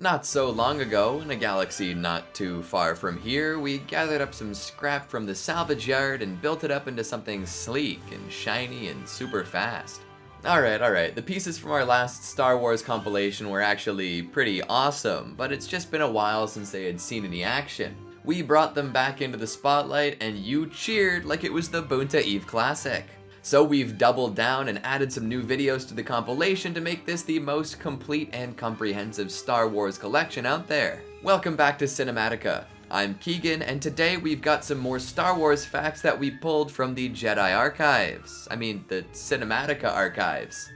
Not so long ago, in a galaxy not too far from here, we gathered up some scrap from the salvage yard and built it up into something sleek and shiny and super fast. Alright, the pieces from our last Star Wars compilation were actually pretty awesome, but it's just been a while since they had seen any action. We brought them back into the spotlight and you cheered like it was the Boonta Eve Classic. So we've doubled down and added some new videos to the compilation to make this the most complete and comprehensive Star Wars collection out there. Welcome back to Cinematica. I'm Keegan, and today we've got some more Star Wars facts that we pulled from the Jedi archives. I mean, the Cinematica archives.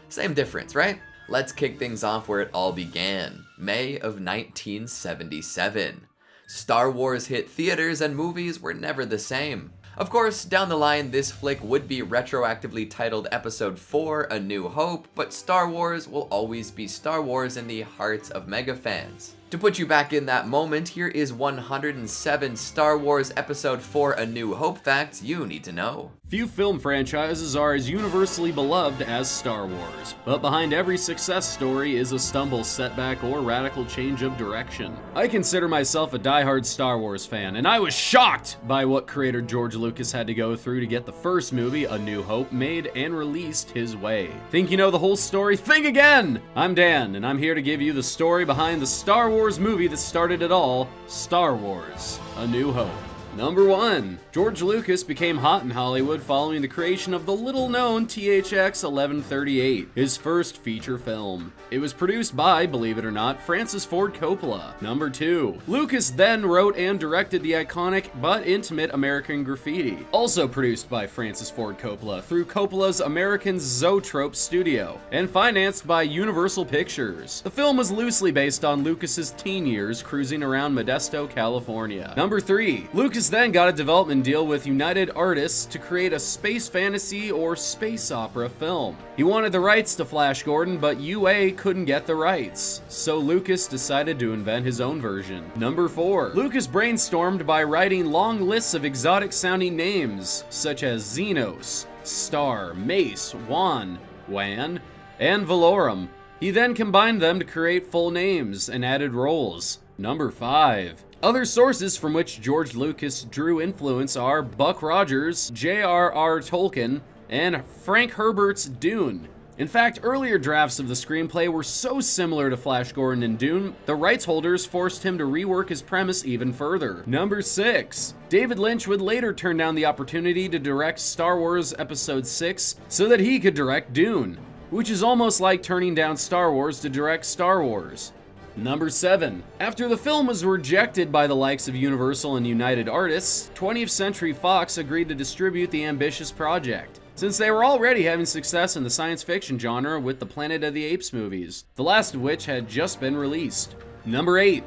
Same difference, right? Let's kick things off where it all began. May of 1977. Star Wars hit theaters and movies were never the same. Of course, down the line, this flick would be retroactively titled Episode 4, A New Hope, but Star Wars will always be Star Wars in the hearts of mega fans. To put you back in that moment, here is 107 Star Wars Episode 4, A New Hope facts you need to know. Few film franchises are as universally beloved as Star Wars, but behind every success story is a stumble, setback, or radical change of direction. I consider myself a diehard Star Wars fan, and I was shocked by what creator George Lucas had to go through to get the first movie, A New Hope, made and released his way. Think you know the whole story? Think again! I'm Dan, and I'm here to give you the story behind the Star Wars movie that started it all, Star Wars, A New Hope. Number 1. George Lucas became hot in Hollywood following the creation of the little-known THX 1138, his first feature film. It was produced by, believe it or not, Francis Ford Coppola. Number 2. Lucas then wrote and directed the iconic but intimate American Graffiti, also produced by Francis Ford Coppola through Coppola's American Zoetrope studio, and financed by Universal Pictures. The film was loosely based on Lucas's teen years cruising around Modesto, California. Number 3. Lucas then got a development deal with United Artists to create a space fantasy or space opera film. He wanted the rights to Flash Gordon, but UA couldn't get the rights, so Lucas decided to invent his own version. Number 4. Lucas brainstormed by writing long lists of exotic sounding names, such as Xenos, Star, Mace, Wan, and Valorum. He then combined them to create full names and added roles. Number 5. Other sources from which George Lucas drew influence are Buck Rogers, J.R.R. Tolkien, and Frank Herbert's Dune. In fact, earlier drafts of the screenplay were so similar to Flash Gordon and Dune, the rights holders forced him to rework his premise even further. Number 6. David Lynch would later turn down the opportunity to direct Star Wars Episode 6 so that he could direct Dune, which is almost like turning down Star Wars to direct Star Wars. Number 7. After the film was rejected by the likes of Universal and United Artists, 20th Century Fox agreed to distribute the ambitious project, since they were already having success in the science fiction genre with the Planet of the Apes movies, the last of which had just been released. Number 8.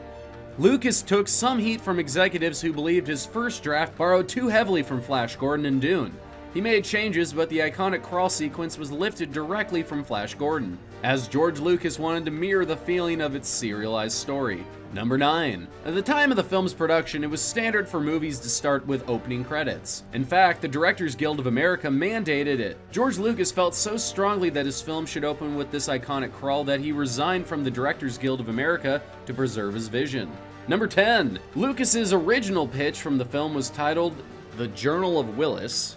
Lucas took some heat from executives who believed his first draft borrowed too heavily from Flash Gordon and Dune. He made changes, but the iconic crawl sequence was lifted directly from Flash Gordon, as George Lucas wanted to mirror the feeling of its serialized story. Number 9. At the time of the film's production, it was standard for movies to start with opening credits. In fact, the Directors Guild of America mandated it. George Lucas felt so strongly that his film should open with this iconic crawl that he resigned from the Directors Guild of America to preserve his vision. Number 10. Lucas's original pitch from the film was titled The Journal of Willis,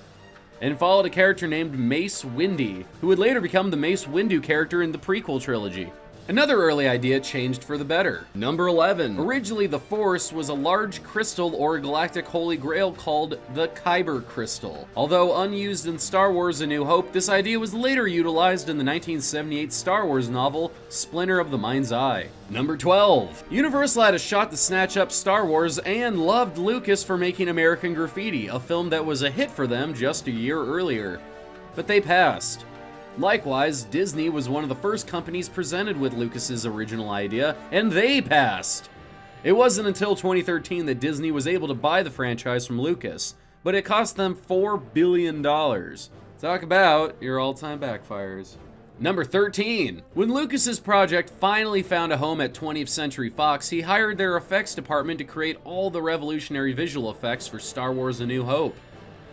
and followed a character named Mace Windu, who would later become the Mace Windu character in the prequel trilogy. Another early idea changed for the better. Number 11. Originally, the Force was a large crystal or galactic holy grail called the Kyber Crystal. Although unused in Star Wars A New Hope, this idea was later utilized in the 1978 Star Wars novel Splinter of the Mind's Eye. Number 12. Universal had a shot to snatch up Star Wars and loved Lucas for making American Graffiti, a film that was a hit for them just a year earlier. But they passed. Likewise, Disney was one of the first companies presented with Lucas's original idea, and they passed. It wasn't until 2013 that Disney was able to buy the franchise from Lucas, but it cost them $4 billion. Talk about your all-time backfires. Number 13. When Lucas's project finally found a home at 20th Century Fox, he hired their effects department to create all the revolutionary visual effects for Star Wars A New Hope.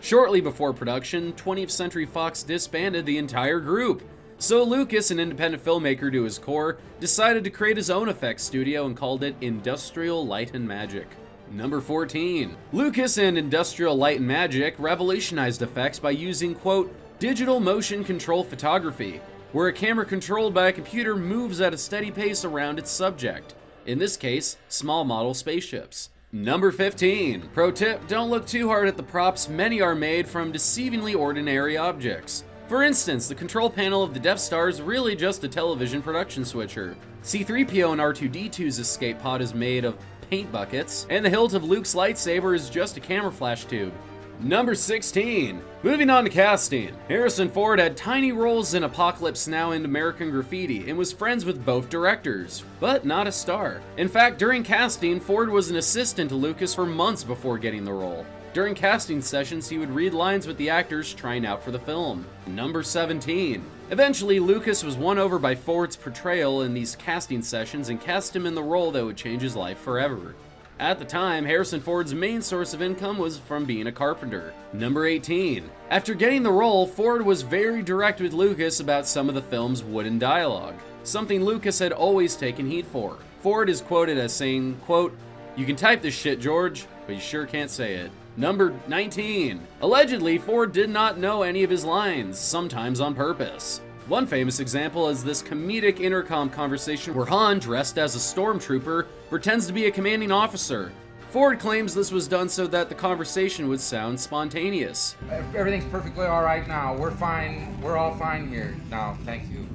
Shortly before production, 20th Century Fox disbanded the entire group, So Lucas, an independent filmmaker to his core, decided to create his own effects studio and called it Industrial Light and Magic. Number 14. Lucas and Industrial Light and Magic revolutionized effects by using, quote, digital motion control photography, where a camera controlled by a computer moves at a steady pace around its subject. In this case, small model spaceships. Number 15. Pro tip, don't look too hard at the props. Many are made from deceivingly ordinary objects. For instance, the control panel of the Death Star is really just a television production switcher. C-3PO and R2-D2's escape pod is made of paint buckets, and the hilt of Luke's lightsaber is just a camera flash tube. Number 16. Moving on to casting. Harrison Ford had tiny roles in Apocalypse Now and American Graffiti and was friends with both directors, but not a star. In fact, during casting, Ford was an assistant to Lucas for months before getting the role. During casting sessions, he would read lines with the actors trying out for the film. Number 17. Eventually, Lucas was won over by Ford's portrayal in these casting sessions and cast him in the role that would change his life forever. At the time, Harrison Ford's main source of income was from being a carpenter. Number 18. After getting the role, Ford was very direct with Lucas about some of the film's wooden dialogue, something Lucas had always taken heat for. Ford is quoted as saying, quote, "You can type this shit, George, but you sure can't say it." Number 19. Allegedly, Ford did not know any of his lines, sometimes on purpose. One famous example is this comedic intercom conversation where Han, dressed as a stormtrooper, pretends to be a commanding officer. Ford claims this was done so that the conversation would sound spontaneous. Everything's perfectly all right now. We're fine. We're all fine here now. Thank you.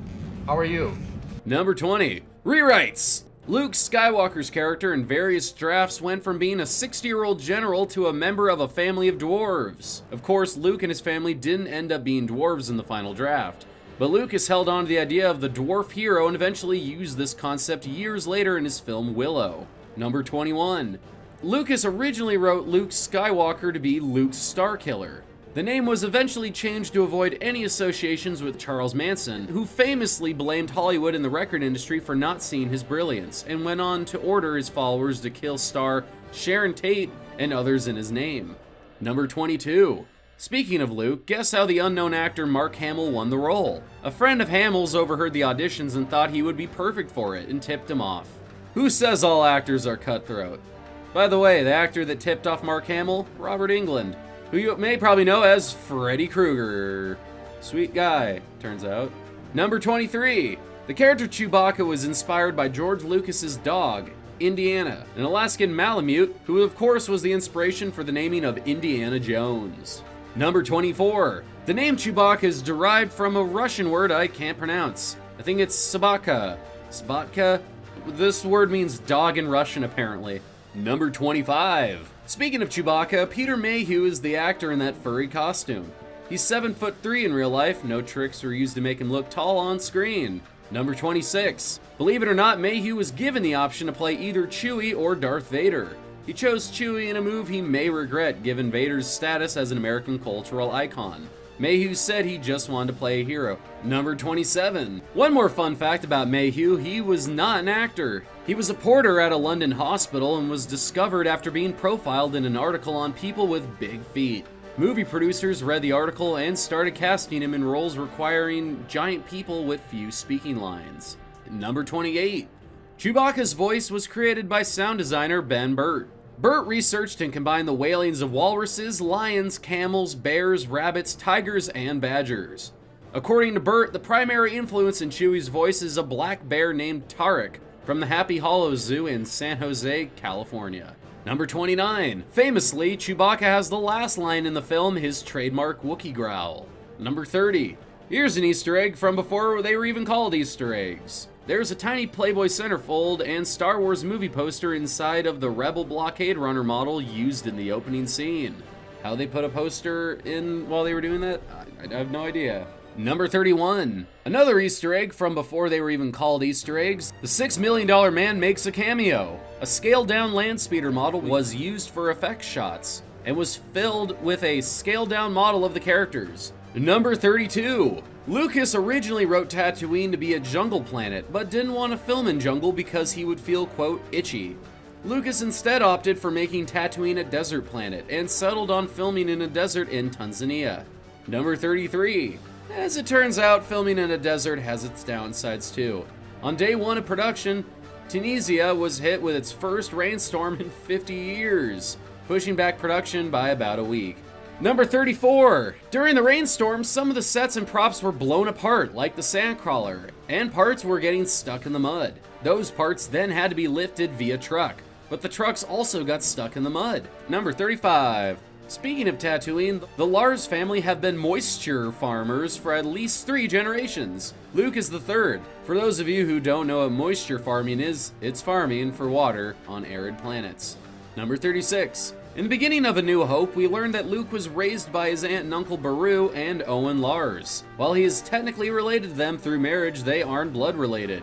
How are you? Number 20. Rewrites. Luke Skywalker's character in various drafts went from being a 60-year-old general to a member of a family of dwarves. Of course, Luke and his family didn't end up being dwarves in the final draft, but Lucas held on to the idea of the dwarf hero and eventually used this concept years later in his film Willow. Number 21. Lucas originally wrote Luke Skywalker to be Luke Starkiller. The name was eventually changed to avoid any associations with Charles Manson, who famously blamed Hollywood and the record industry for not seeing his brilliance, and went on to order his followers to kill star Sharon Tate and others in his name. Number 22. Speaking of Luke, guess how the unknown actor Mark Hamill won the role? A friend of Hamill's overheard the auditions and thought he would be perfect for it and tipped him off. Who says all actors are cutthroat? By the way, the actor that tipped off Mark Hamill, Robert Englund, who you may probably know as Freddy Krueger. Sweet guy, turns out. Number 23. The character Chewbacca was inspired by George Lucas's dog, Indiana, an Alaskan Malamute, who of course was the inspiration for the naming of Indiana Jones. Number 24. The name Chewbacca is derived from a Russian word I can't pronounce. I think it's Sabaka. Sabatka? This word means dog in Russian, apparently. Number 25. Speaking of Chewbacca, Peter Mayhew is the actor in that furry costume. He's 7'3" in real life, no tricks were used to make him look tall on screen. Number 26. Believe it or not, Mayhew was given the option to play either Chewie or Darth Vader. He chose Chewie in a move he may regret given Vader's status as an American cultural icon. Mayhew said he just wanted to play a hero. Number 27. One more fun fact about Mayhew, he was not an actor. He was a porter at a London hospital and was discovered after being profiled in an article on people with big feet. Movie producers read the article and started casting him in roles requiring giant people with few speaking lines. Number 28. Chewbacca's voice was created by sound designer Ben Burtt. Burtt researched and combined the wailings of walruses, lions, camels, bears, rabbits, tigers, and badgers. According to Burtt, the primary influence in Chewie's voice is a black bear named Tarek from the Happy Hollow Zoo in San Jose, California. Number 29. Famously, Chewbacca has the last line in the film, his trademark Wookiee growl. Number 30. Here's an Easter egg from before they were even called Easter eggs. There's a tiny Playboy centerfold and Star Wars movie poster inside of the Rebel Blockade Runner model used in the opening scene. How they put a poster in while they were doing that? I have no idea. Number 31. Another Easter egg from before they were even called Easter eggs. The $6 Million Man makes a cameo. A scaled-down land speeder model was used for effects shots and was filled with a scaled-down model of the characters. Number 32. Lucas originally wrote Tatooine to be a jungle planet, but didn't want to film in jungle because he would feel, quote, itchy. Lucas instead opted for making Tatooine a desert planet and settled on filming in a desert in Tanzania. Number 33. As it turns out, filming in a desert has its downsides too. On day 1 of production, Tunisia was hit with its first rainstorm in 50 years, pushing back production by about a week. Number 34. During the rainstorm, some of the sets and props were blown apart, like the sandcrawler, and parts were getting stuck in the mud. Those parts then had to be lifted via truck, but the trucks also got stuck in the mud. Number 35. Speaking of Tatooine, the Lars family have been moisture farmers for at least 3 generations. Luke is the third. For those of you who don't know what moisture farming is, it's farming for water on arid planets. Number 36. In the beginning of A New Hope, we learned that Luke was raised by his aunt and uncle Beru and Owen Lars. While he is technically related to them through marriage, they aren't blood related.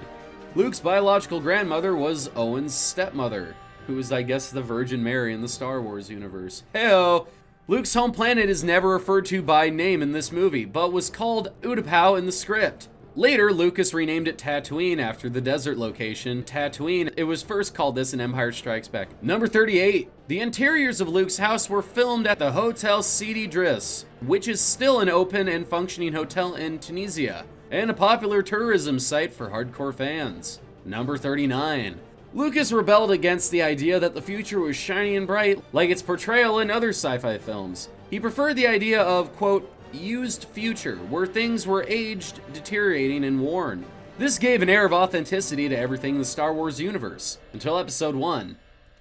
Luke's biological grandmother was Owen's stepmother, who is, I guess, the Virgin Mary in the Star Wars universe. Heyo! Luke's home planet is never referred to by name in this movie, but was called Utapau in the script. Later, Lucas renamed it Tatooine after the desert location, Tatooine. It was first called this in Empire Strikes Back. Number 38. The interiors of Luke's house were filmed at the Hotel Sidi Driss, which is still an open and functioning hotel in Tunisia, and a popular tourism site for hardcore fans. Number 39. Lucas rebelled against the idea that the future was shiny and bright, like its portrayal in other sci-fi films. He preferred the idea of, quote, used future, where things were aged, deteriorating, and worn. This gave an air of authenticity to everything in the Star Wars universe, until Episode 1.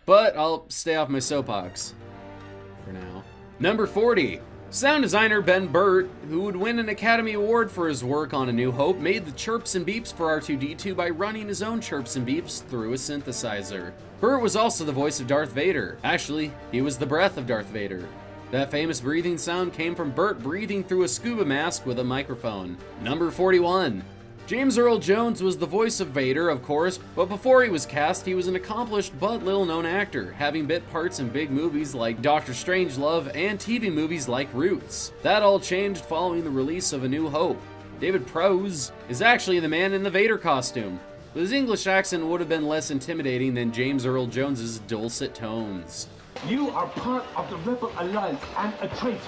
But I'll stay off my soapbox for now. Number 40. Sound designer Ben Burtt, who would win an Academy Award for his work on A New Hope, made the chirps and beeps for R2-D2 by running his own chirps and beeps through a synthesizer. Burtt was also the voice of Darth Vader. Actually, he was the breath of Darth Vader. That famous breathing sound came from Burtt breathing through a scuba mask with a microphone. Number 41. James Earl Jones was the voice of Vader, of course, but before he was cast, he was an accomplished but little-known actor, having bit parts in big movies like Doctor Strangelove and TV movies like Roots. That all changed following the release of A New Hope. David Prowse is actually the man in the Vader costume, but his English accent would have been less intimidating than James Earl Jones's dulcet tones. You are part of the Rebel Alliance and a traitor.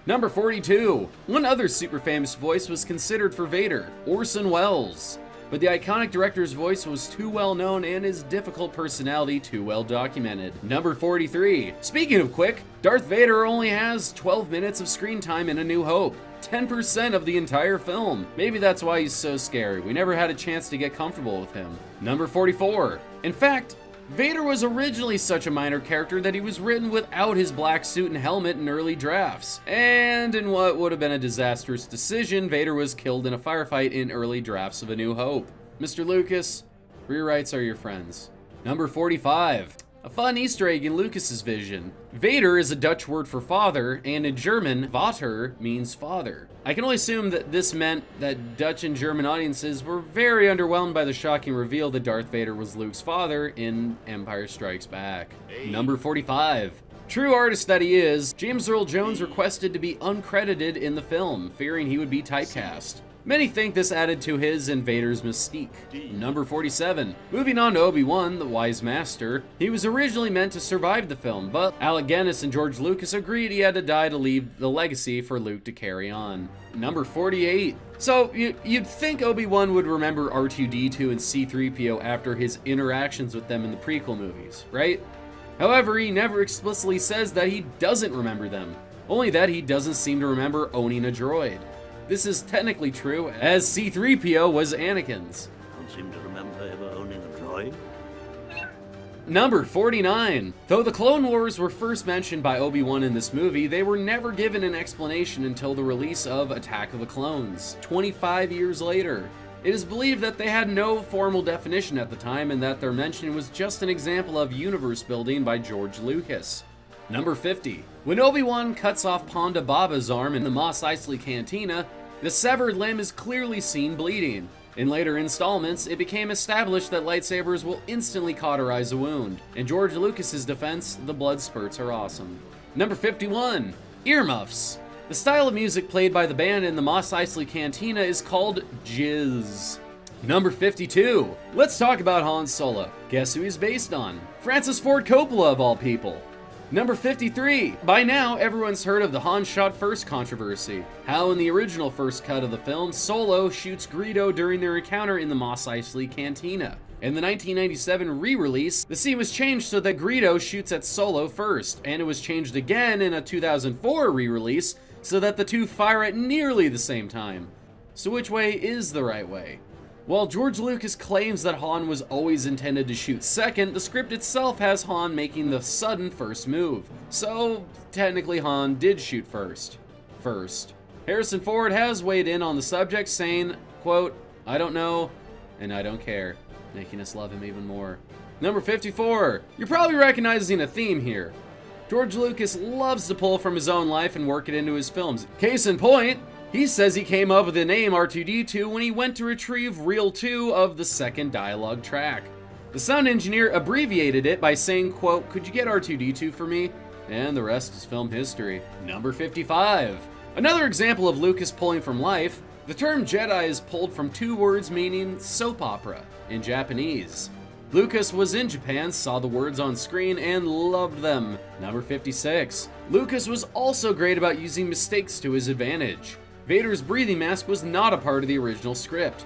Number 42. One other super famous voice was considered for Vader, Orson Welles. But the iconic director's voice was too well known and his difficult personality too well documented. Number 43. Speaking of quick, Darth Vader only has 12 minutes of screen time in A New Hope. 10% of the entire film. Maybe that's why he's so scary. We never had a chance to get comfortable with him. Number 44. In fact, Vader was originally such a minor character that he was written without his black suit and helmet in early drafts. And in what would have been a disastrous decision, Vader was killed in a firefight in early drafts of A New Hope. Mr. Lucas, rewrites are your friends. Number 45. A fun Easter egg in Lucas's vision. Vader is a Dutch word for father, and in German, Vater means father. I can only assume that this meant that Dutch and German audiences were very underwhelmed by the shocking reveal that Darth Vader was Luke's father in Empire Strikes Back. Number 45. True artist that he is, James Earl Jones requested to be uncredited in the film, fearing he would be typecast. Many think this added to his and Vader's mystique. Number 47. Moving on to Obi-Wan, the Wise Master. He was originally meant to survive the film, but Alec Guinness and George Lucas agreed he had to die to leave the legacy for Luke to carry on. Number 48. So, you'd think Obi-Wan would remember R2-D2 and C-3PO after his interactions with them in the prequel movies, right? However, he never explicitly says that he doesn't remember them, only that he doesn't seem to remember owning a droid. This is technically true, as C-3PO was Anakin's. Don't seem to remember ever owning a droid. Number 49. Though the Clone Wars were first mentioned by Obi-Wan in this movie, they were never given an explanation until the release of Attack of the Clones, 25 years later. It is believed that they had no formal definition at the time and that their mention was just an example of universe building by George Lucas. Number 50. When Obi-Wan cuts off Ponda Baba's arm in the Mos Eisley Cantina, the severed limb is clearly seen bleeding. In later installments, it became established that lightsabers will instantly cauterize a wound. In George Lucas's defense, the blood spurts are awesome. Number 51. Earmuffs. The style of music played by the band in the Mos Eisley Cantina is called jizz. Number 52. Let's talk about Han Solo. Guess who he's based on? Francis Ford Coppola, of all people. Number 53. By now, everyone's heard of the Han shot first controversy. How in the original first cut of the film, Solo shoots Greedo during their encounter in the Mos Eisley Cantina. In the 1997 re-release, the scene was changed so that Greedo shoots at Solo first, and it was changed again in a 2004 re-release so that the two fire at nearly the same time. So which way is the right way? While George Lucas claims that Han was always intended to shoot second, the script itself has Han making the sudden first move. So, technically Han did shoot first. Harrison Ford has weighed in on the subject, saying, quote, "I don't know, and I don't care," making us love him even more. Number 54. You're probably recognizing a theme here. George Lucas loves to pull from his own life and work it into his films. Case in point, he says he came up with the name R2-D2 when he went to retrieve reel 2 of the second dialogue track. The sound engineer abbreviated it by saying, quote, "Could you get R2-D2 for me?" And the rest is film history. Number 55. Another example of Lucas pulling from life, the term Jedi is pulled from 2 words meaning soap opera in Japanese. Lucas was in Japan, saw the words on screen, and loved them. Number 56. Lucas was also great about using mistakes to his advantage. Vader's breathing mask was not a part of the original script.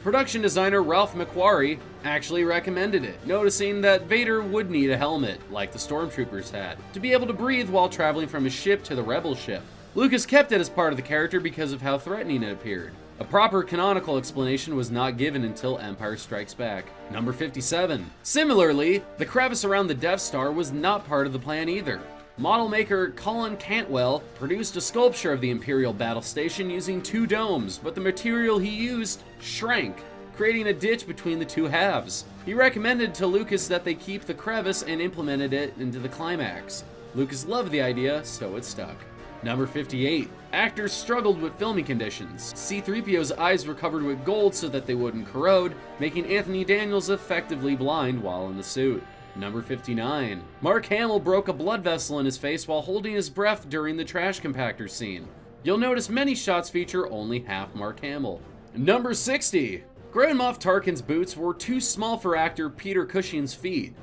Production designer Ralph McQuarrie actually recommended it, noticing that Vader would need a helmet, like the stormtroopers had, to be able to breathe while traveling from his ship to the rebel ship. Lucas kept it as part of the character because of how threatening it appeared. A proper canonical explanation was not given until Empire Strikes Back. Number 57. Similarly, the crevice around the Death Star was not part of the plan either. Model maker Colin Cantwell produced a sculpture of the Imperial battle station using 2 domes, but the material he used shrank, creating a ditch between the 2 halves. He recommended to Lucas that they keep the crevice and implemented it into the climax. Lucas loved the idea, so it stuck. Number 58. Actors struggled with filming conditions. C-3PO's eyes were covered with gold so that they wouldn't corrode, making Anthony Daniels effectively blind while in the suit. Number 59. Mark Hamill broke a blood vessel in his face while holding his breath during the trash compactor scene. You'll notice many shots feature only half Mark Hamill. Number 60. Grand Moff Tarkin's boots were too small for actor Peter Cushing's feet.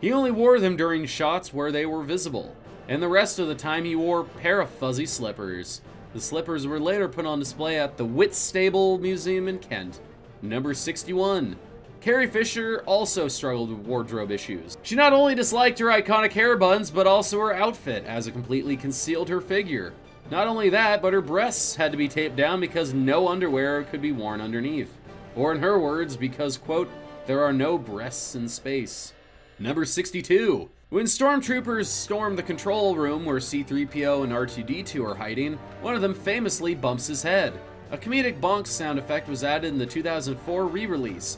He only wore them during shots where they were visible, and the rest of the time he wore a pair of fuzzy slippers. The slippers were later put on display at the Whitstable Museum in Kent. Number 61. Carrie Fisher also struggled with wardrobe issues. She not only disliked her iconic hair buns, but also her outfit, as it completely concealed her figure. Not only that, but her breasts had to be taped down because no underwear could be worn underneath. Or in her words, because, quote, "there are no breasts in space." Number 62. When stormtroopers storm the control room where C-3PO and R2-D2 are hiding, one of them famously bumps his head. A comedic bonk sound effect was added in the 2004 re-release.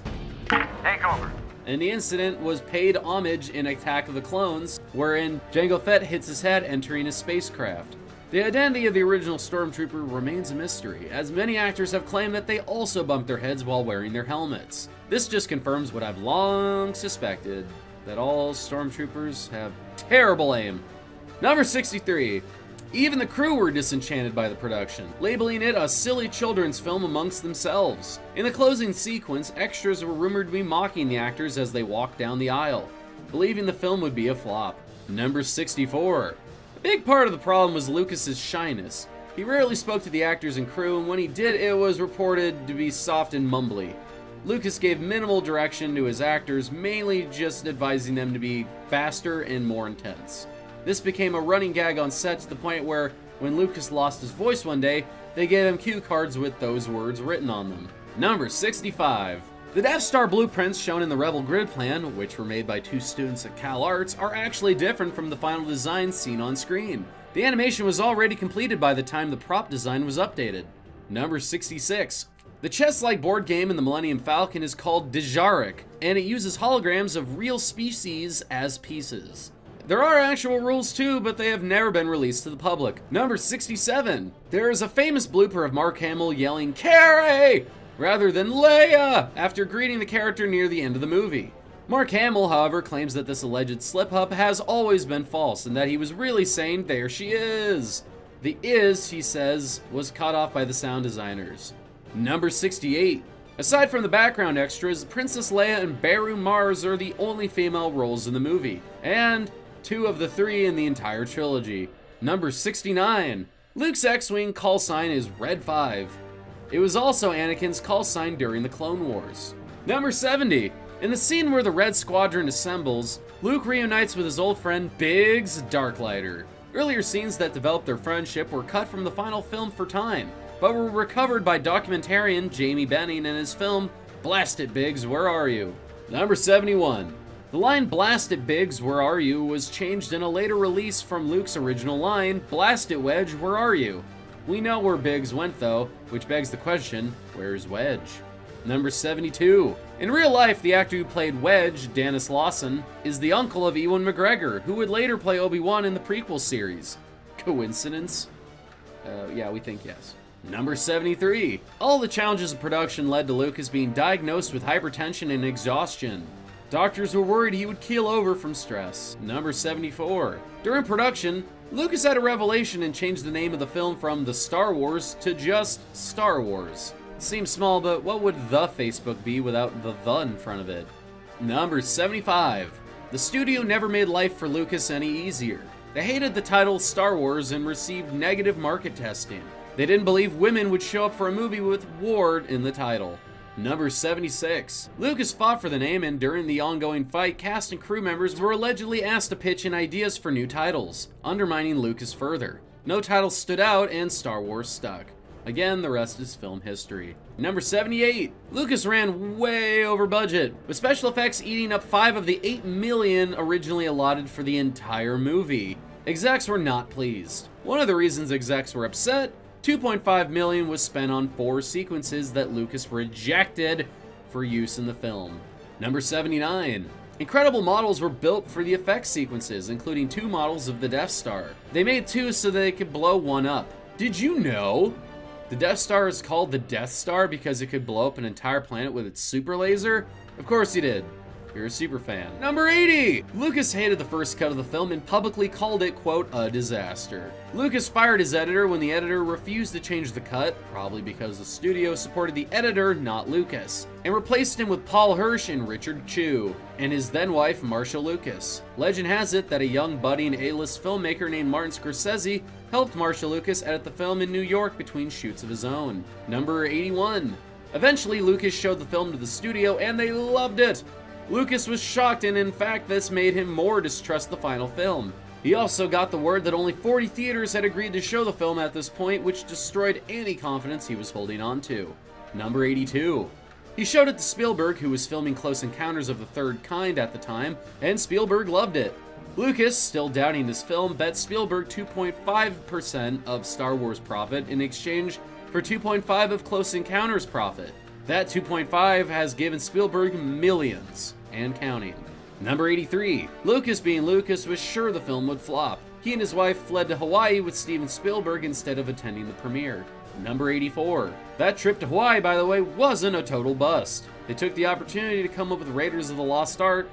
Take over. And the incident was paid homage in Attack of the Clones, wherein Jango Fett hits his head entering his spacecraft. The identity of the original stormtrooper remains a mystery, as many actors have claimed that they also bumped their heads while wearing their helmets. This just confirms what I've long suspected, that all stormtroopers have terrible aim. Number 63. Even the crew were disenchanted by the production, labeling it a silly children's film amongst themselves. In the closing sequence, extras were rumored to be mocking the actors as they walked down the aisle, believing the film would be a flop. Number 64. A big part of the problem was Lucas's shyness. He rarely spoke to the actors and crew, and when he did, it was reported to be soft and mumbly. Lucas gave minimal direction to his actors, mainly just advising them to be faster and more intense. This became a running gag on set to the point where, when Lucas lost his voice one day, they gave him cue cards with those words written on them. Number 65. The Death Star blueprints shown in the Rebel grid plan, which were made by 2 students at Cal Arts, are actually different from the final design seen on screen. The animation was already completed by the time the prop design was updated. Number 66. The chess-like board game in the Millennium Falcon is called Dejarik, and it uses holograms of real species as pieces. There are actual rules too, but they have never been released to the public. Number 67. There is a famous blooper of Mark Hamill yelling, "Carrie!" rather than Leia, after greeting the character near the end of the movie. Mark Hamill, however, claims that this alleged slip-up has always been false, and that he was really saying, "There she is." The "is," he says, was cut off by the sound designers. Number 68. Aside from the background extras, Princess Leia and Beru Mars are the only female roles in the movie. And 2 of the 3 in the entire trilogy. Number 69. Luke's X-Wing call sign is Red 5. It was also Anakin's call sign during the Clone Wars. Number 70. In the scene where the Red Squadron assembles, Luke reunites with his old friend Biggs Darklighter. Earlier scenes that developed their friendship were cut from the final film for time, but were recovered by documentarian Jamie Benning in his film, Blast It Biggs, Where Are You? Number 71. The line Blast It Biggs, Where Are You? Was changed in a later release from Luke's original line, Blast It Wedge, Where Are You? We know where Biggs went though, which begs the question, where's Wedge? Number 72. In real life, the actor who played Wedge, Dennis Lawson, is the uncle of Ewan McGregor, who would later play Obi-Wan in the prequel series. Coincidence? Yeah, we think yes. Number 73. All the challenges of production led to Lucas being diagnosed with hypertension and exhaustion. Doctors were worried he would keel over from stress. Number 74. During production, Lucas had a revelation and changed the name of the film from The Star Wars to just Star Wars. Seems small, but what would the Facebook be without the in front of it? Number 75. The studio never made life for Lucas any easier. They hated the title Star Wars and received negative market testing. They didn't believe women would show up for a movie with Ward in the title. Number 76. Lucas fought for the name, and during the ongoing fight, cast and crew members were allegedly asked to pitch in ideas for new titles, undermining Lucas further. No title stood out, and Star Wars stuck. Again, the rest is film history. Number 78. Lucas ran way over budget, with special effects eating up 5 of the 8 million originally allotted for the entire movie. Execs were not pleased. One of the reasons execs were upset, $2.5 million was spent on 4 sequences that Lucas rejected for use in the film. Number 79. Incredible models were built for the effects sequences, including 2 models of the Death Star. They made 2 so they could blow one up. Did you know? The Death Star is called the Death Star because it could blow up an entire planet with its super laser? Of course you did. You're a super fan. Number 80! Lucas hated the first cut of the film and publicly called it, quote, a disaster. Lucas fired his editor when the editor refused to change the cut, probably because the studio supported the editor, not Lucas, and replaced him with Paul Hirsch and Richard Chew, and his then-wife, Marsha Lucas. Legend has it that a young budding A-list filmmaker named Martin Scorsese helped Marsha Lucas edit the film in New York between shoots of his own. Number 81. Eventually, Lucas showed the film to the studio and they loved it. Lucas was shocked, and in fact this made him more distrust the final film. He also got the word that only 40 theaters had agreed to show the film at this point, which destroyed any confidence he was holding on to. Number 82. He showed it to Spielberg, who was filming Close Encounters of the Third Kind at the time, and Spielberg loved it. Lucas, still doubting his film, bet Spielberg 2.5% of Star Wars profit in exchange for 2.5% of Close Encounters profit. That 2.5 has given Spielberg millions, and counting. Number 83. Lucas, being Lucas, was sure the film would flop. He and his wife fled to Hawaii with Steven Spielberg instead of attending the premiere. Number 84. That trip to Hawaii, by the way, wasn't a total bust. They took the opportunity to come up with Raiders of the Lost Ark,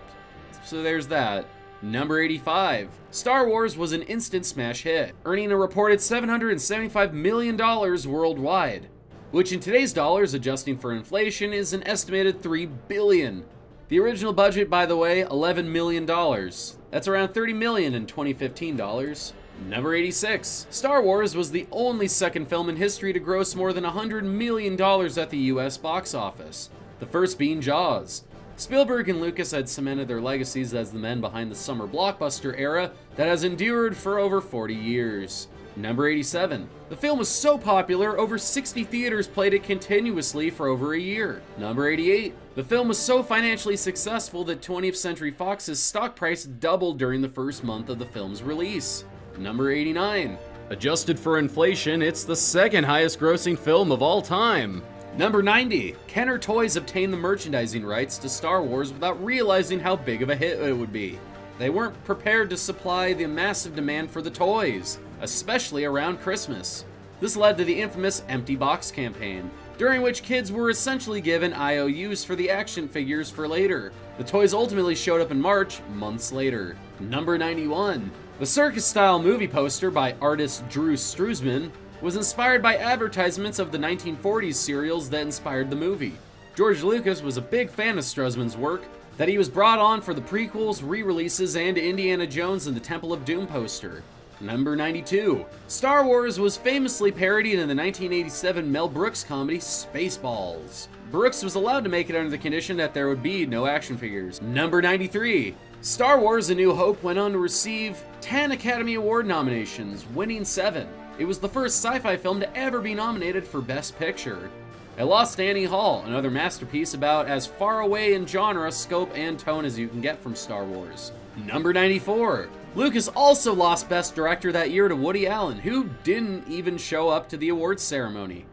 so there's that. Number 85. Star Wars was an instant smash hit, earning a reported $775 million worldwide, which in today's dollars, adjusting for inflation, is an estimated $3 billion. The original budget, by the way, $11 million. That's around $30 million in 2015 dollars. Number 86. Star Wars was the only second film in history to gross more than $100 million at the US box office, the first being Jaws. Spielberg and Lucas had cemented their legacies as the men behind the summer blockbuster era that has endured for over 40 years. Number 87. The film was so popular, over 60 theaters played it continuously for over a year. Number 88. The film was so financially successful that 20th Century Fox's stock price doubled during the first month of the film's release. Number 89. Adjusted for inflation, it's the second highest grossing film of all time. Number 90. Kenner Toys obtained the merchandising rights to Star Wars without realizing how big of a hit it would be. They weren't prepared to supply the massive demand for the toys, especially around Christmas. This led to the infamous empty box campaign, during which kids were essentially given IOUs for the action figures for later. The toys ultimately showed up in March, months later. Number 91. The circus-style movie poster by artist Drew Struzman was inspired by advertisements of the 1940s serials that inspired the movie. George Lucas was a big fan of Struzman's work, that he was brought on for the prequels, re-releases, and Indiana Jones and the Temple of Doom poster. Number 92. Star Wars was famously parodied in the 1987 Mel Brooks comedy Spaceballs. Brooks was allowed to make it under the condition that there would be no action figures. Number 93. Star Wars: A New Hope went on to receive 10 Academy Award nominations, winning 7. It was the first sci-fi film to ever be nominated for Best Picture. It lost Annie Hall, another masterpiece about as far away in genre, scope, and tone as you can get from Star Wars. Number 94. Lucas also lost Best Director that year to Woody Allen, who didn't even show up to the awards ceremony.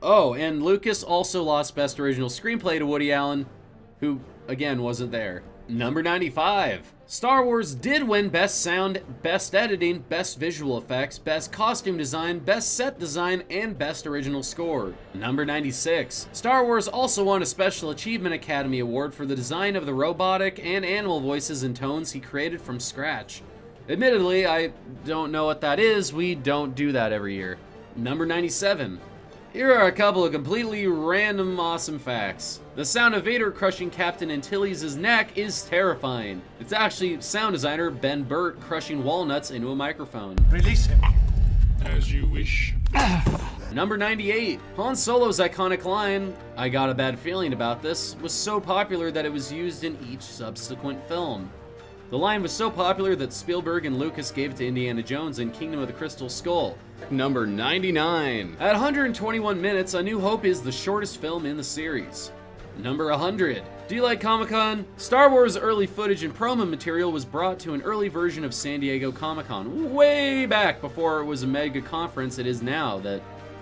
Oh, and Lucas also lost Best Original Screenplay to Woody Allen, who, again, wasn't there. Number 95. Star Wars did win Best Sound, Best Editing, Best Visual Effects, Best Costume Design, Best Set Design, and Best Original Score. Number 96. Star Wars also won a Special Achievement Academy Award for the design of the robotic and animal voices and tones he created from scratch. Admittedly, I don't know what that is. We don't do that every year. Number 97. Here are a couple of completely random awesome facts. The sound of Vader crushing Captain Antilles' neck is terrifying. It's actually sound designer Ben Burt crushing walnuts into a microphone. Release him. As you wish. Number 98. Han Solo's iconic line, "I got a bad feeling about this," was so popular that it was used in each subsequent film. The line was so popular that Spielberg and Lucas gave it to Indiana Jones in Kingdom of the Crystal Skull. Number 99. At 121 minutes, A New Hope is the shortest film in the series. Number 100. Do you like Comic-Con? Star Wars early footage and promo material was brought to an early version of San Diego Comic-Con, way back before it was a mega conference it is now that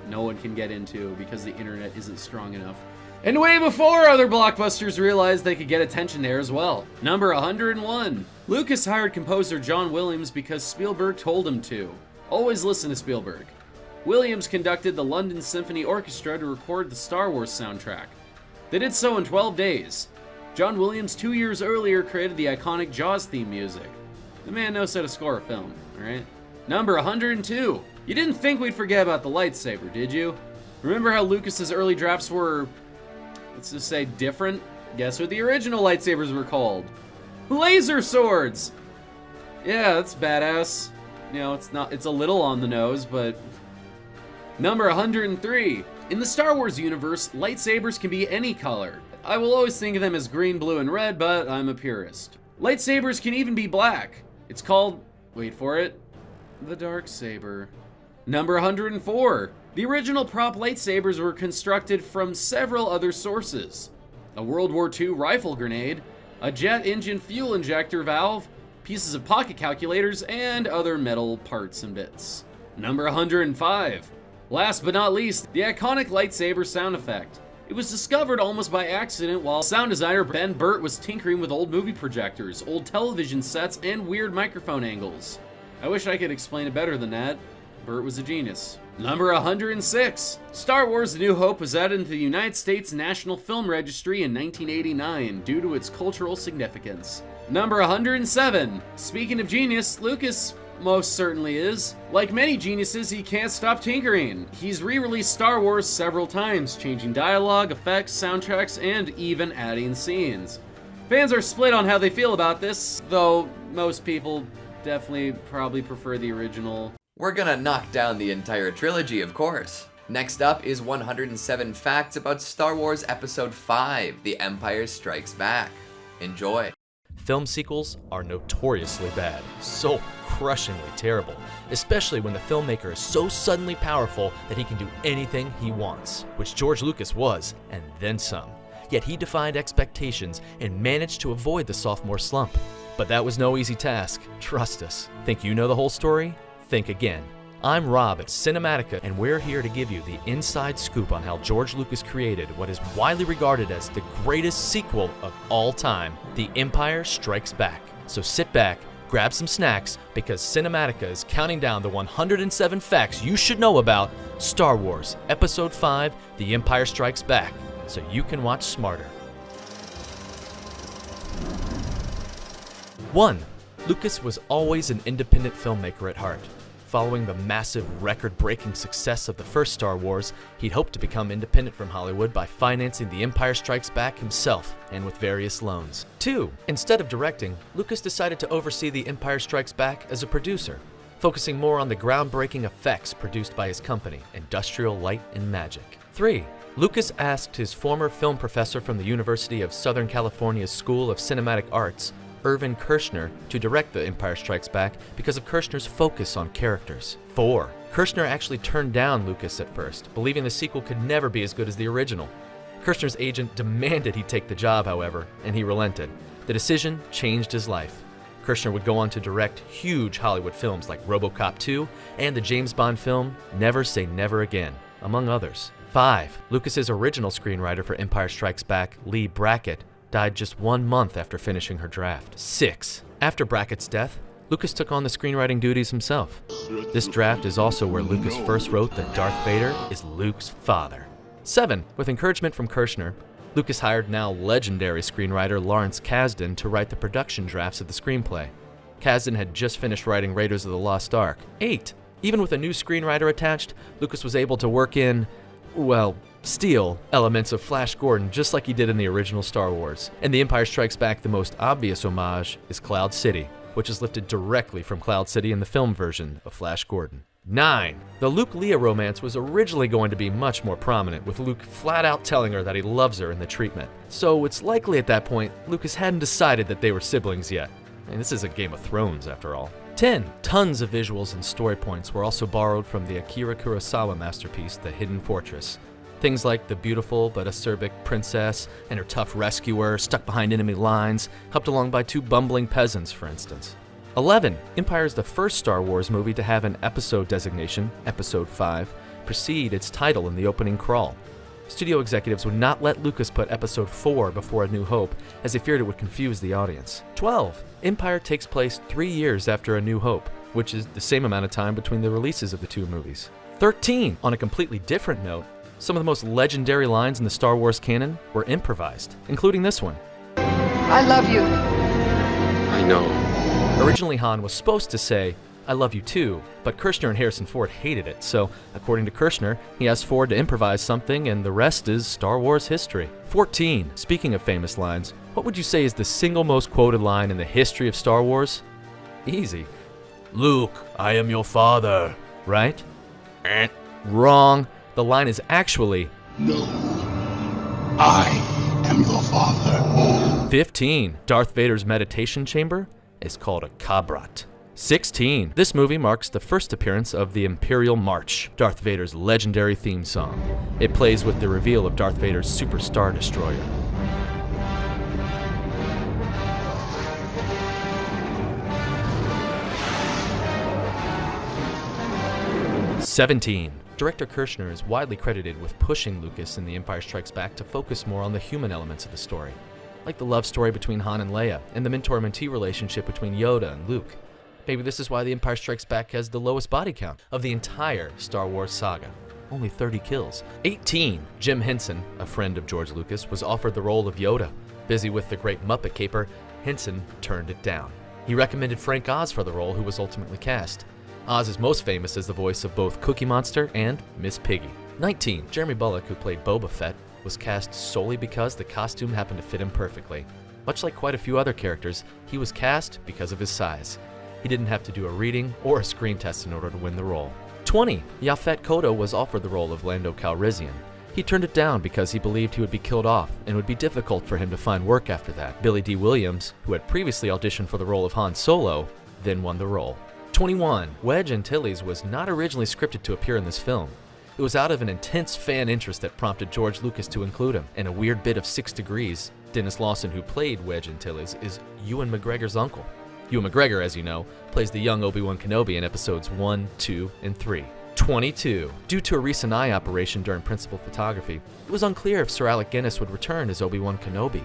no one can get into because the internet isn't strong enough. And way before other blockbusters realized they could get attention there as well. Number 101. Lucas hired composer John Williams because Spielberg told him to. Always listen to Spielberg. Williams conducted the London Symphony Orchestra to record the Star Wars soundtrack. They did so in 12 days. John Williams 2 years earlier created the iconic Jaws theme music. The man knows how to score a film, alright? Number 102. You didn't think we'd forget about the lightsaber, did you? Remember how Lucas's early drafts were, let's just say, different? Guess what the original lightsabers were called? Laser swords! Yeah, that's badass. You know, it's a little on the nose, but... Number 103. In the Star Wars universe, lightsabers can be any color. I will always think of them as green, blue, and red, but I'm a purist. Lightsabers can even be black. It's called, wait for it, the dark saber. Number 104. The original prop lightsabers were constructed from several other sources. A World War II rifle grenade, a jet engine fuel injector valve, pieces of pocket calculators, and other metal parts and bits. Number 105. Last but not least, the iconic lightsaber sound effect. It was discovered almost by accident while sound designer Ben Burt was tinkering with old movie projectors, old television sets, and weird microphone angles. I wish I could explain it better than that. Burt was a genius. Number 106. Star Wars: A New Hope was added into the United States National Film Registry in 1989 due to its cultural significance. Number 107. Speaking of genius, Lucas most certainly is. Like many geniuses, he can't stop tinkering. He's re-released Star Wars several times, changing dialogue, effects, soundtracks, and even adding scenes. Fans are split on how they feel about this, though most people definitely probably prefer the original. We're gonna knock down the entire trilogy, of course. Next up is 107 facts about Star Wars Episode 5, The Empire Strikes Back. Enjoy. Film sequels are notoriously bad, so crushingly terrible, especially when the filmmaker is so suddenly powerful that he can do anything he wants, which George Lucas was, and then some. Yet he defied expectations and managed to avoid the sophomore slump. But that was no easy task, trust us. Think you know the whole story? Think again. I'm Rob at Cinematica, and we're here to give you the inside scoop on how George Lucas created what is widely regarded as the greatest sequel of all time, The Empire Strikes Back. So sit back, grab some snacks, because Cinematica is counting down the 107 facts you should know about Star Wars Episode 5, The Empire Strikes Back, so you can watch smarter. 1. Lucas was always an independent filmmaker at heart. following the massive record-breaking success of the first Star Wars, he'd hoped to become independent from Hollywood by financing The Empire Strikes Back himself and with various loans. 2. Instead of directing, Lucas decided to oversee The Empire Strikes Back as a producer, focusing more on the groundbreaking effects produced by his company, Industrial Light and Magic. 3. Lucas asked his former film professor from the University of Southern California's School of Cinematic Arts, Irvin Kershner, to direct The Empire Strikes Back because of Kershner's focus on characters. 4. Kershner actually turned down Lucas at first, believing the sequel could never be as good as the original. Kershner's agent demanded he take the job, however, and he relented. The decision changed his life. Kershner would go on to direct huge Hollywood films like RoboCop 2 and the James Bond film Never Say Never Again, among others. 5. Lucas's original screenwriter for Empire Strikes Back, Lee Brackett, died just 1 month after finishing her draft. 6. After Brackett's death, Lucas took on the screenwriting duties himself. This draft is also where Lucas first wrote that Darth Vader is Luke's father. 7. With encouragement from Kershner, Lucas hired now legendary screenwriter Lawrence Kasdan to write the production drafts of the screenplay. Kasdan had just finished writing Raiders of the Lost Ark. 8. Even with a new screenwriter attached, Lucas was able to work in, well, steal elements of Flash Gordon just like he did in the original Star Wars. In The Empire Strikes Back, the most obvious homage is Cloud City, which is lifted directly from Cloud City in the film version of Flash Gordon. 9. The Luke-Leia romance was originally going to be much more prominent, with Luke flat out telling her that he loves her in the treatment. So it's likely at that point, Lucas hadn't decided that they were siblings yet. And this is a Game of Thrones after all. 10. Tons of visuals and story points were also borrowed from the Akira Kurosawa masterpiece, The Hidden Fortress. Things like the beautiful but acerbic princess and her tough rescuer stuck behind enemy lines, helped along by 2 bumbling peasants, for instance. 11. Empire is the first Star Wars movie to have an episode designation, Episode 5, precede its title in the opening crawl. Studio executives would not let Lucas put Episode 4 before A New Hope, as they feared it would confuse the audience. 12. Empire takes place 3 years after A New Hope, which is the same amount of time between the releases of the 2 movies. 13. On a completely different note, some of the most legendary lines in the Star Wars canon were improvised, including this one. I love you. I know. Originally, Han was supposed to say, I love you too, but Kershner and Harrison Ford hated it, so according to Kershner, he asked Ford to improvise something, and the rest is Star Wars history. 14. Speaking of famous lines, what would you say is the single most quoted line in the history of Star Wars? Easy. Luke, I am your father. Right? Wrong. The line is actually, No. I am your father. 15. Darth Vader's meditation chamber is called a Kabrat. 16. This movie marks the first appearance of the Imperial March, Darth Vader's legendary theme song. It plays with the reveal of Darth Vader's Super Star Destroyer. 17. Director Kershner is widely credited with pushing Lucas in The Empire Strikes Back to focus more on the human elements of the story, like the love story between Han and Leia, and the mentor-mentee relationship between Yoda and Luke. Maybe this is why The Empire Strikes Back has the lowest body count of the entire Star Wars saga. Only 30 kills. 18. Jim Henson, a friend of George Lucas, was offered the role of Yoda. Busy with the Great Muppet Caper, Henson turned it down. He recommended Frank Oz for the role, who was ultimately cast. Oz is most famous as the voice of both Cookie Monster and Miss Piggy. 19. Jeremy Bulloch, who played Boba Fett, was cast solely because the costume happened to fit him perfectly. Much like quite a few other characters, he was cast because of his size. He didn't have to do a reading or a screen test in order to win the role. 20. Yaphet Kotto was offered the role of Lando Calrissian. He turned it down because he believed he would be killed off and it would be difficult for him to find work after that. Billy D. Williams, who had previously auditioned for the role of Han Solo, then won the role. 21. Wedge Antilles was not originally scripted to appear in this film. It was out of an intense fan interest that prompted George Lucas to include him. In a weird bit of 6 Degrees, Dennis Lawson, who played Wedge Antilles, is Ewan McGregor's uncle. Ewan McGregor, as you know, plays the young Obi-Wan Kenobi in episodes 1, 2, and 3. 22. Due to a recent eye operation during principal photography, it was unclear if Sir Alec Guinness would return as Obi-Wan Kenobi.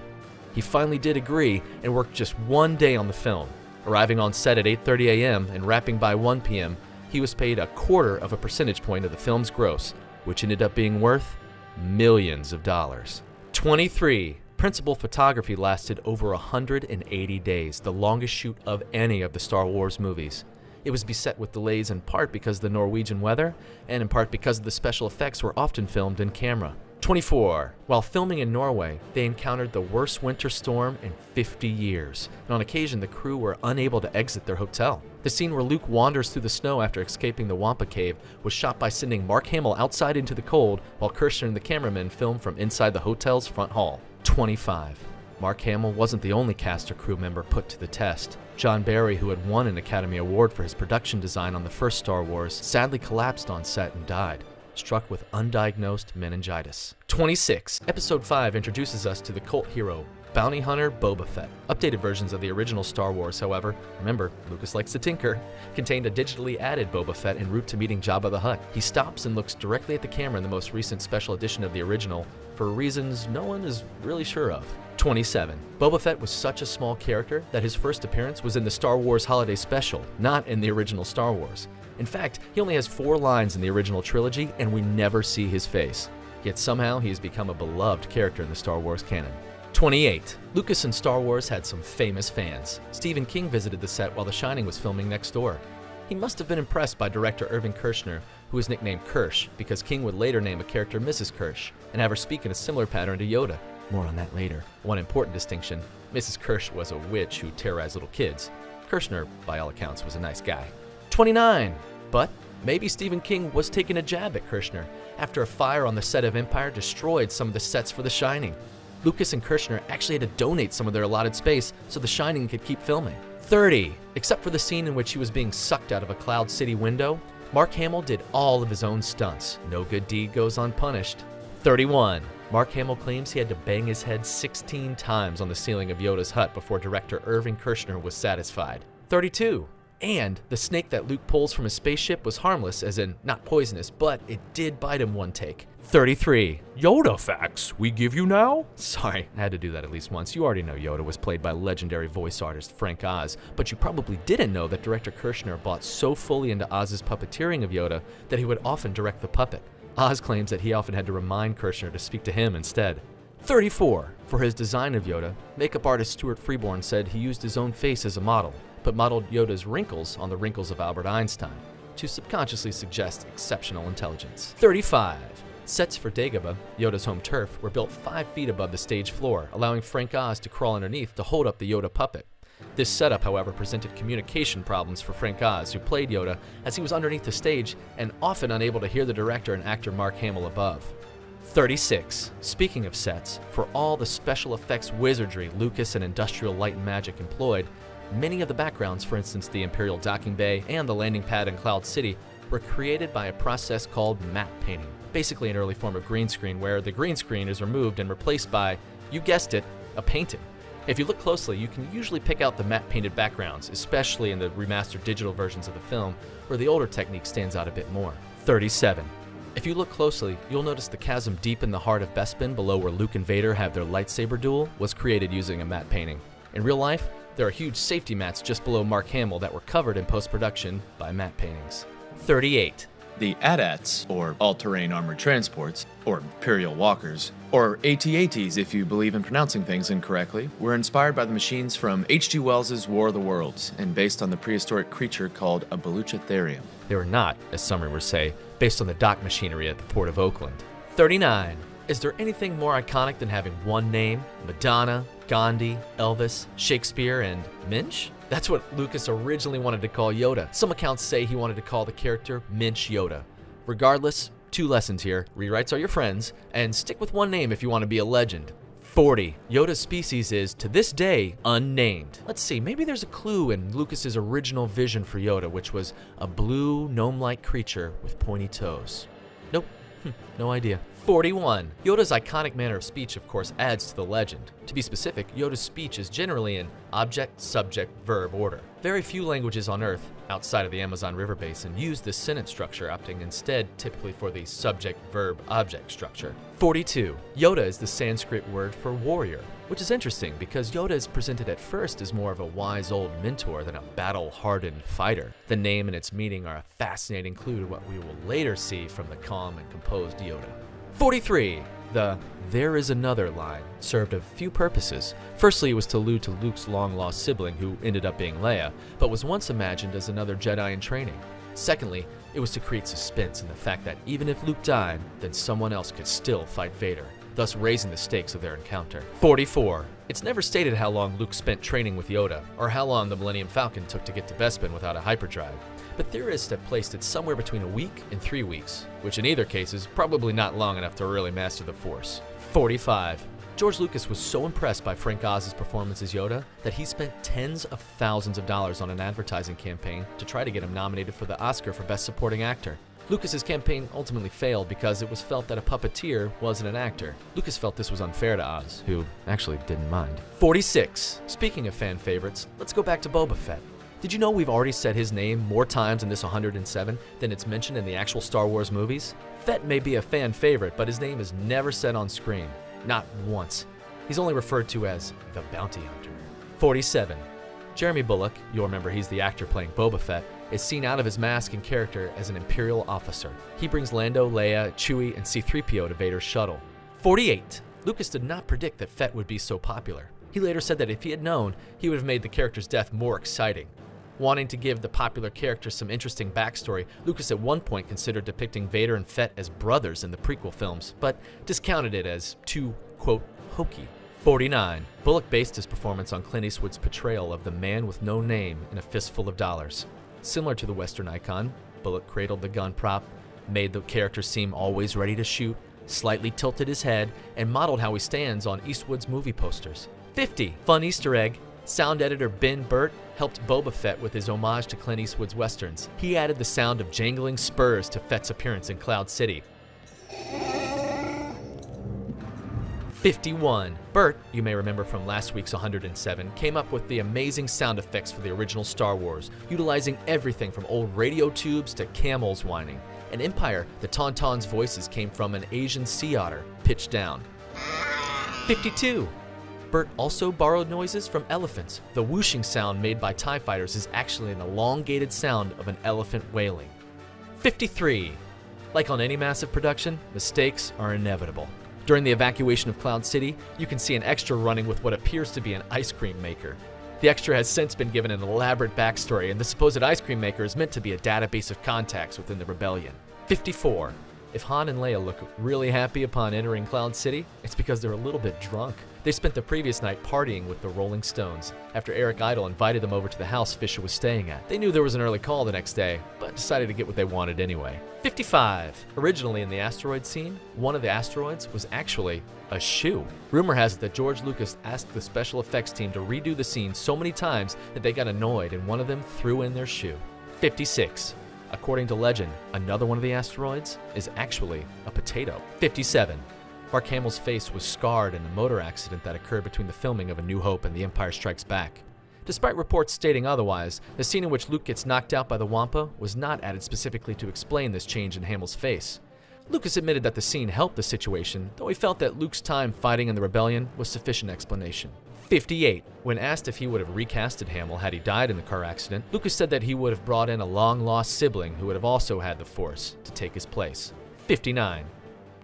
He finally did agree and worked just 1 day on the film. Arriving on set at 8:30 a.m. and wrapping by 1 p.m., he was paid 1/4 of a percentage point of the film's gross, which ended up being worth millions of dollars. 23. Principal photography lasted over 180 days, the longest shoot of any of the Star Wars movies. it was beset with delays in part because of the Norwegian weather, and in part because the special effects were often filmed in camera. 24. While filming in Norway, they encountered the worst winter storm in 50 years, and on occasion the crew were unable to exit their hotel. The scene where Luke wanders through the snow after escaping the Wampa Cave was shot by sending Mark Hamill outside into the cold, while Kirshner and the cameraman filmed from inside the hotel's front hall. 25. Mark Hamill wasn't the only cast or crew member put to the test. John Barry, who had won an Academy Award for his production design on the first Star Wars, sadly collapsed on set and died, struck with undiagnosed meningitis. 26. Episode 5 introduces us to the cult hero, bounty hunter Boba Fett. Updated versions of the original Star Wars, however, remember, Lucas likes to tinker, contained a digitally added Boba Fett en route to meeting Jabba the Hutt. He stops and looks directly at the camera in the most recent special edition of the original, for reasons no one is really sure of. 27. Boba Fett was such a small character that his first appearance was in the Star Wars Holiday Special, not in the original Star Wars. In fact, he only has 4 lines in the original trilogy, and we never see his face. Yet somehow he has become a beloved character in the Star Wars canon. 28. Lucas and Star Wars had some famous fans. Stephen King visited the set while The Shining was filming next door. He must have been impressed by director Irving Kershner, who was nicknamed Kirsch, because King would later name a character Mrs. Kirsch, and have her speak in a similar pattern to Yoda. More on that later. One important distinction, Mrs. Kirsch was a witch who terrorized little kids. Kershner, by all accounts, was a nice guy. 29. But maybe Stephen King was taking a jab at Kershner after a fire on the set of Empire destroyed some of the sets for The Shining. Lucas and Kershner actually had to donate some of their allotted space so The Shining could keep filming. 30. Except for the scene in which he was being sucked out of a Cloud City window, Mark Hamill did all of his own stunts. No good deed goes unpunished. 31. Mark Hamill claims he had to bang his head 16 times on the ceiling of Yoda's hut before director Irving Kershner was satisfied. 32. And the snake that Luke pulls from his spaceship was harmless, as in not poisonous, but it did bite him one take. 33. Yoda facts we give you now? Sorry, I had to do that at least once. You already know Yoda was played by legendary voice artist Frank Oz, but you probably didn't know that director Kershner bought so fully into Oz's puppeteering of Yoda that he would often direct the puppet. Oz claims that he often had to remind Kershner to speak to him instead. 34. For his design of Yoda, makeup artist Stuart Freeborn said he used his own face as a model, but modeled Yoda's wrinkles on the wrinkles of Albert Einstein to subconsciously suggest exceptional intelligence. 35. Sets for Dagobah, Yoda's home turf, were built 5 feet above the stage floor, allowing Frank Oz to crawl underneath to hold up the Yoda puppet. This setup, however, presented communication problems for Frank Oz, who played Yoda, as he was underneath the stage and often unable to hear the director and actor Mark Hamill above. 36. Speaking of sets, for all the special effects wizardry Lucas and Industrial Light and Magic employed, many of the backgrounds, for instance the Imperial Docking Bay and the landing pad in Cloud City, were created by a process called matte painting, basically an early form of green screen where the green screen is removed and replaced by, you guessed it, a painting. If you look closely, you can usually pick out the matte painted backgrounds, especially in the remastered digital versions of the film, where the older technique stands out a bit more. 37. If you look closely, you'll notice the chasm deep in the heart of Bespin, below where Luke and Vader have their lightsaber duel, was created using a matte painting. In real life, there are huge safety mats just below Mark Hamill that were covered in post-production by matte paintings. 38. The AT-ATs, or All-Terrain Armored Transports, or Imperial Walkers, or AT-ATs if you believe in pronouncing things incorrectly, were inspired by the machines from H.G. Wells' War of the Worlds, and based on the prehistoric creature called a Beluchitherium. They were not, as some rumors say, based on the dock machinery at the Port of Oakland. 39. Is there anything more iconic than having one name? Madonna, Gandhi, Elvis, Shakespeare, and Minch? That's what Lucas originally wanted to call Yoda. Some accounts say he wanted to call the character Minch Yoda. Regardless, 2 lessons here. Rewrites are your friends, and stick with one name if you want to be a legend. 40. Yoda's species is, to this day, unnamed. Let's see, maybe there's a clue in Lucas's original vision for Yoda, which was a blue, gnome-like creature with pointy toes. Nope, no idea. 41. Yoda's iconic manner of speech, of course, adds to the legend. To be specific, Yoda's speech is generally in object, subject, verb order. Very few languages on Earth, outside of the Amazon River Basin, use this sentence structure, opting instead typically for the subject, verb, object structure. 42. Yoda is the Sanskrit word for warrior, which is interesting because Yoda is presented at first as more of a wise old mentor than a battle-hardened fighter. The name and its meaning are a fascinating clue to what we will later see from the calm and composed Yoda. 43. The "there is another" line served a few purposes. Firstly, it was to allude to Luke's long-lost sibling, who ended up being Leia, but was once imagined as another Jedi in training. Secondly, it was to create suspense in the fact that even if Luke died, then someone else could still fight Vader, thus raising the stakes of their encounter. 44. It's never stated how long Luke spent training with Yoda, or how long the Millennium Falcon took to get to Bespin without a hyperdrive, but theorists have placed it somewhere between a week and 3 weeks, which in either case is probably not long enough to really master the Force. 45. George Lucas was so impressed by Frank Oz's performance as Yoda that he spent tens of thousands of dollars on an advertising campaign to try to get him nominated for the Oscar for Best Supporting Actor. Lucas's campaign ultimately failed because it was felt that a puppeteer wasn't an actor. Lucas felt this was unfair to Oz, who actually didn't mind. 46. Speaking of fan favorites, let's go back to Boba Fett. Did you know we've already said his name more times in this 107 than it's mentioned in the actual Star Wars movies? Fett may be a fan favorite, but his name is never said on screen. Not once. He's only referred to as the Bounty Hunter. 47. Jeremy Bulloch, you'll remember he's the actor playing Boba Fett, is seen out of his mask and character as an Imperial officer. He brings Lando, Leia, Chewie, and C-3PO to Vader's shuttle. 48. Lucas did not predict that Fett would be so popular. He later said that if he had known, he would have made the character's death more exciting. Wanting to give the popular character some interesting backstory, Lucas at one point considered depicting Vader and Fett as brothers in the prequel films, but discounted it as too, quote, hokey. 49. Bulloch based his performance on Clint Eastwood's portrayal of the man with no name in A Fistful of Dollars. Similar to the Western icon, Bulloch cradled the gun prop, made the character seem always ready to shoot, slightly tilted his head, and modeled how he stands on Eastwood's movie posters. 50. Fun Easter egg. Sound editor Ben Burt helped Boba Fett with his homage to Clint Eastwood's westerns. He added the sound of jangling spurs to Fett's appearance in Cloud City. 51. Burt, you may remember from last week's 107, came up with the amazing sound effects for the original Star Wars, utilizing everything from old radio tubes to camels whining. In Empire, the Tauntaun's voices came from an Asian sea otter, pitched down. 52. Burt also borrowed noises from elephants. The whooshing sound made by TIE fighters is actually an elongated sound of an elephant wailing. 53. Like on any massive production, mistakes are inevitable. During the evacuation of Cloud City, you can see an extra running with what appears to be an ice cream maker. The extra has since been given an elaborate backstory, and the supposed ice cream maker is meant to be a database of contacts within the rebellion. 54. If Han and Leia look really happy upon entering Cloud City, it's because they're a little bit drunk. They spent the previous night partying with the Rolling Stones after Eric Idle invited them over to the house Fisher was staying at. They knew there was an early call the next day, but decided to get what they wanted anyway. 55. Originally in the asteroid scene, one of the asteroids was actually a shoe. Rumor has it that George Lucas asked the special effects team to redo the scene so many times that they got annoyed and one of them threw in their shoe. 56. According to legend, another one of the asteroids is actually a potato. 57. Mark Hamill's face was scarred in the motor accident that occurred between the filming of A New Hope and The Empire Strikes Back. Despite reports stating otherwise, the scene in which Luke gets knocked out by the Wampa was not added specifically to explain this change in Hamill's face. Lucas admitted that the scene helped the situation, though he felt that Luke's time fighting in the rebellion was sufficient explanation. 58. When asked if he would have recasted Hamill had he died in the car accident, Lucas said that he would have brought in a long-lost sibling who would have also had the Force to take his place. 59.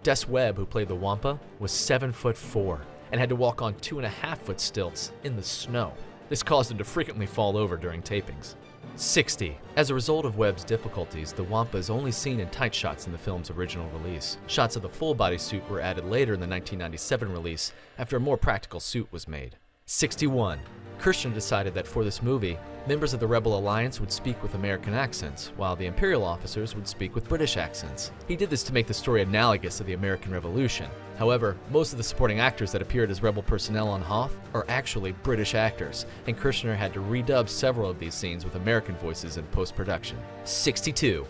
Des Webb, who played the Wampa, was 7'4" and had to walk on 2.5-foot stilts in the snow. This caused him to frequently fall over during tapings. 60. As a result of Webb's difficulties, the Wampa is only seen in tight shots in the film's original release. Shots of the full-body suit were added later in the 1997 release after a more practical suit was made. 61. Kirshner decided that for this movie, members of the Rebel Alliance would speak with American accents, while the Imperial officers would speak with British accents. He did this to make the story analogous to the American Revolution. However, most of the supporting actors that appeared as Rebel personnel on Hoth are actually British actors, and Kirshner had to redub several of these scenes with American voices in post-production. 62.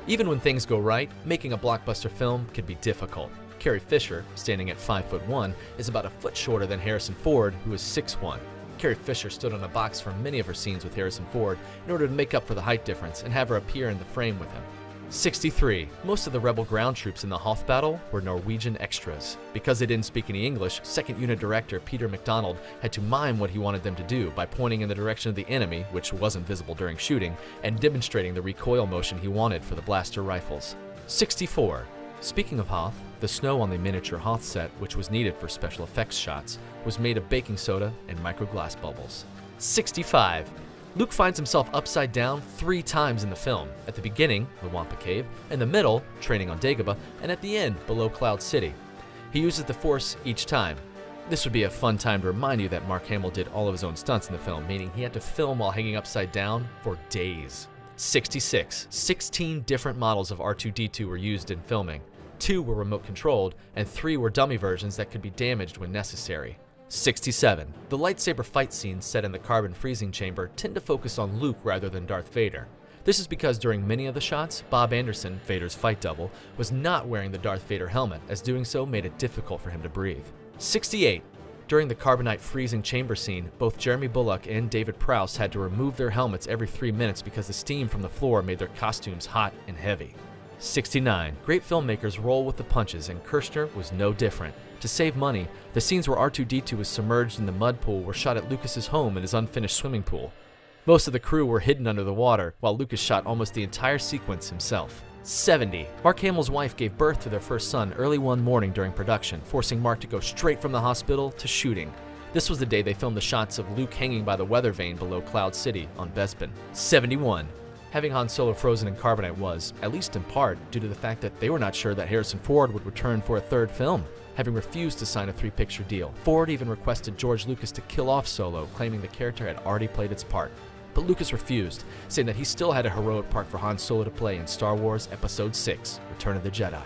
Even when things go right, making a blockbuster film can be difficult. Carrie Fisher, standing at 5'1", is about a foot shorter than Harrison Ford, who is 6'1". Carrie Fisher stood on a box for many of her scenes with Harrison Ford in order to make up for the height difference and have her appear in the frame with him. 63. Most of the Rebel ground troops in the Hoth battle were Norwegian extras. Because they didn't speak any English, 2nd Unit Director Peter MacDonald had to mime what he wanted them to do by pointing in the direction of the enemy, which wasn't visible during shooting, and demonstrating the recoil motion he wanted for the blaster rifles. 64. Speaking of Hoth, the snow on the miniature Hoth set, which was needed for special effects shots, was made of baking soda and microglass bubbles. 65. Luke finds himself upside down 3 times in the film. At the beginning, the Wampa Cave, in the middle, training on Dagobah, and at the end, below Cloud City. He uses the Force each time. This would be a fun time to remind you that Mark Hamill did all of his own stunts in the film, meaning he had to film while hanging upside down for days. 66. 16 different models of R2-D2 were used in filming. 2 were remote controlled, and 3 were dummy versions that could be damaged when necessary. 67. The lightsaber fight scenes set in the carbon freezing chamber tend to focus on Luke rather than Darth Vader. This is because during many of the shots, Bob Anderson, Vader's fight double, was not wearing the Darth Vader helmet, as doing so made it difficult for him to breathe. 68. During the carbonite freezing chamber scene, both Jeremy Bulloch and David Prowse had to remove their helmets every 3 minutes because the steam from the floor made their costumes hot and heavy. 69. Great filmmakers roll with the punches, and Kirshner was no different. To save money, the scenes where R2-D2 was submerged in the mud pool were shot at Lucas's home in his unfinished swimming pool. Most of the crew were hidden under the water, while Lucas shot almost the entire sequence himself. 70. Mark Hamill's wife gave birth to their first son early one morning during production, forcing Mark to go straight from the hospital to shooting. This was the day they filmed the shots of Luke hanging by the weather vane below Cloud City on Bespin. 71. Having Han Solo frozen in carbonite was, at least in part, due to the fact that they were not sure that Harrison Ford would return for a 3rd film, having refused to sign a 3-picture deal. Ford even requested George Lucas to kill off Solo, claiming the character had already played its part. But Lucas refused, saying that he still had a heroic part for Han Solo to play in Star Wars Episode 6, Return of the Jedi.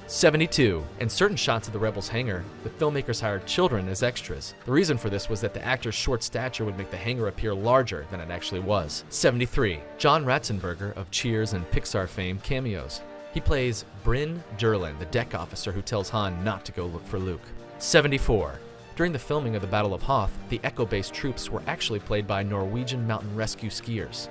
72. In certain shots of the Rebels hangar, the filmmakers hired children as extras. The reason for this was that the actor's short stature would make the hangar appear larger than it actually was. 73. John Ratzenberger of Cheers and Pixar fame cameos. He plays Bryn Durlin, the deck officer who tells Han not to go look for Luke. 74. During the filming of the Battle of Hoth, the Echo-based troops were actually played by Norwegian mountain rescue skiers.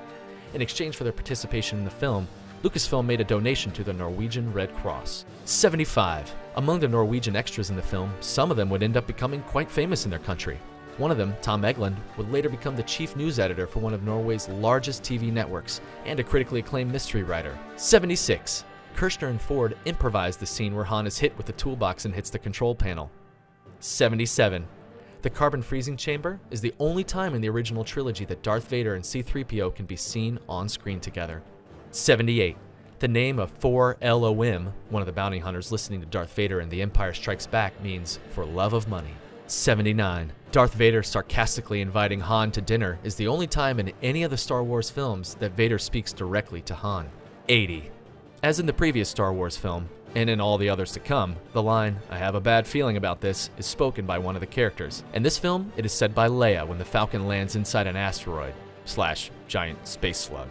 In exchange for their participation in the film, Lucasfilm made a donation to the Norwegian Red Cross. 75. Among the Norwegian extras in the film, some of them would end up becoming quite famous in their country. One of them, Tom Egeland, would later become the chief news editor for one of Norway's largest TV networks and a critically acclaimed mystery writer. 76. Kirshner and Ford improvised the scene where Han is hit with the toolbox and hits the control panel. 77. The carbon freezing chamber is the only time in the original trilogy that Darth Vader and C-3PO can be seen on screen together. 78. The name of 4LOM, one of the bounty hunters listening to Darth Vader in The Empire Strikes Back, means for love of money. 79. Darth Vader sarcastically inviting Han to dinner is the only time in any of the Star Wars films that Vader speaks directly to Han. 80. As in the previous Star Wars film, and in all the others to come, the line, "I have a bad feeling about this," is spoken by one of the characters. In this film, it is said by Leia when the Falcon lands inside an asteroid/giant space slug.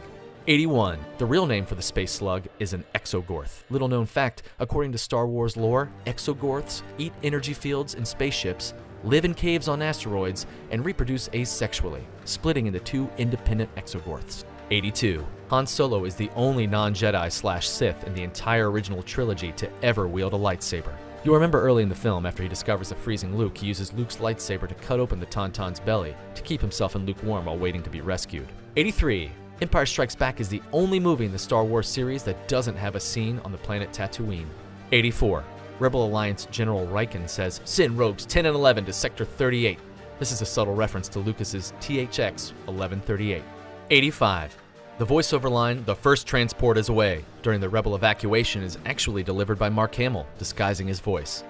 81. The real name for the space slug is an exogorth. Little known fact, according to Star Wars lore, exogorths eat energy fields in spaceships, live in caves on asteroids, and reproduce asexually, splitting into 2 independent exogorths. 82. Han Solo is the only non-Jedi/Sith in the entire original trilogy to ever wield a lightsaber. You'll remember early in the film, after he discovers the freezing Luke, he uses Luke's lightsaber to cut open the Tauntaun's belly to keep himself and Luke warm while waiting to be rescued. 83. Empire Strikes Back is the only movie in the Star Wars series that doesn't have a scene on the planet Tatooine. 84. Rebel Alliance General Riken says, "Send rogues 10 and 11 to Sector 38. This is a subtle reference to Lucas's THX 1138. 85. The voiceover line, "The first transport is away," during the Rebel evacuation is actually delivered by Mark Hamill, disguising his voice.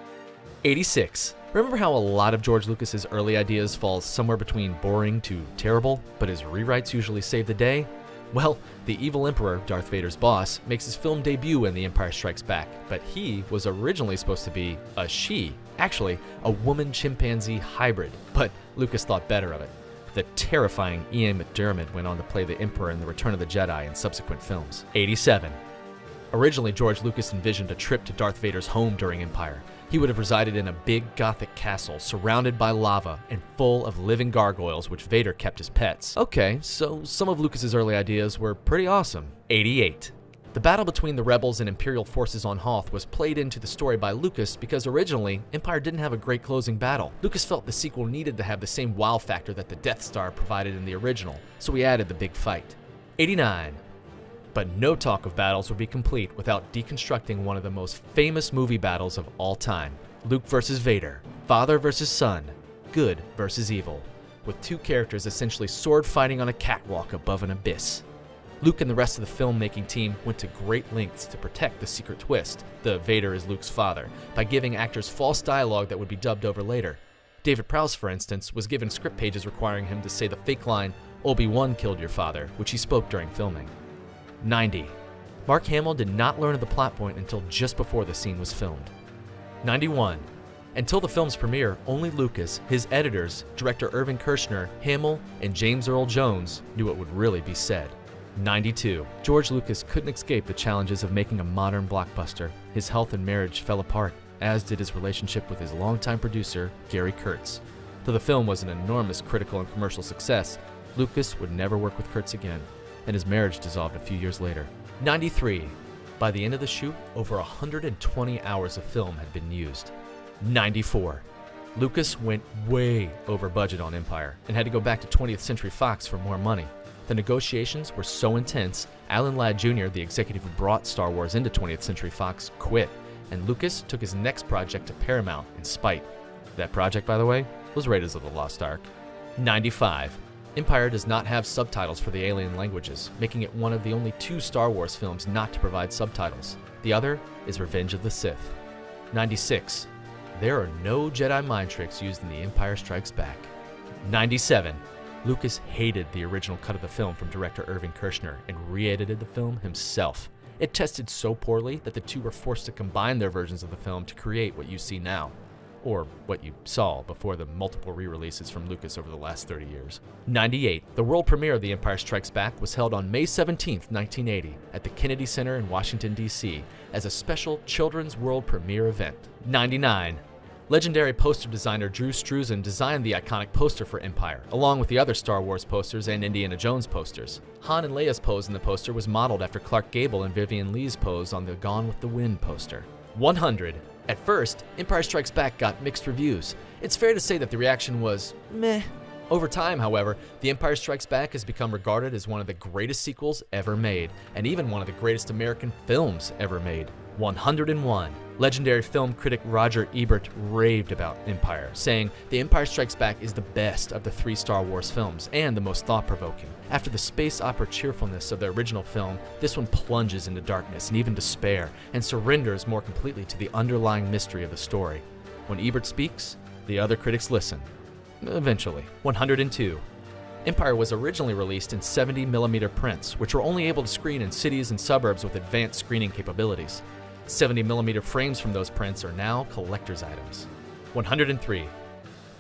86. Remember how a lot of George Lucas's early ideas fall somewhere between boring to terrible, but his rewrites usually save the day? Well, the evil Emperor, Darth Vader's boss, makes his film debut in The Empire Strikes Back, but he was originally supposed to be a she, actually a woman-chimpanzee hybrid, but Lucas thought better of it. The terrifying Ian McDiarmid went on to play the Emperor in The Return of the Jedi in subsequent films. 87. Originally, George Lucas envisioned a trip to Darth Vader's home during Empire. He would have resided in a big Gothic castle surrounded by lava and full of living gargoyles, which Vader kept as pets. Okay, so some of Lucas's early ideas were pretty awesome. 88. The battle between the Rebels and Imperial forces on Hoth was played into the story by Lucas because originally, Empire didn't have a great closing battle. Lucas felt the sequel needed to have the same wow factor that the Death Star provided in the original, so he added the big fight. 89. But no talk of battles would be complete without deconstructing one of the most famous movie battles of all time. Luke versus Vader, father versus son, good versus evil, with two characters essentially sword fighting on a catwalk above an abyss. Luke and the rest of the filmmaking team went to great lengths to protect the secret twist, the Vader is Luke's father, by giving actors false dialogue that would be dubbed over later. David Prowse, for instance, was given script pages requiring him to say the fake line, "Obi-Wan killed your father," which he spoke during filming. 90. Mark Hamill did not learn of the plot point until just before the scene was filmed. 91. Until the film's premiere, only Lucas, his editors, director Irving Kershner, Hamill, and James Earl Jones knew what would really be said. 92. George Lucas couldn't escape the challenges of making a modern blockbuster. His health and marriage fell apart, as did his relationship with his longtime producer, Gary Kurtz. Though the film was an enormous critical and commercial success, Lucas would never work with Kurtz again, and his marriage dissolved a few years later. 93. By the end of the shoot, over 120 hours of film had been used. 94. Lucas went way over budget on Empire and had to go back to 20th Century Fox for more money. The negotiations were so intense, Alan Ladd Jr., the executive who brought Star Wars into 20th Century Fox, quit, and Lucas took his next project to Paramount in spite. That project, by the way, was Raiders of the Lost Ark. 95. Empire does not have subtitles for the alien languages, making it one of the only two Star Wars films not to provide subtitles. The other is Revenge of the Sith. 96. There are no Jedi mind tricks used in The Empire Strikes Back. 97. Lucas hated the original cut of the film from director Irving Kershner and re-edited the film himself. It tested so poorly that the two were forced to combine their versions of the film to create what you see now, or what you saw before the multiple re-releases from Lucas over the last 30 years. 98. The world premiere of The Empire Strikes Back was held on May 17, 1980, at the Kennedy Center in Washington, D.C., as a special Children's World Premiere event. 99. Legendary poster designer Drew Struzan designed the iconic poster for Empire, along with the other Star Wars posters and Indiana Jones posters. Han and Leia's pose in the poster was modeled after Clark Gable and Vivian Lee's pose on the Gone with the Wind poster. 100. At first, Empire Strikes Back got mixed reviews. It's fair to say that the reaction was meh. Over time, however, The Empire Strikes Back has become regarded as one of the greatest sequels ever made, and even one of the greatest American films ever made. 101. Legendary film critic Roger Ebert raved about Empire, saying, "The Empire Strikes Back is the best of the three Star Wars films, and the most thought-provoking. After the space opera cheerfulness of the original film, this one plunges into darkness and even despair, and surrenders more completely to the underlying mystery of the story." When Ebert speaks, the other critics listen. Eventually. 102. Empire was originally released in 70mm prints, which were only able to screen in cities and suburbs with advanced screening capabilities. 70mm frames from those prints are now collector's items. 103.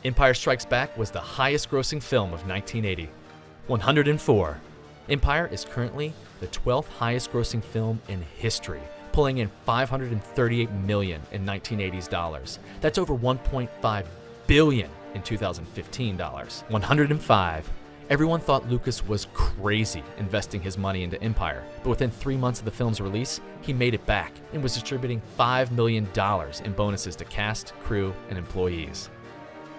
Empire Strikes Back was the highest grossing film of 1980. 104. Empire is currently the 12th highest grossing film in history, pulling in $538 million in 1980s dollars. That's over $1.5 billion in 2015 dollars. 105. Everyone thought Lucas was crazy investing his money into Empire, but within 3 months of the film's release, he made it back and was distributing $5 million in bonuses to cast, crew, and employees.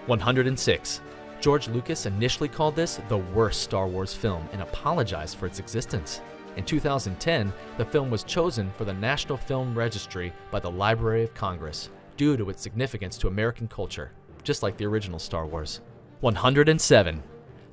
106. George Lucas initially called this the worst Star Wars film and apologized for its existence. In 2010, the film was chosen for the National Film Registry by the Library of Congress due to its significance to American culture, just like the original Star Wars. 107.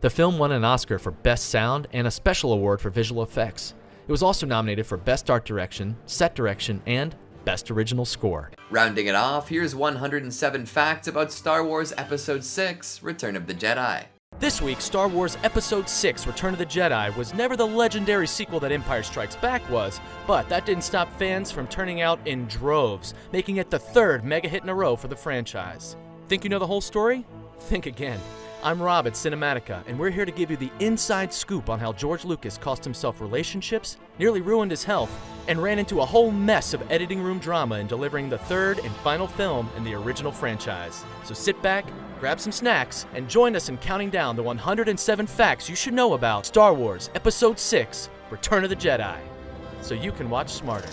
The film won an Oscar for Best Sound and a special award for visual effects. It was also nominated for Best Art Direction, Set Direction, and Best Original Score. Rounding it off, here's 107 facts about Star Wars Episode 6, Return of the Jedi. This week, Star Wars Episode 6, Return of the Jedi, was never the legendary sequel that Empire Strikes Back was, but that didn't stop fans from turning out in droves, making it the third mega hit in a row for the franchise. Think you know the whole story? Think again. I'm Rob at Cinematica, and we're here to give you the inside scoop on how George Lucas cost himself relationships, nearly ruined his health, and ran into a whole mess of editing room drama in delivering the third and final film in the original franchise. So sit back, grab some snacks, and join us in counting down the 107 facts you should know about Star Wars Episode 6, Return of the Jedi, so you can watch smarter.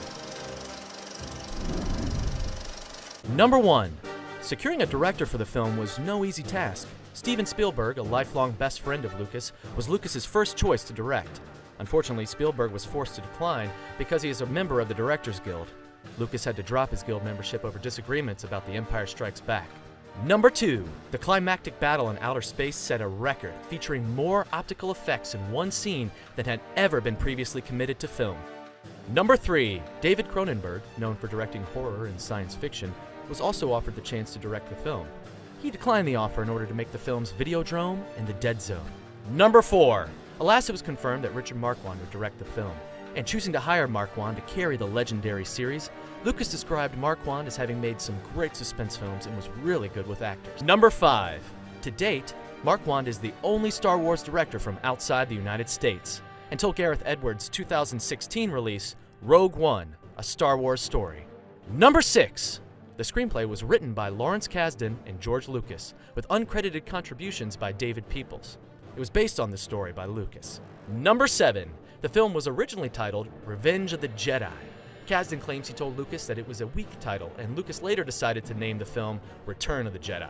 Number 1. Securing a director for the film was no easy task. Steven Spielberg, a lifelong best friend of Lucas, was Lucas's first choice to direct. Unfortunately, Spielberg was forced to decline because he is a member of the Directors Guild. Lucas had to drop his guild membership over disagreements about The Empire Strikes Back. Number 2. The climactic battle in outer space set a record, featuring more optical effects in one scene than had ever been previously committed to film. Number 3. David Cronenberg, known for directing horror and science fiction, was also offered the chance to direct the film. He declined the offer in order to make the films Videodrome and The Dead Zone. Number 4. Alas, it was confirmed that Richard Marquand would direct the film. And choosing to hire Marquand to carry the legendary series, Lucas described Marquand as having made some great suspense films and was really good with actors. Number 5. To date, Marquand is the only Star Wars director from outside the United States, until Gareth Edwards' 2016 release, Rogue One, A Star Wars Story. Number 6. The screenplay was written by Lawrence Kasdan and George Lucas, with uncredited contributions by David Peoples. It was based on the story by Lucas. Number 7. The film was originally titled Revenge of the Jedi. Kasdan claims he told Lucas that it was a weak title, and Lucas later decided to name the film Return of the Jedi.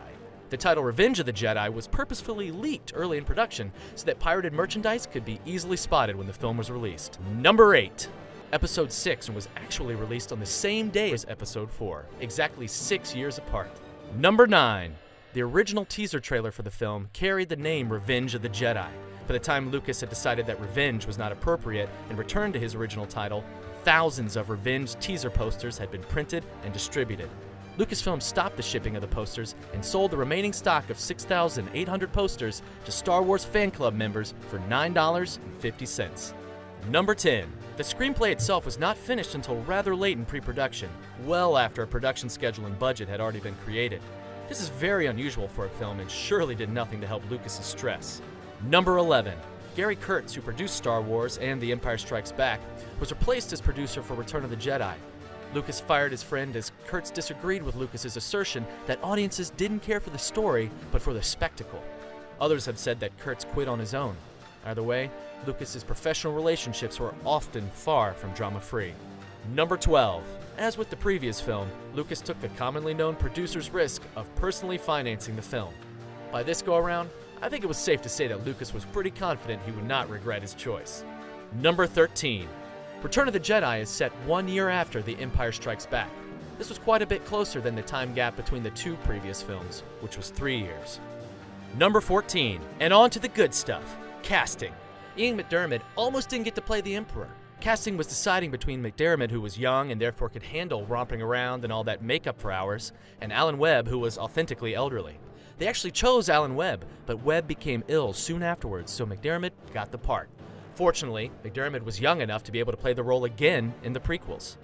The title Revenge of the Jedi was purposefully leaked early in production so that pirated merchandise could be easily spotted when the film was released. Number 8. Episode 6 was actually released on the same day as Episode 4, exactly 6 years apart. Number 9. The original teaser trailer for the film carried the name Revenge of the Jedi. By the time Lucas had decided that Revenge was not appropriate and returned to his original title, thousands of Revenge teaser posters had been printed and distributed. Lucasfilm stopped the shipping of the posters and sold the remaining stock of 6,800 posters to Star Wars fan club members for $9.50. Number 10. The screenplay itself was not finished until rather late in pre-production, well after a production schedule and budget had already been created. This is very unusual for a film and surely did nothing to help Lucas's stress. Number 11. Gary Kurtz, who produced Star Wars and The Empire Strikes Back, was replaced as producer for Return of the Jedi. Lucas fired his friend as Kurtz disagreed with Lucas's assertion that audiences didn't care for the story, but for the spectacle. Others have said that Kurtz quit on his own. Either way, Lucas's professional relationships were often far from drama-free. Number 12. As with the previous film, Lucas took the commonly known producer's risk of personally financing the film. By this go-around, I think it was safe to say that Lucas was pretty confident he would not regret his choice. Number 13. Return of the Jedi is set 1 year after The Empire Strikes Back. This was quite a bit closer than the time gap between the two previous films, which was 3 years. Number 14. And on to the good stuff. Casting. Ian McDiarmid almost didn't get to play the Emperor. Casting was deciding between McDiarmid, who was young and therefore could handle romping around and all that makeup for hours, and Alan Webb, who was authentically elderly. They actually chose Alan Webb, but Webb became ill soon afterwards, so McDiarmid got the part. Fortunately, McDiarmid was young enough to be able to play the role again in the prequels.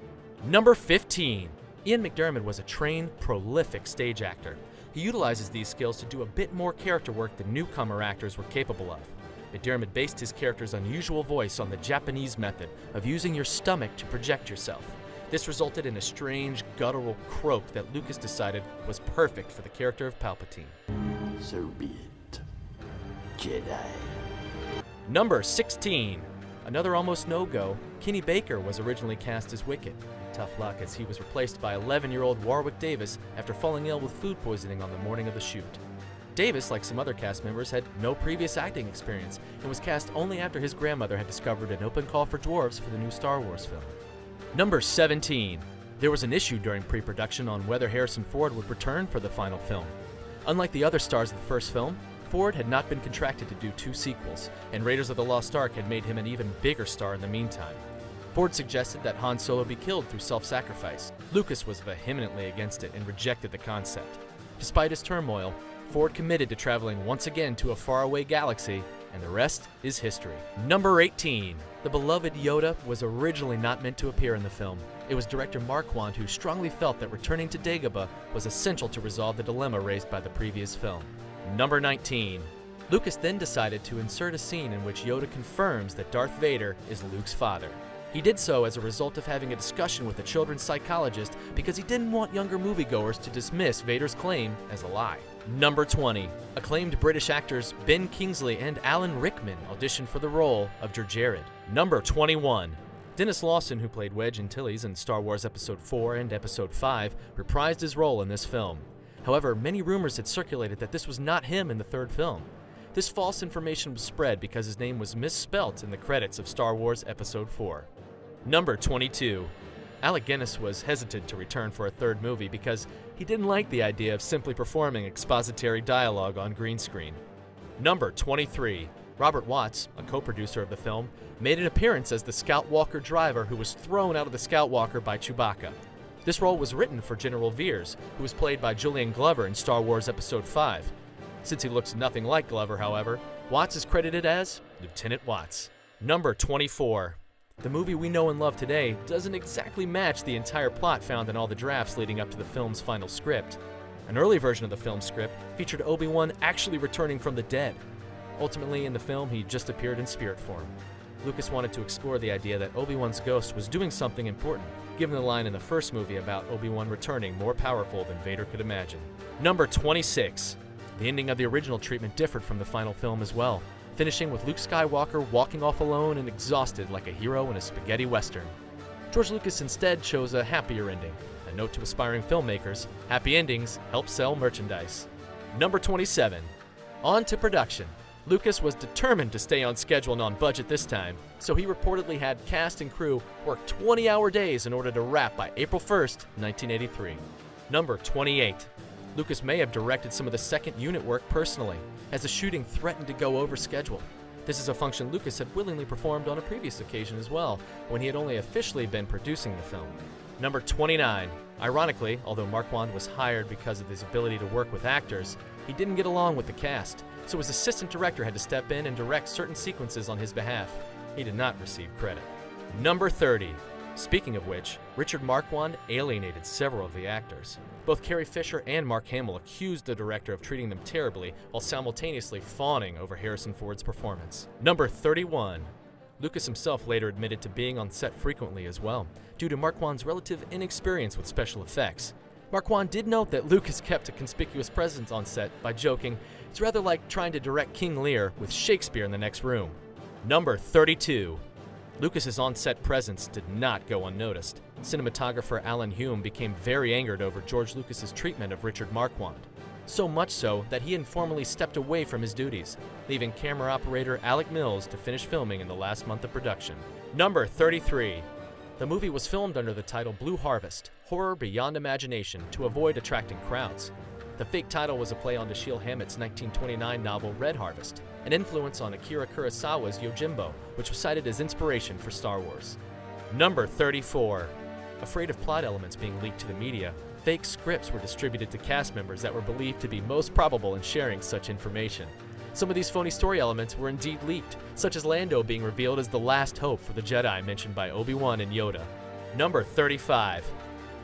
Number 15. Ian McDiarmid was a trained, prolific stage actor. He utilizes these skills to do a bit more character work than newcomer actors were capable of. McDiarmid based his character's unusual voice on the Japanese method of using your stomach to project yourself. This resulted in a strange, guttural croak that Lucas decided was perfect for the character of Palpatine. So be it, Jedi. Number 16. Another almost no-go, Kenny Baker was originally cast as Wicket. Tough luck, as he was replaced by 11-year-old Warwick Davis after falling ill with food poisoning on the morning of the shoot. Davis, like some other cast members, had no previous acting experience and was cast only after his grandmother had discovered an open call for dwarves for the new Star Wars film. Number 17. There was an issue during pre-production on whether Harrison Ford would return for the final film. Unlike the other stars of the first film, Ford had not been contracted to do 2 sequels, and Raiders of the Lost Ark had made him an even bigger star in the meantime. Ford suggested that Han Solo be killed through self-sacrifice. Lucas was vehemently against it and rejected the concept. Despite his turmoil, Ford committed to traveling once again to a faraway galaxy, and the rest is history. Number 18. The beloved Yoda was originally not meant to appear in the film. It was director Marquand who strongly felt that returning to Dagobah was essential to resolve the dilemma raised by the previous film. Number 19. Lucas then decided to insert a scene in which Yoda confirms that Darth Vader is Luke's father. He did so as a result of having a discussion with a children's psychologist because he didn't want younger moviegoers to dismiss Vader's claim as a lie. Number 20. Acclaimed British actors Ben Kingsley and Alan Rickman auditioned for the role of Jar Jar. Number 21. Dennis Lawson, who played Wedge Antilles in Star Wars Episode 4 and Episode 5, reprised his role in this film. However, many rumors had circulated that this was not him in the third film. This false information was spread because his name was misspelt in the credits of Star Wars Episode 4. Number 22. Alec Guinness was hesitant to return for a third movie because he didn't like the idea of simply performing expository dialogue on green screen. Number 23. Robert Watts, a co-producer of the film, made an appearance as the Scout Walker driver who was thrown out of the Scout Walker by Chewbacca. This role was written for General Veers, who was played by Julian Glover in Star Wars Episode 5. Since he looks nothing like Glover, however, Watts is credited as Lieutenant Watts. Number 24. The movie we know and love today doesn't exactly match the entire plot found in all the drafts leading up to the film's final script. An early version of the film script featured Obi-Wan actually returning from the dead. Ultimately, in the film, he just appeared in spirit form. Lucas wanted to explore the idea that Obi-Wan's ghost was doing something important, given the line in the first movie about Obi-Wan returning more powerful than Vader could imagine. Number 26. The ending of the original treatment differed from the final film as well, finishing with Luke Skywalker walking off alone and exhausted like a hero in a spaghetti western. George Lucas instead chose a happier ending. A note to aspiring filmmakers, happy endings help sell merchandise. Number 27. On to production. Lucas was determined to stay on schedule and on budget this time, so he reportedly had cast and crew work 20-hour days in order to wrap by April 1st, 1983. Number 28. Lucas may have directed some of the second unit work personally, as the shooting threatened to go over schedule. This is a function Lucas had willingly performed on a previous occasion as well, when he had only officially been producing the film. Number 29. Ironically, although Marquand was hired because of his ability to work with actors, he didn't get along with the cast, so his assistant director had to step in and direct certain sequences on his behalf. He did not receive credit. Number 30. Speaking of which, Richard Marquand alienated several of the actors. Both Carrie Fisher and Mark Hamill accused the director of treating them terribly while simultaneously fawning over Harrison Ford's performance. Number 31. Lucas himself later admitted to being on set frequently as well, due to Marquand's relative inexperience with special effects. Marquand did note that Lucas kept a conspicuous presence on set by joking, "It's rather like trying to direct King Lear with Shakespeare in the next room." Number 32. Lucas's on-set presence did not go unnoticed. Cinematographer Alan Hume became very angered over George Lucas's treatment of Richard Marquand. So much so that he informally stepped away from his duties, leaving camera operator Alec Mills to finish filming in the last month of production. Number 33. The movie was filmed under the title Blue Harvest, Horror Beyond Imagination, to avoid attracting crowds. The fake title was a play on Dashiell Hammett's 1929 novel Red Harvest, an influence on Akira Kurosawa's Yojimbo, which was cited as inspiration for Star Wars. Number 34. Afraid of plot elements being leaked to the media, fake scripts were distributed to cast members that were believed to be most probable in sharing such information. Some of these phony story elements were indeed leaked, such as Lando being revealed as the last hope for the Jedi mentioned by Obi-Wan and Yoda. Number 35.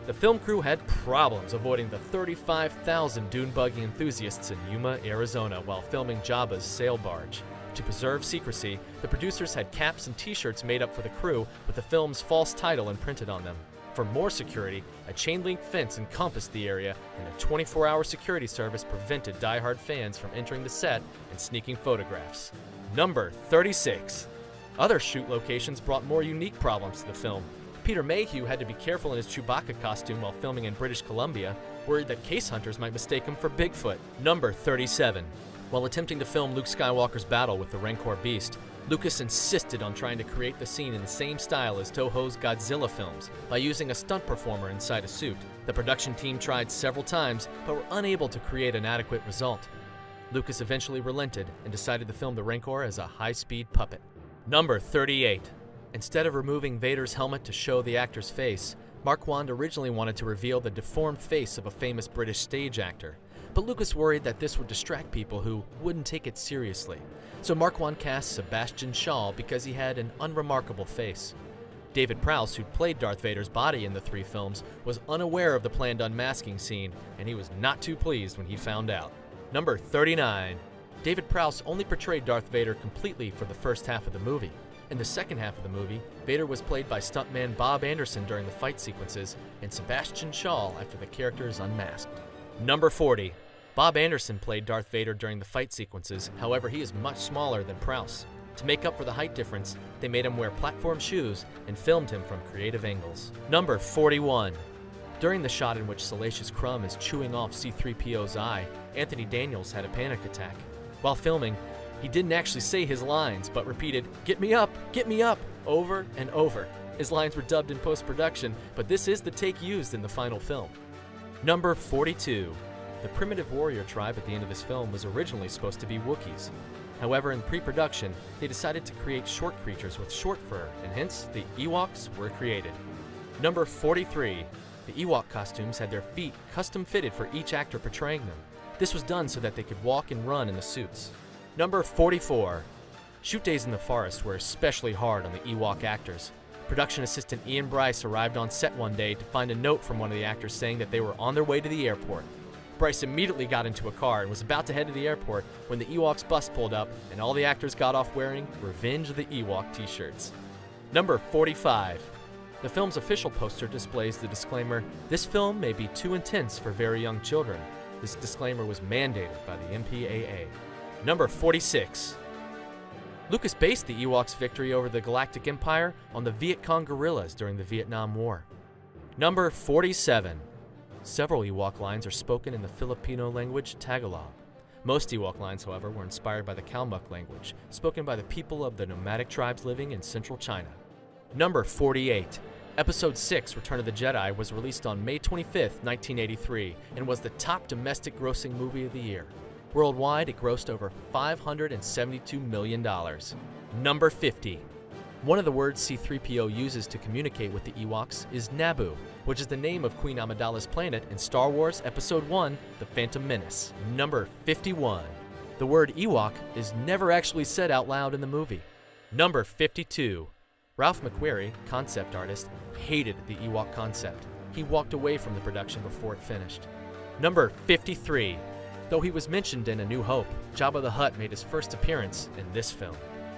The film crew had problems avoiding the 35,000 dune buggy enthusiasts in Yuma, Arizona while filming Jabba's sail barge. To preserve secrecy, the producers had caps and t-shirts made up for the crew with the film's false title imprinted on them. For more security, a chain-link fence encompassed the area, and a 24-hour security service prevented die-hard fans from entering the set and sneaking photographs. Number 36. Other shoot locations brought more unique problems to the film. Peter Mayhew had to be careful in his Chewbacca costume while filming in British Columbia, worried that case hunters might mistake him for Bigfoot. Number 37. While attempting to film Luke Skywalker's battle with the Rancor beast, Lucas insisted on trying to create the scene in the same style as Toho's Godzilla films by using a stunt performer inside a suit. The production team tried several times, but were unable to create an adequate result. Lucas eventually relented and decided to film the Rancor as a high-speed puppet. Number 38. Instead of removing Vader's helmet to show the actor's face, Marquand originally wanted to reveal the deformed face of a famous British stage actor. But Lucas worried that this would distract people who wouldn't take it seriously. So Marquand cast Sebastian Shaw because he had an unremarkable face. David Prowse, who played Darth Vader's body in the 3 films, was unaware of the planned unmasking scene, and he was not too pleased when he found out. Number 39. David Prowse only portrayed Darth Vader completely for the first half of the movie. In the second half of the movie, Vader was played by stuntman Bob Anderson during the fight sequences, and Sebastian Shaw after the character is unmasked. Number 40. Bob Anderson played Darth Vader during the fight sequences, however he is much smaller than Prowse. To make up for the height difference, they made him wear platform shoes and filmed him from creative angles. Number 41. During the shot in which Salacious Crumb is chewing off C-3PO's eye, Anthony Daniels had a panic attack. While filming, He didn't actually say his lines, but repeated, get me up, over and over. His lines were dubbed in post-production, but this is the take used in the final film. Number 42. The primitive warrior tribe at the end of this film was originally supposed to be Wookiees. However, in pre-production, they decided to create short creatures with short fur, and hence, the Ewoks were created. Number 43. The Ewok costumes had their feet custom fitted for each actor portraying them. This was done so that they could walk and run in the suits. Number 44. Shoot days in the forest were especially hard on the Ewok actors. Production assistant Ian Bryce arrived on set one day to find a note from one of the actors saying that they were on their way to the airport. Bryce immediately got into a car and was about to head to the airport when the Ewoks bus pulled up and all the actors got off wearing Revenge of the Ewok t-shirts. Number 45. The film's official poster displays the disclaimer, "This film may be too intense for very young children." This disclaimer was mandated by the MPAA. Number 46. Lucas based the Ewoks' victory over the Galactic Empire on the Viet Cong guerrillas during the Vietnam War. Number 47. Several Ewok lines are spoken in the Filipino language Tagalog. Most Ewok lines, however, were inspired by the Kalmuk language, spoken by the people of the nomadic tribes living in central China. Number 48. Episode 6, Return of the Jedi, was released on May 25, 1983, and was the top domestic grossing movie of the year. Worldwide, it grossed over $572 million. Number 50. One of the words C-3PO uses to communicate with the Ewoks is Naboo, which is the name of Queen Amidala's planet in Star Wars Episode 1, The Phantom Menace. Number 51. The word Ewok is never actually said out loud in the movie. Number 52. Ralph McQuarrie, concept artist, hated the Ewok concept. He walked away from the production before it finished. Number 53. Though he was mentioned in A New Hope, Jabba the Hutt made his first appearance in this film.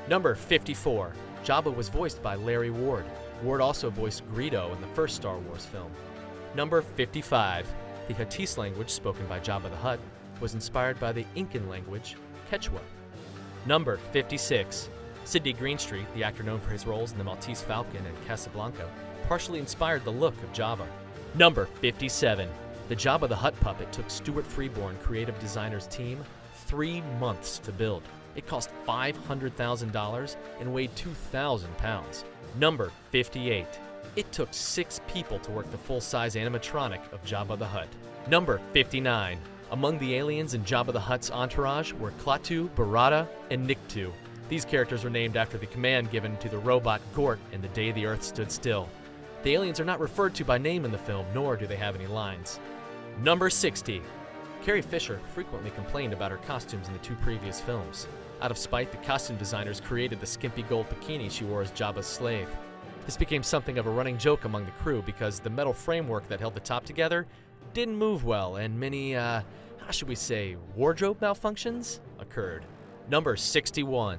Number 54. Jabba was voiced by Larry Ward. Ward also voiced Greedo in the first Star Wars film. Number 55. The Huttese language spoken by Jabba the Hutt was inspired by the Incan language, Quechua. Number 56. Sidney Greenstreet, the actor known for his roles in The Maltese Falcon and Casablanca, partially inspired the look of Jabba. Number 57. The Jabba the Hutt puppet took Stuart Freeborn creative designer's team 3 months to build. It cost $500,000 and weighed 2,000 pounds. Number 58. It took 6 people to work the full-size animatronic of Jabba the Hutt. Number 59. Among the aliens in Jabba the Hutt's entourage were Klaatu, Barada, and Nikto. These characters were named after the command given to the robot Gort in The Day the Earth Stood Still. The aliens are not referred to by name in the film, nor do they have any lines. Number 60. Carrie Fisher frequently complained about her costumes in the 2 previous films. Out of spite, the costume designers created the skimpy gold bikini she wore as Jabba's slave. This became something of a running joke among the crew because the metal framework that held the top together didn't move well, and many, wardrobe malfunctions occurred. Number 61.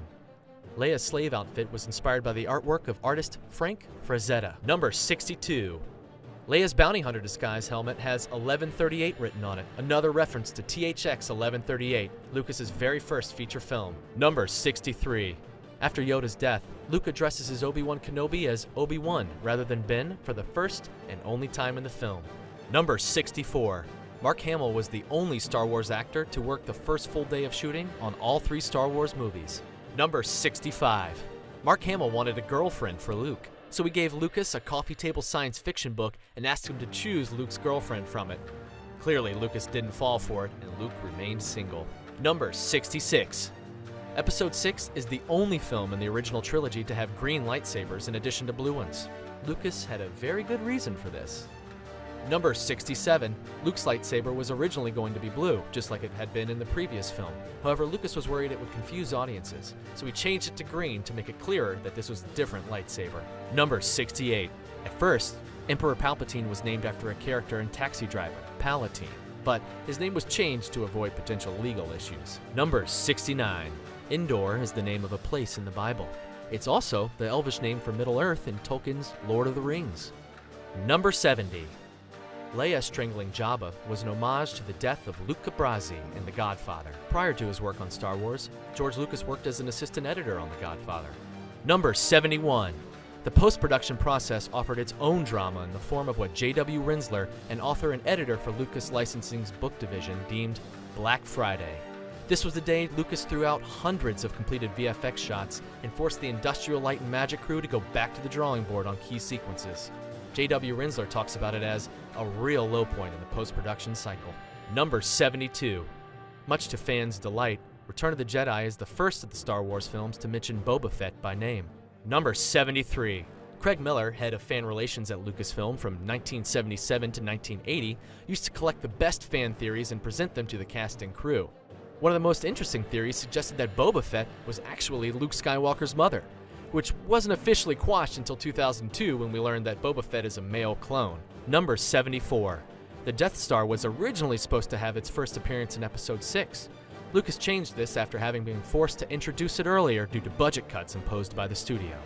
Leia's slave outfit was inspired by the artwork of artist Frank Frazetta. Number 62. Leia's bounty hunter disguise helmet has 1138 written on it, another reference to THX 1138, Lucas's very first feature film. Number 63. After Yoda's death, Luke addresses his Obi-Wan Kenobi as Obi-Wan rather than Ben for the first and only time in the film. Number 64. Mark Hamill was the only Star Wars actor to work the first full day of shooting on all 3 Star Wars movies. Number 65. Mark Hamill wanted a girlfriend for Luke, so he gave Lucas a coffee table science fiction book and asked him to choose Luke's girlfriend from it. Clearly, Lucas didn't fall for it, and Luke remained single. Number 66. Episode 6 is the only film in the original trilogy to have green lightsabers in addition to blue ones. Lucas had a very good reason for this. Number 67. Luke's lightsaber was originally going to be blue, just like it had been in the previous film. However, Lucas was worried it would confuse audiences, so he changed it to green to make it clearer that this was a different lightsaber. Number 68. At first, Emperor Palpatine was named after a character in Taxi Driver, Palatine, but his name was changed to avoid potential legal issues. Number 69. Endor is the name of a place in the Bible. It's also the Elvish name for Middle-earth in Tolkien's Lord of the Rings. Number 70. Leia strangling Jabba was an homage to the death of Luca Brasi in The Godfather. Prior to his work on Star Wars, George Lucas worked as an assistant editor on The Godfather. Number 71. The post-production process offered its own drama in the form of what J.W. Rinsler, an author and editor for Lucas Licensing's book division, deemed Black Friday. This was the day Lucas threw out hundreds of completed VFX shots and forced the Industrial Light and Magic crew to go back to the drawing board on key sequences. J.W. Rinsler talks about it as a real low point in the post-production cycle. Number 72. Much to fans' delight, Return of the Jedi is the first of the Star Wars films to mention Boba Fett by name. Number 73. Craig Miller, head of fan relations at Lucasfilm from 1977 to 1980, used to collect the best fan theories and present them to the cast and crew. One of the most interesting theories suggested that Boba Fett was actually Luke Skywalker's mother, which wasn't officially quashed until 2002 when we learned that Boba Fett is a male clone. Number 74. The Death Star was originally supposed to have its first appearance in Episode 6. Lucas changed this after having been forced to introduce it earlier due to budget cuts imposed by the studio.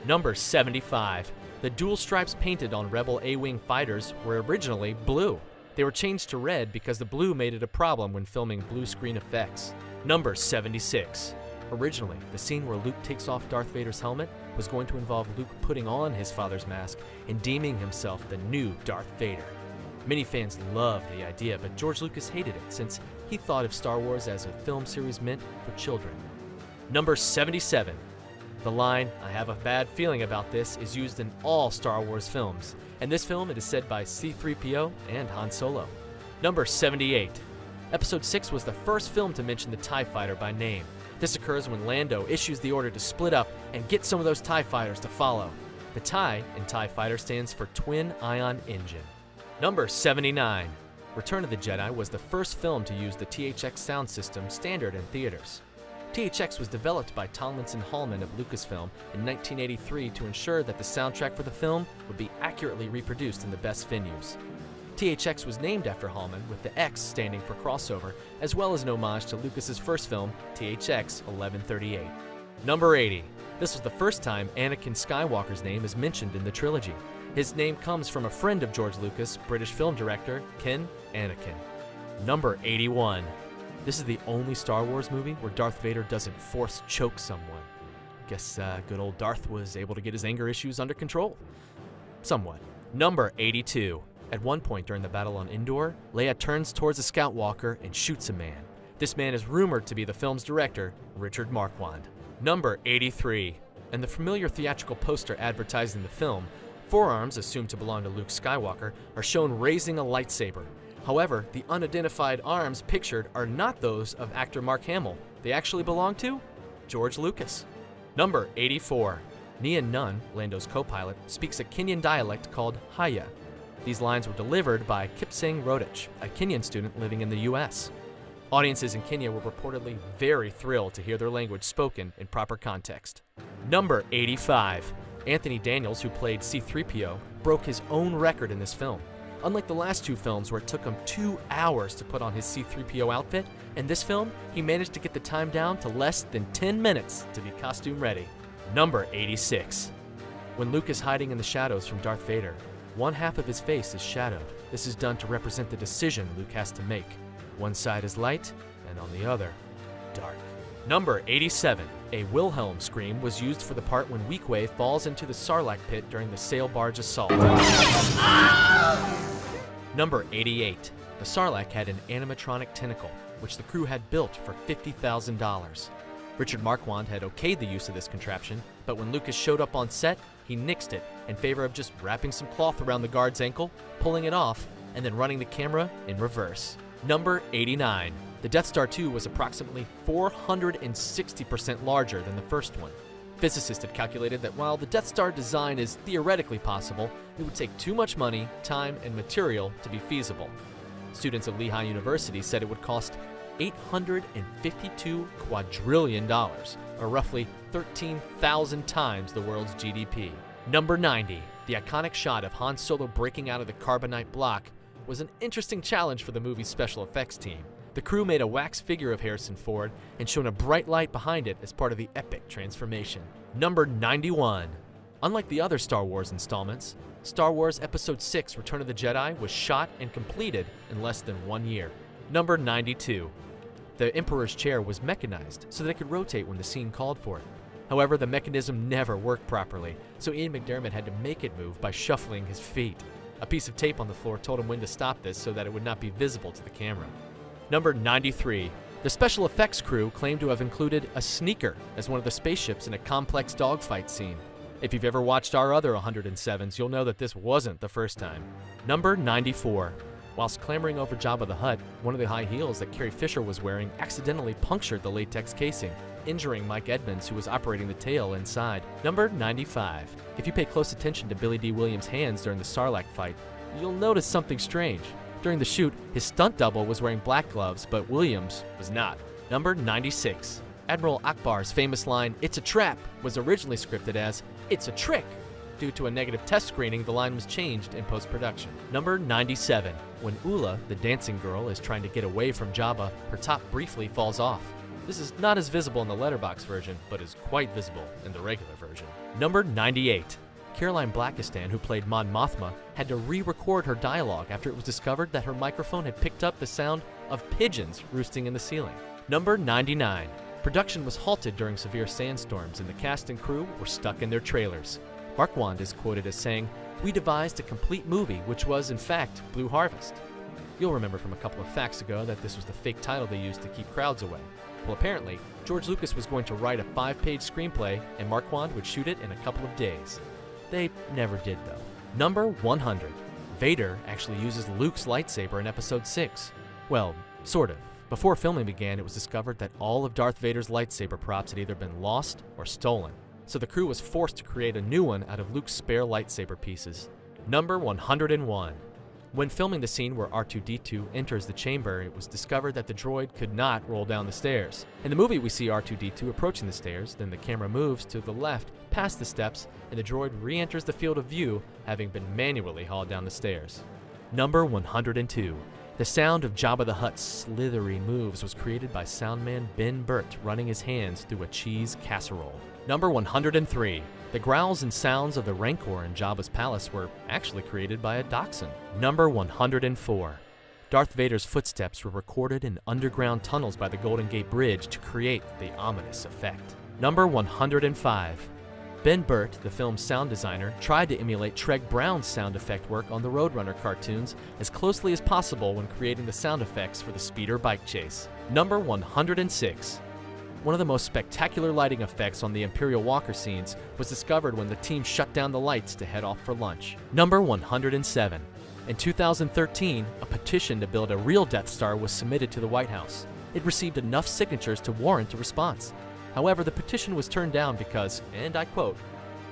Number 75. The dual stripes painted on Rebel A-Wing fighters were originally blue. They were changed to red because the blue made it a problem when filming blue screen effects. Number 76. Originally, the scene where Luke takes off Darth Vader's helmet was going to involve Luke putting on his father's mask and deeming himself the new Darth Vader. Many fans loved the idea, but George Lucas hated it since he thought of Star Wars as a film series meant for children. Number 77. The line, "I have a bad feeling about this," is used in all Star Wars films. In this film, it is said by C-3PO and Han Solo. Number 78. Episode 6 was the first film to mention the TIE Fighter by name. This occurs when Lando issues the order to split up and get some of those TIE Fighters to follow. The TIE in TIE Fighter stands for Twin Ion Engine. Number 79. Return of the Jedi was the first film to use the THX sound system standard in theaters. THX was developed by Tomlinson Hallman of Lucasfilm in 1983 to ensure that the soundtrack for the film would be accurately reproduced in the best venues. THX was named after Hallman, with the X standing for crossover, as well as an homage to Lucas's first film, THX 1138. Number 80. This was the first time Anakin Skywalker's name is mentioned in the trilogy. His name comes from a friend of George Lucas, British film director Ken Anakin. Number 81. This is the only Star Wars movie where Darth Vader doesn't force choke someone. Guess good old Darth was able to get his anger issues under control. Somewhat. Number 82. At one point during the battle on Endor, Leia turns towards a scout walker and shoots a man. This man is rumored to be the film's director, Richard Marquand. Number 83. In the familiar theatrical poster advertising the film, forearms assumed to belong to Luke Skywalker are shown raising a lightsaber. However, the unidentified arms pictured are not those of actor Mark Hamill. They actually belong to George Lucas. Number 84. Nian Nun, Lando's co-pilot, speaks a Kenyan dialect called Haya. These lines were delivered by Kipsang Rodich, a Kenyan student living in the U.S. Audiences in Kenya were reportedly very thrilled to hear their language spoken in proper context. Number 85. Anthony Daniels, who played C-3PO, broke his own record in this film. Unlike the last two films where it took him 2 hours to put on his C-3PO outfit, in this film, he managed to get the time down to less than 10 minutes to be costume ready. Number 86. When Luke is hiding in the shadows from Darth Vader, one half of his face is shadowed. This is done to represent the decision Luke has to make. One side is light, and on the other, dark. Number 87. A Wilhelm scream was used for the part when Weequay falls into the Sarlacc pit during the sail barge assault. Number 88. The Sarlacc had an animatronic tentacle, which the crew had built for $50,000. Richard Marquand had okayed the use of this contraption, but when Lucas showed up on set, he nixed it in favor of just wrapping some cloth around the guard's ankle, pulling it off, and then running the camera in reverse. Number 89. The Death Star 2 was approximately 460% larger than the first one. Physicists had calculated that while the Death Star design is theoretically possible, it would take too much money, time, and material to be feasible. Students at Lehigh University said it would cost $852 quadrillion, or roughly 13,000 times the world's GDP. Number 90. The iconic shot of Han Solo breaking out of the carbonite block was an interesting challenge for the movie's special effects team. The crew made a wax figure of Harrison Ford and shone a bright light behind it as part of the epic transformation. Number 91. Unlike the other Star Wars installments, Star Wars Episode 6 Return of the Jedi was shot and completed in less than 1 year. Number 92. The Emperor's chair was mechanized so that it could rotate when the scene called for it. However, the mechanism never worked properly, so Ian McDiarmid had to make it move by shuffling his feet. A piece of tape on the floor told him when to stop this so that it would not be visible to the camera. Number 93. The special effects crew claimed to have included a sneaker as one of the spaceships in a complex dogfight scene. If you've ever watched our other 107s, you'll know that this wasn't the first time. Number 94. Whilst clambering over Jabba the Hutt, one of the high heels that Carrie Fisher was wearing accidentally punctured the latex casing, injuring Mike Edmonds, who was operating the tail inside. Number 95. If you pay close attention to Billy D. Williams' hands during the Sarlacc fight, you'll notice something strange. During the shoot, his stunt double was wearing black gloves, but Williams was not. Number 96. Admiral Akbar's famous line, "It's a trap," was originally scripted as, "It's a trick." Due to a negative test screening, the line was changed in post-production. Number 97. When Ula, the dancing girl, is trying to get away from Jabba, her top briefly falls off. This is not as visible in the letterbox version, but is quite visible in the regular version. Number 98. Caroline Blackistan, who played Mon Mothma, had to re-record her dialogue after it was discovered that her microphone had picked up the sound of pigeons roosting in the ceiling. Number 99. Production was halted during severe sandstorms and the cast and crew were stuck in their trailers. Marquand is quoted as saying, "We devised a complete movie, which was, in fact, Blue Harvest." You'll remember from a couple of facts ago that this was the fake title they used to keep crowds away. Well, apparently, George Lucas was going to write a 5-page screenplay and Marquand would shoot it in a couple of days. They never did, though. Number 100. Vader actually uses Luke's lightsaber in Episode 6. Well, sort of. Before filming began, it was discovered that all of Darth Vader's lightsaber props had either been lost or stolen, so the crew was forced to create a new one out of Luke's spare lightsaber pieces. Number 101. When filming the scene where R2-D2 enters the chamber, it was discovered that the droid could not roll down the stairs. In the movie, we see R2-D2 approaching the stairs, then the camera moves to the left past the steps, and the droid re-enters the field of view, having been manually hauled down the stairs. Number 102. The sound of Jabba the Hutt's slithery moves was created by soundman Ben Burt running his hands through a cheese casserole. Number 103. The growls and sounds of the Rancor in Jabba's palace were actually created by a dachshund. Number 104. Darth Vader's footsteps were recorded in underground tunnels by the Golden Gate Bridge to create the ominous effect. Number 105. Ben Burt, the film's sound designer, tried to emulate Treg Brown's sound effect work on the Roadrunner cartoons as closely as possible when creating the sound effects for the speeder bike chase. Number 106. One of the most spectacular lighting effects on the Imperial Walker scenes was discovered when the team shut down the lights to head off for lunch. Number 107. In 2013, a petition to build a real Death Star was submitted to the White House. It received enough signatures to warrant a response. However, the petition was turned down because, and I quote,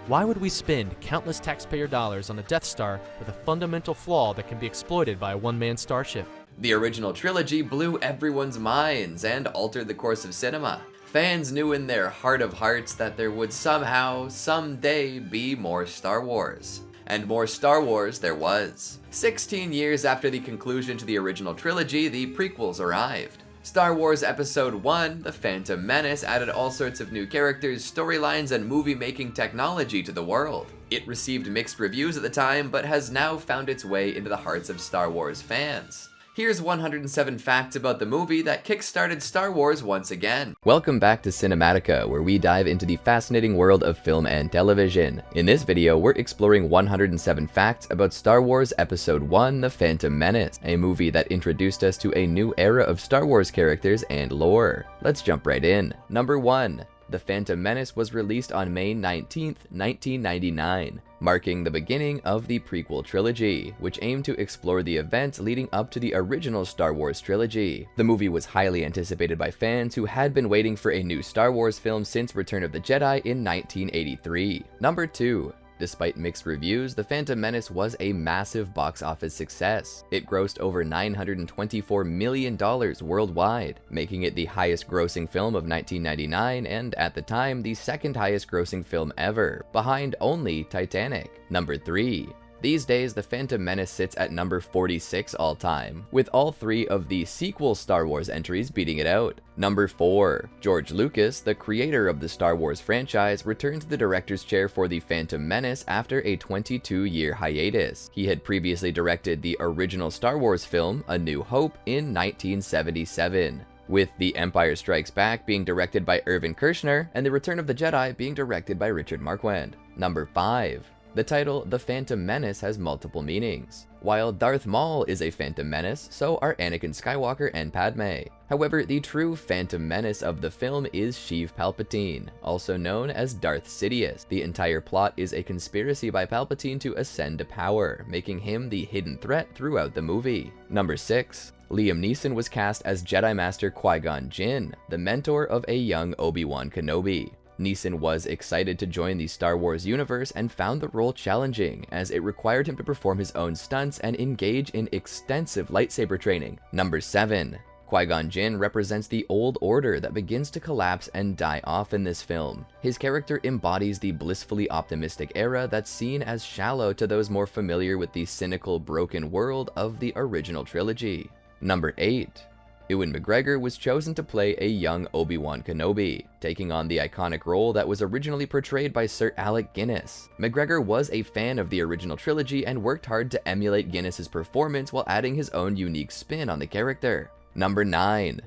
"Why would we spend countless taxpayer dollars on a Death Star with a fundamental flaw that can be exploited by a one-man starship?" The original trilogy blew everyone's minds and altered the course of cinema. Fans knew in their heart of hearts that there would somehow, someday, be more Star Wars. And more Star Wars there was. 16 years after the conclusion to the original trilogy, the prequels arrived. Star Wars Episode 1, The Phantom Menace, added all sorts of new characters, storylines, and movie-making technology to the world. It received mixed reviews at the time, but has now found its way into the hearts of Star Wars fans. Here's 107 facts about the movie that kickstarted Star Wars once again. Welcome back to Cinematica, where we dive into the fascinating world of film and television. In this video, we're exploring 107 facts about Star Wars Episode 1, The Phantom Menace, a movie that introduced us to a new era of Star Wars characters and lore. Let's jump right in. Number 1. The Phantom Menace was released on May 19th, 1999. Marking the beginning of the prequel trilogy, which aimed to explore the events leading up to the original Star Wars trilogy. The movie was highly anticipated by fans who had been waiting for a new Star Wars film since Return of the Jedi in 1983. Number 2. Despite mixed reviews, The Phantom Menace was a massive box office success. It grossed over $924 million worldwide, making it the highest grossing film of 1999 and, at the time, the second highest grossing film ever, behind only Titanic. Number 3. These days, The Phantom Menace sits at number 46 all time, with all 3 of the sequel Star Wars entries beating it out. Number 4. George Lucas, the creator of the Star Wars franchise, returned to the director's chair for The Phantom Menace after a 22-year hiatus. He had previously directed the original Star Wars film, A New Hope, in 1977. With The Empire Strikes Back being directed by Irvin Kershner, and The Return of the Jedi being directed by Richard Marquand. Number 5. The The title, The Phantom Menace, has multiple meanings. While Darth Maul is a Phantom Menace, so are Anakin Skywalker and Padme. However, the true Phantom Menace of the film is Sheev Palpatine, also known as Darth Sidious. The entire plot is a conspiracy by Palpatine to ascend to power, making him the hidden threat throughout the movie. Number 6. Liam Neeson was cast as Jedi Master Qui-Gon Jinn, the mentor of a young Obi-Wan Kenobi. Neeson was excited to join the Star Wars universe and found the role challenging, as it required him to perform his own stunts and engage in extensive lightsaber training. Number 7. Qui-Gon Jinn represents the old order that begins to collapse and die off in this film. His character embodies the blissfully optimistic era that's seen as shallow to those more familiar with the cynical, broken world of the original trilogy. Number 8. Ewan McGregor was chosen to play a young Obi-Wan Kenobi, taking on the iconic role that was originally portrayed by Sir Alec Guinness. McGregor was a fan of the original trilogy and worked hard to emulate Guinness's performance while adding his own unique spin on the character. Number 9.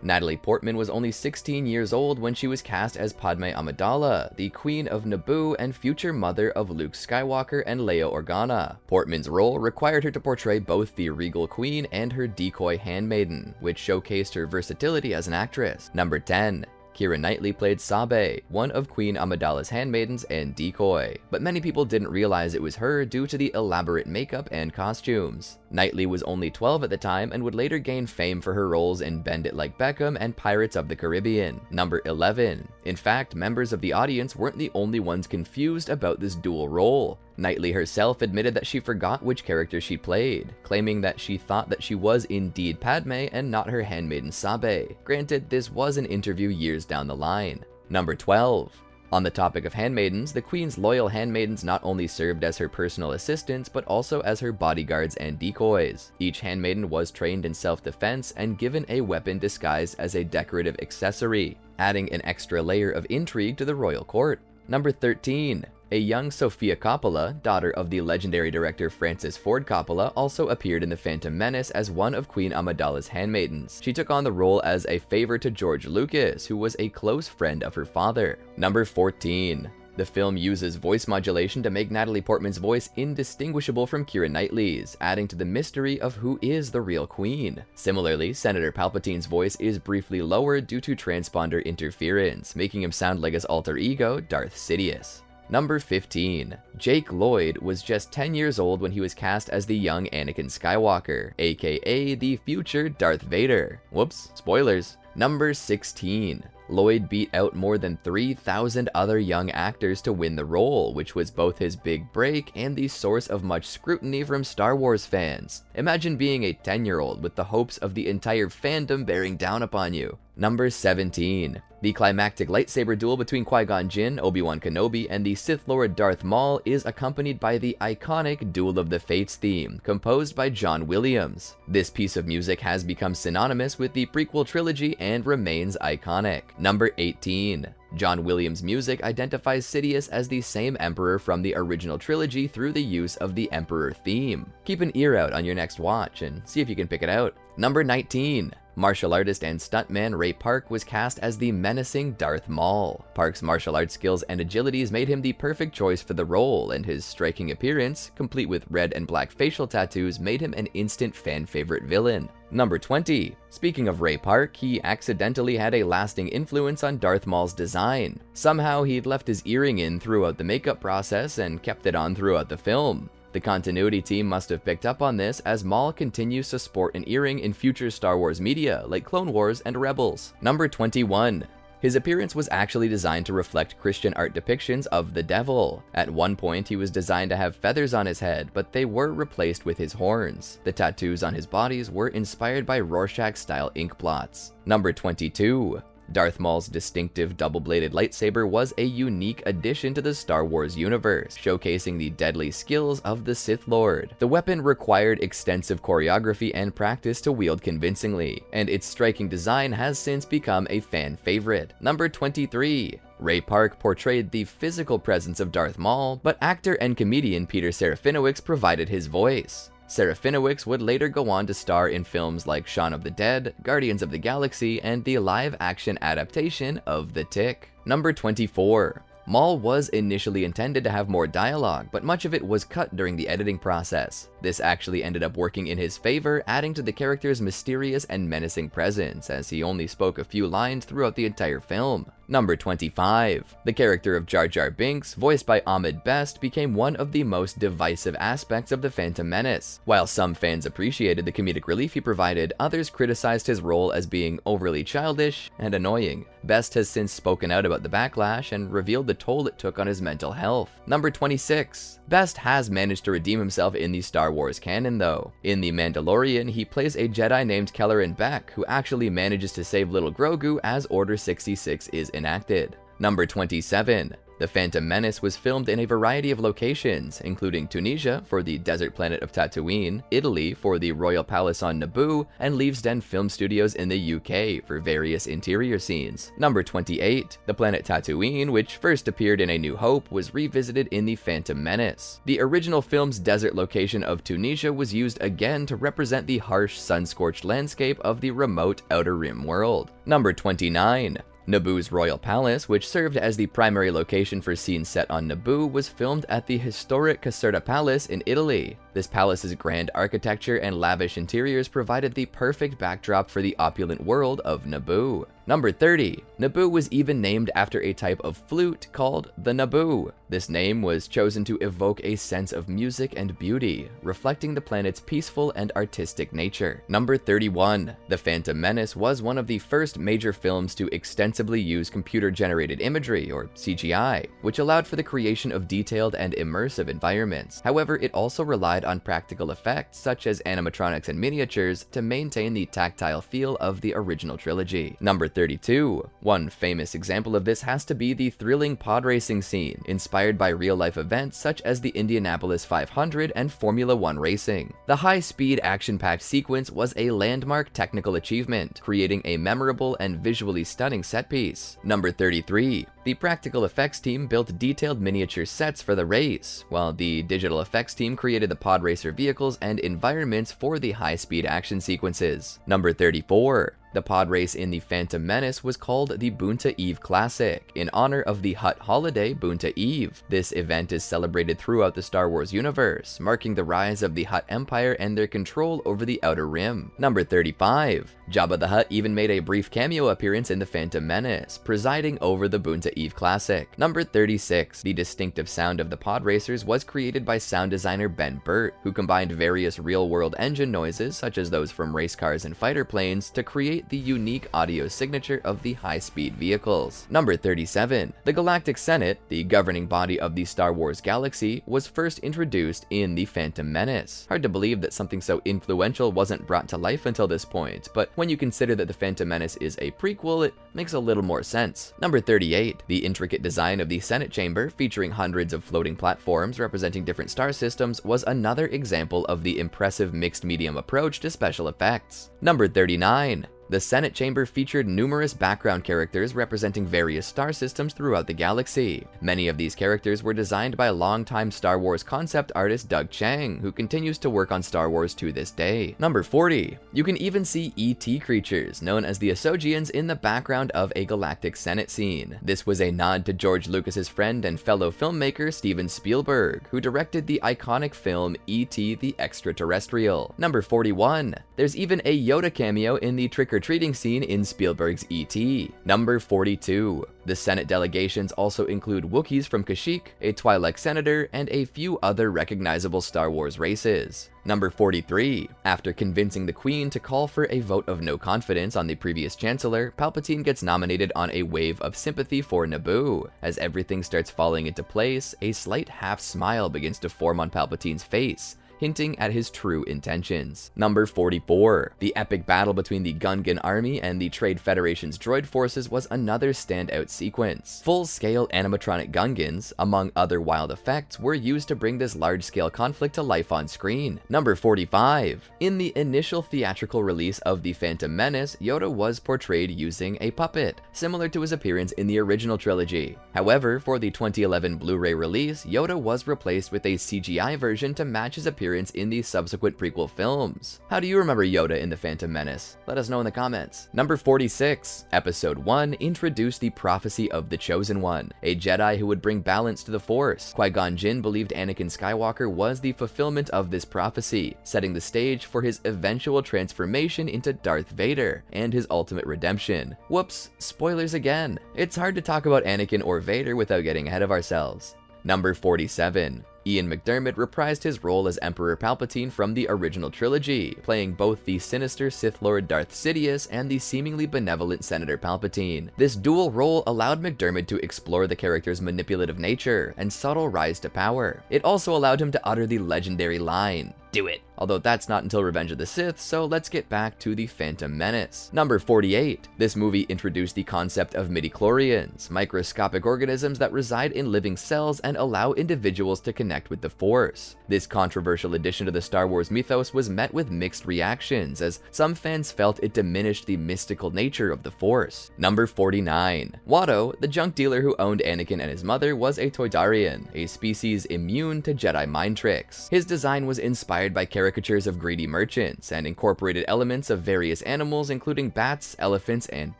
Natalie Portman was only 16 years old when she was cast as Padme Amidala, the Queen of Naboo and future mother of Luke Skywalker and Leia Organa. Portman's role required her to portray both the regal queen and her decoy handmaiden, which showcased her versatility as an actress. Number 10. Keira Knightley played Sabe, one of Queen Amidala's handmaidens and decoy, but many people didn't realize it was her due to the elaborate makeup and costumes. Knightley was only 12 at the time and would later gain fame for her roles in Bend It Like Beckham and Pirates of the Caribbean. Number 11. In fact, members of the audience weren't the only ones confused about this dual role. Knightley herself admitted that she forgot which character she played, claiming that she thought that she was indeed Padme and not her handmaiden Sabe. Granted, this was an interview years down the line. Number 12. On the topic of handmaidens, the Queen's loyal handmaidens not only served as her personal assistants, but also as her bodyguards and decoys. Each handmaiden was trained in self-defense and given a weapon disguised as a decorative accessory, adding an extra layer of intrigue to the royal court. Number 13. A young Sofia Coppola, daughter of the legendary director Francis Ford Coppola, also appeared in The Phantom Menace as one of Queen Amidala's handmaidens. She took on the role as a favor to George Lucas, who was a close friend of her father. Number 14. The film uses voice modulation to make Natalie Portman's voice indistinguishable from Keira Knightley's, adding to the mystery of who is the real queen. Similarly, Senator Palpatine's voice is briefly lowered due to transponder interference, making him sound like his alter ego, Darth Sidious. Number 15. Jake Lloyd was just 10 years old when he was cast as the young Anakin Skywalker, aka the future Darth Vader. Whoops, spoilers. Number 16. Lloyd beat out more than 3,000 other young actors to win the role, which was both his big break and the source of much scrutiny from Star Wars fans. Imagine being a 10-year-old with the hopes of the entire fandom bearing down upon you. Number 17. The climactic lightsaber duel between Qui-Gon Jinn, Obi-Wan Kenobi, and the Sith Lord Darth Maul is accompanied by the iconic Duel of the Fates theme, composed by John Williams. This piece of music has become synonymous with the prequel trilogy and remains iconic. Number 18. John Williams' music identifies Sidious as the same Emperor from the original trilogy through the use of the Emperor theme. Keep an ear out on your next watch and see if you can pick it out. Number 19. Martial artist and stuntman Ray Park was cast as the menacing Darth Maul. Park's martial arts skills and agilities made him the perfect choice for the role, and his striking appearance, complete with red and black facial tattoos, made him an instant fan favorite villain. Number 20. Speaking of Ray Park, he accidentally had a lasting influence on Darth Maul's design. Somehow he'd left his earring in throughout the makeup process and kept it on throughout the film. The continuity team must have picked up on this, as Maul continues to sport an earring in future Star Wars media like Clone Wars and Rebels. Number 21. His appearance was actually designed to reflect Christian art depictions of the devil. At one point, he was designed to have feathers on his head, but they were replaced with his horns. The tattoos on his bodies were inspired by Rorschach-style ink blots. Number 22. Darth Maul's distinctive double-bladed lightsaber was a unique addition to the Star Wars universe, showcasing the deadly skills of the Sith Lord. The weapon required extensive choreography and practice to wield convincingly, and its striking design has since become a fan favorite. Number 23. Ray Park portrayed the physical presence of Darth Maul, but actor and comedian Peter Serafinowicz provided his voice. Serafinowicz would later go on to star in films like Shaun of the Dead, Guardians of the Galaxy, and the live-action adaptation of The Tick. Number 24. Maul was initially intended to have more dialogue, but much of it was cut during the editing process. This actually ended up working in his favor, adding to the character's mysterious and menacing presence, as he only spoke a few lines throughout the entire film. Number 25. The character of Jar Jar Binks, voiced by Ahmed Best, became one of the most divisive aspects of The Phantom Menace. While some fans appreciated the comedic relief he provided, others criticized his role as being overly childish and annoying. Best has since spoken out about the backlash and revealed the toll it took on his mental health. Number 26. Best has managed to redeem himself in the Star Wars canon though. In The Mandalorian, he plays a Jedi named Kelleran Beck, who actually manages to save little Grogu as Order 66 is enacted. Number 27. The Phantom Menace was filmed in a variety of locations, including Tunisia for the desert planet of Tatooine, Italy for the Royal Palace on Naboo, and Leavesden Film Studios in the UK for various interior scenes. Number 28. The planet Tatooine, which first appeared in A New Hope, was revisited in The Phantom Menace. The original film's desert location of Tunisia was used again to represent the harsh, sun-scorched landscape of the remote Outer Rim world. Number 29. Naboo's Royal Palace, which served as the primary location for scenes set on Naboo, was filmed at the historic Caserta Palace in Italy. This palace's grand architecture and lavish interiors provided the perfect backdrop for the opulent world of Naboo. Number 30. Naboo was even named after a type of flute called the Naboo. This name was chosen to evoke a sense of music and beauty, reflecting the planet's peaceful and artistic nature. Number 31. The Phantom Menace was one of the first major films to extensively use computer-generated imagery, or CGI, which allowed for the creation of detailed and immersive environments. However, it also relied on practical effects such as animatronics and miniatures to maintain the tactile feel of the original trilogy. Number 32. One famous example of this has to be the thrilling pod racing scene, inspired by real-life events such as the Indianapolis 500 and Formula 1 racing. The high-speed, action-packed sequence was a landmark technical achievement, creating a memorable and visually stunning set piece. Number 33. The practical effects team built detailed miniature sets for the race, while the digital effects team created the pod racer vehicles and environments for the high-speed action sequences. Number 34. The pod race in The Phantom Menace was called the Boonta Eve Classic, in honor of the Hutt holiday Boonta Eve. This event is celebrated throughout the Star Wars universe, marking the rise of the Hutt Empire and their control over the Outer Rim. Number 35. Jabba the Hutt even made a brief cameo appearance in The Phantom Menace, presiding over the Boonta Eve Classic. Number 36. The distinctive sound of the pod racers was created by sound designer Ben Burt, who combined various real-world engine noises, such as those from race cars and fighter planes, to create the unique audio signature of the high-speed vehicles. Number 37. The Galactic Senate, the governing body of the Star Wars galaxy, was first introduced in The Phantom Menace. Hard to believe that something so influential wasn't brought to life until this point, but when you consider that The Phantom Menace is a prequel, it makes a little more sense. Number 38. The intricate design of the Senate chamber, featuring hundreds of floating platforms representing different star systems, was another example of the impressive mixed medium approach to special effects. Number 39. The Senate chamber featured numerous background characters representing various star systems throughout the galaxy. Many of these characters were designed by longtime Star Wars concept artist Doug Chiang, who continues to work on Star Wars to this day. Number 40. You can even see ET creatures, known as the Asogians, in the background of a Galactic Senate scene. This was a nod to George Lucas's friend and fellow filmmaker Steven Spielberg, who directed the iconic film E.T. the Extraterrestrial. Number 41. There's even a Yoda cameo in the trick-or-treating scene in Spielberg's E.T. Number 42. The Senate delegations also include Wookiees from Kashyyyk, a Twi'lek senator, and a few other recognizable Star Wars races. Number 43. After convincing the Queen to call for a vote of no confidence on the previous Chancellor, Palpatine gets nominated on a wave of sympathy for Naboo. As everything starts falling into place, a slight half-smile begins to form on Palpatine's face, hinting at his true intentions. Number 44. The epic battle between the Gungan army and the Trade Federation's droid forces was another standout sequence. Full-scale animatronic Gungans, among other wild effects, were used to bring this large-scale conflict to life on screen. Number 45. In the initial theatrical release of The Phantom Menace, Yoda was portrayed using a puppet, similar to his appearance in the original trilogy. However, for the 2011 Blu-ray release, Yoda was replaced with a CGI version to match his appearance appearance in the subsequent prequel films. How do you remember Yoda in The Phantom Menace? Let us know in the comments. Number 46. Episode 1 introduced the prophecy of the Chosen One, a Jedi who would bring balance to the Force. Qui-Gon Jinn believed Anakin Skywalker was the fulfillment of this prophecy, setting the stage for his eventual transformation into Darth Vader and his ultimate redemption. Whoops, spoilers again. It's hard to talk about Anakin or Vader without getting ahead of ourselves. Number 47. Ian McDiarmid reprised his role as Emperor Palpatine from the original trilogy, playing both the sinister Sith Lord Darth Sidious and the seemingly benevolent Senator Palpatine. This dual role allowed McDiarmid to explore the character's manipulative nature and subtle rise to power. It also allowed him to utter the legendary line, "Do it." Although that's not until Revenge of the Sith, so let's get back to The Phantom Menace. Number 48. This movie introduced the concept of midichlorians, microscopic organisms that reside in living cells and allow individuals to connect with the Force. This controversial addition to the Star Wars mythos was met with mixed reactions, as some fans felt it diminished the mystical nature of the Force. Number 49. Watto, the junk dealer who owned Anakin and his mother, was a Toydarian, a species immune to Jedi mind tricks. His design was inspired by caricatures of greedy merchants and incorporated elements of various animals including bats, elephants, and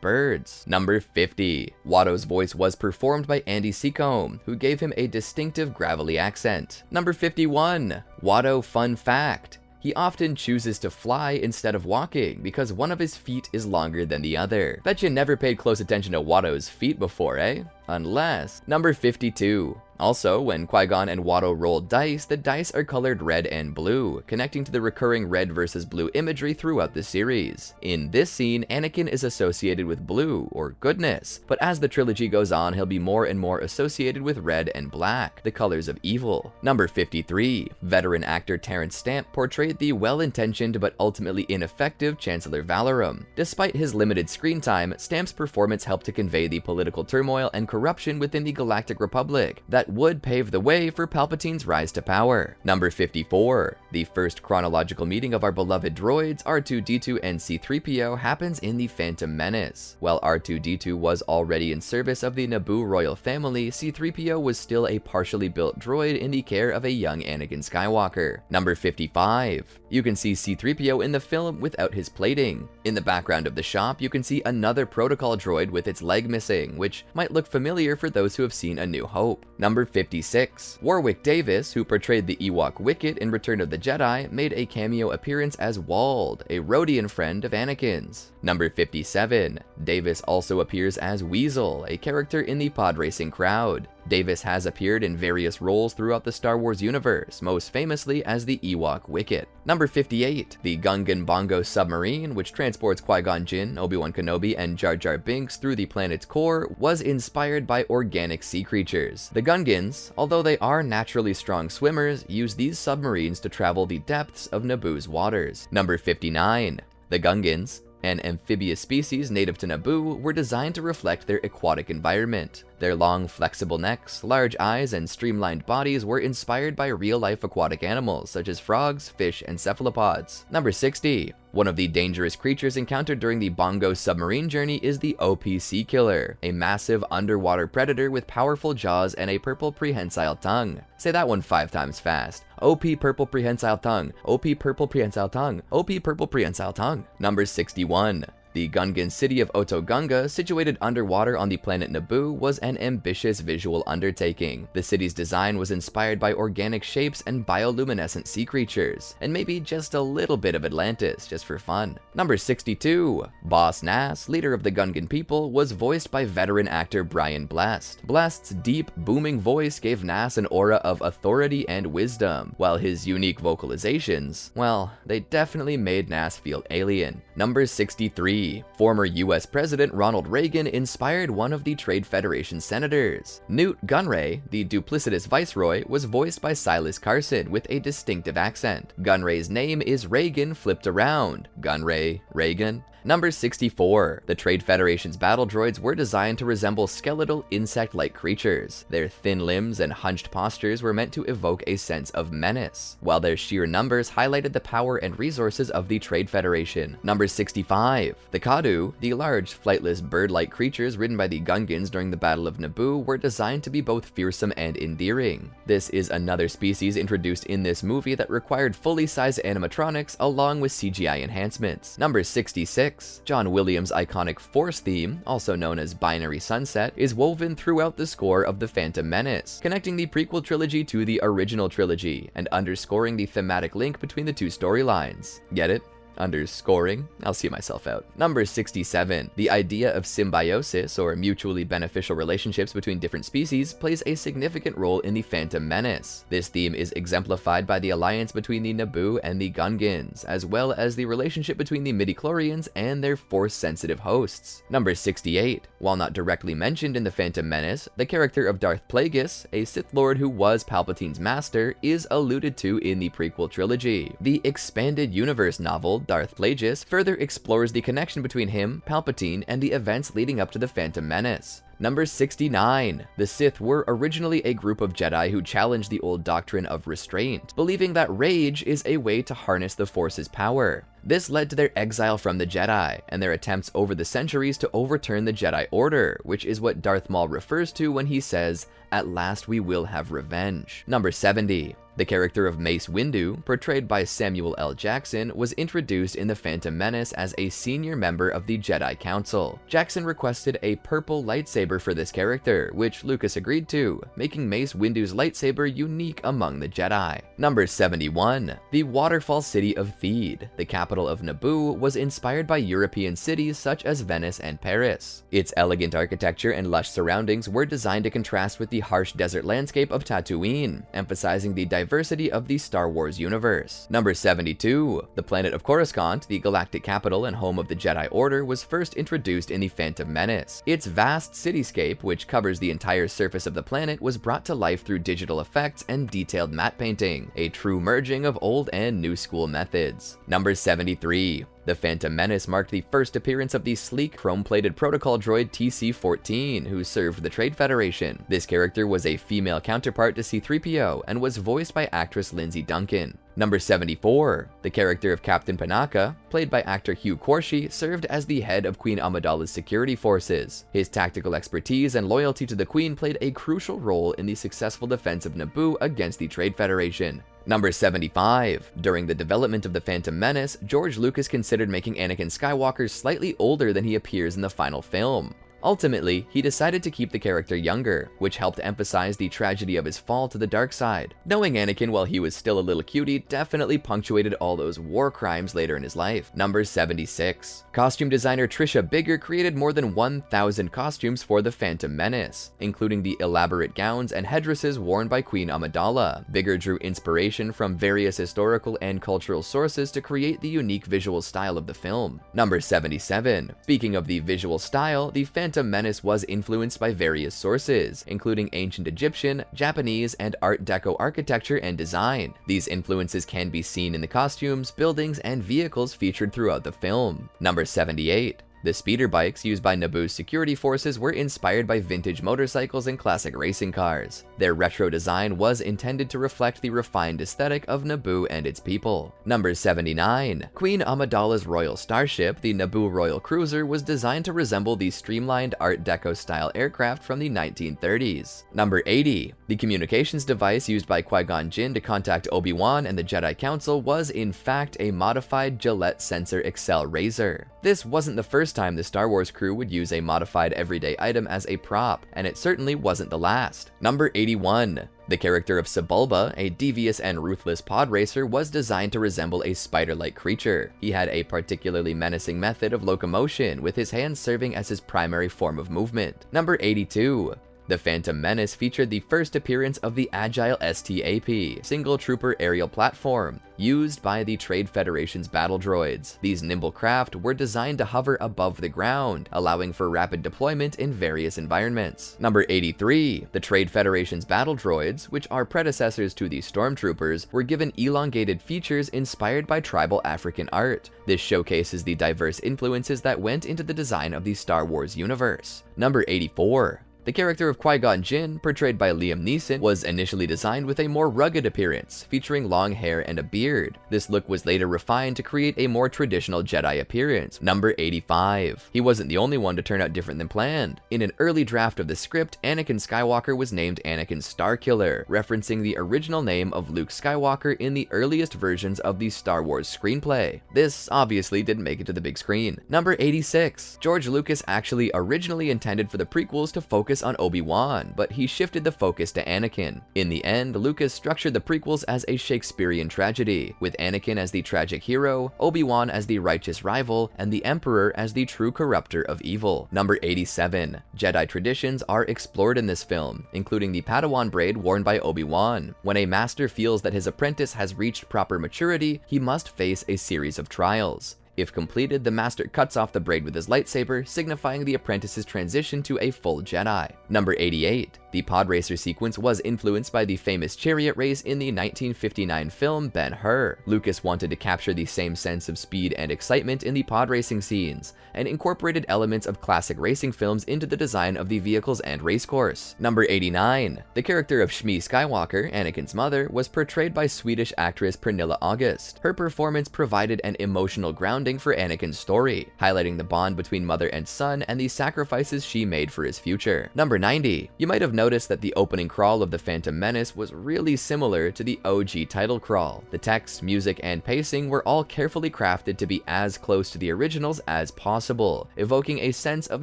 birds. Number 50. Watto's voice was performed by Andy Secombe, who gave him a distinctive gravelly accent. Number 51. Watto fun fact. He often chooses to fly instead of walking because one of his feet is longer than the other. Bet you never paid close attention to Watto's feet before, eh? Unless. Number 52. Also, when Qui-Gon and Watto roll dice, the dice are colored red and blue, connecting to the recurring red versus blue imagery throughout the series. In this scene, Anakin is associated with blue, or goodness, but as the trilogy goes on, he'll be more and more associated with red and black, the colors of evil. Number 53. Veteran actor Terrence Stamp portrayed the well-intentioned but ultimately ineffective Chancellor Valorum. Despite his limited screen time, Stamp's performance helped to convey the political turmoil and corruption within the Galactic Republic that would pave the way for Palpatine's rise to power. Number 54. The first chronological meeting of our beloved droids, R2-D2 and C-3PO, happens in The Phantom Menace. While R2-D2 was already in service of the Naboo royal family, C-3PO was still a partially built droid in the care of a young Anakin Skywalker. Number 55. You can see C-3PO in the film without his plating. In the background of the shop, you can see another protocol droid with its leg missing, which might look familiar for those who have seen A New Hope. Number 56. Warwick Davis, who portrayed the Ewok Wicket in Return of the Jedi, made a cameo appearance as Wald, a Rodian friend of Anakin's. Number 57. Davis also appears as Weasel, a character in the pod racing crowd. Davis has appeared in various roles throughout the Star Wars universe, most famously as the Ewok Wicket. Number 58. The Gungan Bongo submarine, which transports Qui-Gon Jinn, Obi-Wan Kenobi, and Jar Jar Binks through the planet's core, was inspired by organic sea creatures. The Gungans, although they are naturally strong swimmers, use these submarines to travel the depths of Naboo's waters. Number 59. The Gungans, an amphibious species native to Naboo, were designed to reflect their aquatic environment. Their long, flexible necks, large eyes, and streamlined bodies were inspired by real-life aquatic animals such as frogs, fish, and cephalopods. Number 60. One of the dangerous creatures encountered during the Bongo submarine journey is the OP Sea Killer, a massive underwater predator with powerful jaws and a purple prehensile tongue. Say that one 5 times fast. OP purple prehensile tongue. OP purple prehensile tongue. OP purple prehensile tongue. Number 61. The Gungan city of Otoh-Gunga, situated underwater on the planet Naboo, was an ambitious visual undertaking. The city's design was inspired by organic shapes and bioluminescent sea creatures, and maybe just a little bit of Atlantis, just for fun. Number 62. Boss Nass, leader of the Gungan people, was voiced by veteran actor Brian Blessed. Blessed's deep, booming voice gave Nass an aura of authority and wisdom, while his unique vocalizations, well, they definitely made Nass feel alien. Number 63. Former US President Ronald Reagan inspired one of the Trade Federation senators. Newt Gunray, the duplicitous viceroy, was voiced by Silas Carson with a distinctive accent. Gunray's name is Reagan flipped around. Gunray, Reagan. Number 64. The Trade Federation's battle droids were designed to resemble skeletal, insect-like creatures. Their thin limbs and hunched postures were meant to evoke a sense of menace, while their sheer numbers highlighted the power and resources of the Trade Federation. Number 65. The Kadu, the large, flightless, bird-like creatures ridden by the Gungans during the Battle of Naboo, were designed to be both fearsome and endearing. This is another species introduced in this movie that required fully sized animatronics along with CGI enhancements. Number 66. John Williams' iconic Force theme, also known as Binary Sunset, is woven throughout the score of The Phantom Menace, connecting the prequel trilogy to the original trilogy and underscoring the thematic link between the two storylines. Get it? Underscoring? I'll see myself out. Number 67. The idea of symbiosis, or mutually beneficial relationships between different species, plays a significant role in the Phantom Menace. This theme is exemplified by the alliance between the Naboo and the Gungans, as well as the relationship between the midichlorians and their Force-sensitive hosts. Number 68. While not directly mentioned in the Phantom Menace, the character of Darth Plagueis, a Sith Lord who was Palpatine's master, is alluded to in the prequel trilogy. The Expanded Universe novel Darth Plagueis further explores the connection between him, Palpatine, and the events leading up to the Phantom Menace. Number 69. The Sith were originally a group of Jedi who challenged the old doctrine of restraint, believing that rage is a way to harness the Force's power. This led to their exile from the Jedi, and their attempts over the centuries to overturn the Jedi Order, which is what Darth Maul refers to when he says, "At last we will have revenge." Number 70. The character of Mace Windu, portrayed by Samuel L. Jackson, was introduced in The Phantom Menace as a senior member of the Jedi Council. Jackson requested a purple lightsaber for this character, which Lucas agreed to, making Mace Windu's lightsaber unique among the Jedi. Number 71. The Waterfall City of Theed, the capital of Naboo, was inspired by European cities such as Venice and Paris. Its elegant architecture and lush surroundings were designed to contrast with the harsh desert landscape of Tatooine, emphasizing the diversity of the Star Wars universe. Number 72. The planet of Coruscant, the galactic capital and home of the Jedi Order, was first introduced in The Phantom Menace. Its vast cityscape, which covers the entire surface of the planet, was brought to life through digital effects and detailed matte painting, a true merging of old and new school methods. Number 73. The Phantom Menace marked the first appearance of the sleek, chrome-plated protocol droid TC-14, who served the Trade Federation. This character was a female counterpart to C-3PO and was voiced by actress Lindsay Duncan. Number 74. The character of Captain Panaka, played by actor Hugh Corshi, served as the head of Queen Amidala's security forces. His tactical expertise and loyalty to the Queen played a crucial role in the successful defense of Naboo against the Trade Federation. Number 75. During the development of The Phantom Menace, George Lucas considered making Anakin Skywalker slightly older than he appears in the final film. Ultimately, he decided to keep the character younger, which helped emphasize the tragedy of his fall to the dark side. Knowing Anakin while he was still a little cutie definitely punctuated all those war crimes later in his life. Number 76. Costume designer Trisha Bigger created more than 1,000 costumes for The Phantom Menace, including the elaborate gowns and headdresses worn by Queen Amidala. Bigger drew inspiration from various historical and cultural sources to create the unique visual style of the film. Number 77. Speaking of the visual style, The Phantom Menace was influenced by various sources, including ancient Egyptian, Japanese, and Art Deco architecture and design. These influences can be seen in the costumes, buildings, and vehicles featured throughout the film. Number 78. The speeder bikes used by Naboo's security forces were inspired by vintage motorcycles and classic racing cars. Their retro design was intended to reflect the refined aesthetic of Naboo and its people. Number 79. Queen Amidala's royal starship, the Naboo Royal Cruiser, was designed to resemble the streamlined Art Deco-style aircraft from the 1930s. Number 80. The communications device used by Qui-Gon Jinn to contact Obi-Wan and the Jedi Council was in fact a modified Gillette Sensor Excel razor. This wasn't the first time the Star Wars crew would use a modified everyday item as a prop, and it certainly wasn't the last. Number 81. The character of Sebulba, a devious and ruthless pod racer, was designed to resemble a spider-like creature. He had a particularly menacing method of locomotion, with his hands serving as his primary form of movement. Number 82. The Phantom Menace featured the first appearance of the Agile STAP, Single Trooper Aerial Platform, used by the Trade Federation's battle droids. These nimble craft were designed to hover above the ground, allowing for rapid deployment in various environments. Number 83. The Trade Federation's battle droids, which are predecessors to the Stormtroopers, were given elongated features inspired by tribal African art. This showcases the diverse influences that went into the design of the Star Wars universe. Number 84. The character of Qui-Gon Jinn, portrayed by Liam Neeson, was initially designed with a more rugged appearance, featuring long hair and a beard. This look was later refined to create a more traditional Jedi appearance. Number 85. He wasn't the only one to turn out different than planned. In an early draft of the script, Anakin Skywalker was named Anakin Starkiller, referencing the original name of Luke Skywalker in the earliest versions of the Star Wars screenplay. This obviously didn't make it to the big screen. Number 86. George Lucas actually originally intended for the prequels to focus on Obi-Wan, but he shifted the focus to Anakin. In the end, Lucas structured the prequels as a Shakespearean tragedy, with Anakin as the tragic hero, Obi-Wan as the righteous rival, and the Emperor as the true corrupter of evil. Number 87. Jedi traditions are explored in this film, including the Padawan braid worn by Obi-Wan. When a master feels that his apprentice has reached proper maturity, he must face a series of trials. If completed, the master cuts off the braid with his lightsaber, signifying the apprentice's transition to a full Jedi. Number 88. The pod racer sequence was influenced by the famous chariot race in the 1959 film Ben-Hur. Lucas wanted to capture the same sense of speed and excitement in the pod racing scenes, and incorporated elements of classic racing films into the design of the vehicles and racecourse. Number 89. The character of Shmi Skywalker, Anakin's mother, was portrayed by Swedish actress Pernilla August. Her performance provided an emotional grounding for Anakin's story, highlighting the bond between mother and son and the sacrifices she made for his future. Number 90. You might have noticed that the opening crawl of The Phantom Menace was really similar to the OG title crawl. The text, music, and pacing were all carefully crafted to be as close to the originals as possible, evoking a sense of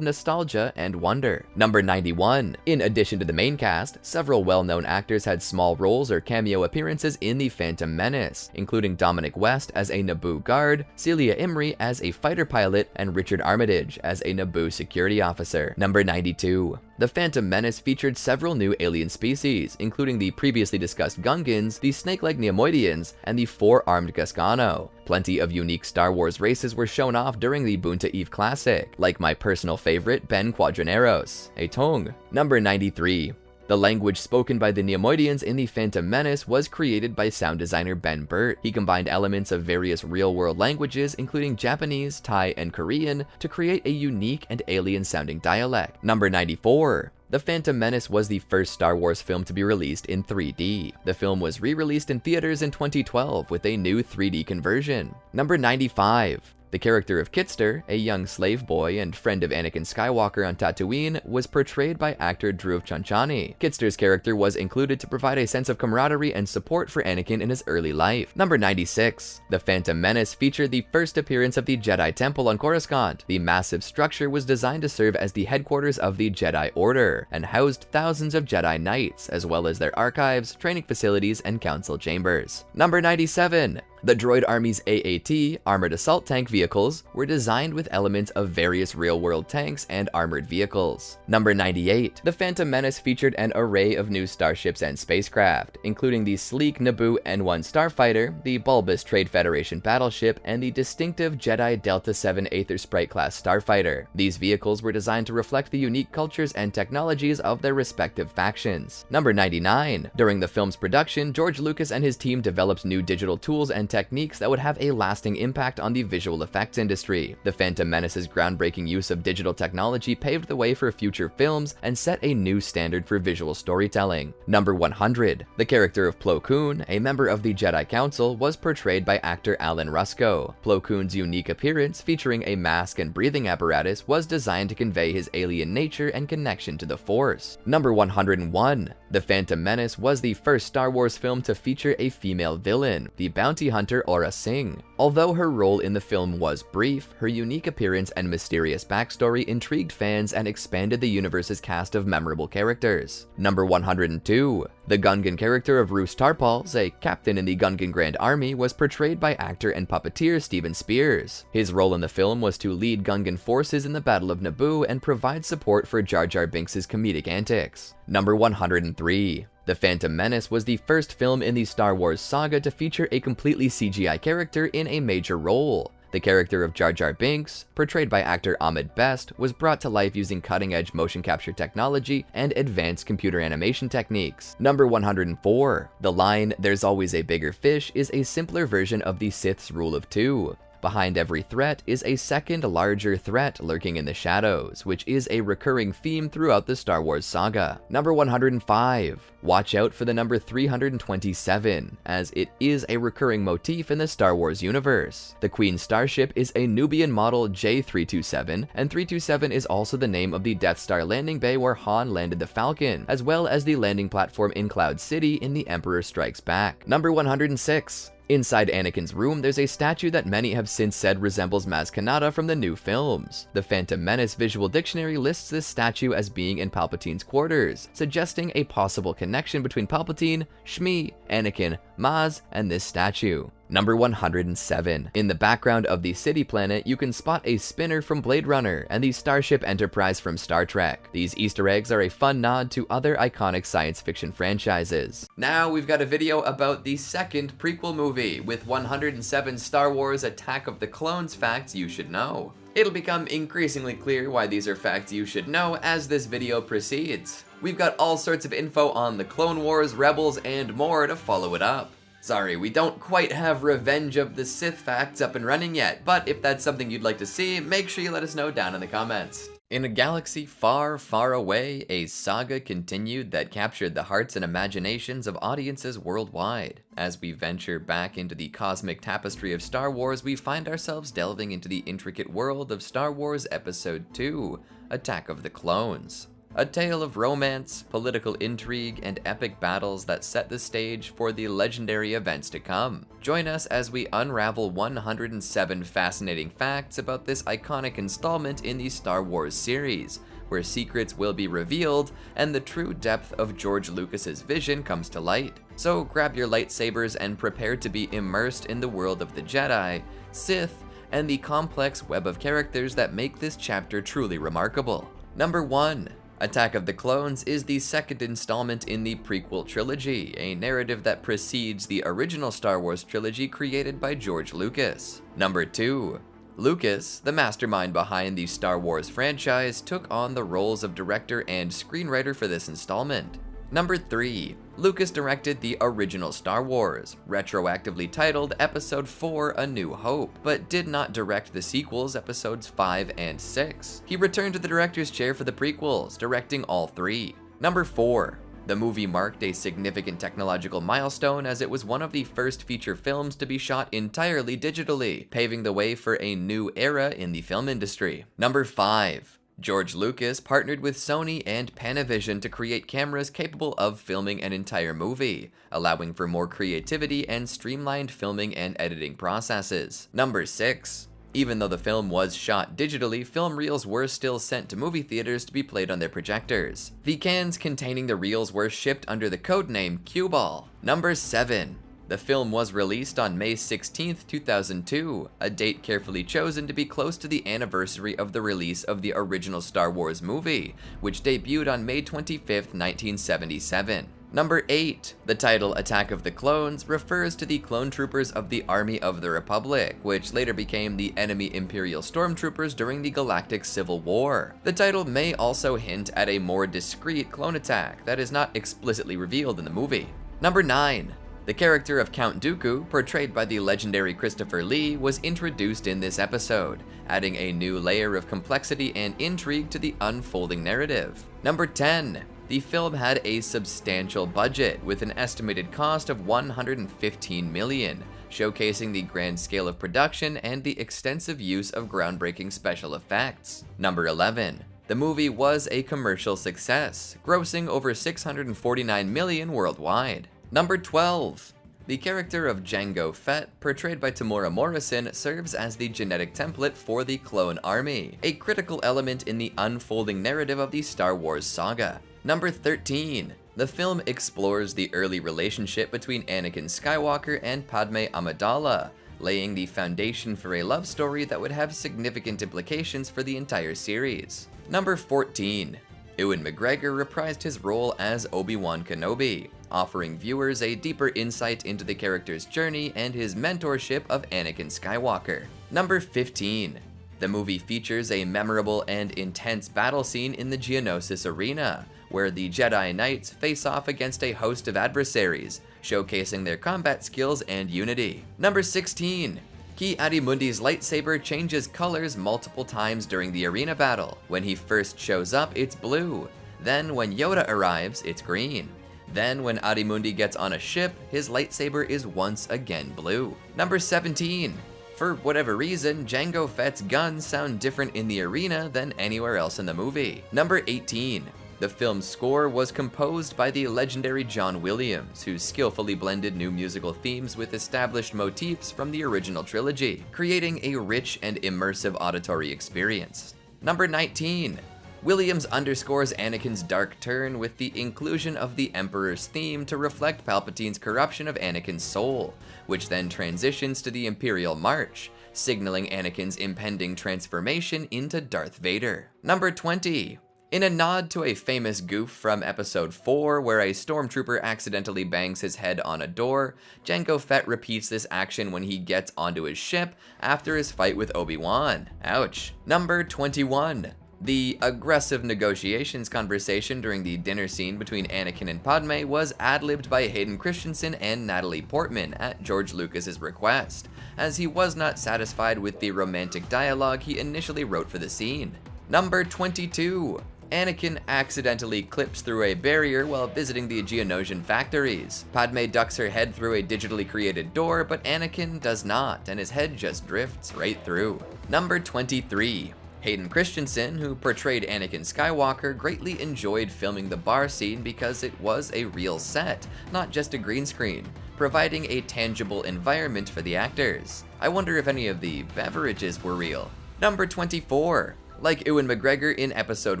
nostalgia and wonder. Number 91. In addition to the main cast, several well-known actors had small roles or cameo appearances in The Phantom Menace, including Dominic West as a Naboo guard, Celia Imrie as a fighter pilot, and Richard Armitage as a Naboo security officer. Number 92. The Phantom Menace featured several new alien species, including the previously discussed Gungans, the snake-like Neimoidians, and the four-armed Gascano. Plenty of unique Star Wars races were shown off during the Boonta Eve Classic, like my personal favorite, Ben Quadraneros, a Tong. Number 93. The language spoken by the Neimoidians in The Phantom Menace was created by sound designer Ben Burt. He combined elements of various real-world languages, including Japanese, Thai, and Korean, to create a unique and alien-sounding dialect. Number 94. The Phantom Menace was the first Star Wars film to be released in 3D. The film was re-released in theaters in 2012 with a new 3D conversion. Number 95. The character of Kitster, a young slave boy and friend of Anakin Skywalker on Tatooine, was portrayed by actor Dhruv Chanchani. Kitster's character was included to provide a sense of camaraderie and support for Anakin in his early life. Number 96. The Phantom Menace featured the first appearance of the Jedi Temple on Coruscant. The massive structure was designed to serve as the headquarters of the Jedi Order, and housed thousands of Jedi Knights, as well as their archives, training facilities, and council chambers. Number 97. The Droid Army's AAT, Armored Assault Tank vehicles, were designed with elements of various real-world tanks and armored vehicles. Number 98. The Phantom Menace featured an array of new starships and spacecraft, including the sleek Naboo N-1 starfighter, the bulbous Trade Federation battleship, and the distinctive Jedi Delta 7 Aether Sprite-class starfighter. These vehicles were designed to reflect the unique cultures and technologies of their respective factions. Number 99. During the film's production, George Lucas and his team developed new digital tools and techniques that would have a lasting impact on the visual effects industry. The Phantom Menace's groundbreaking use of digital technology paved the way for future films and set a new standard for visual storytelling. Number 100. The character of Plo Koon, a member of the Jedi Council, was portrayed by actor Alan Rusko. Plo Koon's unique appearance, featuring a mask and breathing apparatus, was designed to convey his alien nature and connection to the Force. Number 101. The Phantom Menace was the first Star Wars film to feature a female villain, the bounty hunter Aura Singh. Although her role in the film was brief, her unique appearance and mysterious backstory intrigued fans and expanded the universe's cast of memorable characters. Number 102. The Gungan character of Roose Tarpals, a captain in the Gungan Grand Army, was portrayed by actor and puppeteer Steven Spears. His role in the film was to lead Gungan forces in the Battle of Naboo and provide support for Jar Jar Binks' comedic antics. Number 103. The Phantom Menace was the first film in the Star Wars saga to feature a completely CGI character in a major role. The character of Jar Jar Binks, portrayed by actor Ahmed Best, was brought to life using cutting-edge motion capture technology and advanced computer animation techniques. Number 104. The line, "There's always a bigger fish," is a simpler version of the Sith's rule of two. Behind every threat is a second, larger threat lurking in the shadows, which is a recurring theme throughout the Star Wars saga. Number 105. Watch out for the number 327, as it is a recurring motif in the Star Wars universe. The Queen's starship is a Nubian model J327, and 327 is also the name of the Death Star landing bay where Han landed the Falcon, as well as the landing platform in Cloud City in The Emperor Strikes Back. Number 106. Inside Anakin's room, there's a statue that many have since said resembles Maz Kanata from the new films. The Phantom Menace Visual Dictionary lists this statue as being in Palpatine's quarters, suggesting a possible connection between Palpatine, Shmi, Anakin, Maz, and this statue. Number 107. In the background of the city planet, you can spot a spinner from Blade Runner and the Starship Enterprise from Star Trek. These Easter eggs are a fun nod to other iconic science fiction franchises. Now we've got a video about the second prequel movie, with 107 Star Wars Attack of the Clones facts you should know. It'll become increasingly clear why these are facts you should know as this video proceeds. We've got all sorts of info on the Clone Wars, Rebels, and more to follow it up. Sorry, we don't quite have Revenge of the Sith facts up and running yet, but if that's something you'd like to see, make sure you let us know down in the comments. In a galaxy far, far away, a saga continued that captured the hearts and imaginations of audiences worldwide. As we venture back into the cosmic tapestry of Star Wars, we find ourselves delving into the intricate world of Star Wars Episode 2, Attack of the Clones. A tale of romance, political intrigue, and epic battles that set the stage for the legendary events to come. Join us as we unravel 107 fascinating facts about this iconic installment in the Star Wars series, where secrets will be revealed and the true depth of George Lucas's vision comes to light. So grab your lightsabers and prepare to be immersed in the world of the Jedi, Sith, and the complex web of characters that make this chapter truly remarkable. Number 1. Attack of the Clones is the second installment in the prequel trilogy, a narrative that precedes the original Star Wars trilogy created by George Lucas. Number 2. Lucas, the mastermind behind the Star Wars franchise, took on the roles of director and screenwriter for this installment. Number 3. Lucas directed the original Star Wars, retroactively titled Episode 4 A New Hope, but did not direct the sequels, Episodes 5 and 6. He returned to the director's chair for the prequels, directing all 3. Number 4. The movie marked a significant technological milestone as it was one of the first feature films to be shot entirely digitally, paving the way for a new era in the film industry. Number 5. George Lucas partnered with Sony and Panavision to create cameras capable of filming an entire movie, allowing for more creativity and streamlined filming and editing processes. Number 6. Even though the film was shot digitally, film reels were still sent to movie theaters to be played on their projectors. The cans containing the reels were shipped under the codename Cue Ball. Number 7. The film was released on May 16, 2002, a date carefully chosen to be close to the anniversary of the release of the original Star Wars movie, which debuted on May 25, 1977. Number 8. The title Attack of the Clones refers to the clone troopers of the Army of the Republic, which later became the enemy Imperial Stormtroopers during the Galactic Civil War. The title may also hint at a more discreet clone attack that is not explicitly revealed in the movie. Number 9. The character of Count Dooku, portrayed by the legendary Christopher Lee, was introduced in this episode, adding a new layer of complexity and intrigue to the unfolding narrative. Number 10. The film had a substantial budget, with an estimated cost of $115 million, showcasing the grand scale of production and the extensive use of groundbreaking special effects. Number 11. The movie was a commercial success, grossing over $649 million worldwide. Number 12. The character of Jango Fett, portrayed by Tamora Morrison, serves as the genetic template for the Clone Army, a critical element in the unfolding narrative of the Star Wars saga. Number 13. The film explores the early relationship between Anakin Skywalker and Padme Amidala, laying the foundation for a love story that would have significant implications for the entire series. Number 14. Ewan McGregor reprised his role as Obi-Wan Kenobi, offering viewers a deeper insight into the character's journey and his mentorship of Anakin Skywalker. Number 15. The movie features a memorable and intense battle scene in the Geonosis Arena, where the Jedi Knights face off against a host of adversaries, showcasing their combat skills and unity. Number 16. Ki-Adi-Mundi's lightsaber changes colors multiple times during the arena battle. When he first shows up, it's blue. Then when Yoda arrives, it's green. Then when Adi-Mundi gets on a ship, his lightsaber is once again blue. Number 17. For whatever reason, Jango Fett's guns sound different in the arena than anywhere else in the movie. Number 18. The film's score was composed by the legendary John Williams, who skillfully blended new musical themes with established motifs from the original trilogy, creating a rich and immersive auditory experience. Number 19. Williams underscores Anakin's dark turn with the inclusion of the Emperor's theme to reflect Palpatine's corruption of Anakin's soul, which then transitions to the Imperial March, signaling Anakin's impending transformation into Darth Vader. Number 20. In a nod to a famous goof from Episode 4, where a stormtrooper accidentally bangs his head on a door, Jango Fett repeats this action when he gets onto his ship after his fight with Obi-Wan. Ouch. Number 21. The aggressive negotiations conversation during the dinner scene between Anakin and Padme was ad-libbed by Hayden Christensen and Natalie Portman at George Lucas's request, as he was not satisfied with the romantic dialogue he initially wrote for the scene. Number 22. Anakin accidentally clips through a barrier while visiting the Geonosian factories. Padme ducks her head through a digitally created door, but Anakin does not, and his head just drifts right through. Number 23. Hayden Christensen, who portrayed Anakin Skywalker, greatly enjoyed filming the bar scene because it was a real set, not just a green screen, providing a tangible environment for the actors. I wonder if any of the beverages were real. Number 24. Like Ewan McGregor in Episode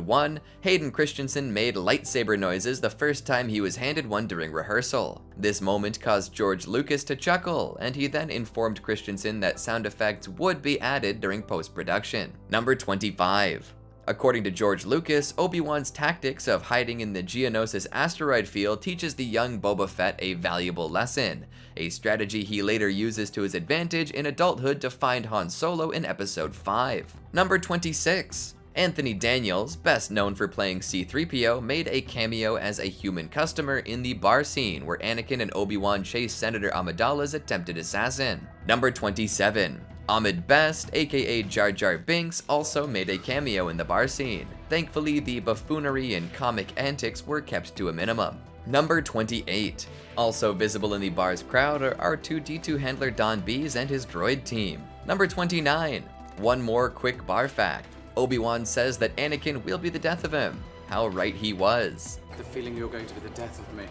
1, Hayden Christensen made lightsaber noises the first time he was handed one during rehearsal. This moment caused George Lucas to chuckle, and he then informed Christensen that sound effects would be added during post-production. Number 25. According to George Lucas, Obi-Wan's tactics of hiding in the Geonosis asteroid field teaches the young Boba Fett a valuable lesson, a strategy he later uses to his advantage in adulthood to find Han Solo in Episode 5. Number 26. Anthony Daniels, best known for playing C-3PO, made a cameo as a human customer in the bar scene where Anakin and Obi-Wan chase Senator Amidala's attempted assassin. Number 27. Ahmed Best, aka Jar Jar Binks, also made a cameo in the bar scene. Thankfully, the buffoonery and comic antics were kept to a minimum. Number 28. Also visible in the bar's crowd are R2-D2 handler Don Bees and his droid team. Number 29. One more quick bar fact. Obi-Wan says that Anakin will be the death of him. How right he was. The feeling you're going to be the death of me.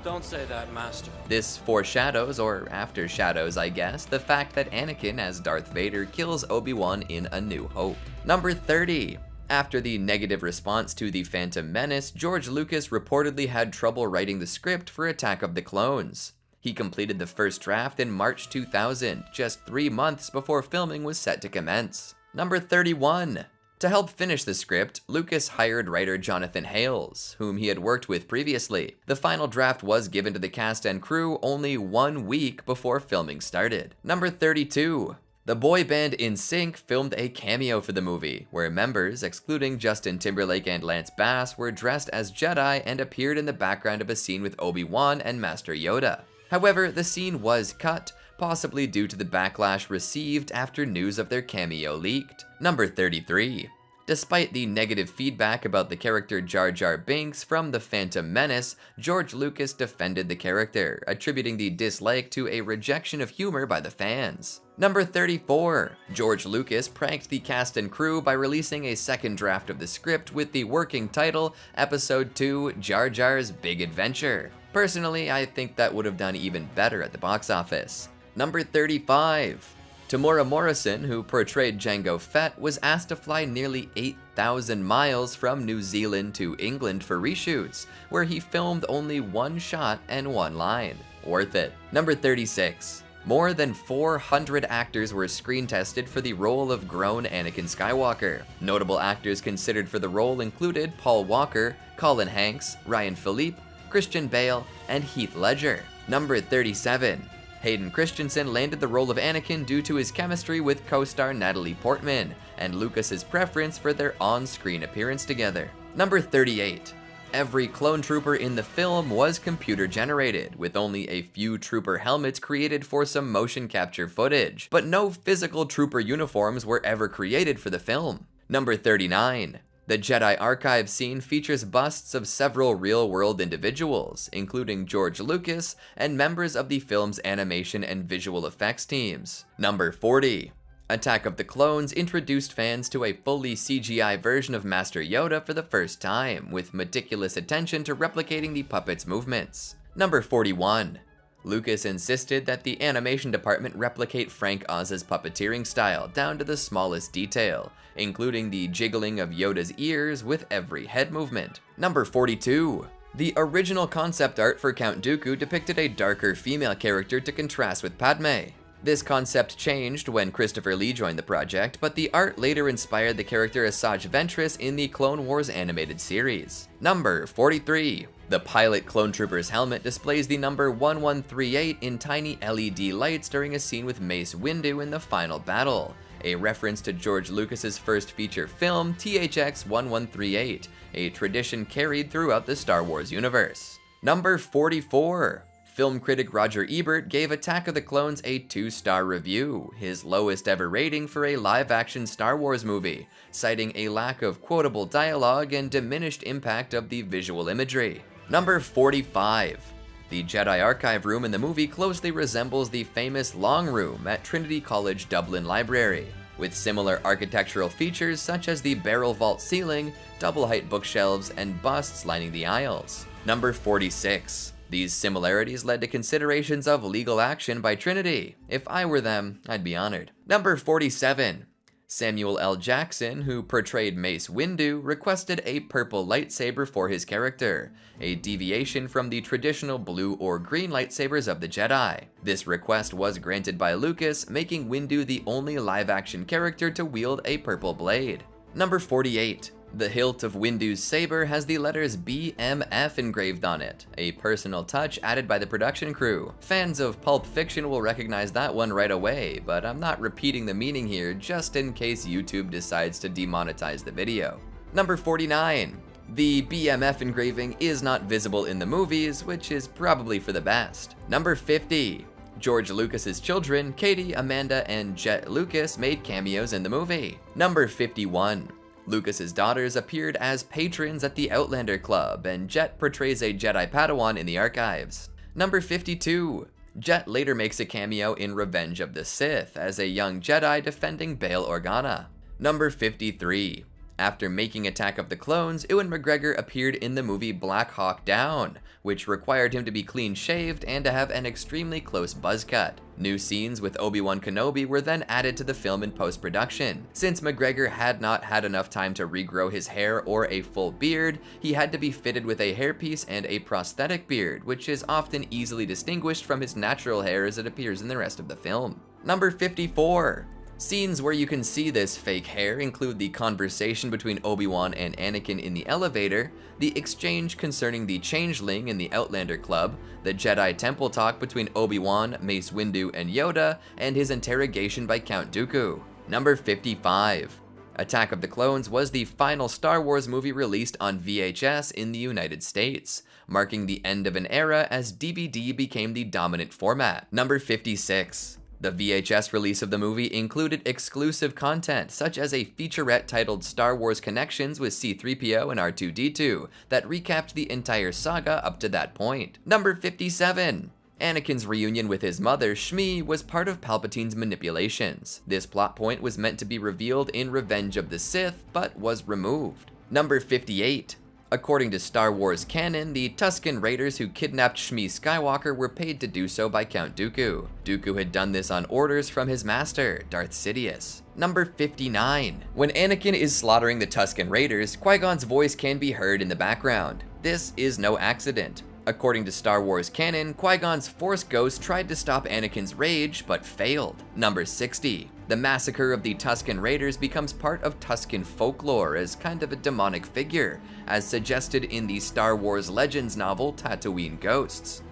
Don't say that, Master. This foreshadows, or aftershadows I guess, the fact that Anakin as Darth Vader kills Obi-Wan in A New Hope. Number 30. After the negative response to The Phantom Menace, George Lucas reportedly had trouble writing the script for Attack of the Clones. He completed the first draft in March 2000, just 3 months before filming was set to commence. Number 31. To help finish the script, Lucas hired writer Jonathan Hales, whom he had worked with previously. The final draft was given to the cast and crew only 1 week before filming started. Number 32. The boy band NSYNC filmed a cameo for the movie, where members, excluding Justin Timberlake and Lance Bass, were dressed as Jedi and appeared in the background of a scene with Obi-Wan and Master Yoda. However, the scene was cut, possibly due to the backlash received after news of their cameo leaked. Number 33. Despite the negative feedback about the character Jar Jar Binks from The Phantom Menace, George Lucas defended the character, attributing the dislike to a rejection of humor by the fans. Number 34. George Lucas pranked the cast and crew by releasing a second draft of the script with the working title, Episode 2, Jar Jar's Big Adventure. Personally, I think that would have done even better at the box office. Number 35. Tamora Morrison, who portrayed Jango Fett, was asked to fly nearly 8,000 miles from New Zealand to England for reshoots, where he filmed only one shot and one line. Worth it. Number 36. More than 400 actors were screen tested for the role of grown Anakin Skywalker. Notable actors considered for the role included Paul Walker, Colin Hanks, Ryan Philippe, Christian Bale, and Heath Ledger. Number 37. Hayden Christensen landed the role of Anakin due to his chemistry with co-star Natalie Portman, and Lucas's preference for their on-screen appearance together. Number 38. Every clone trooper in the film was computer generated, with only a few trooper helmets created for some motion capture footage, but no physical trooper uniforms were ever created for the film. Number 39. The Jedi Archive scene features busts of several real-world individuals, including George Lucas and members of the film's animation and visual effects teams. Number 40. Attack of the Clones introduced fans to a fully CGI version of Master Yoda for the first time, with meticulous attention to replicating the puppet's movements. Number 41. Lucas insisted that the animation department replicate Frank Oz's puppeteering style down to the smallest detail, including the jiggling of Yoda's ears with every head movement. Number 42. The original concept art for Count Dooku depicted a darker female character to contrast with Padme. This concept changed when Christopher Lee joined the project, but the art later inspired the character Asajj Ventress in the Clone Wars animated series. Number 43. The pilot clone trooper's helmet displays the number 1138 in tiny LED lights during a scene with Mace Windu in the final battle, a reference to George Lucas's first feature film, THX 1138, a tradition carried throughout the Star Wars universe. Number 44. Film critic Roger Ebert gave Attack of the Clones a 2-star review, his lowest ever rating for a live-action Star Wars movie, citing a lack of quotable dialogue and diminished impact of the visual imagery. Number 45. The Jedi Archive room in the movie closely resembles the famous Long Room at Trinity College Dublin Library, with similar architectural features such as the barrel vault ceiling, double-height bookshelves, and busts lining the aisles. Number 46. These similarities led to considerations of legal action by Trinity. If I were them, I'd be honored. Number 47. Samuel L. Jackson, who portrayed Mace Windu, requested a purple lightsaber for his character, a deviation from the traditional blue or green lightsabers of the Jedi. This request was granted by Lucas, making Windu the only live-action character to wield a purple blade. Number 48. The hilt of Windu's saber has the letters BMF engraved on it, a personal touch added by the production crew. Fans of Pulp Fiction will recognize that one right away, but I'm not repeating the meaning here just in case YouTube decides to demonetize the video. Number 49. The BMF engraving is not visible in the movies, which is probably for the best. Number 50. George Lucas's children, Katie, Amanda, and Jet Lucas, made cameos in the movie. Number 51. Lucas's daughters appeared as patrons at the Outlander Club, and Jet portrays a Jedi Padawan in the archives. Number 52. Jet later makes a cameo in Revenge of the Sith as a young Jedi defending Bail Organa. Number 53. After making Attack of the Clones, Ewan McGregor appeared in the movie Black Hawk Down, which required him to be clean-shaved and to have an extremely close buzz cut. New scenes with Obi-Wan Kenobi were then added to the film in post-production. Since McGregor had not had enough time to regrow his hair or a full beard, he had to be fitted with a hairpiece and a prosthetic beard, which is often easily distinguished from his natural hair as it appears in the rest of the film. Number 54. Scenes where you can see this fake hair include the conversation between Obi-Wan and Anakin in the elevator, the exchange concerning the Changeling in the Outlander Club, the Jedi Temple talk between Obi-Wan, Mace Windu, and Yoda, and his interrogation by Count Dooku. Number 55. Attack of the Clones was the final Star Wars movie released on VHS in the United States, marking the end of an era as DVD became the dominant format. Number 56. The VHS release of the movie included exclusive content, such as a featurette titled Star Wars Connections with C-3PO and R2-D2, that recapped the entire saga up to that point. Number 57. Anakin's reunion with his mother, Shmi, was part of Palpatine's manipulations. This plot point was meant to be revealed in Revenge of the Sith, but was removed. Number 58. According to Star Wars canon, the Tusken Raiders who kidnapped Shmi Skywalker were paid to do so by Count Dooku. Dooku had done this on orders from his master, Darth Sidious. Number 59. When Anakin is slaughtering the Tusken Raiders, Qui-Gon's voice can be heard in the background. This is no accident. According to Star Wars canon, Qui-Gon's Force Ghost tried to stop Anakin's rage, but failed. Number 60. The massacre of the Tusken Raiders becomes part of Tusken folklore as kind of a demonic figure, as suggested in the Star Wars Legends novel Tatooine Ghosts.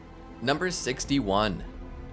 Number 61.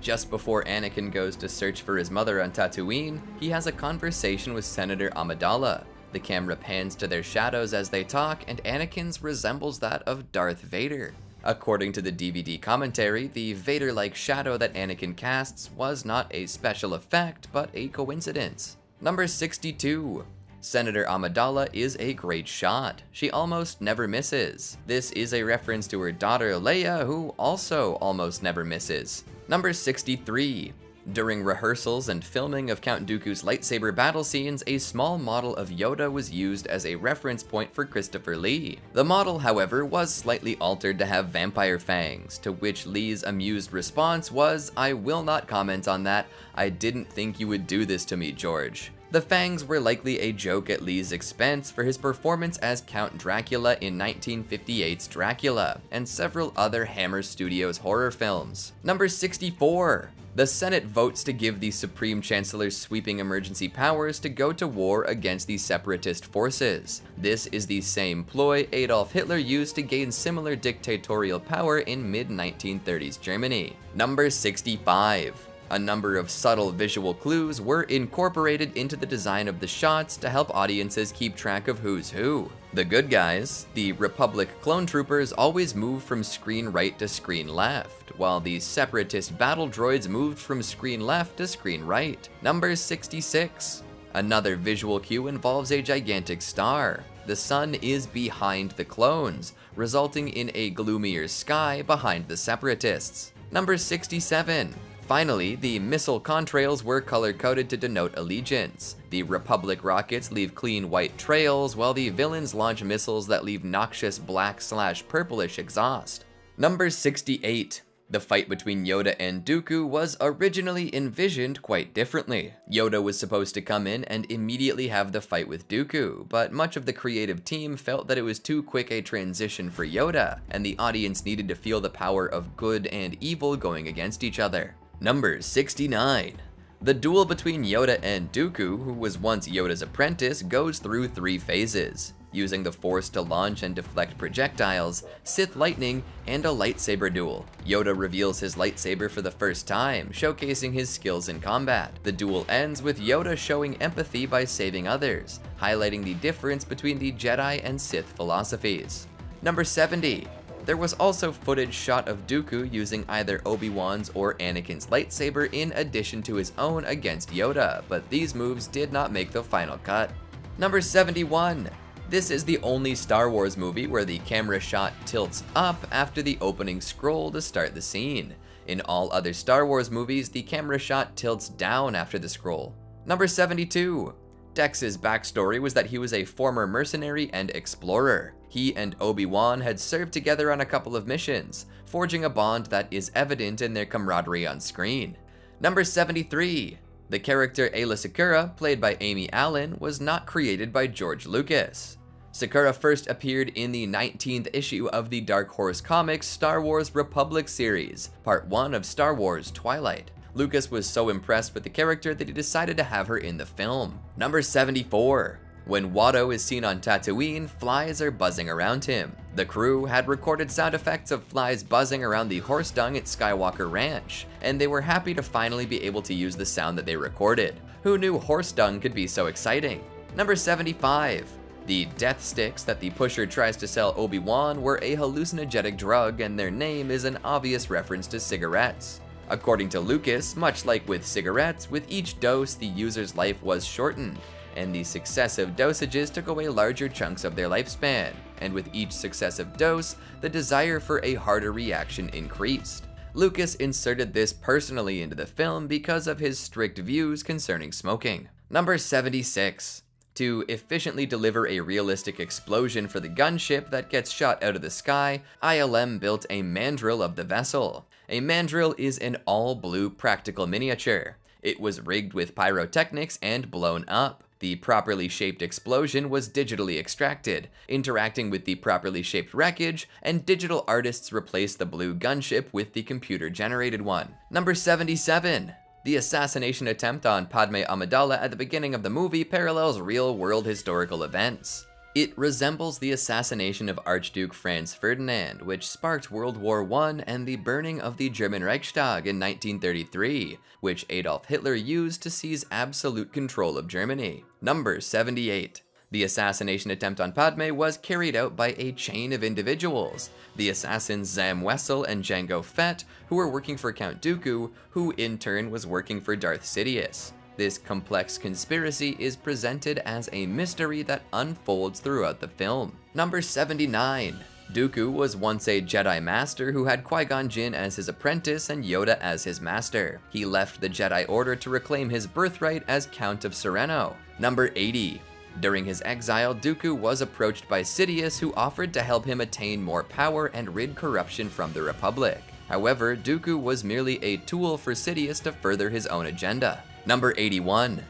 Just before Anakin goes to search for his mother on Tatooine, he has a conversation with Senator Amidala. The camera pans to their shadows as they talk, and Anakin's resembles that of Darth Vader. According to the DVD commentary, the Vader-like shadow that Anakin casts was not a special effect, but a coincidence. Number 62. Senator Amidala is a great shot. She almost never misses. This is a reference to her daughter Leia, who also almost never misses. Number 63. During rehearsals and filming of Count Dooku's lightsaber battle scenes, a small model of Yoda was used as a reference point for Christopher Lee. The model, however, was slightly altered to have vampire fangs, to which Lee's amused response was, "I will not comment on that. I didn't think you would do this to me, George." The fangs were likely a joke at Lee's expense for his performance as Count Dracula in 1958's Dracula, and several other Hammer Studios horror films. Number 64. The Senate votes to give the Supreme Chancellor's sweeping emergency powers to go to war against the separatist forces. This is the same ploy Adolf Hitler used to gain similar dictatorial power in mid-1930s Germany. Number 65. A number of subtle visual clues were incorporated into the design of the shots to help audiences keep track of who's who. The good guys, the Republic clone troopers, always moved from screen right to screen left, while the separatist battle droids moved from screen left to screen right. Number 66. Another visual cue involves a gigantic star. The sun is behind the clones, resulting in a gloomier sky behind the separatists. Number 67. Finally, the missile contrails were color-coded to denote allegiance. The Republic rockets leave clean white trails, while the villains launch missiles that leave noxious black/purplish exhaust. Number 68. The fight between Yoda and Dooku was originally envisioned quite differently. Yoda was supposed to come in and immediately have the fight with Dooku, but much of the creative team felt that it was too quick a transition for Yoda, and the audience needed to feel the power of good and evil going against each other. Number 69. The duel between Yoda and Dooku, who was once Yoda's apprentice, goes through 3 phases: using the Force to launch and deflect projectiles, Sith lightning, and a lightsaber duel. Yoda reveals his lightsaber for the first time, showcasing his skills in combat. The duel ends with Yoda showing empathy by saving others, highlighting the difference between the Jedi and Sith philosophies. Number 70. There was also footage shot of Dooku using either Obi-Wan's or Anakin's lightsaber in addition to his own against Yoda, but these moves did not make the final cut. Number 71. This is the only Star Wars movie where the camera shot tilts up after the opening scroll to start the scene. In all other Star Wars movies, the camera shot tilts down after the scroll. Number 72. Dex's backstory was that he was a former mercenary and explorer. He and Obi-Wan had served together on a couple of missions, forging a bond that is evident in their camaraderie on screen. Number 73. The character Aayla Secura, played by Amy Allen, was not created by George Lucas. Secura first appeared in the 19th issue of the Dark Horse Comics Star Wars Republic series, Part 1 of Star Wars Twilight. Lucas was so impressed with the character that he decided to have her in the film. Number 74. When Watto is seen on Tatooine, flies are buzzing around him. The crew had recorded sound effects of flies buzzing around the horse dung at Skywalker Ranch, and they were happy to finally be able to use the sound that they recorded. Who knew horse dung could be so exciting? Number 75. The death sticks that the pusher tries to sell Obi-Wan were a hallucinogenic drug, and their name is an obvious reference to cigarettes. According to Lucas, much like with cigarettes, with each dose the user's life was shortened, and the successive dosages took away larger chunks of their lifespan, and with each successive dose, the desire for a harder reaction increased. Lucas inserted this personally into the film because of his strict views concerning smoking. Number 76. To efficiently deliver a realistic explosion for the gunship that gets shot out of the sky, ILM built a mandrill of the vessel. A mandrill is an all-blue practical miniature. It was rigged with pyrotechnics and blown up. The properly shaped explosion was digitally extracted, interacting with the properly shaped wreckage, and digital artists replaced the blue gunship with the computer-generated one. Number 77. The assassination attempt on Padme Amidala at the beginning of the movie parallels real-world historical events. It resembles the assassination of Archduke Franz Ferdinand, which sparked World War I and the burning of the German Reichstag in 1933, which Adolf Hitler used to seize absolute control of Germany. Number 78. The assassination attempt on Padme was carried out by a chain of individuals, the assassins Zam Wesell and Jango Fett, who were working for Count Dooku, who in turn was working for Darth Sidious. This complex conspiracy is presented as a mystery that unfolds throughout the film. Number 79. Dooku was once a Jedi Master who had Qui-Gon Jinn as his apprentice and Yoda as his master. He left the Jedi Order to reclaim his birthright as Count of Sereno. Number 80. During his exile, Dooku was approached by Sidious, who offered to help him attain more power and rid corruption from the Republic. However, Dooku was merely a tool for Sidious to further his own agenda. Number 81.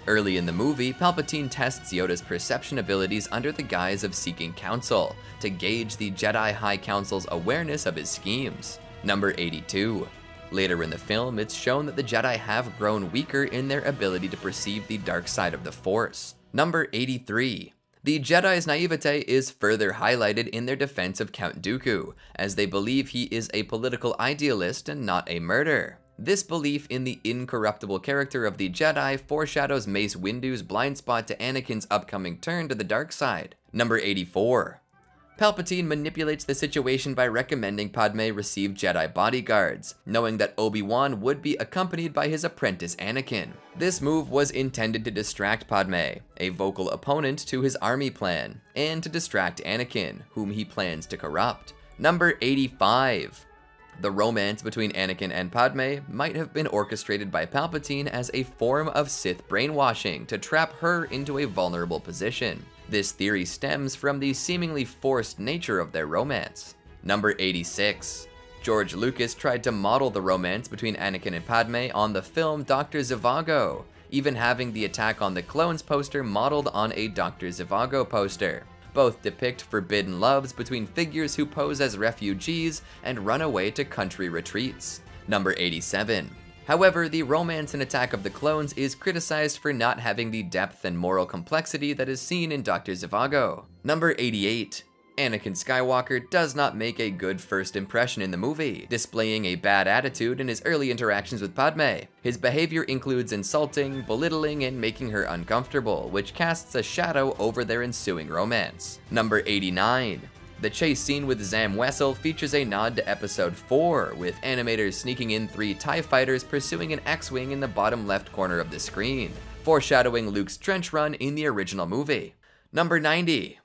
Early in the movie, Palpatine tests Yoda's perception abilities under the guise of seeking counsel, to gauge the Jedi High Council's awareness of his schemes. Number 82. Later in the film, it's shown that the Jedi have grown weaker in their ability to perceive the dark side of the Force. Number 83. The Jedi's naivete is further highlighted in their defense of Count Dooku, as they believe he is a political idealist and not a murderer. This belief in the incorruptible character of the Jedi foreshadows Mace Windu's blind spot to Anakin's upcoming turn to the dark side. Number 84. Palpatine manipulates the situation by recommending Padme receive Jedi bodyguards, knowing that Obi-Wan would be accompanied by his apprentice Anakin. This move was intended to distract Padme, a vocal opponent to his army plan, and to distract Anakin, whom he plans to corrupt. Number 85. The romance between Anakin and Padme might have been orchestrated by Palpatine as a form of Sith brainwashing to trap her into a vulnerable position. This theory stems from the seemingly forced nature of their romance. Number 86. George Lucas tried to model the romance between Anakin and Padme on the film Dr. Zhivago, even having the Attack on the Clones poster modeled on a Dr. Zhivago poster. Both depict forbidden loves between figures who pose as refugees and run away to country retreats. Number 87. However, the romance in Attack of the Clones is criticized for not having the depth and moral complexity that is seen in Dr. Zhivago. Number 88. Anakin Skywalker does not make a good first impression in the movie, displaying a bad attitude in his early interactions with Padme. His behavior includes insulting, belittling, and making her uncomfortable, which casts a shadow over their ensuing romance. Number 89. The chase scene with Zam Wesell features a nod to Episode 4, with animators sneaking in 3 TIE fighters pursuing an X-Wing in the bottom left corner of the screen, foreshadowing Luke's trench run in the original movie. Number 90.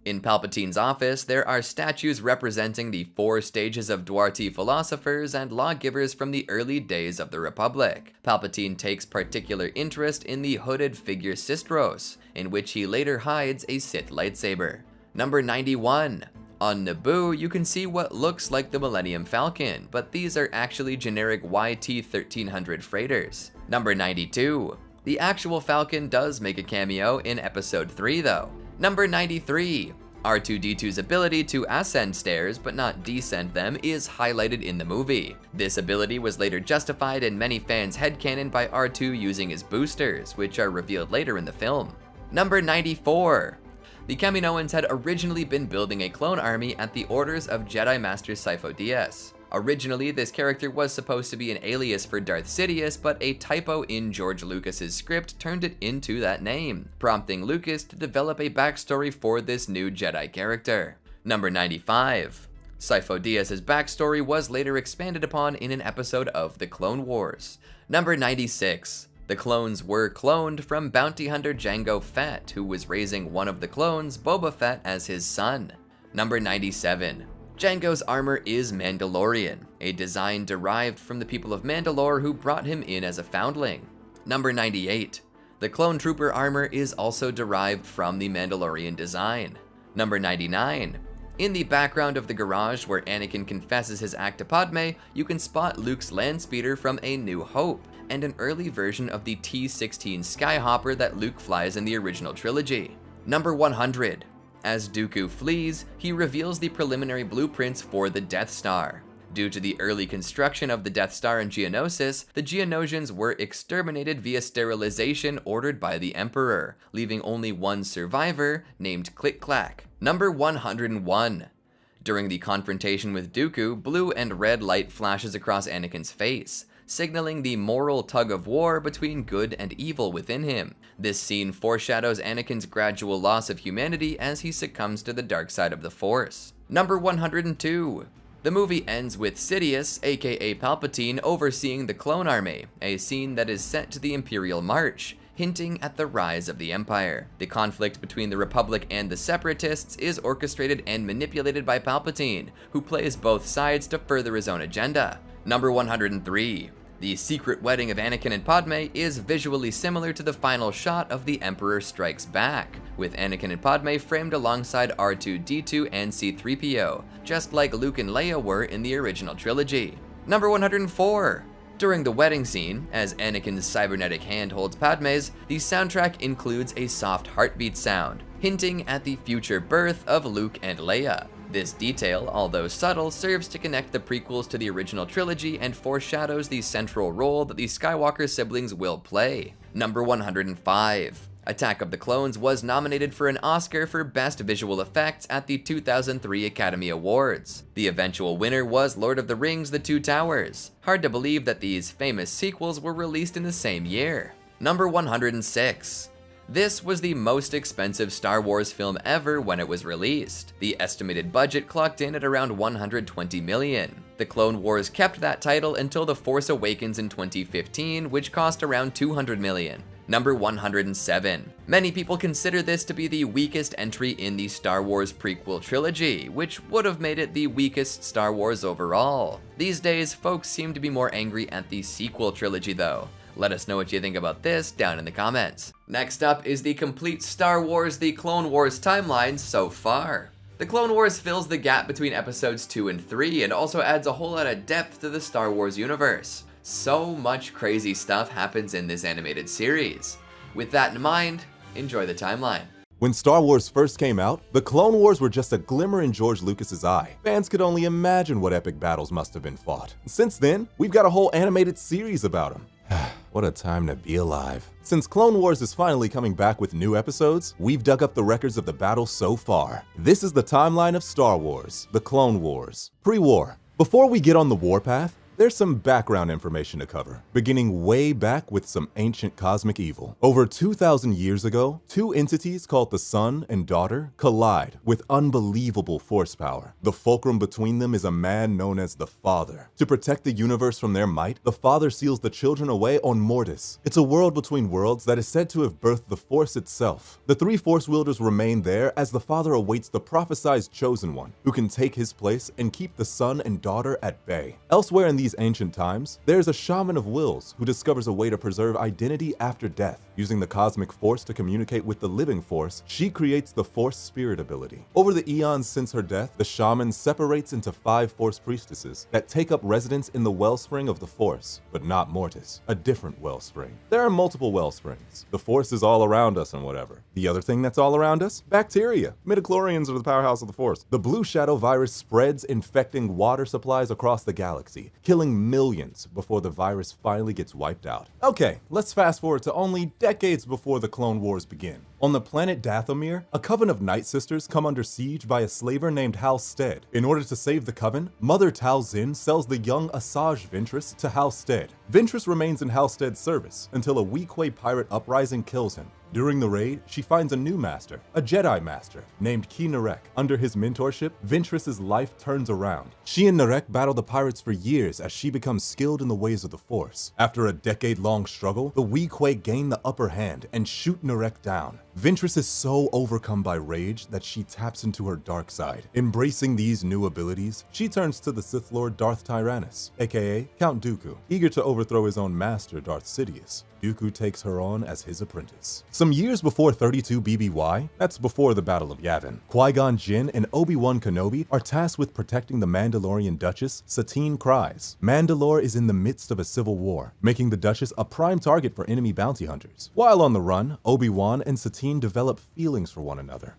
In Palpatine's office, there are statues representing the 4 stages of Dwarti philosophers and lawgivers from the early days of the Republic. Palpatine takes particular interest in the hooded figure Sistros, in which he later hides a Sith lightsaber. Number 91. On Naboo, you can see what looks like the Millennium Falcon, but these are actually generic YT-1300 freighters. Number 92. The actual Falcon does make a cameo in Episode 3 though. Number 93. R2-D2's ability to ascend stairs but not descend them is highlighted in the movie. This ability was later justified in many fans' headcanon by R2 using his boosters, which are revealed later in the film. Number 94. The Kaminoans had originally been building a clone army at the orders of Jedi Master Sifo Dyas. Originally, this character was supposed to be an alias for Darth Sidious, but a typo in George Lucas's script turned it into that name, prompting Lucas to develop a backstory for this new Jedi character. Number 95. Sifo Dyas's backstory was later expanded upon in an episode of The Clone Wars. Number 96. The clones were cloned from bounty hunter Jango Fett, who was raising one of the clones, Boba Fett, as his son. Number 97. Jango's armor is Mandalorian, a design derived from the people of Mandalore who brought him in as a foundling. Number 98. The clone trooper armor is also derived from the Mandalorian design. Number 99. In the background of the garage where Anakin confesses his act to Padme, you can spot Luke's landspeeder from A New Hope, and an early version of the T-16 Skyhopper that Luke flies in the original trilogy. Number 100. As Dooku flees, he reveals the preliminary blueprints for the Death Star. Due to the early construction of the Death Star in Geonosis, the Geonosians were exterminated via sterilization ordered by the Emperor, leaving only one survivor named Click-Clack. Number 101. During the confrontation with Dooku, blue and red light flashes across Anakin's face, signaling the moral tug-of-war between good and evil within him. This scene foreshadows Anakin's gradual loss of humanity as he succumbs to the dark side of the Force. Number 102. The movie ends with Sidious, aka Palpatine, overseeing the clone army, a scene that is set to the Imperial March, hinting at the rise of the Empire. The conflict between the Republic and the Separatists is orchestrated and manipulated by Palpatine, who plays both sides to further his own agenda. Number 103. The secret wedding of Anakin and Padme is visually similar to the final shot of The Emperor Strikes Back, with Anakin and Padme framed alongside R2-D2 and C-3PO, just like Luke and Leia were in the original trilogy. Number 104. During the wedding scene, as Anakin's cybernetic hand holds Padme's, the soundtrack includes a soft heartbeat sound, hinting at the future birth of Luke and Leia. This detail, although subtle, serves to connect the prequels to the original trilogy and foreshadows the central role that the Skywalker siblings will play. Number 105. Attack of the Clones was nominated for an Oscar for Best Visual Effects at the 2003 Academy Awards. The eventual winner was Lord of the Rings: The Two Towers. Hard to believe that these famous sequels were released in the same year. Number 106. This was the most expensive Star Wars film ever when it was released. The estimated budget clocked in at around $120 million. The Clone Wars kept that title until The Force Awakens in 2015, which cost around $200 million. Number 107. Many people consider this to be the weakest entry in the Star Wars prequel trilogy, which would have made it the weakest Star Wars overall. These days, folks seem to be more angry at the sequel trilogy though. Let us know what you think about this down in the comments. Next up is the complete Star Wars: The Clone Wars timeline so far. The Clone Wars fills the gap between episodes 2 and 3 and also adds a whole lot of depth to the Star Wars universe. So much crazy stuff happens in this animated series. With that in mind, enjoy the timeline. When Star Wars first came out, the Clone Wars were just a glimmer in George Lucas's eye. Fans could only imagine what epic battles must have been fought. Since then, we've got a whole animated series about them. What a time to be alive. Since Clone Wars is finally coming back with new episodes, we've dug up the records of the battle so far. This is the timeline of Star Wars, the Clone Wars. Pre-war. Before we get on the warpath, there's some background information to cover, beginning way back with some ancient cosmic evil. Over 2,000 years ago, two entities called the Son and Daughter collide with unbelievable force power. The fulcrum between them is a man known as the Father. To protect the universe from their might, the Father seals the children away on Mortis. It's a world between worlds that is said to have birthed the Force itself. The three Force wielders remain there as the Father awaits the prophesized Chosen One, who can take his place and keep the Son and Daughter at bay. Elsewhere in these ancient times, there's a shaman of wills who discovers a way to preserve identity after death. Using the cosmic force to communicate with the living force, she creates the Force Spirit ability. Over the eons since her death, the shaman separates into 5 Force priestesses that take up residence in the wellspring of the Force, but not Mortis, a different wellspring. There are multiple wellsprings. The Force is all around us and whatever. The other thing that's all around us? Bacteria. Midichlorians are the powerhouse of the Force. The Blue Shadow virus spreads, infecting water supplies across the galaxy, killing millions before the virus finally gets wiped out. Okay, let's fast forward to only decades before the Clone Wars begin. On the planet Dathomir, a coven of Night Sisters come under siege by a slaver named Hal Stead. In order to save the coven, Mother Talzin sells the young Asajj Ventress to Hal Stead. Ventress remains in Hal Stead's service until a Weequay pirate uprising kills him. During the raid, she finds a new master, a Jedi master, named Ki Narek. Under his mentorship, Ventress's life turns around. She and Narek battle the pirates for years as she becomes skilled in the ways of the Force. After a decade-long struggle, the Weequay gain the upper hand and shoot Narek down. Ventress is so overcome by rage that she taps into her dark side. Embracing these new abilities, she turns to the Sith Lord Darth Tyrannus, aka Count Dooku. Eager to overthrow his own master, Darth Sidious, Dooku takes her on as his apprentice. Some years before 32 BBY, that's before the Battle of Yavin, Qui-Gon Jinn and Obi-Wan Kenobi are tasked with protecting the Mandalorian Duchess, Satine Kryze. Mandalore is in the midst of a civil war, making the Duchess a prime target for enemy bounty hunters. While on the run, Obi-Wan and Satine develop feelings for one another.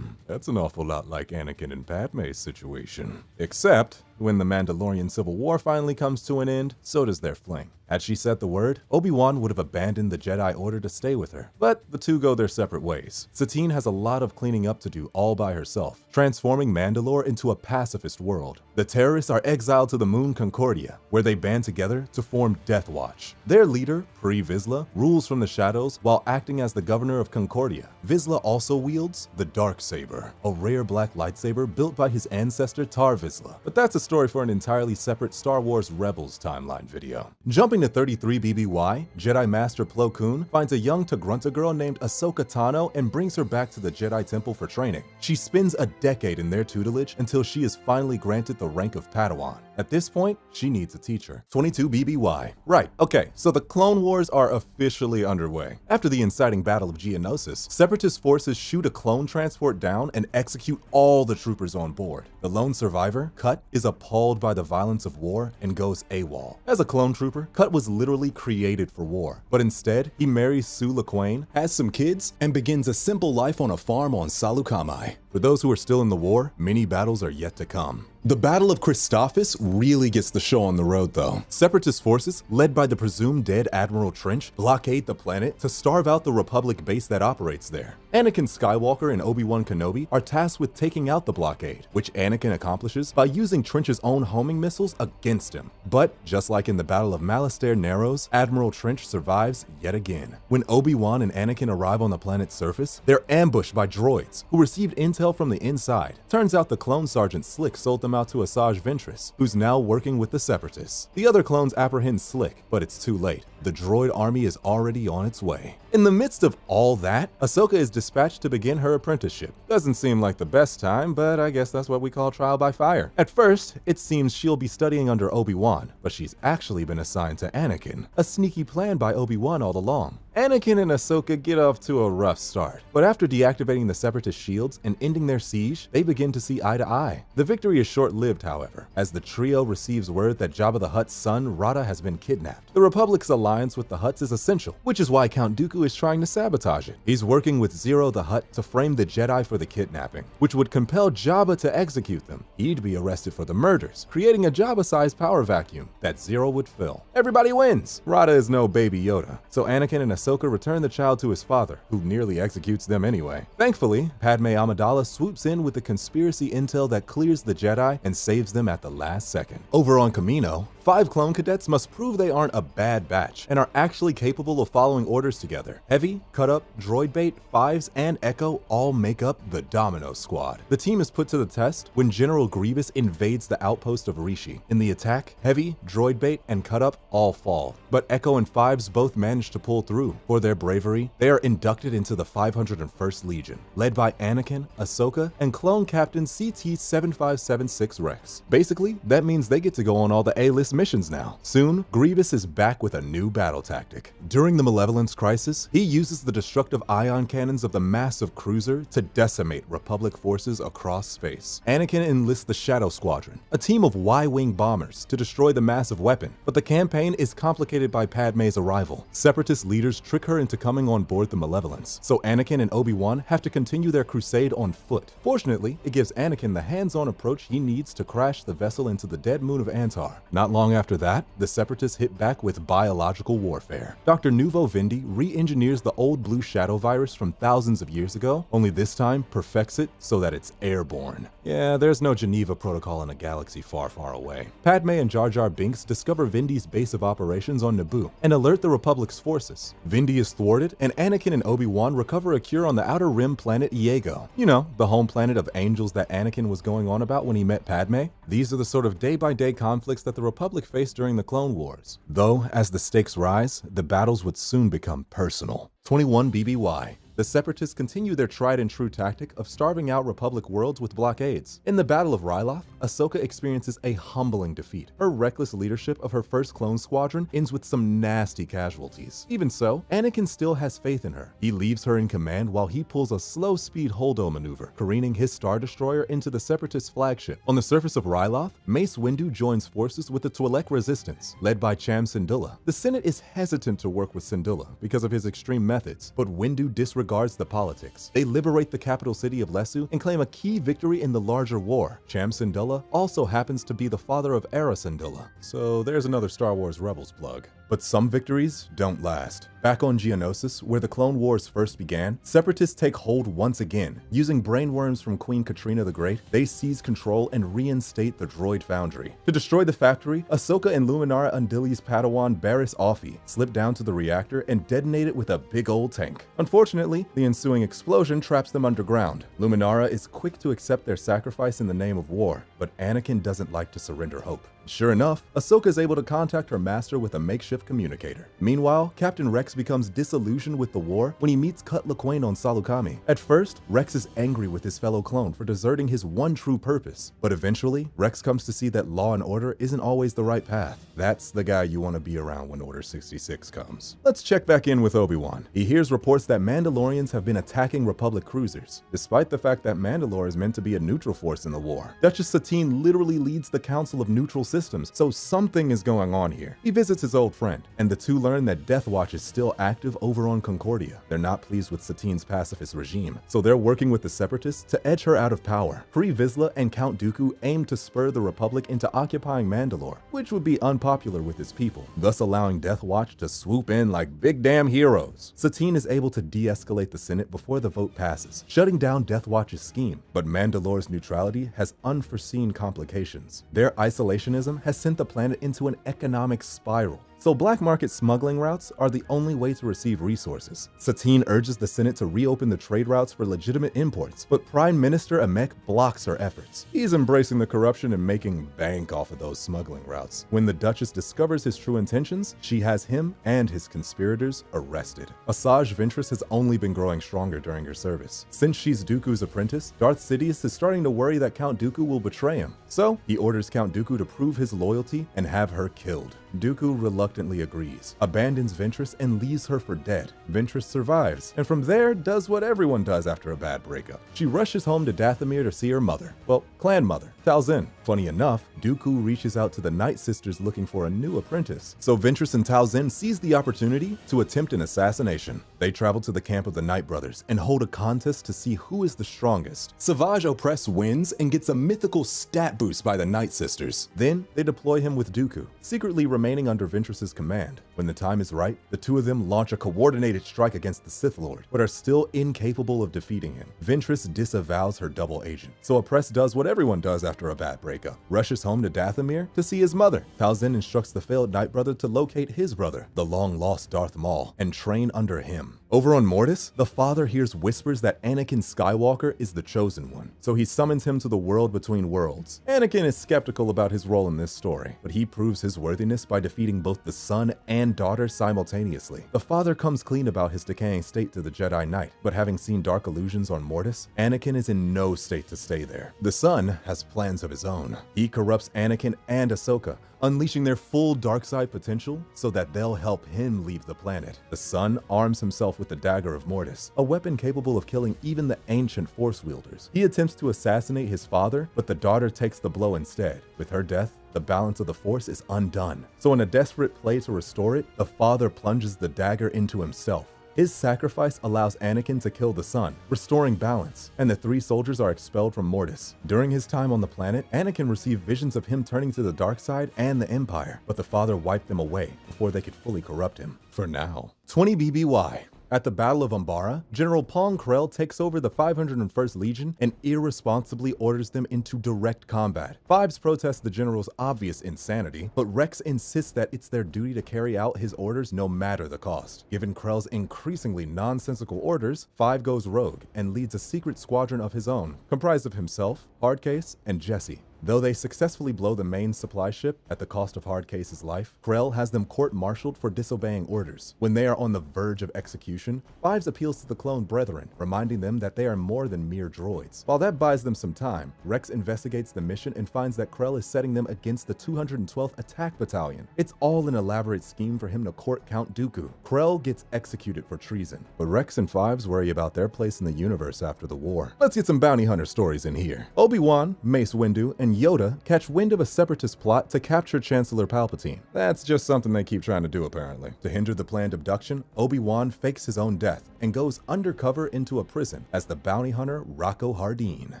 That's an awful lot like Anakin and Padme's situation. Except, when the Mandalorian Civil War finally comes to an end, so does their fling. Had she said the word, Obi-Wan would have abandoned the Jedi Order to stay with her. But the two go their separate ways. Satine has a lot of cleaning up to do all by herself, transforming Mandalore into a pacifist world. The terrorists are exiled to the moon Concordia, where they band together to form Death Watch. Their leader, Pre Vizsla, rules from the shadows while acting as the governor of Concordia. Vizsla also wields the Darksaber, a rare black lightsaber built by his ancestor Tar Vizsla. But that's a story for an entirely separate Star Wars Rebels timeline video. Jumping to 33 BBY, Jedi Master Plo Koon finds a young Tagrunta girl named Ahsoka Tano and brings her back to the Jedi Temple for training. She spends a decade in their tutelage until she is finally granted the rank of Padawan. At this point, she needs a teacher. 22 BBY. Right, okay, so the Clone Wars are officially underway. After the inciting Battle of Geonosis, Separatist forces shoot a clone transport down and execute all the troopers on board. The lone survivor, Cut, is appalled by the violence of war and goes AWOL. As a clone trooper, Cut was literally created for war, but instead, he marries Sue LaQuaine, has some kids, and begins a simple life on a farm on Salukamai. For those who are still in the war, many battles are yet to come. The Battle of Christophsis really gets the show on the road though. Separatist forces, led by the presumed dead Admiral Trench, blockade the planet to starve out the Republic base that operates there. Anakin Skywalker and Obi-Wan Kenobi are tasked with taking out the blockade, which Anakin accomplishes by using Trench's own homing missiles against him. But, just like in the Battle of Malastare Narrows, Admiral Trench survives yet again. When Obi-Wan and Anakin arrive on the planet's surface, they're ambushed by droids, who received intel from the inside. Turns out the clone sergeant Slick sold them out to Asajj Ventress, who's now working with the Separatists. The other clones apprehend Slick, but it's too late. The droid army is already on its way. In the midst of all that, Ahsoka is dispatched to begin her apprenticeship. Doesn't seem like the best time, but I guess that's what we call trial by fire. At first, it seems she'll be studying under Obi-Wan, but she's actually been assigned to Anakin, a sneaky plan by Obi-Wan all along. Anakin and Ahsoka get off to a rough start, but after deactivating the Separatist shields and ending their siege, they begin to see eye to eye. The victory is short-lived, however, as the trio receives word that Jabba the Hutt's son, Rada, has been kidnapped. The Republic's alliance with the Hutts is essential, which is why Count Dooku is trying to sabotage it. He's working with Zero the Hutt to frame the Jedi for the kidnapping, which would compel Jabba to execute them. He'd be arrested for the murders, creating a Jabba-sized power vacuum that Zero would fill. Everybody wins! Rada is no baby Yoda, so Anakin and Ahsoka return the child to his father, who nearly executes them anyway. Thankfully, Padme Amidala swoops in with the conspiracy intel that clears the Jedi and saves them at the last second. Over on Kamino, 5 clone cadets must prove they aren't a bad batch and are actually capable of following orders together. Heavy, Cut Up, Droid Bait, Fives, and Echo all make up the Domino Squad. The team is put to the test when General Grievous invades the outpost of Rishi. In the attack, Heavy, Droid Bait, and Cut Up all fall, but Echo and Fives both manage to pull through. For their bravery, they are inducted into the 501st Legion, led by Anakin, Ahsoka, and clone captain CT-7576 Rex. Basically, that means they get to go on all the A-list missions now. Soon, Grievous is back with a new battle tactic. During the Malevolence Crisis, he uses the destructive ion cannons of the massive cruiser to decimate Republic forces across space. Anakin enlists the Shadow Squadron, a team of Y-wing bombers, to destroy the massive weapon, but the campaign is complicated by Padme's arrival. Separatist leaders trick her into coming on board the Malevolence, so Anakin and Obi-Wan have to continue their crusade on foot. Fortunately, it gives Anakin the hands-on approach he needs to crash the vessel into the dead moon of Antar. Not long after that, the Separatists hit back with biological warfare. Dr. Nuvo Vindi re-engineers the old blue shadow virus from thousands of years ago, only this time perfects it so that it's airborne. Yeah, there's no Geneva Protocol in a galaxy far, far away. Padme and Jar Jar Binks discover Vindi's base of operations on Naboo and alert the Republic's forces. Vindi is thwarted, and Anakin and Obi-Wan recover a cure on the outer rim planet Iego. You know, the home planet of angels that Anakin was going on about when he met Padme. These are the sort of day-by-day conflicts that the Republic faced during the Clone Wars. Though, as the stakes rise, the battles would soon become personal. 21 BBY. The Separatists continue their tried-and-true tactic of starving out Republic worlds with blockades. In the Battle of Ryloth, Ahsoka experiences a humbling defeat. Her reckless leadership of her first clone squadron ends with some nasty casualties. Even so, Anakin still has faith in her. He leaves her in command while he pulls a slow-speed holdo maneuver, careening his Star Destroyer into the Separatist flagship. On the surface of Ryloth, Mace Windu joins forces with the Twi'lek resistance, led by Cham Syndulla. The Senate is hesitant to work with Syndulla because of his extreme methods, but Windu disregards the politics. They liberate the capital city of Lesu and claim a key victory in the larger war. Cham Syndulla also happens to be the father of Era Syndulla, so there's another Star Wars Rebels plug. But some victories don't last. Back on Geonosis, where the Clone Wars first began, Separatists take hold once again. Using brainworms from Queen Katrina the Great, they seize control and reinstate the droid foundry. To destroy the factory, Ahsoka and Luminara Undili's Padawan Barriss Offee slip down to the reactor and detonate it with a big old tank. Unfortunately, the ensuing explosion traps them underground. Luminara is quick to accept their sacrifice in the name of war, but Anakin doesn't like to surrender hope. Sure enough, Ahsoka is able to contact her master with a makeshift communicator. Meanwhile, Captain Rex becomes disillusioned with the war when he meets Cut Lawquane on Salukami. At first, Rex is angry with his fellow clone for deserting his one true purpose, but eventually, Rex comes to see that law and order isn't always the right path. That's the guy you want to be around when Order 66 comes. Let's check back in with Obi-Wan. He hears reports that Mandalorians have been attacking Republic cruisers, despite the fact that Mandalore is meant to be a neutral force in the war. Duchess Satine literally leads the Council of Neutral Systems, so something is going on here. He visits his old friend, and the two learn that Death Watch is still active over on Concordia. They're not pleased with Satine's pacifist regime, so they're working with the Separatists to edge her out of power. Pre Vizsla and Count Dooku aim to spur the Republic into occupying Mandalore, which would be unpopular with his people, thus allowing Death Watch to swoop in like big damn heroes. Satine is able to de-escalate the Senate before the vote passes, shutting down Death Watch's scheme, but Mandalore's neutrality has unforeseen complications. Their isolationism has sent the planet into an economic spiral. So black market smuggling routes are the only way to receive resources. Satine urges the Senate to reopen the trade routes for legitimate imports, but Prime Minister Amek blocks her efforts. He's embracing the corruption and making bank off of those smuggling routes. When the Duchess discovers his true intentions, she has him and his conspirators arrested. Asajj Ventress has only been growing stronger during her service. Since she's Dooku's apprentice, Darth Sidious is starting to worry that Count Dooku will betray him. So he orders Count Dooku to prove his loyalty and have her killed. Dooku reluctantly agrees, abandons Ventress, and leaves her for dead. Ventress survives, and from there does what everyone does after a bad breakup. She rushes home to Dathomir to see her mother. Well, clan mother, Talzin. Funny enough, Dooku reaches out to the Night Sisters looking for a new apprentice, so Ventress and Talzin seize the opportunity to attempt an assassination. They travel to the camp of the Night Brothers and hold a contest to see who is the strongest. Savage Opress wins and gets a mythical stat boost by the Night Sisters. Then they deploy him with Dooku, secretly remaining under Ventress's command. When the time is right, the two of them launch a coordinated strike against the Sith Lord, but are still incapable of defeating him. Ventress disavows her double agent, so Opress does what everyone does after a bad breakup, rushes home to Dathomir to see his mother. Talzin instructs the failed Night Brother to locate his brother, the long-lost Darth Maul, and train under him. Over on Mortis, the father hears whispers that Anakin Skywalker is the chosen one, so he summons him to the world between worlds. Anakin is skeptical about his role in this story, but he proves his worthiness by defeating both the son and daughter simultaneously. The father comes clean about his decaying state to the Jedi Knight, but having seen dark illusions on Mortis, Anakin is in no state to stay there. The son has plans of his own. He corrupts Anakin and Ahsoka, unleashing their full dark side potential so that they'll help him leave the planet. The son arms himself with the Dagger of Mortis, a weapon capable of killing even the ancient Force wielders. He attempts to assassinate his father, but the daughter takes the blow instead. With her death, the balance of the Force is undone. So in a desperate play to restore it, the father plunges the dagger into himself. His sacrifice allows Anakin to kill the son, restoring balance, and the three soldiers are expelled from Mortis. During his time on the planet, Anakin received visions of him turning to the dark side and the Empire, but the father wiped them away before they could fully corrupt him. For now. 20 BBY. At the Battle of Umbara, General Pong Krell takes over the 501st Legion and irresponsibly orders them into direct combat. Fives protest the general's obvious insanity, but Rex insists that it's their duty to carry out his orders no matter the cost. Given Krell's increasingly nonsensical orders, Five goes rogue and leads a secret squadron of his own, comprised of himself, Hardcase, and Jesse. Though they successfully blow the main supply ship at the cost of Hardcase's life, Krell has them court-martialed for disobeying orders. When they are on the verge of execution, Fives appeals to the clone brethren, reminding them that they are more than mere droids. While that buys them some time, Rex investigates the mission and finds that Krell is setting them against the 212th Attack Battalion. It's all an elaborate scheme for him to court Count Dooku. Krell gets executed for treason, but Rex and Fives worry about their place in the universe after the war. Let's get some bounty hunter stories in here. Obi-Wan, Mace Windu, and Yoda catch wind of a separatist plot to capture Chancellor Palpatine. That's just something they keep trying to do apparently. To hinder the planned abduction, Obi-Wan fakes his own death and goes undercover into a prison as the bounty hunter Rocco Hardeen.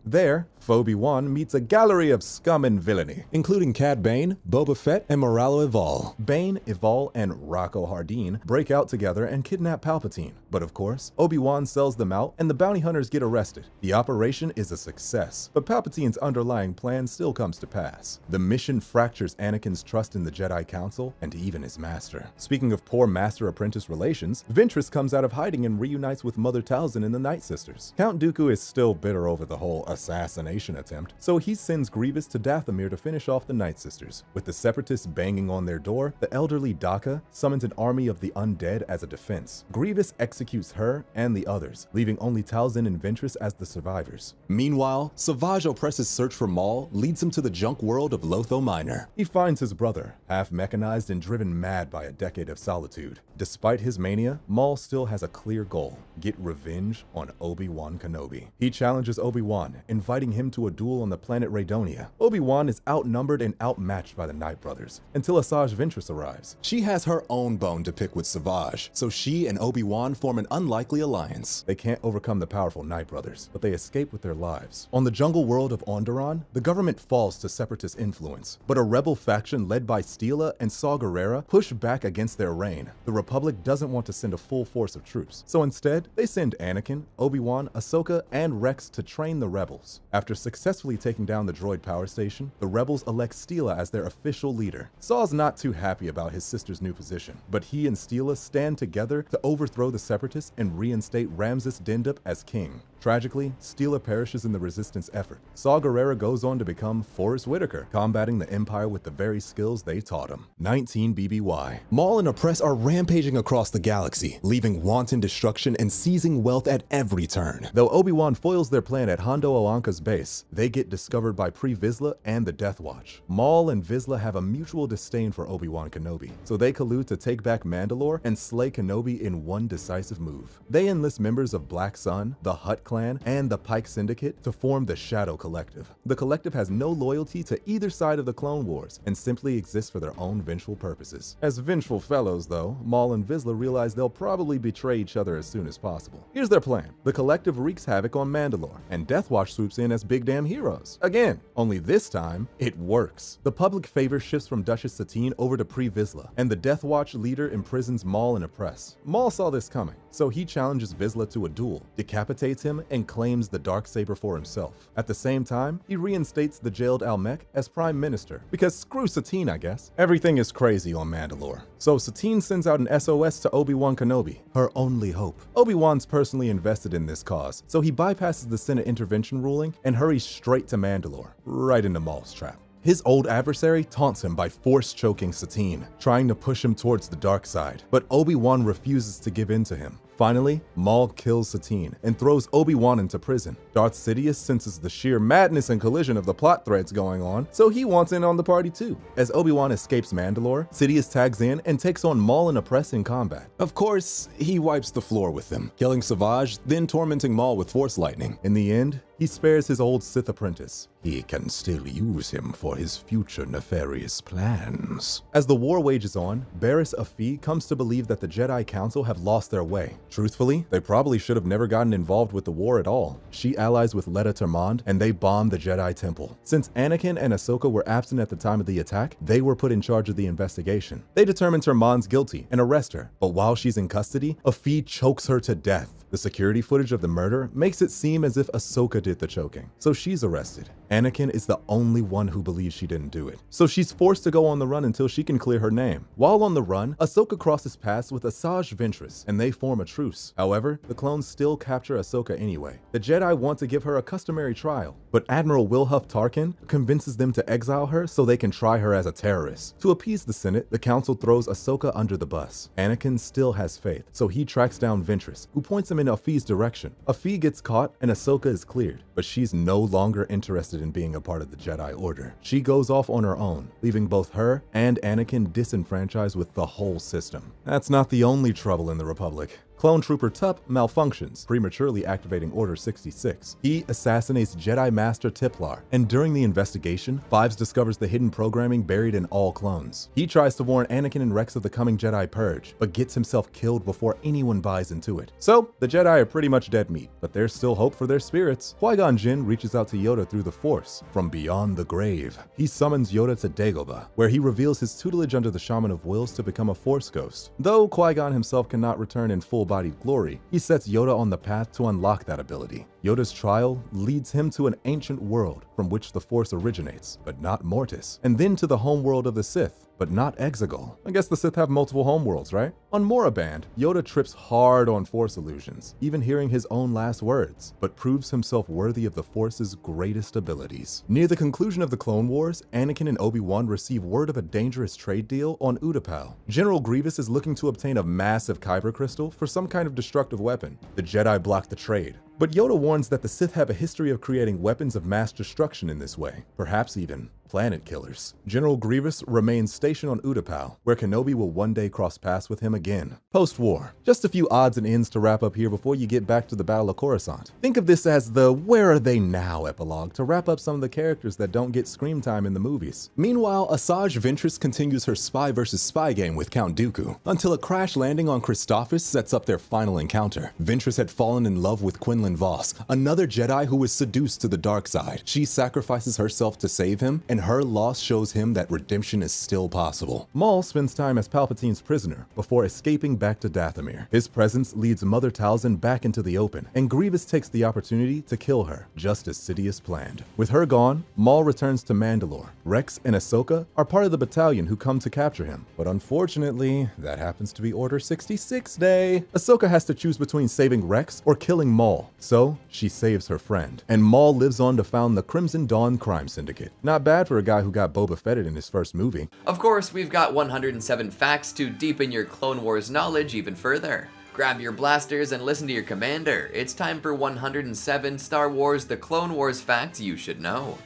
There, Obi-Wan meets a gallery of scum and villainy, including Cad Bane, Boba Fett, and Moralo Eval. Bane, Eval, and Rocco Hardeen break out together and kidnap Palpatine. But of course, Obi-Wan sells them out and the bounty hunters get arrested. The operation is a success, but Palpatine's underlying plan still comes to pass. The mission fractures Anakin's trust in the Jedi Council and even his master. Speaking of poor master-apprentice relations, Ventress comes out of hiding and reunites with Mother Talzin and the Night Sisters. Count Dooku is still bitter over the whole assassination attempt, so he sends Grievous to Dathomir to finish off the Night Sisters. With the Separatists banging on their door, the elderly Daka summons an army of the undead as a defense. Grievous executes her and the others, leaving only Talzin and Ventress as the survivors. Meanwhile, Savage Opress's search for Maul leads him to the junk world of Lotho Minor. He finds his brother, half mechanized and driven mad by a decade of solitude. Despite his mania, Maul still has a clear goal: get revenge on Obi-Wan Kenobi. He challenges Obi-Wan, inviting him to a duel on the planet Raydonia. Obi-Wan is outnumbered and outmatched by the Night Brothers, until Asajj Ventress arrives. She has her own bone to pick with Savage, so she and Obi-Wan form an unlikely alliance. They can't overcome the powerful Night Brothers, but they escape with their lives. On the jungle world of Onderon, the government falls to Separatist influence, but a rebel faction led by Steela and Saw Gerrera push back against their reign. The Republic doesn't want to send a full force of troops, so instead, they send Anakin, Obi-Wan, Ahsoka, and Rex to train the rebels. After successfully taking down the droid power station, the rebels elect Steela as their official leader. Saw's not too happy about his sister's new position, but he and Steela stand together to overthrow the Separatists and reinstate Ramses Dindup as king. Tragically, Steela perishes in the resistance effort. Saw Gerrera goes on to become Forrest Whitaker, combating the Empire with the very skills they taught him. 19 BBY. Maul and Oppress are rampaging across the galaxy, leaving wanton destruction and seizing wealth at every turn. Though Obi-Wan foils their plan at Hondo Oanka's base, they get discovered by Pre Vizsla and the Death Watch. Maul and Vizsla have a mutual disdain for Obi-Wan Kenobi, so they collude to take back Mandalore and slay Kenobi in one decisive move. They enlist members of Black Sun, the Hutt Clan, and the Pike Syndicate to form the Shadow Collective. The Collective has no loyalty to either side of the Clone Wars and simply exists for their own vengeful purposes. As vengeful fellows, though, Maul and Vizsla realize they'll probably betray each other as soon as possible. Here's their plan. The Collective wreaks havoc on Mandalore, and Death Watch swoops in as big damn heroes. Again, only this time, it works. The public favor shifts from Duchess Satine over to Pre Vizsla, and the Death Watch leader imprisons Maul and Oppress. Maul saw this coming, so he challenges Vizsla to a duel, decapitates him, and claims the Darksaber for himself. At the same time, he reinstates the jailed Almec as Prime Minister, because screw Satine, I guess. Everything is crazy on Mandalore. So Satine sends out an SOS to Obi-Wan Kenobi, her only hope. Obi-Wan's personally invested in this cause, so he bypasses the Senate intervention ruling and hurries straight to Mandalore, right into Maul's trap. His old adversary taunts him by force choking Satine, trying to push him towards the dark side, but Obi-Wan refuses to give in to him. Finally, Maul kills Satine and throws Obi-Wan into prison. Darth Sidious senses the sheer madness and collision of the plot threads going on, so he wants in on the party too. As Obi-Wan escapes Mandalore, Sidious tags in and takes on Maul and Oppress in combat. Of course, he wipes the floor with them, killing Savage, then tormenting Maul with Force Lightning. In the end, he spares his old Sith apprentice. He can still use him for his future nefarious plans. As the war wages on, Barriss Offee comes to believe that the Jedi Council have lost their way. Truthfully, they probably should have never gotten involved with the war at all. She allies with Letta Termond, and they bomb the Jedi Temple. Since Anakin and Ahsoka were absent at the time of the attack, they were put in charge of the investigation. They determine Termond's guilty and arrest her, but while she's in custody, Offee chokes her to death. The security footage of the murder makes it seem as if Ahsoka did the choking, so she's arrested. Anakin is the only one who believes she didn't do it, so she's forced to go on the run until she can clear her name. While on the run, Ahsoka crosses paths with Asajj Ventress, and they form a truce. However, the clones still capture Ahsoka anyway. The Jedi want to give her a customary trial, but Admiral Wilhuff Tarkin convinces them to exile her so they can try her as a terrorist. To appease the Senate, the Council throws Ahsoka under the bus. Anakin still has faith, so he tracks down Ventress, who points him in Afi's direction. Afi gets caught, and Ahsoka is cleared, but she's no longer interested in being a part of the Jedi Order. She goes off on her own, leaving both her and Anakin disenfranchised with the whole system. That's not the only trouble in the Republic. Clone Trooper Tup malfunctions, prematurely activating Order 66. He assassinates Jedi Master Tiplar, and during the investigation, Fives discovers the hidden programming buried in all clones. He tries to warn Anakin and Rex of the coming Jedi Purge, but gets himself killed before anyone buys into it. So, the Jedi are pretty much dead meat, but there's still hope for their spirits. Qui-Gon Jinn reaches out to Yoda through the Force, from beyond the grave. He summons Yoda to Dagobah, where he reveals his tutelage under the Shaman of Wills to become a Force ghost. Though Qui-Gon himself cannot return in full-bodied glory, he sets Yoda on the path to unlock that ability. Yoda's trial leads him to an ancient world from which the Force originates, but not Mortis, and then to the homeworld of the Sith, but not Exegol. I guess the Sith have multiple homeworlds, right? On Moraband, Yoda trips hard on Force illusions, even hearing his own last words, but proves himself worthy of the Force's greatest abilities. Near the conclusion of the Clone Wars, Anakin and Obi-Wan receive word of a dangerous trade deal on Utapau. General Grievous is looking to obtain a massive Kyber crystal for some kind of destructive weapon. The Jedi block the trade, but Yoda warns that the Sith have a history of creating weapons of mass destruction in this way, perhaps even planet killers. General Grievous remains stationed on Utapau, where Kenobi will one day cross paths with him again. Post-war, just a few odds and ends to wrap up here before you get back to the Battle of Coruscant. Think of this as the Where Are They Now epilogue to wrap up some of the characters that don't get screen time in the movies. Meanwhile, Asajj Ventress continues her spy versus spy game with Count Dooku, until a crash landing on Christophsis sets up their final encounter. Ventress had fallen in love with Quinlan Vos, another Jedi who was seduced to the dark side. She sacrifices herself to save him, and her loss shows him that redemption is still possible. Maul spends time as Palpatine's prisoner before escaping back to Dathomir. His presence leads Mother Talzin back into the open, and Grievous takes the opportunity to kill her, just as Sidious planned. With her gone, Maul returns to Mandalore. Rex and Ahsoka are part of the battalion who come to capture him, but unfortunately, that happens to be Order 66 Day. Ahsoka has to choose between saving Rex or killing Maul, so she saves her friend, and Maul lives on to found the Crimson Dawn Crime Syndicate. Not bad for a guy who got Boba Fetted in his first movie. Of course, we've got 107 facts to deepen your Clone Wars knowledge even further. Grab your blasters and listen to your commander. It's time for 107 Star Wars The Clone Wars facts you should know.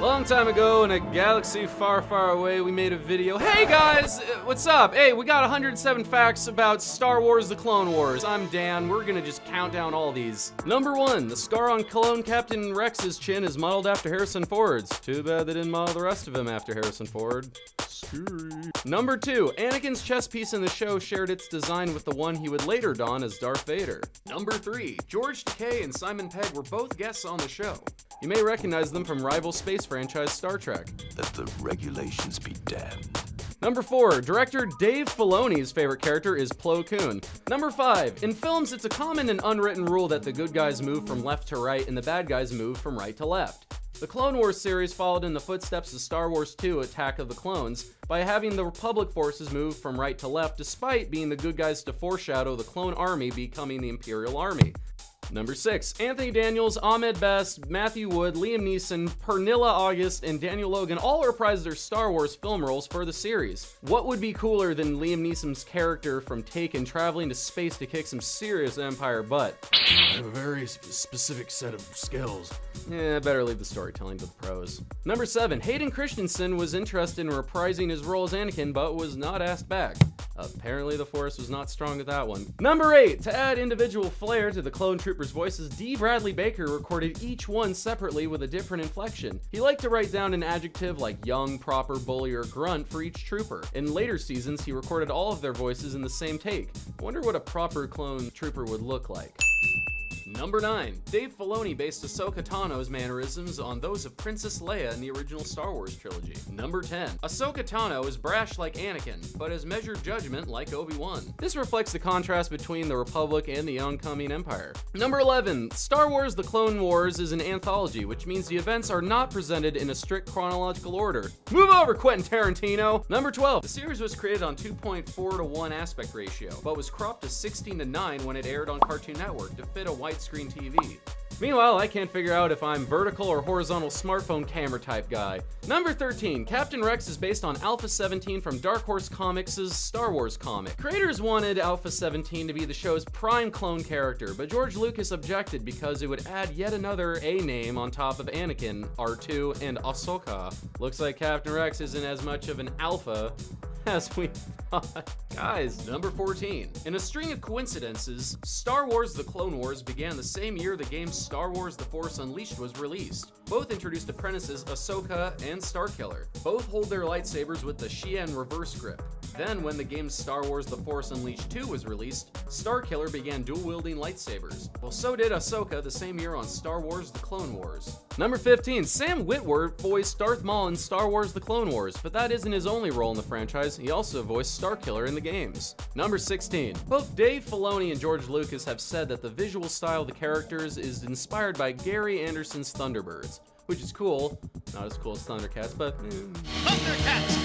Long time ago in a galaxy far, far away, we made a video. Hey guys, what's up? Hey, we got 107 facts about Star Wars The Clone Wars. I'm Dan, we're gonna just count down all these. Number 1, the scar on Clone Captain Rex's chin is modeled after Harrison Ford's. Too bad they didn't model the rest of him after Harrison Ford. Number 2, Anakin's chest piece in the show shared its design with the one he would later don as Darth Vader. Number 3, George Takei and Simon Pegg were both guests on the show. You may recognize them from rival space franchise Star Trek. Let the regulations be damned. Number 4, director Dave Filoni's favorite character is Plo Koon. Number 5, in films it's a common and unwritten rule that the good guys move from left to right and the bad guys move from right to left. The Clone Wars series followed in the footsteps of Star Wars II: Attack of the Clones by having the Republic forces move from right to left despite being the good guys to foreshadow the clone army becoming the Imperial Army. Number 6, Anthony Daniels, Ahmed Best, Matthew Wood, Liam Neeson, Pernilla August, and Daniel Logan all reprised their Star Wars film roles for the series. What would be cooler than Liam Neeson's character from Taken traveling to space to kick some serious Empire butt? I have a very specific set of skills. Better leave the storytelling to the pros. Number 7, Hayden Christensen was interested in reprising his role as Anakin, but was not asked back. Apparently the Force was not strong with that one. Number 8, to add individual flair to the clone troopers' voices, D. Bradley Baker recorded each one separately with a different inflection. He liked to write down an adjective like young, proper, bully, or grunt for each trooper. In later seasons, he recorded all of their voices in the same take. I wonder what a proper clone trooper would look like. Number 9. Dave Filoni based Ahsoka Tano's mannerisms on those of Princess Leia in the original Star Wars trilogy. Number 10. Ahsoka Tano is brash like Anakin, but has measured judgment like Obi-Wan. This reflects the contrast between the Republic and the oncoming Empire. Number 11. Star Wars The Clone Wars is an anthology, which means the events are not presented in a strict chronological order. Move over, Quentin Tarantino! Number 12. The series was created on 2.4:1 aspect ratio, but was cropped to 16:9 when it aired on Cartoon Network to fit a widescreen TV. Meanwhile, I can't figure out if I'm vertical or horizontal smartphone camera type guy. Number 13. Captain Rex is based on Alpha 17 from Dark Horse Comics' Star Wars comic. Creators wanted Alpha 17 to be the show's prime clone character, but George Lucas objected because it would add yet another A name on top of Anakin, R2, and Ahsoka. Looks like Captain Rex isn't as much of an alpha as we thought. Guys, number 14. In a string of coincidences, Star Wars The Clone Wars began the same year the game Star Wars The Force Unleashed was released. Both introduced apprentices Ahsoka and Starkiller. Both hold their lightsabers with the Xi'an reverse grip. Then, when the game Star Wars The Force Unleashed 2 was released, Starkiller began dual-wielding lightsabers. Well, so did Ahsoka the same year on Star Wars The Clone Wars. Number 15. Sam Witwer voiced Darth Maul in Star Wars The Clone Wars, but that isn't his only role in the franchise. He also voiced Starkiller in the games. Number 16. Both Dave Filoni and George Lucas have said that the visual style of the characters is inspired by Gary Anderson's Thunderbirds, which is cool. Not as cool as Thundercats, but Thundercats!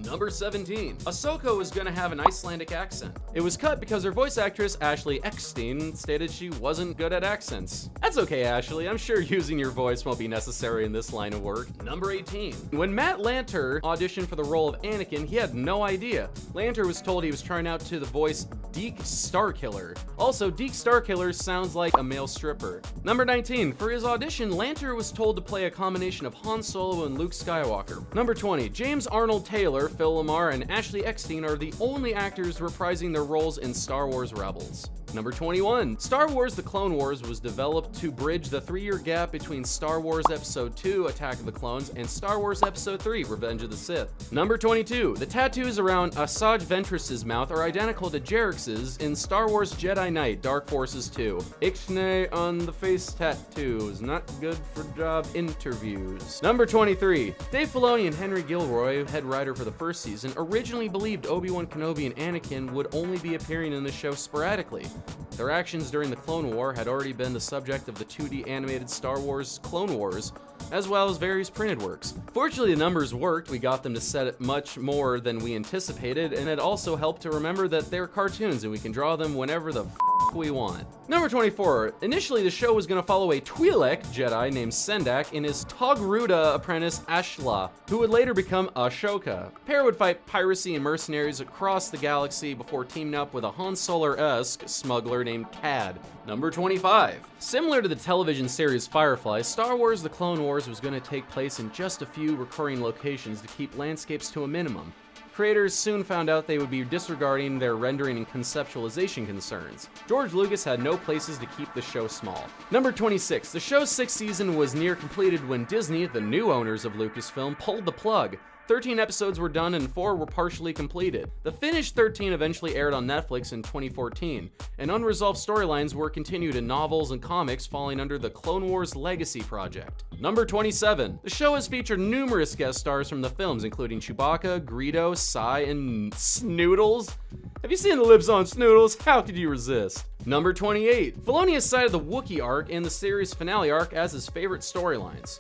Number 17. Ahsoka was gonna have an Icelandic accent. It was cut because her voice actress, Ashley Eckstein, stated she wasn't good at accents. That's okay, Ashley. I'm sure using your voice won't be necessary in this line of work. Number 18. When Matt Lanter auditioned for the role of Anakin, he had no idea. Lanter was told he was trying out to the voice Deke Starkiller. Also, Deke Starkiller sounds like a male stripper. Number 19. For his audition, Lanter was told to play a combination of Han Solo and Luke Skywalker. Number 20. James Arnold Taylor, Phil Lamar, and Ashley Eckstein are the only actors reprising their roles in Star Wars Rebels. Number 21. Star Wars The Clone Wars was developed to bridge the 3-year gap between Star Wars Episode 2, Attack of the Clones, and Star Wars Episode 3, Revenge of the Sith. Number 22. The tattoos around Asajj Ventress's mouth are identical to Jarex's in Star Wars Jedi Knight, Dark Forces 2. Ixnay on the face tattoos, not good for job interviews. Number 23. Dave Filoni and Henry Gilroy, head writer for the first season, originally believed Obi-Wan Kenobi and Anakin would only be appearing in the show sporadically. Their actions during the Clone War had already been the subject of the 2D animated Star Wars Clone Wars, as well as various printed works. Fortunately, the numbers worked. We got them to set it much more than we anticipated, and it also helped to remember that they're cartoons and we can draw them whenever the we want. Number 24. Initially, the show was going to follow a Twi'lek Jedi named Sendak and his Togruta apprentice Ashla, who would later become Ashoka. The pair would fight piracy and mercenaries across the galaxy before teaming up with a Han Solo-esque smuggler named Cad. Number 25. Similar to the television series Firefly, Star Wars The Clone Wars was going to take place in just a few recurring locations to keep landscapes to a minimum. Creators soon found out they would be disregarding their rendering and conceptualization concerns. George Lucas had no places to keep the show small. Number 26. The show's 6th season was near completed when Disney, the new owners of Lucasfilm, pulled the plug. 13 episodes were done and 4 were partially completed. The finished 13 eventually aired on Netflix in 2014, and unresolved storylines were continued in novels and comics falling under the Clone Wars Legacy project. Number 27. The show has featured numerous guest stars from the films, including Chewbacca, Greedo, Sai, and Snoodles. Have you seen the lips on Snoodles? How could you resist? Number 28. Filoni has cited the Wookiee arc and the series finale arc as his favorite storylines.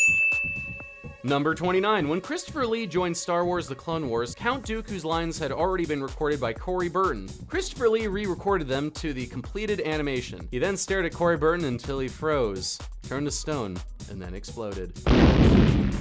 Number 29. When Christopher Lee joined Star Wars The Clone Wars, Count Dooku's lines had already been recorded by Corey Burton. Christopher Lee re-recorded them to the completed animation. He then stared at Corey Burton until he froze, turned to stone, and then exploded.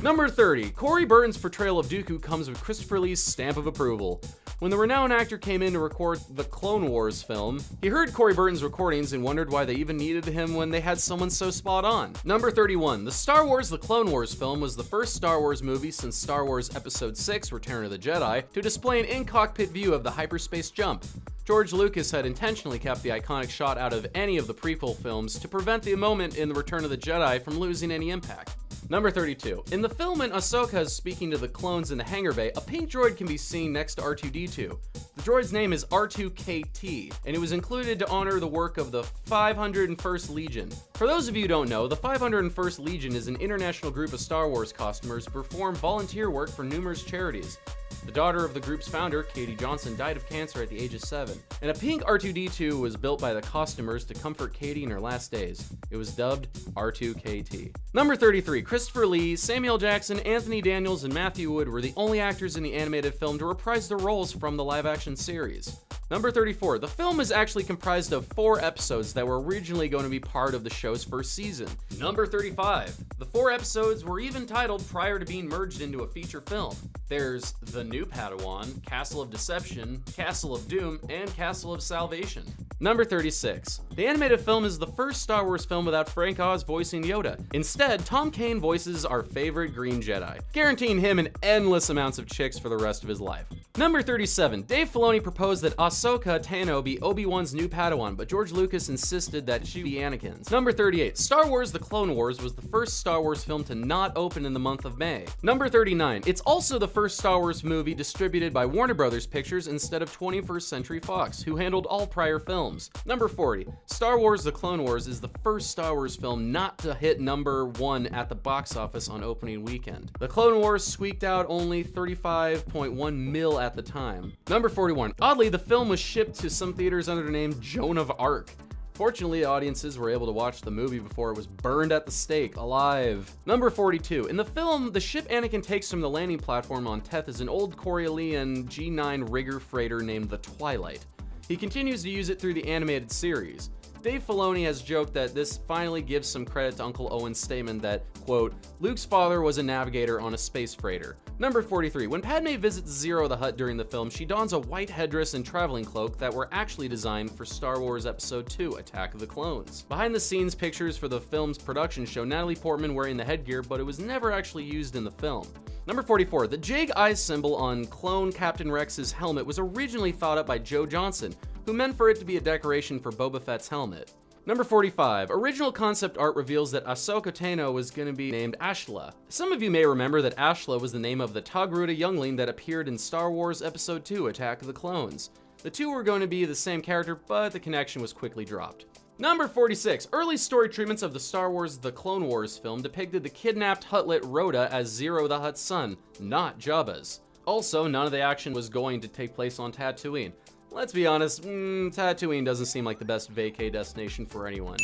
Number 30. Corey Burton's portrayal of Dooku comes with Christopher Lee's stamp of approval. When the renowned actor came in to record the Clone Wars film, he heard Corey Burton's recordings and wondered why they even needed him when they had someone so spot on. Number 31. The Star Wars The Clone Wars film was the first Star Wars movie since Star Wars Episode 6, Return of the Jedi, to display an in-cockpit view of the hyperspace jump. George Lucas had intentionally kept the iconic shot out of any of the prequel films to prevent the moment in the Return of the Jedi from losing any impact. Number 32. In the film when Ahsoka is speaking to the clones in the hangar bay, a pink droid can be seen next to R2-D2. The droid's name is R2KT, and it was included to honor the work of the 501st Legion. For those of you who don't know, the 501st Legion is an international group of Star Wars costumers who perform volunteer work for numerous charities. The daughter of the group's founder, Katie Johnson, died of cancer at the age of 7, and a pink R2-D2 was built by the costumers to comfort Katie in her last days. It was dubbed R2KT. Number 33, Christopher Lee, Samuel Jackson, Anthony Daniels, and Matthew Wood were the only actors in the animated film to reprise their roles from the live-action series. Number 34, the film is actually comprised of 4 episodes that were originally going to be part of the show's first season. Number 35, the 4 episodes were even titled prior to being merged into a feature film. There's The New Padawan, Castle of Deception, Castle of Doom, and Castle of Salvation. Number 36, the animated film is the first Star Wars film without Frank Oz voicing Yoda. Instead, Tom Kane voices our favorite Green Jedi, guaranteeing him an endless amounts of chicks for the rest of his life. Number 37, Dave Filoni proposed that Ahsoka Tano be Obi-Wan's new Padawan, but George Lucas insisted that she be Anakin's. Number 38, Star Wars The Clone Wars was the first Star Wars film to not open in the month of May. Number 39, it's also the first Star Wars movie distributed by Warner Brothers Pictures instead of 21st Century Fox, who handled all prior films. Number 40, Star Wars The Clone Wars is the first Star Wars film not to hit number 1 at the box office on opening weekend. The Clone Wars squeaked out only 35.1 mil at the time. Number 41, oddly, the film was shipped to some theaters under the name Joan of Arc. Fortunately, audiences were able to watch the movie before it was burned at the stake, alive. Number 42. In the film, the ship Anakin takes from the landing platform on Teth is an old Corellian G9 rigger freighter named the Twilight. He continues to use it through the animated series. Dave Filoni has joked that this finally gives some credit to Uncle Owen's statement that, quote, Luke's father was a navigator on a space freighter. Number 43. When Padme visits Zero the Hutt during the film, she dons a white headdress and traveling cloak that were actually designed for Star Wars Episode II, Attack of the Clones. Behind the scenes pictures for the film's production show Natalie Portman wearing the headgear, but it was never actually used in the film. Number 44. The Jade Eye symbol on clone Captain Rex's helmet was originally thought up by Joe Johnson, who meant for it to be a decoration for Boba Fett's helmet. Number 45. Original concept art reveals that Ahsoka Tano was going to be named Ashla. Some of you may remember that Ashla was the name of the Togruta youngling that appeared in Star Wars Episode II, Attack of the Clones. The two were going to be the same character, but the connection was quickly dropped. Number 46. Early story treatments of the Star Wars The Clone Wars film depicted the kidnapped Huttlet Rhoda as Zero the Hutt's son, not Jabba's. Also, none of the action was going to take place on Tatooine. Let's be honest, Tatooine doesn't seem like the best vacay destination for anyone.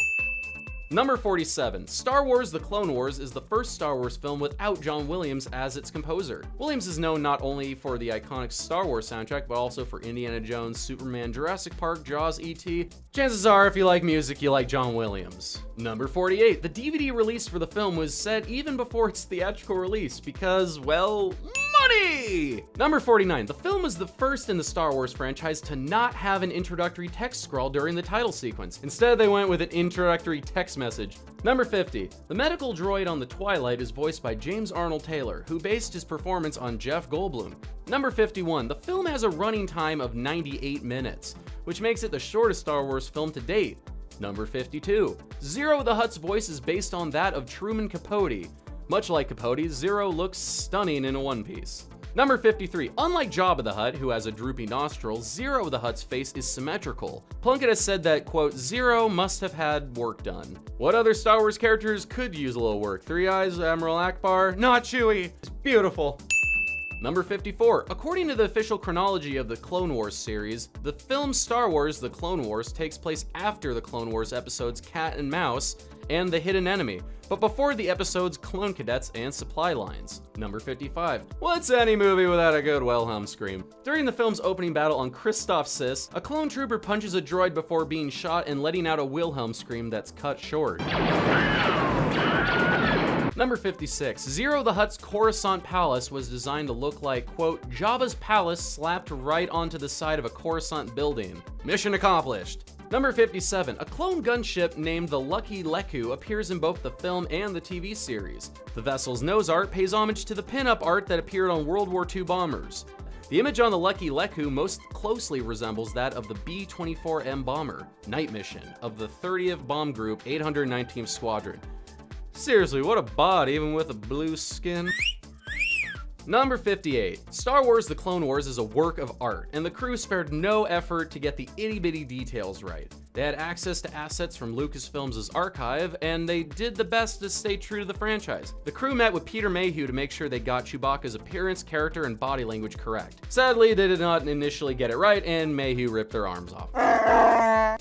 Number 47. Star Wars The Clone Wars is the first Star Wars film without John Williams as its composer. Williams is known not only for the iconic Star Wars soundtrack, but also for Indiana Jones, Superman, Jurassic Park, Jaws, E.T. Chances are, if you like music, you like John Williams. Number 48. The DVD release for the film was set even before its theatrical release because, well, money! Number 49. The film was the first in the Star Wars franchise to not have an introductory text scroll during the title sequence. Instead, they went with an introductory text message. Number 50. The medical droid on the Twilight is voiced by James Arnold Taylor, who based his performance on Jeff Goldblum. Number 51. The film has a running time of 98 minutes, which makes it the shortest Star Wars film to date. Number 52. Zero the Hutt's voice is based on that of Truman Capote. Much like Capote, Zero looks stunning in a one-piece. Number 53. Unlike Jabba the Hutt, who has a droopy nostril, Zero the Hutt's face is symmetrical. Plunkett has said that, quote, Zero must have had work done. What other Star Wars characters could use a little work? Three Eyes, Admiral Akbar, not Chewie. It's beautiful. Number 54. According to the official chronology of the Clone Wars series, the film Star Wars The Clone Wars takes place after the Clone Wars episodes Cat and Mouse and The Hidden Enemy, but before the episodes Clone Cadets and Supply Lines. Number 55. What's any movie without a good Wilhelm scream? During the film's opening battle on Christoph Sis, a clone trooper punches a droid before being shot and letting out a Wilhelm scream that's cut short. Number 56. Zero the Hutt's Coruscant Palace was designed to look like, quote, Jabba's palace slapped right onto the side of a Coruscant building. Mission accomplished. Number 57. A clone gunship named the Lucky Leku appears in both the film and the TV series. The vessel's nose art pays homage to the pinup art that appeared on World War II bombers. The image on the Lucky Leku most closely resembles that of the B-24M bomber, Night Mission, of the 30th Bomb Group 819th Squadron. Seriously, what a bod, even with a blue skin. Number 58. Star Wars The Clone Wars is a work of art, and the crew spared no effort to get the itty-bitty details right. They had access to assets from Lucasfilms' archive, and they did the best to stay true to the franchise. The crew met with Peter Mayhew to make sure they got Chewbacca's appearance, character, and body language correct. Sadly, they did not initially get it right, and Mayhew ripped their arms off.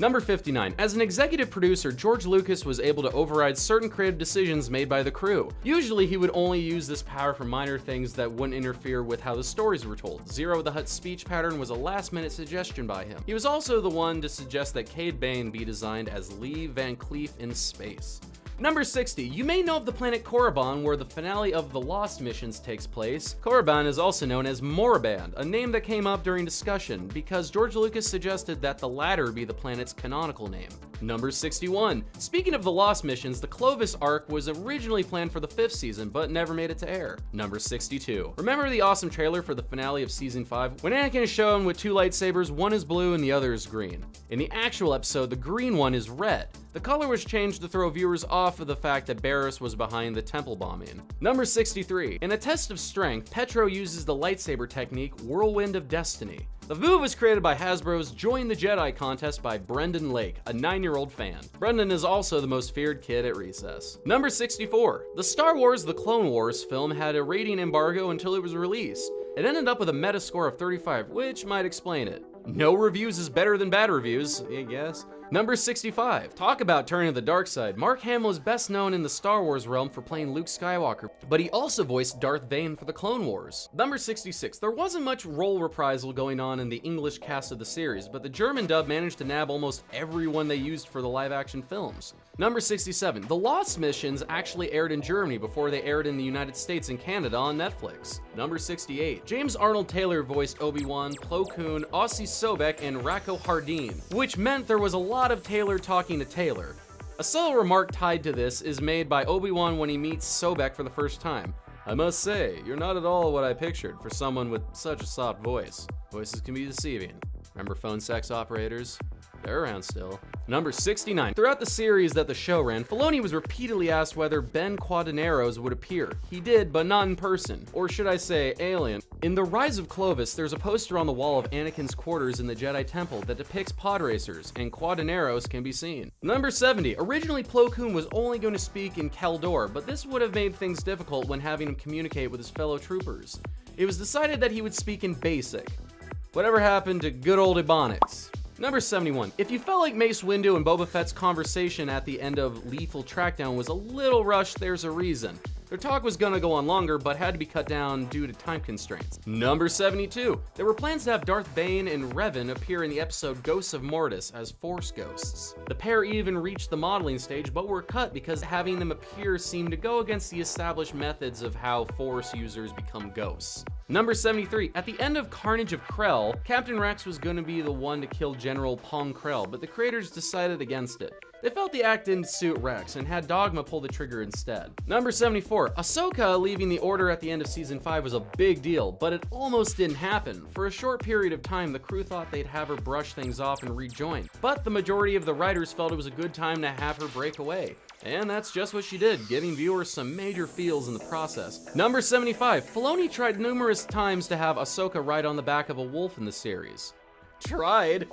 Number 59. As an executive producer, George Lucas was able to override certain creative decisions made by the crew. Usually, he would only use this power for minor things that wouldn't interfere with how the stories were told. Zero the Hutt's speech pattern was a last-minute suggestion by him. He was also the one to suggest that Cade Bane be designed as Lee Van Cleef in space. Number 60. You may know of the planet Korriban, where the finale of the Lost missions takes place. Korriban is also known as Moraband, a name that came up during discussion because George Lucas suggested that the latter be the planet's canonical name. Number 61. Speaking of the Lost missions, the Clovis arc was originally planned for the 5th season, but never made it to air. Number 62. Remember the awesome trailer for the finale of season 5? When Anakin is shown with two lightsabers, one is blue and the other is green. In the actual episode, the green one is red. The color was changed to throw viewers off of the fact that Barriss was behind the temple bombing. Number 63. In a test of strength, Petro uses the lightsaber technique Whirlwind of Destiny. The move was created by Hasbro's Join the Jedi contest by Brendan Lake, a 9-year-old fan. Brendan is also the most feared kid at recess. Number 64. The Star Wars The Clone Wars film had a rating embargo until it was released. It ended up with a Metascore of 35, which might explain it. No reviews is better than bad reviews, I guess. Number 65. Talk about turning to the dark side. Mark Hamill is best known in the Star Wars realm for playing Luke Skywalker, but he also voiced Darth Bane for the Clone Wars. Number 66. There wasn't much role reprisal going on in the English cast of the series, but the German dub managed to nab almost everyone they used for the live-action films. Number 67. The Lost missions actually aired in Germany before they aired in the United States and Canada on Netflix. Number 68. James Arnold Taylor voiced Obi-Wan, Plo Koon, Ossie Sobek, and Rako Hardin, which meant there was a lot of Taylor talking to Taylor. A subtle remark tied to this is made by Obi-Wan when he meets Sobek for the first time. I must say, you're not at all what I pictured for someone with such a soft voice. Voices can be deceiving. Remember phone sex operators? They're around still. Number 69. Throughout the series that the show ran, Filoni was repeatedly asked whether Ben Quadinaros would appear. He did, but not in person. Or should I say, alien. In The Rise of Clovis, there's a poster on the wall of Anakin's quarters in the Jedi Temple that depicts pod racers, and Quadinaros can be seen. Number 70. Originally, Plo Koon was only going to speak in Keldor, but this would have made things difficult when having him communicate with his fellow troopers. It was decided that he would speak in Basic. Whatever happened to good old Ebonics? Number 71. If you felt like Mace Windu and Boba Fett's conversation at the end of Lethal Trackdown was a little rushed, there's a reason. Their talk was gonna go on longer, but had to be cut down due to time constraints. Number 72. There were plans to have Darth Bane and Revan appear in the episode Ghosts of Mortis as Force Ghosts. The pair even reached the modeling stage, but were cut because having them appear seemed to go against the established methods of how Force users become ghosts. Number 73. At the end of Carnage of Krell, Captain Rex was going to be the one to kill General Pong Krell, but the creators decided against it. They felt the act didn't suit Rex and had Dogma pull the trigger instead. Number 74. Ahsoka leaving the Order at the end of Season 5 was a big deal, but it almost didn't happen. For a short period of time, the crew thought they'd have her brush things off and rejoin, but the majority of the writers felt it was a good time to have her break away. And that's just what she did, giving viewers some major feels in the process. Number 75. Filoni tried numerous times to have Ahsoka ride on the back of a wolf in the series. Tried?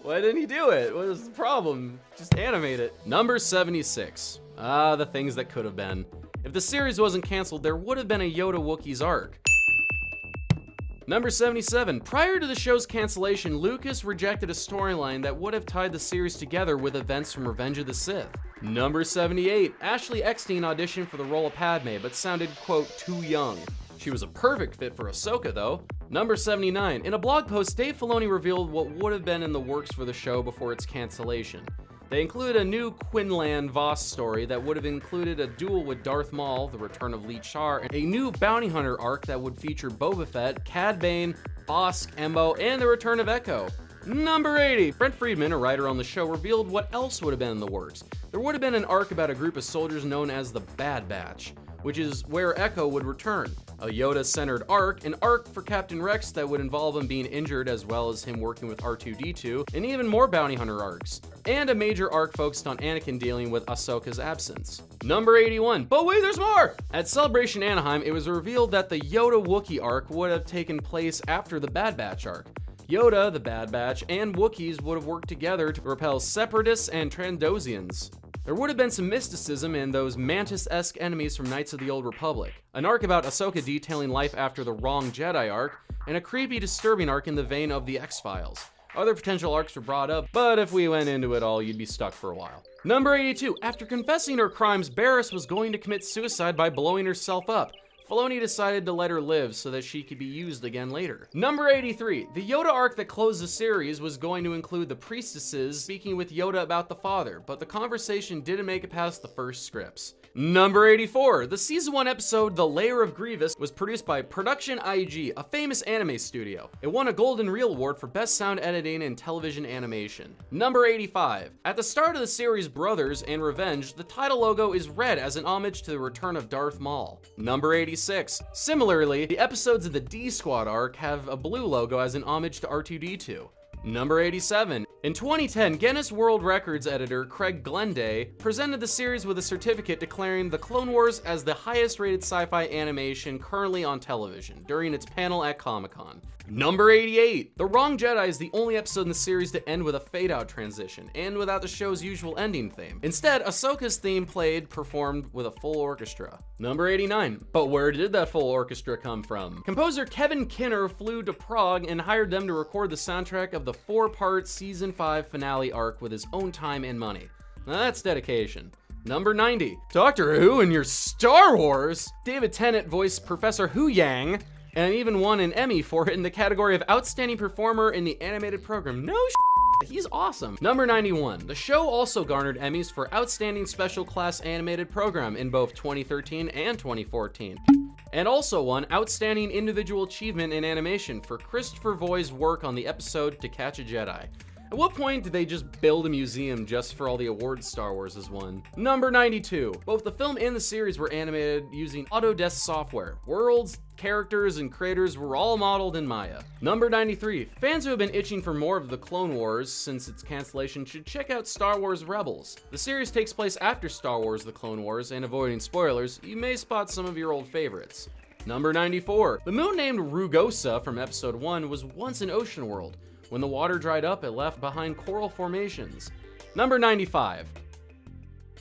Why didn't he do it? What was the problem? Just animate it. Number 76. The things that could have been. If the series wasn't canceled, there would have been a Yoda Wookiees arc. Number 77. Prior to the show's cancellation, Lucas rejected a storyline that would have tied the series together with events from Revenge of the Sith. Number 78. Ashley Eckstein auditioned for the role of Padme, but sounded, quote, too young. She was a perfect fit for Ahsoka, though. Number 79. In a blog post, Dave Filoni revealed what would have been in the works for the show before its cancellation. They included a new Quinlan Voss story that would have included a duel with Darth Maul, the return of Lee Char, and a new bounty hunter arc that would feature Boba Fett, Cad Bane, Bossk, Embo, and the return of Echo. Number 80. Brent Friedman, a writer on the show, revealed what else would have been in the works. There would have been an arc about a group of soldiers known as the Bad Batch. which is where Echo would return. A Yoda-centered arc, an arc for Captain Rex that would involve him being injured as well as him working with R2-D2, and even more bounty hunter arcs. And a major arc focused on Anakin dealing with Ahsoka's absence. Number 81, but wait, there's more! At Celebration Anaheim, it was revealed that the Yoda-Wookiee arc would have taken place after the Bad Batch arc. Yoda, the Bad Batch, and Wookiees would have worked together to repel Separatists and Trandosians. There would have been some mysticism in those Mantis-esque enemies from Knights of the Old Republic, an arc about Ahsoka detailing life after the Wrong Jedi arc, and a creepy, disturbing arc in the vein of the X-Files. Other potential arcs were brought up, but if we went into it all, you'd be stuck for a while. Number 82, after confessing her crimes, Barriss was going to commit suicide by blowing herself up. Filoni decided to let her live so that she could be used again later. Number 83, the Yoda arc that closed the series was going to include the priestesses speaking with Yoda about the father, but the conversation didn't make it past the first scripts. Number 84, the season 1 episode The Lair of Grievous was produced by Production IG, a famous anime studio. It won a Golden Reel Award for Best Sound Editing and Television Animation. Number 85, at the start of the series Brothers and Revenge, the title logo is red as an homage to the return of Darth Maul. Number 86, similarly, the episodes of the D-Squad arc have a blue logo as an homage to R2-D2. Number 87. In 2010, Guinness World Records editor Craig Glenday presented the series with a certificate declaring The Clone Wars as the highest rated sci-fi animation currently on television during its panel at Comic-Con. Number 88. The Wrong Jedi is the only episode in the series to end with a fade-out transition, and without the show's usual ending theme. Instead, Ahsoka's theme performed with a full orchestra. Number 89. But where did that full orchestra come from? Composer Kevin Kinner flew to Prague and hired them to record the soundtrack of the 4-part Season 5 finale arc with his own time and money. Now that's dedication. Number 90. Doctor Who in your Star Wars? David Tennant voiced Professor Hu Yang, and even won an Emmy for it in the category of Outstanding Performer in the Animated Program. No he's awesome. Number 91. The show also garnered Emmys for Outstanding Special Class Animated Program in both 2013 and 2014. And also won Outstanding Individual Achievement in Animation for Christopher Voy's work on the episode To Catch a Jedi. At what point did they just build a museum just for all the awards Star Wars has won? Number 92. Both the film and the series were animated using Autodesk software. Worlds, characters, and creators were all modeled in Maya. Number 93. Fans who have been itching for more of the Clone Wars since its cancellation should check out Star Wars Rebels. The series takes place after Star Wars The Clone Wars, and avoiding spoilers, you may spot some of your old favorites. Number 94. The moon named Rugosa from Episode 1 was once an ocean world. When the water dried up, it left behind coral formations. Number 95.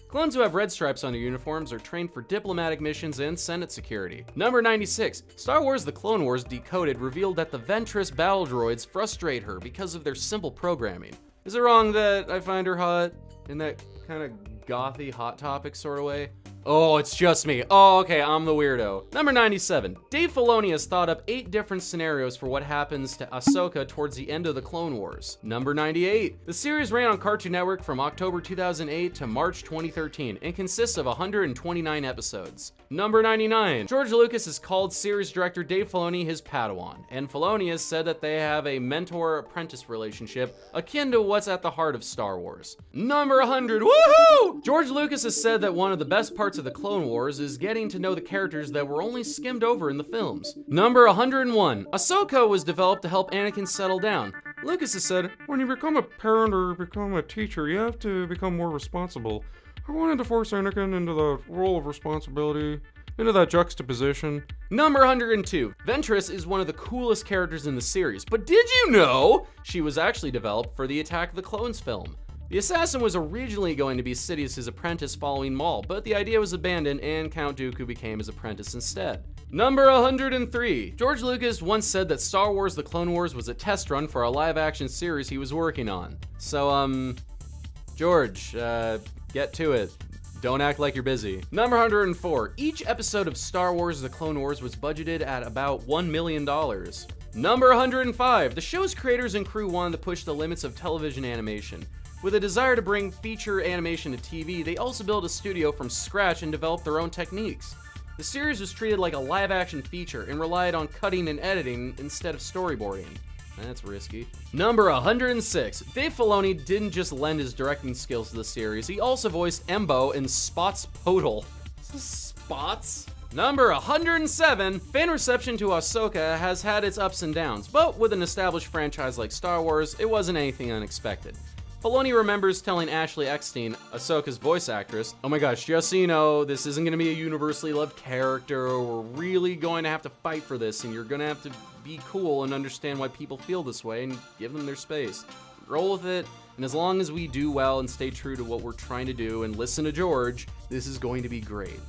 Clones who have red stripes on their uniforms are trained for diplomatic missions and Senate security. Number 96. Star Wars The Clone Wars Decoded revealed that the Ventress battle droids frustrate her because of their simple programming. Is it wrong that I find her hot in that kind of gothy Hot Topic sort of way? Oh, it's just me. Oh, okay, I'm the weirdo. Number 97. Dave Filoni has thought up 8 different scenarios for what happens to Ahsoka towards the end of the Clone Wars. Number 98. The series ran on Cartoon Network from October 2008 to March 2013 and consists of 129 episodes. Number 99. George Lucas has called series director Dave Filoni his Padawan, and Filoni has said that they have a mentor-apprentice relationship akin to what's at the heart of Star Wars. Number 100. Woohoo! George Lucas has said that one of the best parts of the Clone Wars is getting to know the characters that were only skimmed over in the films. Number 101. Ahsoka was developed to help Anakin settle down. Lucas has said, when you become a parent or become a teacher, you have to become more responsible. I wanted to force Anakin into the role of responsibility, into that juxtaposition. Number 102. Ventress is one of the coolest characters in the series, but did you know she was actually developed for the Attack of the Clones film? The assassin was originally going to be Sidious's apprentice following Maul, but the idea was abandoned and Count Dooku became his apprentice instead. Number 103. George Lucas once said that Star Wars The Clone Wars was a test run for a live-action series he was working on. So, George, get to it. Don't act like you're busy. Number 104. Each episode of Star Wars The Clone Wars was budgeted at about $1 million. Number 105. The show's creators and crew wanted to push the limits of television animation. With a desire to bring feature animation to TV, they also built a studio from scratch and developed their own techniques. The series was treated like a live-action feature and relied on cutting and editing instead of storyboarding. That's risky. Number 106. Dave Filoni didn't just lend his directing skills to the series, he also voiced Embo in Spot's Podal. Spots. Number 107, fan reception to Ahsoka has had its ups and downs, but with an established franchise like Star Wars, it wasn't anything unexpected. Filoni remembers telling Ashley Eckstein, Ahsoka's voice actress, "Oh my gosh, just so you know, this isn't going to be a universally loved character. We're really going to have to fight for this, and you're going to have to be cool and understand why people feel this way and give them their space. Roll with it, and as long as we do well and stay true to what we're trying to do and listen to George, this is going to be great."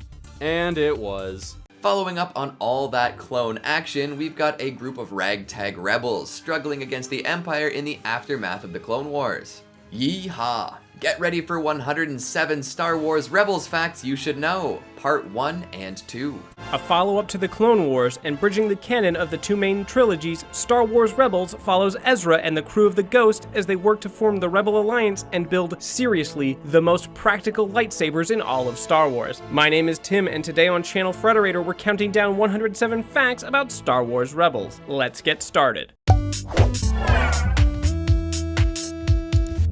And it was. Following up on all that clone action, we've got a group of ragtag rebels struggling against the Empire in the aftermath of the Clone Wars. Yeehaw! Get ready for 107 Star Wars Rebels facts you should know, Part 1 and 2. A follow-up to the Clone Wars and bridging the canon of the two main trilogies, Star Wars Rebels follows Ezra and the crew of the Ghost as they work to form the Rebel Alliance and build, seriously, the most practical lightsabers in all of Star Wars. My name is Tim, and today on Channel Frederator we're counting down 107 facts about Star Wars Rebels. Let's get started.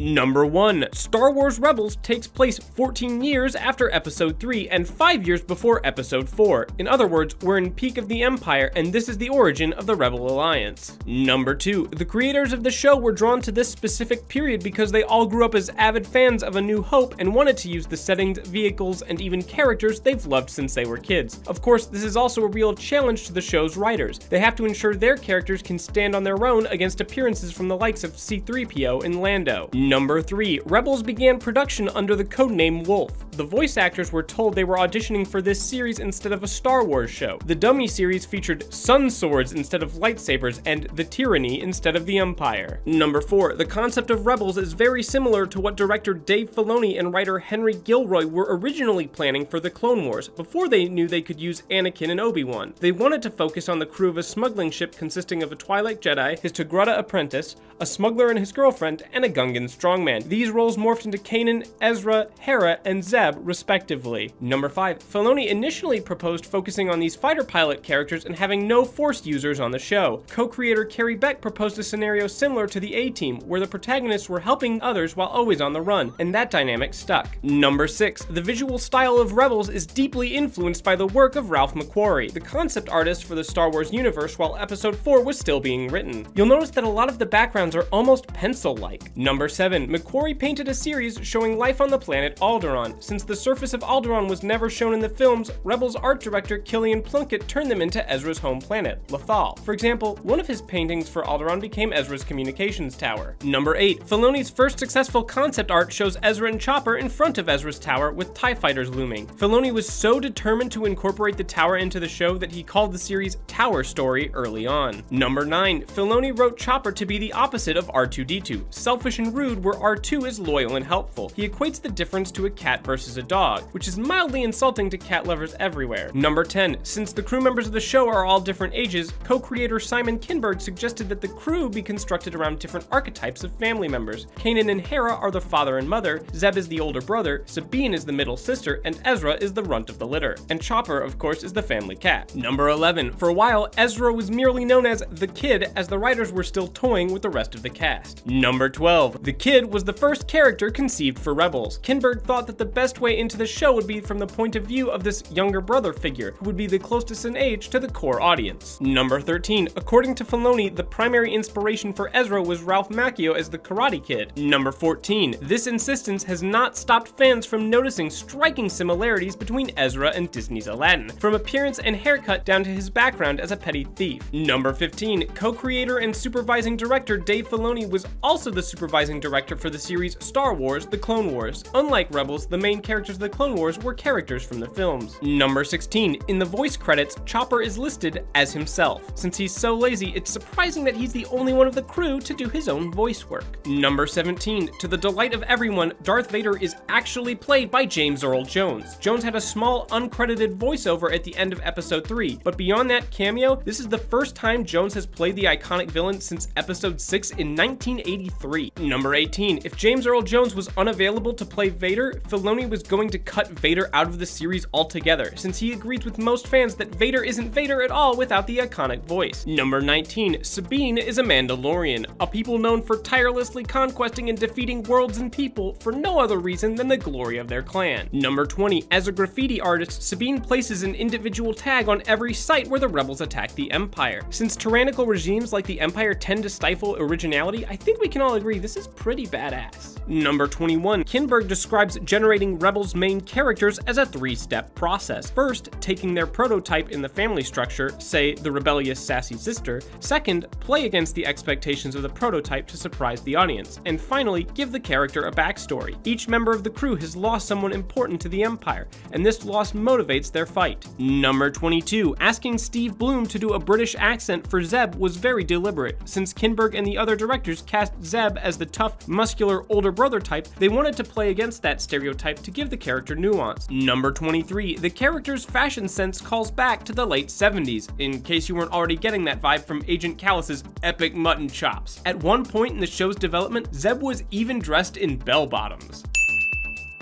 Number 1. Star Wars Rebels takes place 14 years after Episode 3 and 5 years before Episode 4. In other words, we're in peak of the Empire, and this is the origin of the Rebel Alliance. Number 2. The creators of the show were drawn to this specific period because they all grew up as avid fans of A New Hope and wanted to use the settings, vehicles, and even characters they've loved since they were kids. Of course, this is also a real challenge to the show's writers. They have to ensure their characters can stand on their own against appearances from the likes of C-3PO and Lando. Number 3. Rebels began production under the codename Wolf. The voice actors were told they were auditioning for this series instead of a Star Wars show. The dummy series featured sun swords instead of lightsabers and the tyranny instead of the Empire. Number 4. The concept of Rebels is very similar to what director Dave Filoni and writer Henry Gilroy were originally planning for the Clone Wars before they knew they could use Anakin and Obi-Wan. They wanted to focus on the crew of a smuggling ship consisting of a Twilight Jedi, his Tograta apprentice, a smuggler and his girlfriend, and a Gungan strongman. These roles morphed into Kanan, Ezra, Hera, and Zeb, respectively. Number 5. Filoni initially proposed focusing on these fighter pilot characters and having no Force users on the show. Co-creator Carrie Beck proposed a scenario similar to the A-Team, where the protagonists were helping others while always on the run, and that dynamic stuck. Number 6. The visual style of Rebels is deeply influenced by the work of Ralph McQuarrie, the concept artist for the Star Wars universe while Episode 4 was still being written. You'll notice that a lot of the backgrounds are almost pencil-like. Number 7. McQuarrie painted a series showing life on the planet Alderaan. Since the surface of Alderaan was never shown in the films, Rebels art director Killian Plunkett turned them into Ezra's home planet, Lothal. For example, one of his paintings for Alderaan became Ezra's communications tower. Number 8. Filoni's first successful concept art shows Ezra and Chopper in front of Ezra's tower with TIE fighters looming. Filoni was so determined to incorporate the tower into the show that he called the series Tower Story early on. Number 9. Filoni wrote Chopper to be the opposite of R2-D2, selfish and rude where R2 is loyal and helpful. He equates the difference to a cat versus a dog, which is mildly insulting to cat lovers everywhere. Number 10. Since the crew members of the show are all different ages, co-creator Simon Kinberg suggested that the crew be constructed around different archetypes of family members. Kanan and Hera are the father and mother, Zeb is the older brother, Sabine is the middle sister, and Ezra is the runt of the litter. And Chopper, of course, is the family cat. Number 11. For a while, Ezra was merely known as the Kid, as the writers were still toying with the rest of the cast. Number 12. The Kid was the first character conceived for Rebels. Kinberg thought that the best way into the show would be from the point of view of this younger brother figure, who would be the closest in age to the core audience. Number 13. According to Filoni, the primary inspiration for Ezra was Ralph Macchio as the Karate Kid. Number 14. This insistence has not stopped fans from noticing striking similarities between Ezra and Disney's Aladdin, from appearance and haircut down to his background as a petty thief. Number 15. Co-creator and supervising director Dave Filoni was also the supervising director for the series Star Wars: The Clone Wars. Unlike Rebels, the main characters of the Clone Wars were characters from the films. Number 16. In the voice credits, Chopper is listed as himself. Since he's so lazy, it's surprising that he's the only one of the crew to do his own voice work. Number 17. To the delight of everyone, Darth Vader is actually played by James Earl Jones. Jones had a small, uncredited voiceover at the end of Episode 3, but beyond that cameo, this is the first time Jones has played the iconic villain since Episode 6 in 1983. Number 18. If James Earl Jones was unavailable to play Vader, Filoni was going to cut Vader out of the series altogether, since he agrees with most fans that Vader isn't Vader at all without the iconic voice. Number 19. Sabine is a Mandalorian, a people known for tirelessly conquesting and defeating worlds and people for no other reason than the glory of their clan. Number 20. As a graffiti artist, Sabine places an individual tag on every site where the rebels attack the Empire. Since tyrannical regimes like the Empire tend to stifle originality, I think we can all agree this is pretty badass. Number 21. Kinberg describes generating Rebels' main characters as a 3-step process. First, taking their prototype in the family structure, say the rebellious sassy sister. Second, play against the expectations of the prototype to surprise the audience. And finally, give the character a backstory. Each member of the crew has lost someone important to the Empire, and this loss motivates their fight. Number 22. Asking Steve Bloom to do a British accent for Zeb was very deliberate. Since Kinberg and the other directors cast Zeb as the tough, muscular older brother type, they wanted to play against that stereotype to give the character nuance. Number 23. The character's fashion sense calls back to the late 70s, in case you weren't already getting that vibe from Agent Callus's epic mutton chops. At one point in the show's development, Zeb was even dressed in bell-bottoms.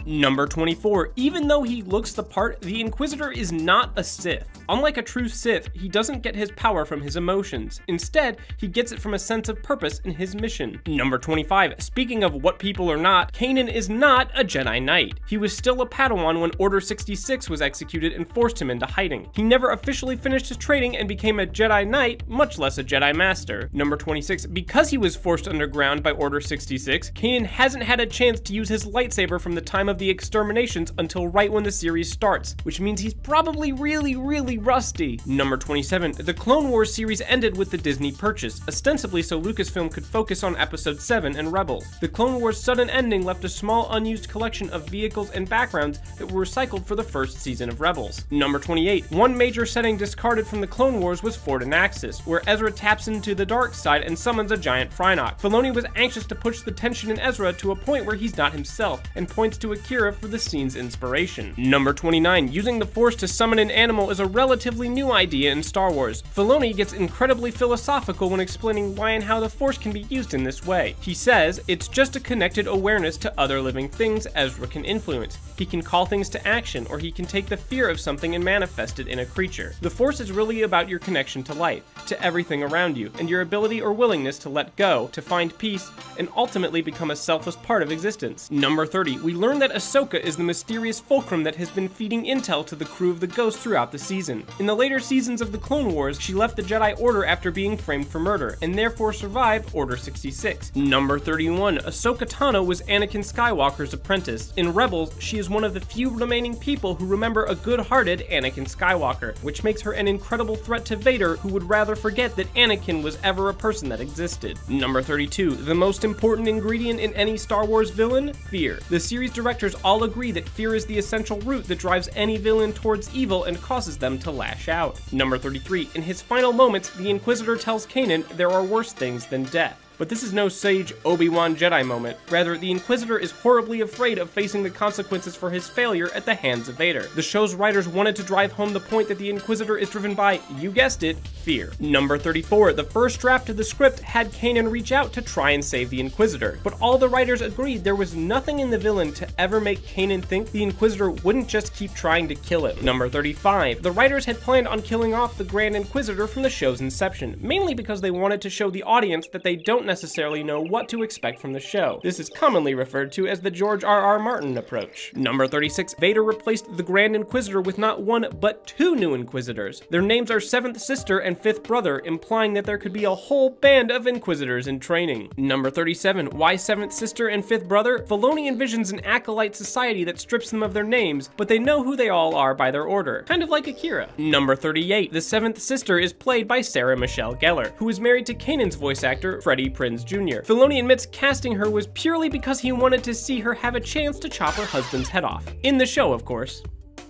Number 24. Even though he looks the part, the Inquisitor is not a Sith. Unlike a true Sith, he doesn't get his power from his emotions. Instead, he gets it from a sense of purpose in his mission. Number 25. Speaking of what people are not, Kanan is not a Jedi Knight. He was still a Padawan when Order 66 was executed and forced him into hiding. He never officially finished his training and became a Jedi Knight, much less a Jedi Master. Number 26. Because he was forced underground by Order 66, Kanan hasn't had a chance to use his lightsaber from the time of the exterminations until right when the series starts, which means he's probably really rusty. Number 27. The Clone Wars series ended with the Disney purchase, ostensibly so Lucasfilm could focus on Episode 7 and Rebels. The Clone Wars' sudden ending left a small unused collection of vehicles and backgrounds that were recycled for the first season of Rebels. Number 28. One major setting discarded from the Clone Wars was Fort Anaxis, where Ezra taps into the dark side and summons a giant Frynok. Filoni was anxious to push the tension in Ezra to a point where he's not himself, and points to Akira for the scene's inspiration. Number 29. Using the Force to summon an animal is a relatively new idea in Star Wars. Filoni gets incredibly philosophical when explaining why and how the Force can be used in this way. He says, it's just a connected awareness to other living things Ezra can influence. He can call things to action, or he can take the fear of something and manifest it in a creature. The Force is really about your connection to life, to everything around you, and your ability or willingness to let go, to find peace, and ultimately become a selfless part of existence. Number 30. We learn that Ahsoka is the mysterious fulcrum that has been feeding intel to the crew of the Ghost throughout the season. In the later seasons of the Clone Wars, she left the Jedi Order after being framed for murder, and therefore survived Order 66. Number 31. Ahsoka Tano was Anakin Skywalker's apprentice. In Rebels, she is one of the few remaining people who remember a good-hearted Anakin Skywalker, which makes her an incredible threat to Vader, who would rather forget that Anakin was ever a person that existed. Number 32. The most important ingredient in any Star Wars villain? Fear. The series directors all agree that fear is the essential root that drives any villain towards evil and causes them to lash out. Number 33. In his final moments, the Inquisitor tells Kanan there are worse things than death. But this is no sage Obi-Wan Jedi moment. Rather, the Inquisitor is horribly afraid of facing the consequences for his failure at the hands of Vader. The show's writers wanted to drive home the point that the Inquisitor is driven by, you guessed it, fear. Number 34. The first draft of the script had Kanan reach out to try and save the Inquisitor, but all the writers agreed there was nothing in the villain to ever make Kanan think the Inquisitor wouldn't just keep trying to kill him. Number 35. The writers had planned on killing off the Grand Inquisitor from the show's inception, mainly because they wanted to show the audience that they don't necessarily know what to expect from the show. This is commonly referred to as the George R.R. Martin approach. Number 36. Vader replaced the Grand Inquisitor with not one, but two new Inquisitors. Their names are Seventh Sister and Fifth Brother, implying that there could be a whole band of Inquisitors in training. Number 37. Why Seventh Sister and Fifth Brother? Filoni envisions an acolyte society that strips them of their names, but they know who they all are by their order. Kind of like Akira. Number 38. The Seventh Sister is played by Sarah Michelle Gellar, who is married to Kanan's voice actor, Freddie Prinze Jr. Filoni admits casting her was purely because he wanted to see her have a chance to chop her husband's head off. In the show, of course.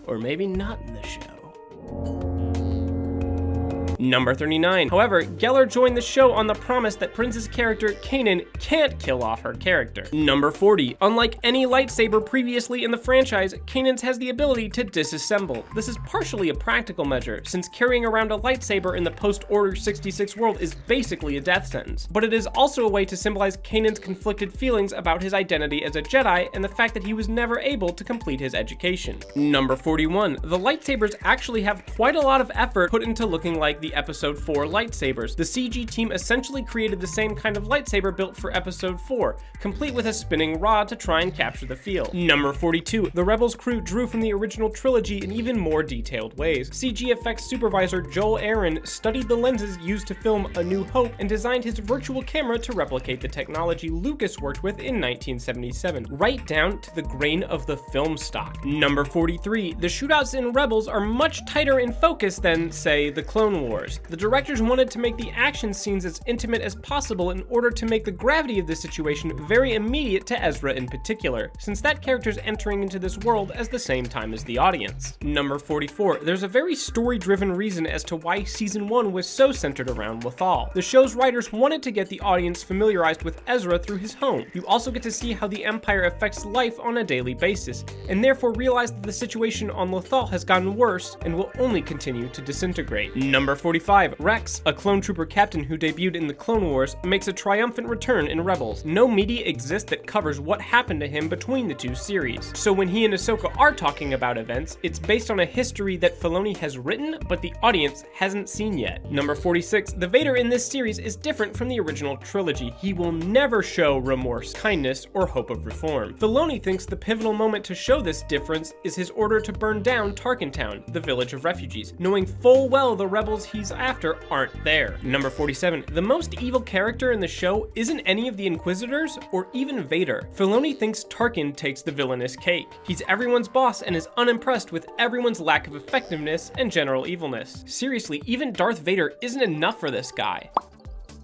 Or maybe not in the show. Number 39. However, Geller joined the show on the promise that Prince's character, Kanan, can't kill off her character. Number 40. Unlike any lightsaber previously in the franchise, Kanan's has the ability to disassemble. This is partially a practical measure, since carrying around a lightsaber in the post-Order 66 world is basically a death sentence. But it is also a way to symbolize Kanan's conflicted feelings about his identity as a Jedi and the fact that he was never able to complete his education. Number 41. The lightsabers actually have quite a lot of effort put into looking like the Episode 4 lightsabers. The CG team essentially created the same kind of lightsaber built for Episode 4, complete with a spinning rod to try and capture the feel. Number 42. The Rebels crew drew from the original trilogy in even more detailed ways. CG effects supervisor Joel Aaron studied the lenses used to film A New Hope and designed his virtual camera to replicate the technology Lucas worked with in 1977, right down to the grain of the film stock. Number 43. The shootouts in Rebels are much tighter in focus than, say, the Clone Wars. The directors wanted to make the action scenes as intimate as possible in order to make the gravity of the situation very immediate to Ezra in particular, since that character's entering into this world at the same time as the audience. Number 44. There's a very story-driven reason as to why Season 1 was so centered around Lothal. The show's writers wanted to get the audience familiarized with Ezra through his home. You also get to see how the Empire affects life on a daily basis, and therefore realize that the situation on Lothal has gotten worse and will only continue to disintegrate. Number 45. Rex, a clone trooper captain who debuted in the Clone Wars, makes a triumphant return in Rebels. No media exists that covers what happened to him between the two series, so when he and Ahsoka are talking about events, it's based on a history that Filoni has written, but the audience hasn't seen yet. Number 46. The Vader in this series is different from the original trilogy. He will never show remorse, kindness, or hope of reform. Filoni thinks the pivotal moment to show this difference is his order to burn down Tarkin Town, the village of refugees, knowing full well the rebels he's after aren't there. Number 47. The most evil character in the show isn't any of the Inquisitors or even Vader. Filoni thinks Tarkin takes the villainous cake. He's everyone's boss and is unimpressed with everyone's lack of effectiveness and general evilness. Seriously, even Darth Vader isn't enough for this guy.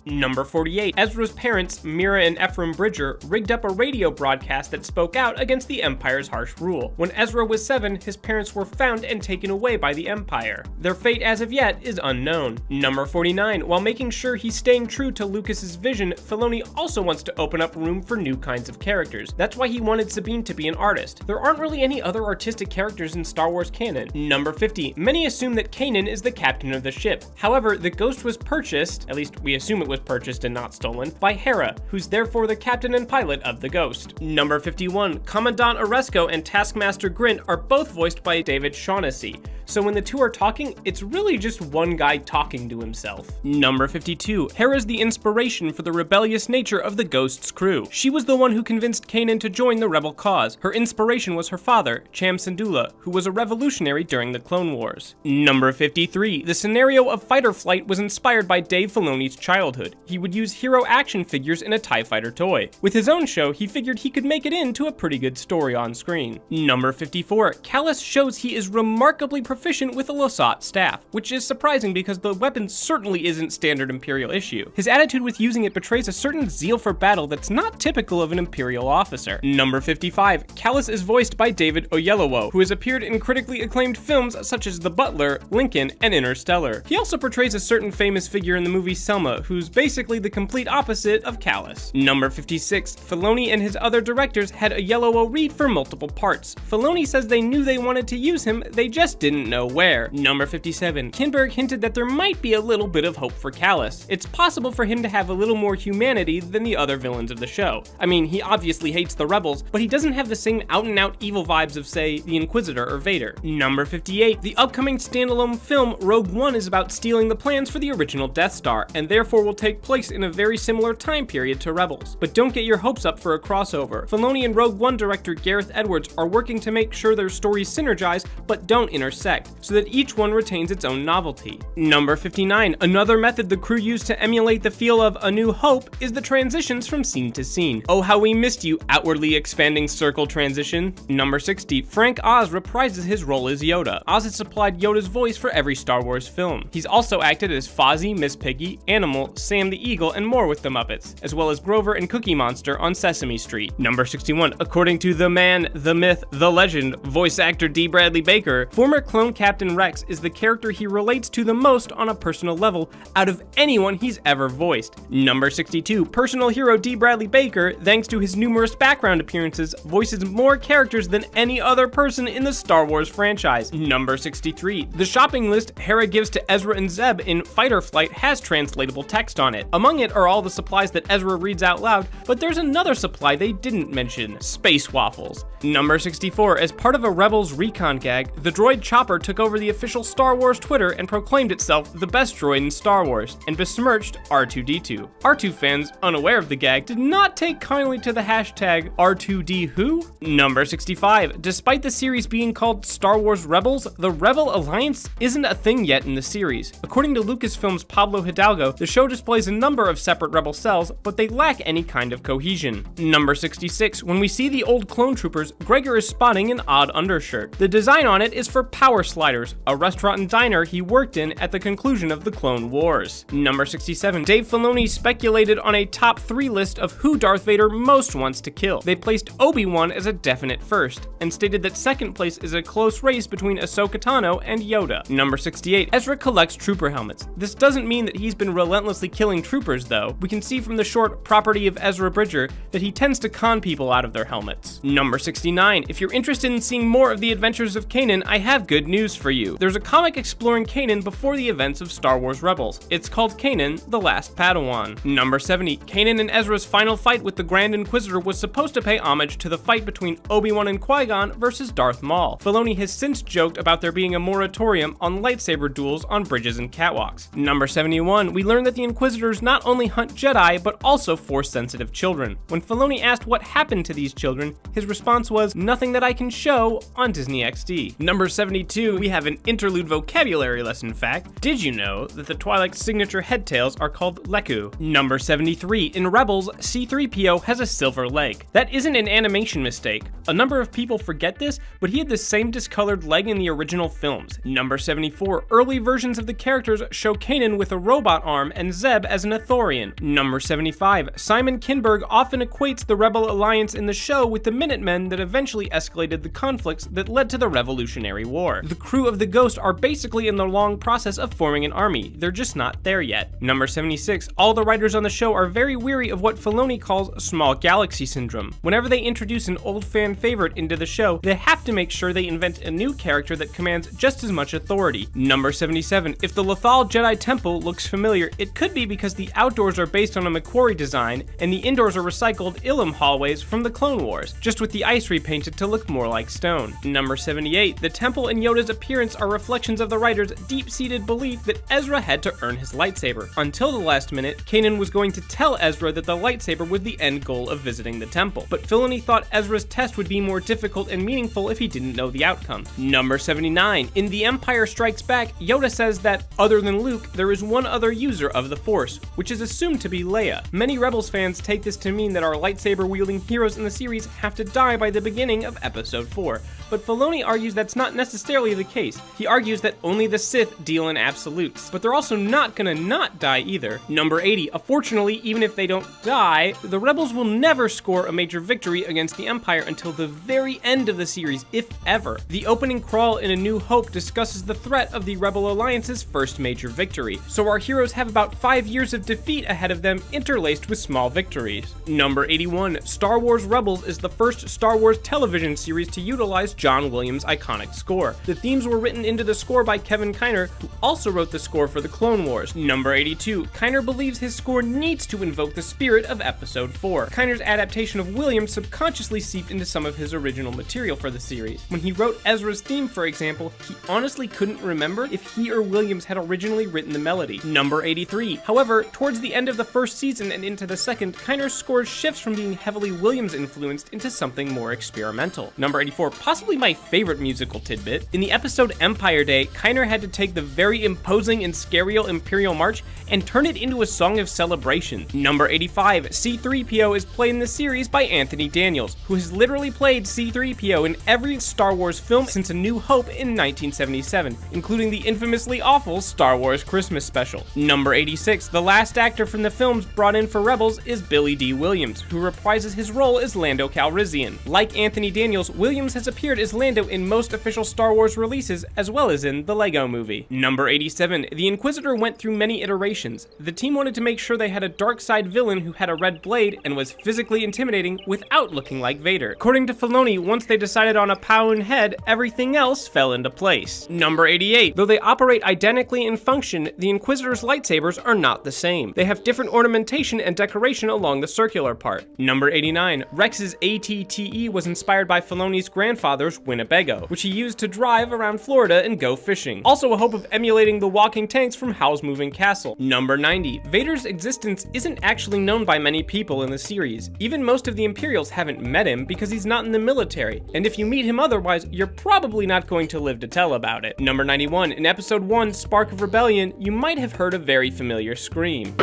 Number 48. Ezra's parents, Mira and Ephraim Bridger, rigged up a radio broadcast that spoke out against the Empire's harsh rule. When Ezra was 7, his parents were found and taken away by the Empire. Their fate as of yet is unknown. Number 49. While making sure he's staying true to Lucas's vision, Filoni also wants to open up room for new kinds of characters. That's why he wanted Sabine to be an artist. There aren't really any other artistic characters in Star Wars canon. Number 50. Many assume that Kanan is the captain of the ship. However, the Ghost was purchased, at least we assume it was purchased and not stolen, by Hera, who's therefore the captain and pilot of the Ghost. Number 51. Commandant Oresco and Taskmaster Grint are both voiced by David Shaughnessy, so when the two are talking, it's really just one guy talking to himself. Number 52. Hera's the inspiration for the rebellious nature of the Ghost's crew. She was the one who convinced Kanan to join the rebel cause. Her inspiration was her father, Cham Syndulla, who was a revolutionary during the Clone Wars. Number 53. The scenario of fighter flight was inspired by Dave Filoni's childhood. He would use hero action figures in a TIE fighter toy. With his own show, he figured he could make it into a pretty good story on screen. Number 54. Kallus shows he is remarkably proficient with the Lasat staff, which is surprising because the weapon certainly isn't standard Imperial issue. His attitude with using it betrays a certain zeal for battle that's not typical of an Imperial officer. Number 55. Kallus is voiced by David Oyelowo, who has appeared in critically acclaimed films such as The Butler, Lincoln, and Interstellar. He also portrays a certain famous figure in the movie Selma, who's basically the complete opposite of Kallus. Number 56. Filoni and his other directors had Oyelowo read for multiple parts. Filoni says they knew they wanted to use him, they just didn't know where. Number 57. Kinberg hinted that there might be a little bit of hope for Kallus. It's possible for him to have a little more humanity than the other villains of the show. I mean, he obviously hates the rebels, but he doesn't have the same out-and-out evil vibes of, say, the Inquisitor or Vader. Number 58. The upcoming standalone film Rogue One is about stealing the plans for the original Death Star, and therefore will take place in a very similar time period to Rebels. But don't get your hopes up for a crossover. Filoni and Rogue One director Gareth Edwards are working to make sure their stories synergize but don't intersect, so that each one retains its own novelty. Number 59. Another method the crew used to emulate the feel of A New Hope is the transitions from scene to scene. Oh, how we missed you, outwardly expanding circle transition. Number 60. Frank Oz reprises his role as Yoda. Oz has supplied Yoda's voice for every Star Wars film. He's also acted as Fozzie, Miss Piggy, Animal, Sam the Eagle, and more with the Muppets, as well as Grover and Cookie Monster on Sesame Street. Number 61. According to the man, the myth, the legend, voice actor D. Bradley Baker, former Clone Clone Captain Rex is the character he relates to the most on a personal level out of anyone he's ever voiced. Number 62, personal hero D. Bradley Baker, thanks to his numerous background appearances, voices more characters than any other person in the Star Wars franchise. Number 63, the shopping list Hera gives to Ezra and Zeb in Fight or Flight has translatable text on it. Among it are all the supplies that Ezra reads out loud, but there's another supply they didn't mention: space waffles. Number 64, as part of a Rebels recon gag, the droid Chopper took over the official Star Wars Twitter and proclaimed itself the best droid in Star Wars, and besmirched R2-D2. R2 fans, unaware of the gag, did not take kindly to the hashtag R2D-Who? Number 65, despite the series being called Star Wars Rebels, the Rebel Alliance isn't a thing yet in the series. According to Lucasfilm's Pablo Hidalgo, the show displays a number of separate Rebel cells, but they lack any kind of cohesion. Number 66, when we see the old clone troopers, Gregor is spotting an odd undershirt. The design on it is for Power Sliders, a restaurant and diner he worked in at the conclusion of the Clone Wars. Number 67, Dave Filoni speculated on a top 3 list of who Darth Vader most wants to kill. They placed Obi-Wan as a definite first, and stated that second place is a close race between Ahsoka Tano and Yoda. Number 68, Ezra collects trooper helmets. This doesn't mean that he's been relentlessly killing troopers though. We can see from the short Property of Ezra Bridger that he tends to con people out of their helmets. Number 69, if you're interested in seeing more of the adventures of Kanan, I have good news for you. There's a comic exploring Kanan before the events of Star Wars Rebels. It's called Kanan, The Last Padawan. Number 70, Kanan and Ezra's final fight with the Grand Inquisitor was supposed to pay homage to the fight between Obi-Wan and Qui-Gon versus Darth Maul. Filoni has since joked about there being a moratorium on lightsaber duels on bridges and catwalks. Number 71, we learn that the Inquisitors not only hunt Jedi, but also Force-sensitive children. When Filoni asked what happened to these children, his response was, "Nothing that I can show on Disney XD." Number 72, we have an interlude vocabulary lesson fact. Did you know that the Twi'lek's signature headtails are called Leku? Number 73, in Rebels, C-3PO has a silver leg. That isn't an animation mistake. A number of people forget this, but he had the same discolored leg in the original films. Number 74, early versions of the characters show Kanan with a robot arm and Zeb as an Ithorian. Number 75, Simon Kinberg often equates the Rebel Alliance in the show with the Minutemen that eventually escalated the conflicts that led to the Revolutionary War. The crew of the Ghost are basically in the long process of forming an army. They're just not there yet. Number 76, all the writers on the show are very weary of what Filoni calls small galaxy syndrome. Whenever they introduce an old fan favorite into the show, they have to make sure they invent a new character that commands just as much authority. Number 77, if the Lothal Jedi Temple looks familiar, it could be because the outdoors are based on a Macquarie design and the indoors are recycled Ilum hallways from the Clone Wars, just with the ice repainted to look more like stone. Number 78, the temple and Yoda's appearance are reflections of the writer's deep-seated belief that Ezra had to earn his lightsaber. Until the last minute, Kanan was going to tell Ezra that the lightsaber was the end goal of visiting the temple, but Filoni thought Ezra's test would be more difficult and meaningful if he didn't know the outcome. Number 79, in The Empire Strikes Back, Yoda says that, other than Luke, there is one other user of the Force, which is assumed to be Leia. Many Rebels fans take this to mean that our lightsaber-wielding heroes in the series have to die by the beginning of Episode 4, but Filoni argues that's not necessarily the case. He argues that only the Sith deal in absolutes, but they're also not gonna not die either. Number 80, unfortunately, even if they don't die, the Rebels will never score a major victory against the Empire until the very end of the series, if ever. The opening crawl in A New Hope discusses the threat of the Rebel Alliance's first major victory, so our heroes have about 5 years of defeat ahead of them, interlaced with small victories. Number 81, Star Wars Rebels is the first Star Wars television series to utilize John Williams' iconic score. The themes were written into the score by Kevin Kiner, who also wrote the score for the Clone Wars. Number 82, Kiner believes his score needs to invoke the spirit of Episode 4. Kiner's adaptation of Williams subconsciously seeped into some of his original material for the series. When he wrote Ezra's theme, for example, he honestly couldn't remember if he or Williams had originally written the melody. Number 83, however, towards the end of the first season and into the second, Kiner's score shifts from being heavily Williams-influenced into something more experimental. Number 84, possibly my favorite musical tidbit. In the episode Empire Day, Kiner had to take the very imposing and scarial Imperial March and turn it into a song of celebration. Number 85, C-3PO is played in the series by Anthony Daniels, who has literally played C-3PO in every Star Wars film since A New Hope in 1977, including the infamously awful Star Wars Christmas special. Number 86, the last actor from the films brought in for Rebels is Billy D. Williams, who reprises his role as Lando Calrissian. Like Anthony Daniels, Williams has appeared as Lando in most official Star Wars Wars releases, as well as in the Lego Movie. Number 87, the Inquisitor went through many iterations. The team wanted to make sure they had a dark side villain who had a red blade and was physically intimidating without looking like Vader. According to Filoni, once they decided on a Powin head, everything else fell into place. Number 88, though they operate identically in function, the Inquisitor's lightsabers are not the same. They have different ornamentation and decoration along the circular part. Number 89, Rex's ATTE was inspired by Filoni's grandfather's Winnebago, which he used to drive around Florida and go fishing. Also a hope of emulating the walking tanks from Howl's Moving Castle. Number 90, Vader's existence isn't actually known by many people in the series. Even most of the Imperials haven't met him because he's not in the military, and if you meet him otherwise, you're probably not going to live to tell about it. Number 91, in Episode 1, Spark of Rebellion, you might have heard a very familiar scream.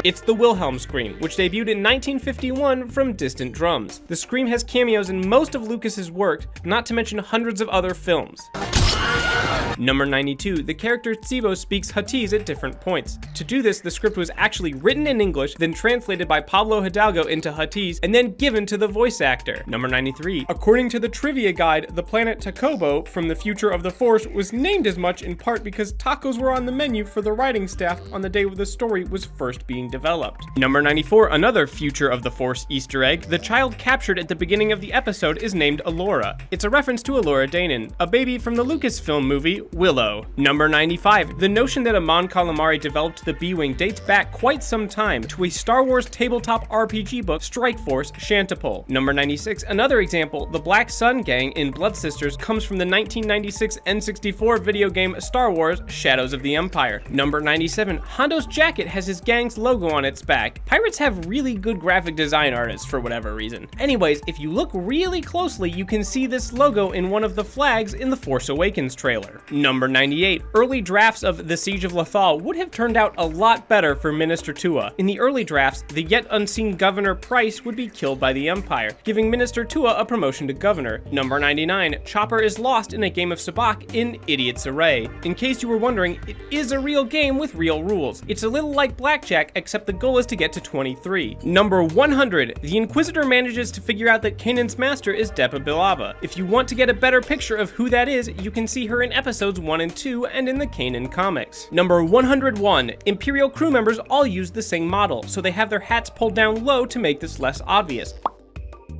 It's the Wilhelm scream, which debuted in 1951 from Distant Drums. The scream has cameos in most of Lucas's work, not to mention hundreds of other films. Number 92, the character Tsivo speaks Huttese at different points. To do this, the script was actually written in English, then translated by Pablo Hidalgo into Huttese, and then given to the voice actor. Number 93, according to the trivia guide, the planet Takobo from the Future of the Force was named as much in part because tacos were on the menu for the writing staff on the day the story was first being developed. Number 94, another Future of the Force Easter egg, the child captured at the beginning of the episode is named Alora. It's a reference to Alora Danan, a baby from the Lucasfilm movie Willow. Number 95, the notion that Amon Calamari developed the B-Wing dates back quite some time to a Star Wars tabletop RPG book, Strike Force Shantipole. Number 96, another example, the Black Sun Gang in Blood Sisters comes from the 1996 N64 video game Star Wars Shadows of the Empire. Number 97, Hondo's jacket has his gang's logo on its back. Pirates have really good graphic design artists for whatever reason. Anyways, if you look really closely, you can see this logo in one of the flags in the Force Awakens trailer. Number 98, early drafts of The Siege of Lothal would have turned out a lot better for Minister Tua. In the early drafts, the yet unseen Governor Price would be killed by the Empire, giving Minister Tua a promotion to Governor. Number 99, Chopper is lost in a game of sabacc in Idiot's Array. In case you were wondering, it is a real game with real rules. It's a little like blackjack, except the goal is to get to 23. Number 100, the Inquisitor manages to figure out that Kanan's master is Depa Billaba. If you want to get a better picture of who that is, you can see her in episodes 1 and 2 and in the Kanan comics. Number 101, Imperial crew members all use the same model, so they have their hats pulled down low to make this less obvious.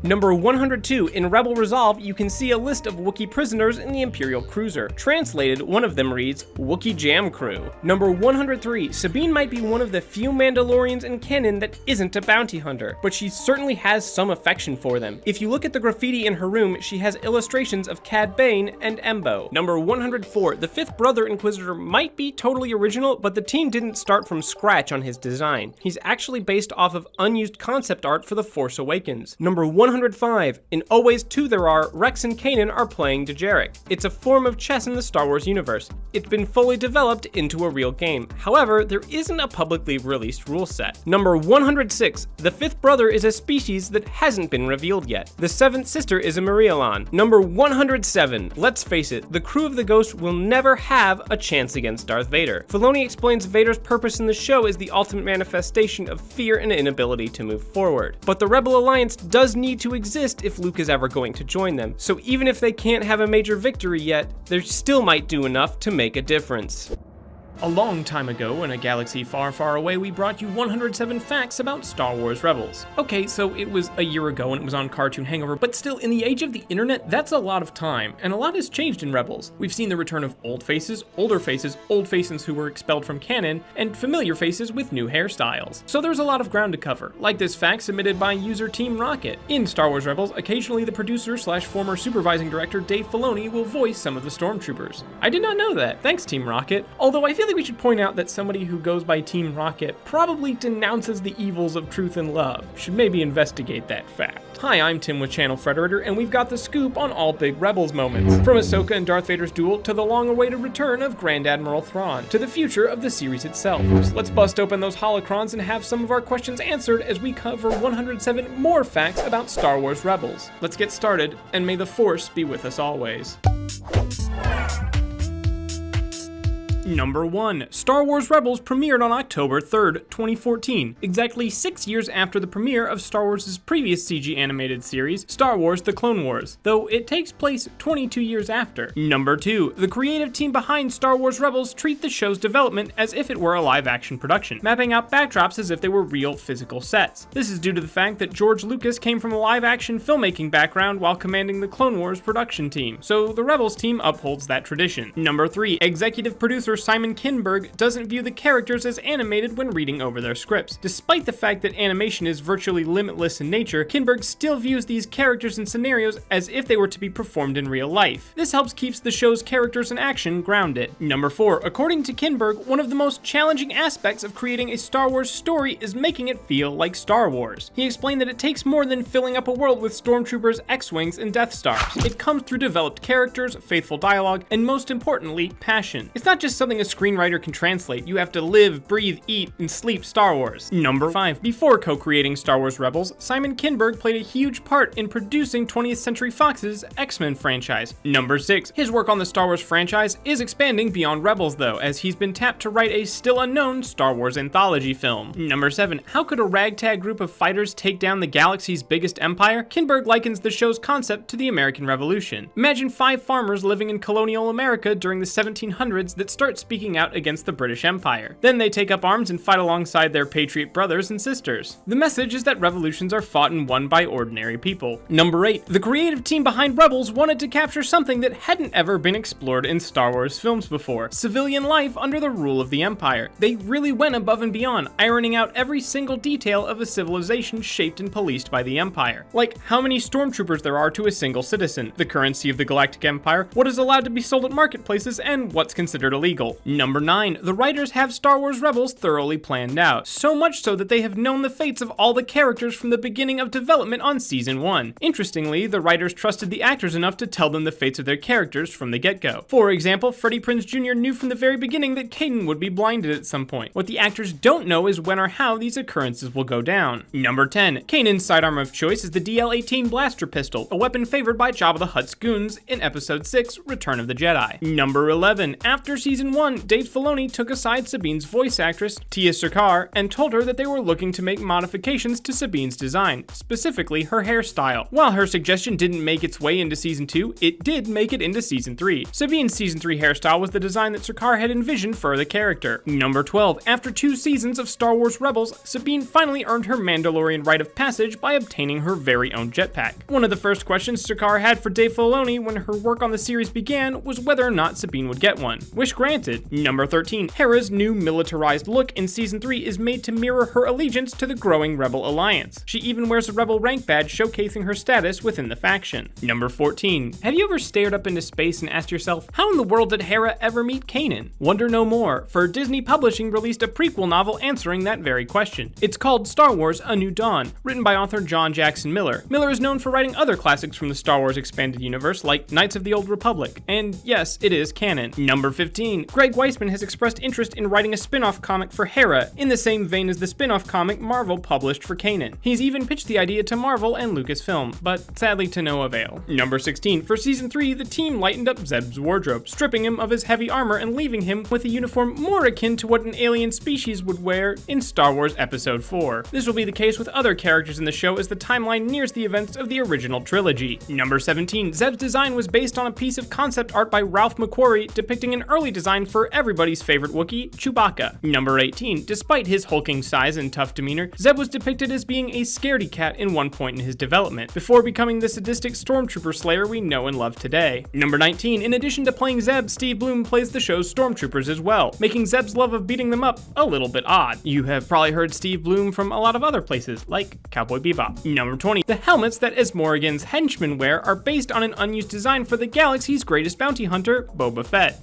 Number 102, in Rebel Resolve, you can see a list of Wookiee prisoners in the Imperial cruiser. Translated, one of them reads, Wookiee Jam Crew. Number 103, Sabine might be one of the few Mandalorians in canon that isn't a bounty hunter, but she certainly has some affection for them. If you look at the graffiti in her room, she has illustrations of Cad Bane and Embo. Number 104, the fifth brother Inquisitor might be totally original, but the team didn't start from scratch on his design. He's actually based off of unused concept art for The Force Awakens. Number 105, in Always 2 There Are, Rex and Kanan are playing Dejarik. It's a form of chess in the Star Wars universe. It's been fully developed into a real game. However, there isn't a publicly released rule set. Number 106, the fifth brother is a species that hasn't been revealed yet. The seventh sister is a Marielon. Number 107, let's face it, the crew of the Ghost will never have a chance against Darth Vader. Filoni explains Vader's purpose in the show is the ultimate manifestation of fear and inability to move forward. But the Rebel Alliance does need to exist if Luke is ever going to join them, so even if they can't have a major victory yet, they still might do enough to make a difference. A long time ago, in a galaxy far, far away, we brought you 107 facts about Star Wars Rebels. Okay, so it was a year ago and it was on Cartoon Hangover, but still, in the age of the internet, that's a lot of time, and a lot has changed in Rebels. We've seen the return of old faces, old faces who were expelled from canon, and familiar faces with new hairstyles. So there's a lot of ground to cover, like this fact submitted by user Team Rocket. In Star Wars Rebels, occasionally the producer / former supervising director Dave Filoni will voice some of the stormtroopers. I did not know that. Thanks, Team Rocket. Although I feel like we should point out that somebody who goes by Team Rocket probably denounces the evils of truth and love. Should maybe investigate that fact. Hi, I'm Tim with Channel Frederator, and we've got the scoop on all big Rebels moments. From Ahsoka and Darth Vader's duel, to the long-awaited return of Grand Admiral Thrawn, to the future of the series itself. So let's bust open those holocrons and have some of our questions answered as we cover 107 more facts about Star Wars Rebels. Let's get started, and may the Force be with us always. Number 1. Star Wars Rebels premiered on October 3rd, 2014, exactly 6 years after the premiere of Star Wars' previous CG animated series, Star Wars The Clone Wars, though it takes place 22 years after. Number 2. The creative team behind Star Wars Rebels treat the show's development as if it were a live-action production, mapping out backdrops as if they were real physical sets. This is due to the fact that George Lucas came from a live-action filmmaking background while commanding the Clone Wars production team, so the Rebels team upholds that tradition. Number 3. Executive producer Simon Kinberg doesn't view the characters as animated when reading over their scripts. Despite the fact that animation is virtually limitless in nature, Kinberg still views these characters and scenarios as if they were to be performed in real life. This helps keep the show's characters and action grounded. Number 4. According to Kinberg, one of the most challenging aspects of creating a Star Wars story is making it feel like Star Wars. He explained that it takes more than filling up a world with stormtroopers, X-Wings, and Death Stars. It comes through developed characters, faithful dialogue, and most importantly, passion. It's not just something a screenwriter can translate. You have to live, breathe, eat, and sleep Star Wars. Number 5. Before co-creating Star Wars Rebels, Simon Kinberg played a huge part in producing 20th Century Fox's X-Men franchise. Number 6. His work on the Star Wars franchise is expanding beyond Rebels though, as he's been tapped to write a still unknown Star Wars anthology film. Number 7. How could a ragtag group of fighters take down the galaxy's biggest empire? Kinberg likens the show's concept to the American Revolution. Imagine 5 farmers living in colonial America during the 1700s that start speaking out against the British Empire. Then they take up arms and fight alongside their patriot brothers and sisters. The message is that revolutions are fought and won by ordinary people. Number 8. The creative team behind Rebels wanted to capture something that hadn't ever been explored in Star Wars films before: civilian life under the rule of the Empire. They really went above and beyond, ironing out every single detail of a civilization shaped and policed by the Empire. Like how many stormtroopers there are to a single citizen, the currency of the Galactic Empire, what is allowed to be sold at marketplaces, and what's considered illegal. Number 9. The writers have Star Wars Rebels thoroughly planned out, so much so that they have known the fates of all the characters from the beginning of development on Season 1. Interestingly, the writers trusted the actors enough to tell them the fates of their characters from the get-go. For example, Freddie Prinze Jr. knew from the very beginning that Kanan would be blinded at some point. What the actors don't know is when or how these occurrences will go down. Number 10. Kanan's sidearm of choice is the DL-18 blaster pistol, a weapon favored by Jabba the Hutt's goons in Episode 6, Return of the Jedi. Number 11. After Season 1, Dave Filoni took aside Sabine's voice actress, Tia Sircar, and told her that they were looking to make modifications to Sabine's design, specifically her hairstyle. While her suggestion didn't make its way into Season 2, it did make it into Season 3. Sabine's Season 3 hairstyle was the design that Sircar had envisioned for the character. Number 12. After 2 seasons of Star Wars Rebels, Sabine finally earned her Mandalorian rite of passage by obtaining her very own jetpack. One of the first questions Sircar had for Dave Filoni when her work on the series began was whether or not Sabine would get one. Wish granted. Number 13. Hera's new militarized look in Season 3 is made to mirror her allegiance to the growing Rebel Alliance. She even wears a Rebel rank badge showcasing her status within the faction. Number 14. Have you ever stared up into space and asked yourself, how in the world did Hera ever meet Kanan? Wonder no more, for Disney Publishing released a prequel novel answering that very question. It's called Star Wars: A New Dawn, written by author John Jackson Miller. Miller is known for writing other classics from the Star Wars expanded universe like Knights of the Old Republic, and yes, it is canon. Number 15. Greg Weisman has expressed interest in writing a spin-off comic for Hera, in the same vein as the spin-off comic Marvel published for Kanan. He's even pitched the idea to Marvel and Lucasfilm, but sadly to no avail. Number 16. For Season 3, the team lightened up Zeb's wardrobe, stripping him of his heavy armor and leaving him with a uniform more akin to what an alien species would wear in Star Wars Episode 4. This will be the case with other characters in the show as the timeline nears the events of the original trilogy. Number 17. Zeb's design was based on a piece of concept art by Ralph McQuarrie depicting an early design for everybody's favorite Wookiee, Chewbacca. Number 18. Despite his hulking size and tough demeanor, Zeb was depicted as being a scaredy cat in one point in his development, before becoming the sadistic stormtrooper slayer we know and love today. Number 19. In addition to playing Zeb, Steve Blum plays the show's stormtroopers as well, making Zeb's love of beating them up a little bit odd. You have probably heard Steve Blum from a lot of other places, like Cowboy Bebop. Number 20. The helmets that Morrigan's henchmen wear are based on an unused design for the galaxy's greatest bounty hunter, Boba Fett.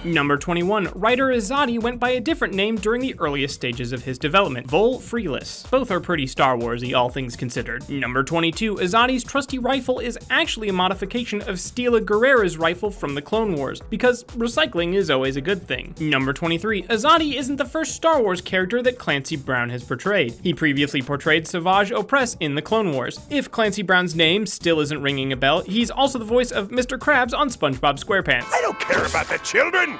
Number 21. Writer Azadi went by a different name during the earliest stages of his development, Vol Freelis. Both are pretty Star Wars-y, all things considered. Number 22. Azadi's trusty rifle is actually a modification of Stila Guerrera's rifle from the Clone Wars, because recycling is always a good thing. Number 23. Azadi isn't the first Star Wars character that Clancy Brown has portrayed. He previously portrayed Savage Opress in the Clone Wars. If Clancy Brown's name still isn't ringing a bell, he's also the voice of Mr. Krabs on SpongeBob SquarePants. I don't care about the children!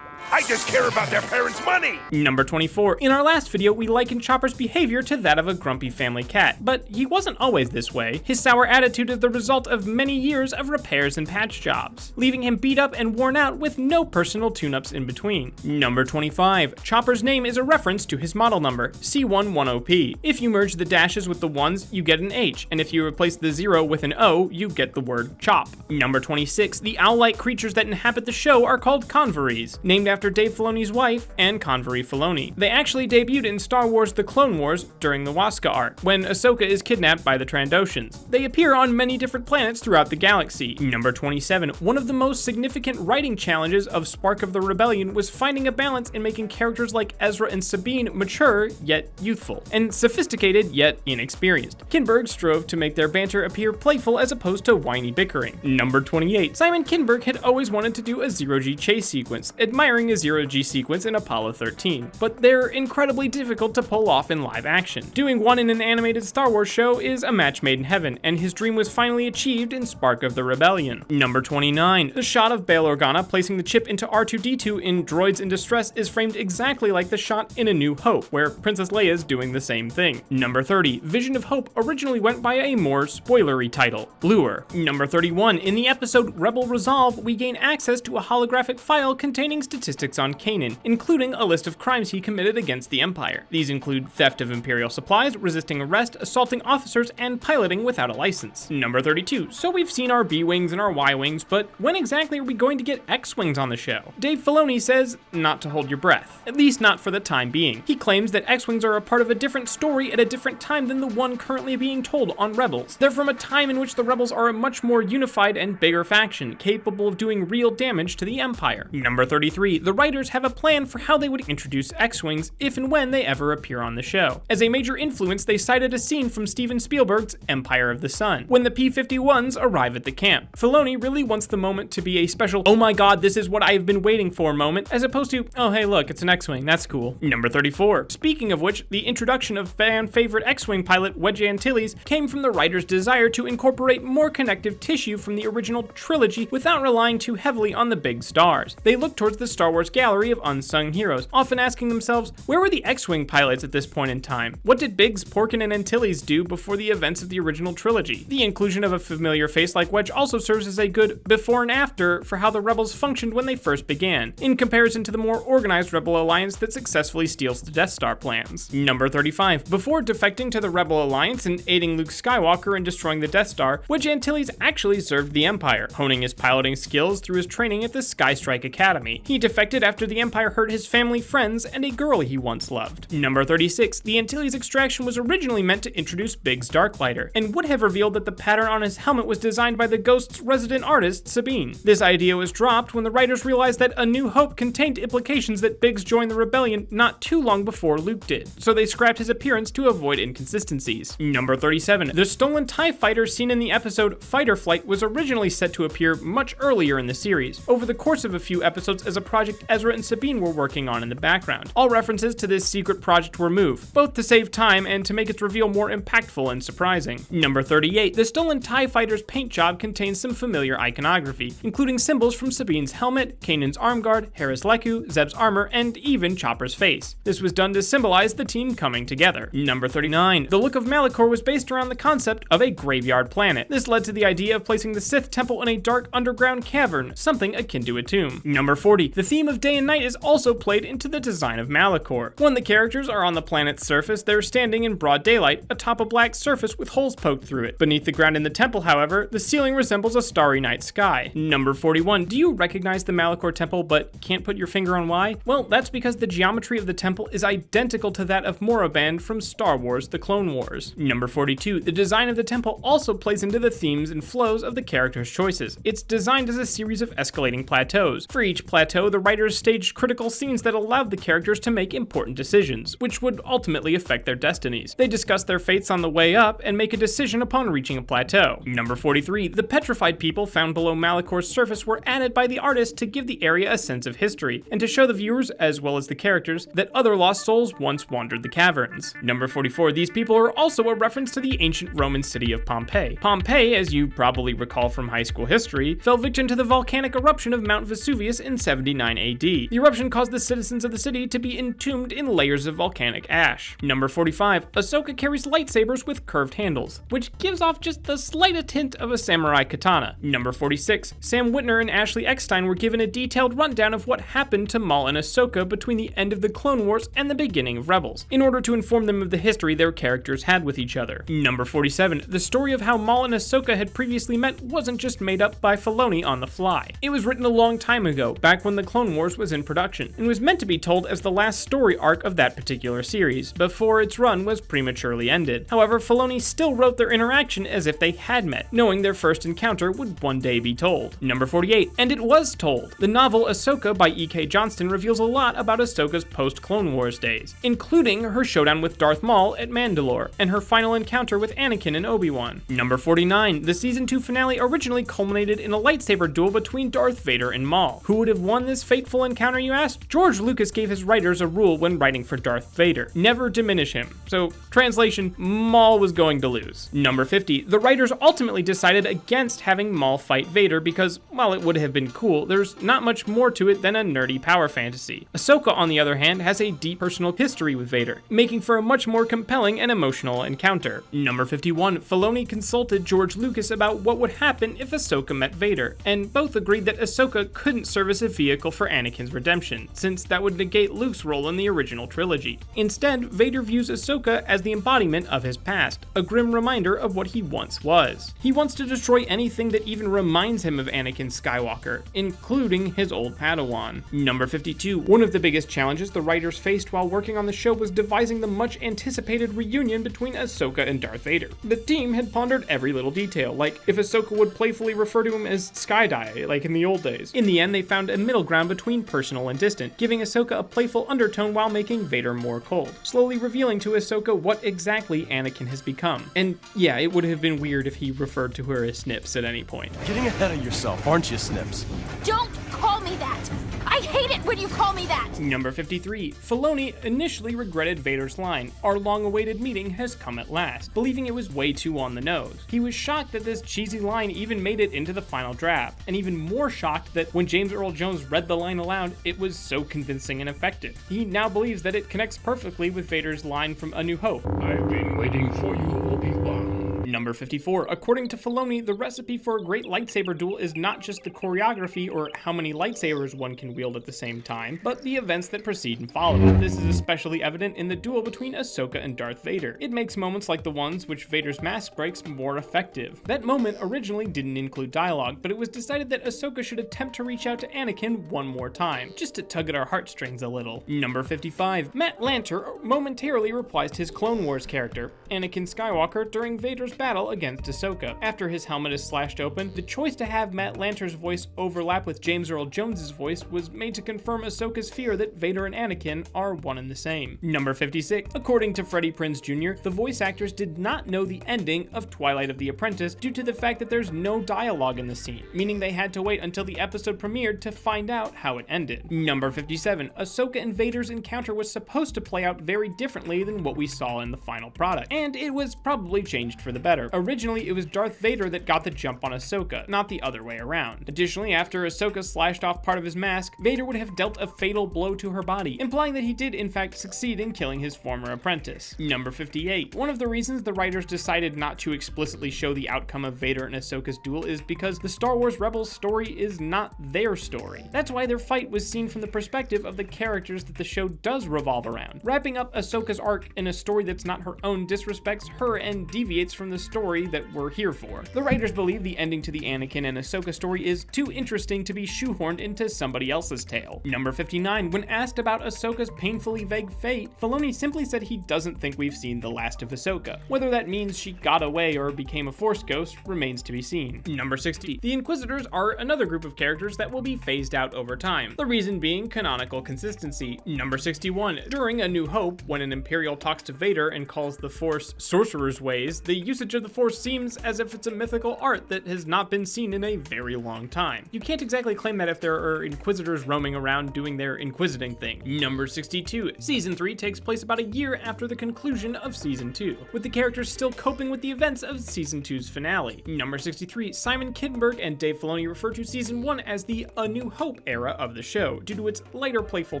I just care about their parents' money! Number 24. In our last video, we likened Chopper's behavior to that of a grumpy family cat, but he wasn't always this way. His sour attitude is the result of many years of repairs and patch jobs, leaving him beat up and worn out with no personal tune-ups in between. Number 25. Chopper's name is a reference to his model number, C110P. If you merge the dashes with the ones, you get an H, and if you replace the 0 with an O, you get the word chop. Number 26. The owl-like creatures that inhabit the show are called converies, named after Dave Filoni's wife, Anne Convery Filoni. They actually debuted in Star Wars The Clone Wars during the Waska arc, when Ahsoka is kidnapped by the Trandoshans. They appear on many different planets throughout the galaxy. Number 27. One of the most significant writing challenges of Spark of the Rebellion was finding a balance in making characters like Ezra and Sabine mature, yet youthful, and sophisticated, yet inexperienced. Kinberg strove to make their banter appear playful as opposed to whiny bickering. Number 28. Simon Kinberg had always wanted to do a zero-G chase sequence, admiring a zero-G sequence in Apollo 13, but they're incredibly difficult to pull off in live action. Doing one in an animated Star Wars show is a match made in heaven, and his dream was finally achieved in Spark of the Rebellion. Number 29. The shot of Bail Organa placing the chip into R2-D2 in Droids in Distress is framed exactly like the shot in A New Hope, where Princess Leia is doing the same thing. Number 30. Vision of Hope originally went by a more spoilery title, Lure. Number 31. In the episode Rebel Resolve, we gain access to a holographic file containing statistics on Kanan, including a list of crimes he committed against the Empire. These include theft of Imperial supplies, resisting arrest, assaulting officers, and piloting without a license. Number 32. So we've seen our B-Wings and our Y-Wings, but when exactly are we going to get X-Wings on the show? Dave Filoni says not to hold your breath, at least not for the time being. He claims that X-Wings are a part of a different story at a different time than the one currently being told on Rebels. They're from a time in which the Rebels are a much more unified and bigger faction, capable of doing real damage to the Empire. Number 33. The writers have a plan for how they would introduce X-Wings if and when they ever appear on the show. As a major influence, they cited a scene from Steven Spielberg's Empire of the Sun, when the P-51s arrive at the camp. Filoni really wants the moment to be a special, oh my god, this is what I've been waiting for moment, as opposed to, oh hey look, it's an X-Wing, that's cool. Number 34. Speaking of which, the introduction of fan favorite X-Wing pilot Wedge Antilles came from the writer's desire to incorporate more connective tissue from the original trilogy without relying too heavily on the big stars. They looked towards the Star Wars gallery of unsung heroes, often asking themselves, where were the X-Wing pilots at this point in time? What did Biggs, Porkin, and Antilles do before the events of the original trilogy? The inclusion of a familiar face like Wedge also serves as a good before and after for how the Rebels functioned when they first began, in comparison to the more organized Rebel Alliance that successfully steals the Death Star plans. Number 35. Before defecting to the Rebel Alliance and aiding Luke Skywalker in destroying the Death Star, Wedge Antilles actually served the Empire, honing his piloting skills through his training at the Skystrike Academy. He defected after the Empire hurt his family, friends, and a girl he once loved. Number 36. The Antilles extraction was originally meant to introduce Biggs Darklighter, and would have revealed that the pattern on his helmet was designed by the Ghost's resident artist, Sabine. This idea was dropped when the writers realized that A New Hope contained implications that Biggs joined the rebellion not too long before Luke did, so they scrapped his appearance to avoid inconsistencies. Number 37. The stolen TIE fighter seen in the episode Fighter Flight was originally set to appear much earlier in the series, over the course of a few episodes as a project Ezra and Sabine were working on in the background. All references to this secret project were moved, both to save time and to make its reveal more impactful and surprising. Number 38. The stolen TIE fighter's paint job contains some familiar iconography, including symbols from Sabine's helmet, Kanan's arm guard, Hera's Leku, Zeb's armor, and even Chopper's face. This was done to symbolize the team coming together. Number 39. The look of Malachor was based around the concept of a graveyard planet. This led to the idea of placing the Sith temple in a dark underground cavern, something akin to a tomb. Number 40. The theme of day and night is also played into the design of Malachor. When the characters are on the planet's surface, they're standing in broad daylight atop a black surface with holes poked through it. Beneath the ground in the temple, however, the ceiling resembles a starry night sky. Number 41. Do you recognize the Malachor temple but can't put your finger on why? Well, that's because the geometry of the temple is identical to that of Moraband from Star Wars The Clone Wars. Number 42. The design of the temple also plays into the themes and flows of the characters' choices. It's designed as a series of escalating plateaus. For each plateau, the writers staged critical scenes that allowed the characters to make important decisions, which would ultimately affect their destinies. They discuss their fates on the way up and make a decision upon reaching a plateau. Number 43. The petrified people found below Malachor's surface were added by the artist to give the area a sense of history, and to show the viewers, as well as the characters, that other lost souls once wandered the caverns. Number 44. These people are also a reference to the ancient Roman city of Pompeii. Pompeii, as you probably recall from high school history, fell victim to the volcanic eruption of Mount Vesuvius in 79 49 AD. The eruption caused the citizens of the city to be entombed in layers of volcanic ash. Number 45, Ahsoka carries lightsabers with curved handles, which gives off just the slightest hint of a samurai katana. Number 46, Sam Witwer and Ashley Eckstein were given a detailed rundown of what happened to Maul and Ahsoka between the end of the Clone Wars and the beginning of Rebels, in order to inform them of the history their characters had with each other. Number 47, the story of how Maul and Ahsoka had previously met wasn't just made up by Filoni on the fly. It was written a long time ago, back when the Clone Wars was in production, and was meant to be told as the last story arc of that particular series, before its run was prematurely ended. However, Filoni still wrote their interaction as if they had met, knowing their first encounter would one day be told. Number 48, and it was told. The novel Ahsoka by E.K. Johnston reveals a lot about Ahsoka's post-Clone Wars days, including her showdown with Darth Maul at Mandalore, and her final encounter with Anakin and Obi-Wan. Number 49, the season 2 finale originally culminated in a lightsaber duel between Darth Vader and Maul. Who would have won this fateful encounter, you ask? George Lucas gave his writers a rule when writing for Darth Vader: never diminish him. So, translation, Maul was going to lose. Number 50, the writers ultimately decided against having Maul fight Vader because, while it would have been cool, there's not much more to it than a nerdy power fantasy. Ahsoka, on the other hand, has a deep personal history with Vader, making for a much more compelling and emotional encounter. Number 51, Filoni consulted George Lucas about what would happen if Ahsoka met Vader, and both agreed that Ahsoka couldn't serve as a vehicle for Anakin's redemption, since that would negate Luke's role in the original trilogy. Instead, Vader views Ahsoka as the embodiment of his past, a grim reminder of what he once was. He wants to destroy anything that even reminds him of Anakin Skywalker, including his old Padawan. Number 52, one of the biggest challenges the writers faced while working on the show was devising the much anticipated reunion between Ahsoka and Darth Vader. The team had pondered every little detail, like if Ahsoka would playfully refer to him as Skydie, like in the old days. In the end, they found a middle ground between personal and distant, giving Ahsoka a playful undertone while making Vader more cold, slowly revealing to Ahsoka what exactly Anakin has become. And yeah, it would have been weird if he referred to her as Snips at any point. Getting ahead of yourself, aren't you, Snips? Don't call me that! I hate it when you call me that! Number 53, Filoni initially regretted Vader's line, "Our long-awaited meeting has come at last," believing it was way too on the nose. He was shocked that this cheesy line even made it into the final draft, and even more shocked that when James Earl Jones read the line aloud, it was so convincing and effective. He now believes that it connects perfectly with Vader's line from A New Hope. I've been waiting for you, Obi-Wan. Number 54, according to Filoni, the recipe for a great lightsaber duel is not just the choreography or how many lightsabers one can wield at the same time, but the events that precede and follow. This is especially evident in the duel between Ahsoka and Darth Vader. It makes moments like the ones which Vader's mask breaks more effective. That moment originally didn't include dialogue, but it was decided that Ahsoka should attempt to reach out to Anakin one more time, just to tug at our heartstrings a little. Number 55, Matt Lanter momentarily reprised his Clone Wars character, Anakin Skywalker, during Vader's battle against Ahsoka. After his helmet is slashed open, the choice to have Matt Lanter's voice overlap with James Earl Jones's voice was made to confirm Ahsoka's fear that Vader and Anakin are one and the same. Number 56, according to Freddie Prinze Jr., the voice actors did not know the ending of Twilight of the Apprentice due to the fact that there's no dialogue in the scene, meaning they had to wait until the episode premiered to find out how it ended. Number 57, Ahsoka and Vader's encounter was supposed to play out very differently than what we saw in the final product, and it was probably changed for the better. Originally, it was Darth Vader that got the jump on Ahsoka, not the other way around. Additionally, after Ahsoka slashed off part of his mask, Vader would have dealt a fatal blow to her body, implying that he did in fact succeed in killing his former apprentice. Number 58. One of the reasons the writers decided not to explicitly show the outcome of Vader and Ahsoka's duel is because the Star Wars Rebels story is not their story. That's why their fight was seen from the perspective of the characters that the show does revolve around. Wrapping up Ahsoka's arc in a story that's not her own disrespects her and deviates from the story that we're here for. The writers believe the ending to the Anakin and Ahsoka story is too interesting to be shoehorned into somebody else's tale. Number 59. When asked about Ahsoka's painfully vague fate, Filoni simply said he doesn't think we've seen the last of Ahsoka. Whether that means she got away or became a Force ghost remains to be seen. Number 60. The Inquisitors are another group of characters that will be phased out over time, the reason being canonical consistency. Number 61. During A New Hope, when an Imperial talks to Vader and calls the Force sorcerer's ways, the usage usage of the Force seems as if it's a mythical art that has not been seen in a very long time. You can't exactly claim that if there are Inquisitors roaming around doing their inquisiting thing. Number 62. Season 3 takes place about a year after the conclusion of Season 2, with the characters still coping with the events of Season 2's finale. Number 63. Simon Kinberg and Dave Filoni refer to Season 1 as the A New Hope era of the show, due to its lighter, playful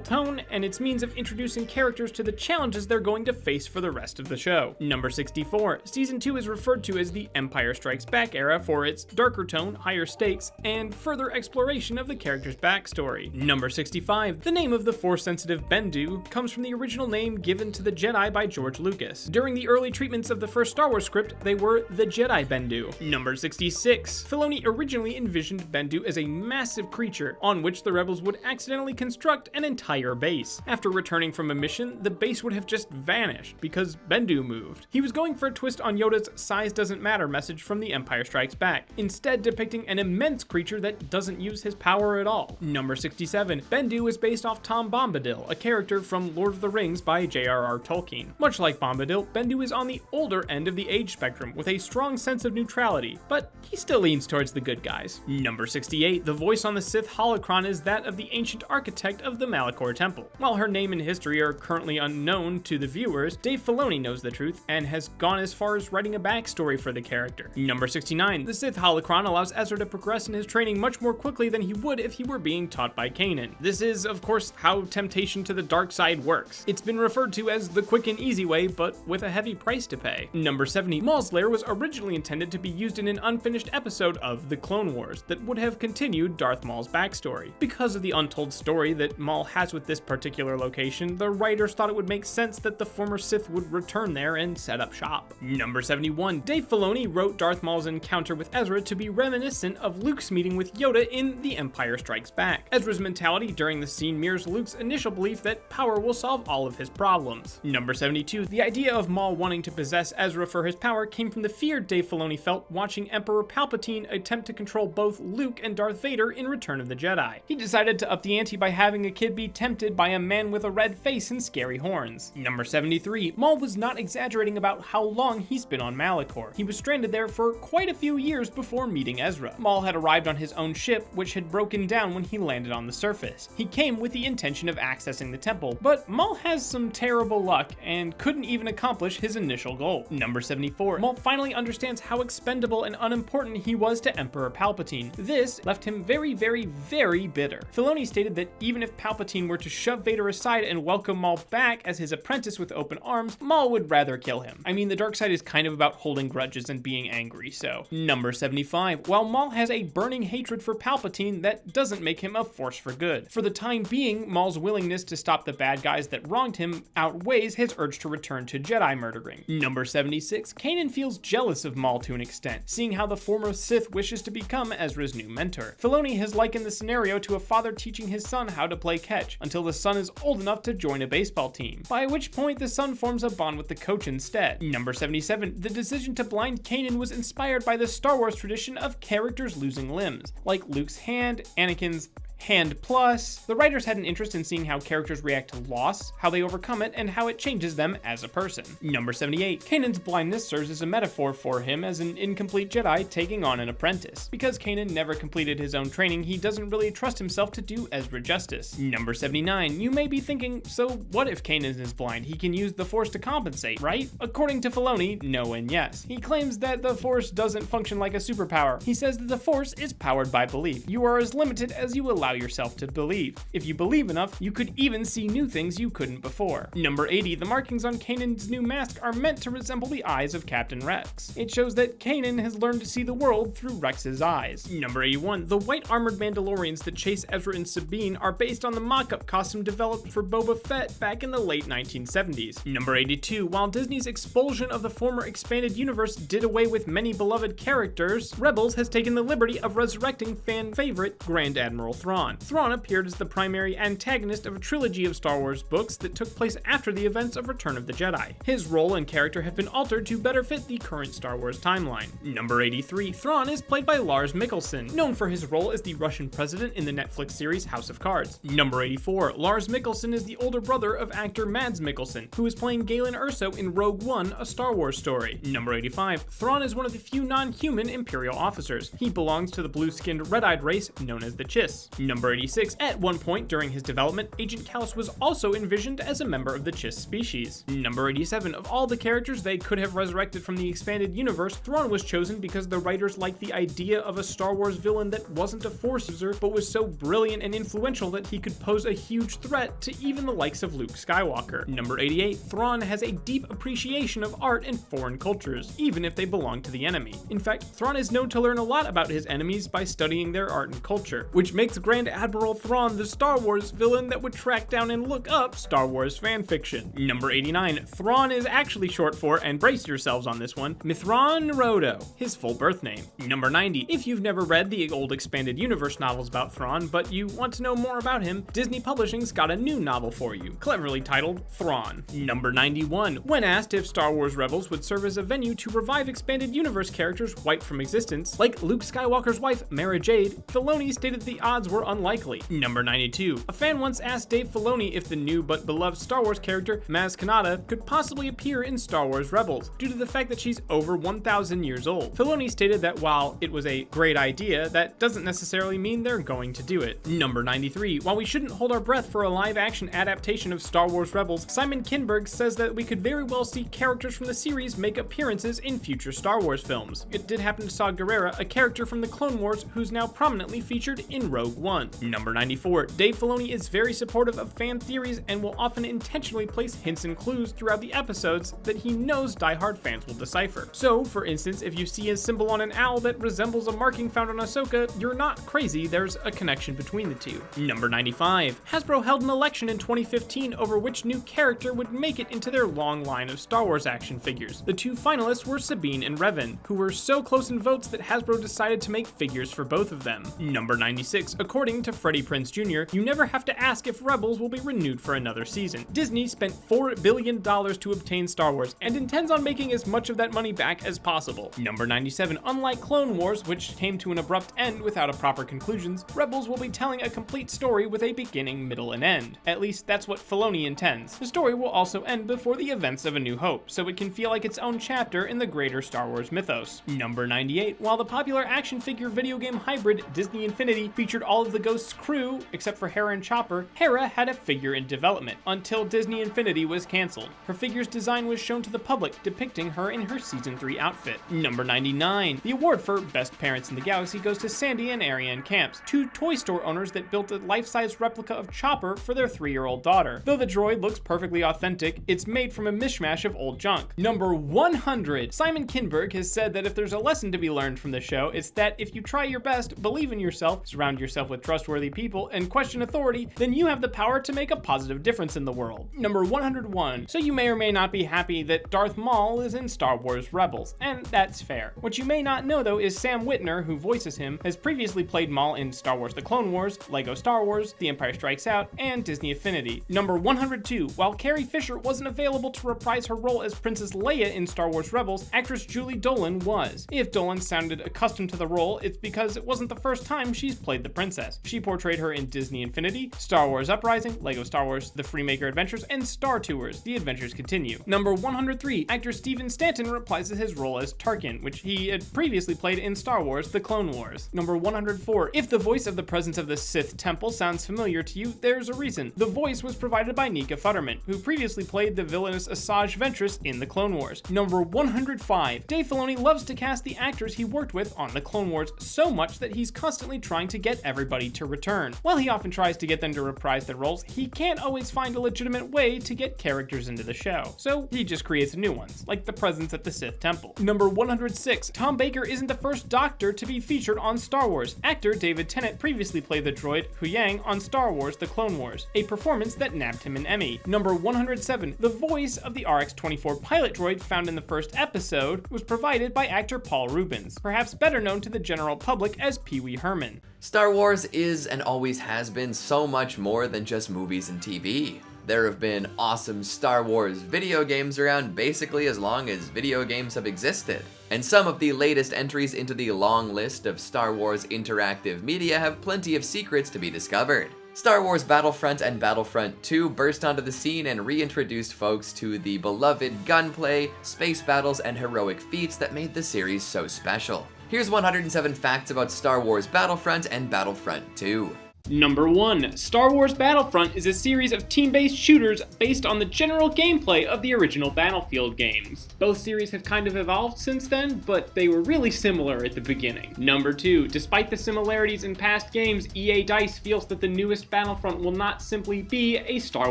tone and its means of introducing characters to the challenges they're going to face for the rest of the show. Number 64. Season 2 is referred to as the Empire Strikes Back era for its darker tone, higher stakes, and further exploration of the character's backstory. Number 65. The name of the Force-sensitive Bendu comes from the original name given to the Jedi by George Lucas. During the early treatments of the first Star Wars script, they were the Jedi Bendu. Number 66. Filoni originally envisioned Bendu as a massive creature on which the rebels would accidentally construct an entire base. After returning from a mission, the base would have just vanished because Bendu moved. He was going for a twist on Yoda's size doesn't matter message from The Empire Strikes Back, instead depicting an immense creature that doesn't use his power at all. Number 67. Bendu is based off Tom Bombadil, a character from Lord of the Rings by J.R.R. Tolkien. Much like Bombadil, Bendu is on the older end of the age spectrum with a strong sense of neutrality, but he still leans towards the good guys. Number 68. The voice on the Sith holocron is that of the ancient architect of the Malachor Temple. While her name and history are currently unknown to the viewers, Dave Filoni knows the truth and has gone as far as writing a backstory for the character. Number 69. The Sith holocron allows Ezra to progress in his training much more quickly than he would if he were being taught by Kanan. This is, of course, how temptation to the dark side works. It's been referred to as the quick and easy way, but with a heavy price to pay. Number 70. Maul's lair was originally intended to be used in an unfinished episode of The Clone Wars that would have continued Darth Maul's backstory. Because of the untold story that Maul has with this particular location, the writers thought it would make sense that the former Sith would return there and set up shop. Number 71. Dave Filoni wrote Darth Maul's encounter with Ezra to be reminiscent of Luke's meeting with Yoda in The Empire Strikes Back. Ezra's mentality during the scene mirrors Luke's initial belief that power will solve all of his problems. Number 72. The idea of Maul wanting to possess Ezra for his power came from the fear Dave Filoni felt watching Emperor Palpatine attempt to control both Luke and Darth Vader in Return of the Jedi. He decided to up the ante by having a kid be tempted by a man with a red face and scary horns. Number 73. Maul was not exaggerating about how long he's been on Malachor. He was stranded there for quite a few years before meeting Ezra. Maul had arrived on his own ship, which had broken down when he landed on the surface. He came with the intention of accessing the temple, but Maul has some terrible luck and couldn't even accomplish his initial goal. Number 74. Maul finally understands how expendable and unimportant he was to Emperor Palpatine. This left him very, very, very bitter. Filoni stated that even if Palpatine were to shove Vader aside and welcome Maul back as his apprentice with open arms, Maul would rather kill him. I mean, the dark side is kind of about holding grudges and being angry, so. Number 75. While Maul has a burning hatred for Palpatine, that doesn't make him a force for good. For the time being, Maul's willingness to stop the bad guys that wronged him outweighs his urge to return to Jedi murdering. Number 76. Kanan feels jealous of Maul to an extent, seeing how the former Sith wishes to become Ezra's new mentor. Filoni has likened the scenario to a father teaching his son how to play catch until the son is old enough to join a baseball team, by which point the son forms a bond with the coach instead. Number 77. The decision to blind Kanan was inspired by the Star Wars tradition of characters losing limbs, like Luke's hand, Anakin's Hand Plus. The writers had an interest in seeing how characters react to loss, how they overcome it, and how it changes them as a person. Number 78. Kanan's blindness serves as a metaphor for him as an incomplete Jedi taking on an apprentice. Because Kanan never completed his own training, he doesn't really trust himself to do Ezra justice. Number 79. You may be thinking, so what if Kanan is blind? He can use the Force to compensate, right? According to Filoni, no and yes. He claims that the Force doesn't function like a superpower. He says that the Force is powered by belief. You are as limited as you allow yourself to believe. If you believe enough, you could even see new things you couldn't before. Number 80. The markings on Kanan's new mask are meant to resemble the eyes of Captain Rex. It shows that Kanan has learned to see the world through Rex's eyes. Number 81. The white armored Mandalorians that chase Ezra and Sabine are based on the mock-up costume developed for Boba Fett back in the late 1970s. Number 82. While Disney's expulsion of the former expanded universe did away with many beloved characters, Rebels has taken the liberty of resurrecting fan favorite Grand Admiral Thrawn. Thrawn. Thrawn appeared as the primary antagonist of a trilogy of Star Wars books that took place after the events of Return of the Jedi. His role and character have been altered to better fit the current Star Wars timeline. Number 83, Thrawn is played by Lars Mikkelsen, known for his role as the Russian president in the Netflix series House of Cards. Number 84, Lars Mikkelsen is the older brother of actor Mads Mikkelsen, who is playing Galen Erso in Rogue One, a Star Wars story. Number 85, Thrawn is one of the few non-human Imperial officers. He belongs to the blue-skinned, red-eyed race known as the Chiss. Number 86, at one point during his development, Agent Kallus was also envisioned as a member of the Chiss species. Number 87, of all the characters they could have resurrected from the expanded universe, Thrawn was chosen because the writers liked the idea of a Star Wars villain that wasn't a Force user, but was so brilliant and influential that he could pose a huge threat to even the likes of Luke Skywalker. Number 88, Thrawn has a deep appreciation of art and foreign cultures, even if they belong to the enemy. In fact, Thrawn is known to learn a lot about his enemies by studying their art and culture, which makes Grand Admiral Thrawn the Star Wars villain that would track down and look up Star Wars fanfiction. Number 89, Thrawn is actually short for, and brace yourselves on this one, Mithran Rodo, his full birth name. Number 90, if you've never read the old expanded universe novels about Thrawn, but you want to know more about him, Disney Publishing's got a new novel for you, cleverly titled Thrawn. Number 91, when asked if Star Wars Rebels would serve as a venue to revive expanded universe characters wiped from existence, like Luke Skywalker's wife, Mara Jade, Filoni stated the odds were unlikely. Number 92, a fan once asked Dave Filoni if the new but beloved Star Wars character, Maz Kanata, could possibly appear in Star Wars Rebels, due to the fact that she's over 1,000 years old. Filoni stated that while it was a great idea, that doesn't necessarily mean they're going to do it. Number 93, while we shouldn't hold our breath for a live-action adaptation of Star Wars Rebels, Simon Kinberg says that we could very well see characters from the series make appearances in future Star Wars films. It did happen to Saw Gerrera, a character from the Clone Wars who's now prominently featured in Rogue One. Number 94, Dave Filoni is very supportive of fan theories and will often intentionally place hints and clues throughout the episodes that he knows diehard fans will decipher. So, for instance, if you see a symbol on an owl that resembles a marking found on Ahsoka, you're not crazy, there's a connection between the two. Number 95, Hasbro held an election in 2015 over which new character would make it into their long line of Star Wars action figures. The two finalists were Sabine and Revan, who were so close in votes that Hasbro decided to make figures for both of them. Number 96, according to Freddie Prinze Jr., you never have to ask if Rebels will be renewed for another season. Disney spent $4 billion to obtain Star Wars and intends on making as much of that money back as possible. Number 97, unlike Clone Wars, which came to an abrupt end without a proper conclusions, Rebels will be telling a complete story with a beginning, middle, and end. At least that's what Filoni intends. The story will also end before the events of A New Hope, so it can feel like its own chapter in the greater Star Wars mythos. Number 98, while the popular action figure video game hybrid Disney Infinity featured all of the Ghost's crew, except for Hera and Chopper, Hera had a figure in development, until Disney Infinity was cancelled. Her figure's design was shown to the public, depicting her in her Season 3 outfit. Number 99, the award for Best Parents in the Galaxy goes to Sandy and Ariane Camps, two toy store owners that built a life-size replica of Chopper for their 3-year-old daughter. Though the droid looks perfectly authentic, it's made from a mishmash of old junk. Number 100, Simon Kinberg has said that if there's a lesson to be learned from the show, it's that if you try your best, believe in yourself, surround yourself with trustworthy people, and question authority, then you have the power to make a positive difference in the world. Number 101, so you may or may not be happy that Darth Maul is in Star Wars Rebels, and that's fair. What you may not know though is Sam Witwer, who voices him, has previously played Maul in Star Wars The Clone Wars, Lego Star Wars, The Empire Strikes Out, and Disney Infinity. Number 102, while Carrie Fisher wasn't available to reprise her role as Princess Leia in Star Wars Rebels, actress Julie Dolan was. If Dolan sounded accustomed to the role, it's because it wasn't the first time she's played the princess. She portrayed her in Disney Infinity, Star Wars Uprising, Lego Star Wars The Freemaker Adventures, and Star Tours The Adventures Continue. Number 103, actor Stephen Stanton reprises his role as Tarkin, which he had previously played in Star Wars The Clone Wars. Number 104, if the voice of the presence of the Sith Temple sounds familiar to you, there's a reason. The voice was provided by Nika Futterman, who previously played the villainous Asajj Ventress in The Clone Wars. Number 105, Dave Filoni loves to cast the actors he worked with on The Clone Wars so much that he's constantly trying to get everybody to return. While he often tries to get them to reprise their roles, he can't always find a legitimate way to get characters into the show, so he just creates new ones, like the presence at the Sith Temple. Number 106, Tom Baker isn't the first Doctor to be featured on Star Wars. Actor David Tennant previously played the droid Huyang on Star Wars The Clone Wars, a performance that nabbed him an Emmy. Number 107, the voice of the RX-24 pilot droid found in the first episode was provided by actor Paul Rubens, perhaps better known to the general public as Pee Wee Herman. Star Wars is and always has been so much more than just movies and TV. There have been awesome Star Wars video games around basically as long as video games have existed. And some of the latest entries into the long list of Star Wars interactive media have plenty of secrets to be discovered. Star Wars Battlefront and Battlefront 2 burst onto the scene and reintroduced folks to the beloved gunplay, space battles, and heroic feats that made the series so special. Here's 107 facts about Star Wars Battlefront and Battlefront 2. Number 1. Star Wars Battlefront is a series of team-based shooters based on the general gameplay of the original Battlefield games. Both series have kind of evolved since then, but they were really similar at the beginning. Number 2. Despite the similarities in past games, EA DICE feels that the newest Battlefront will not simply be a Star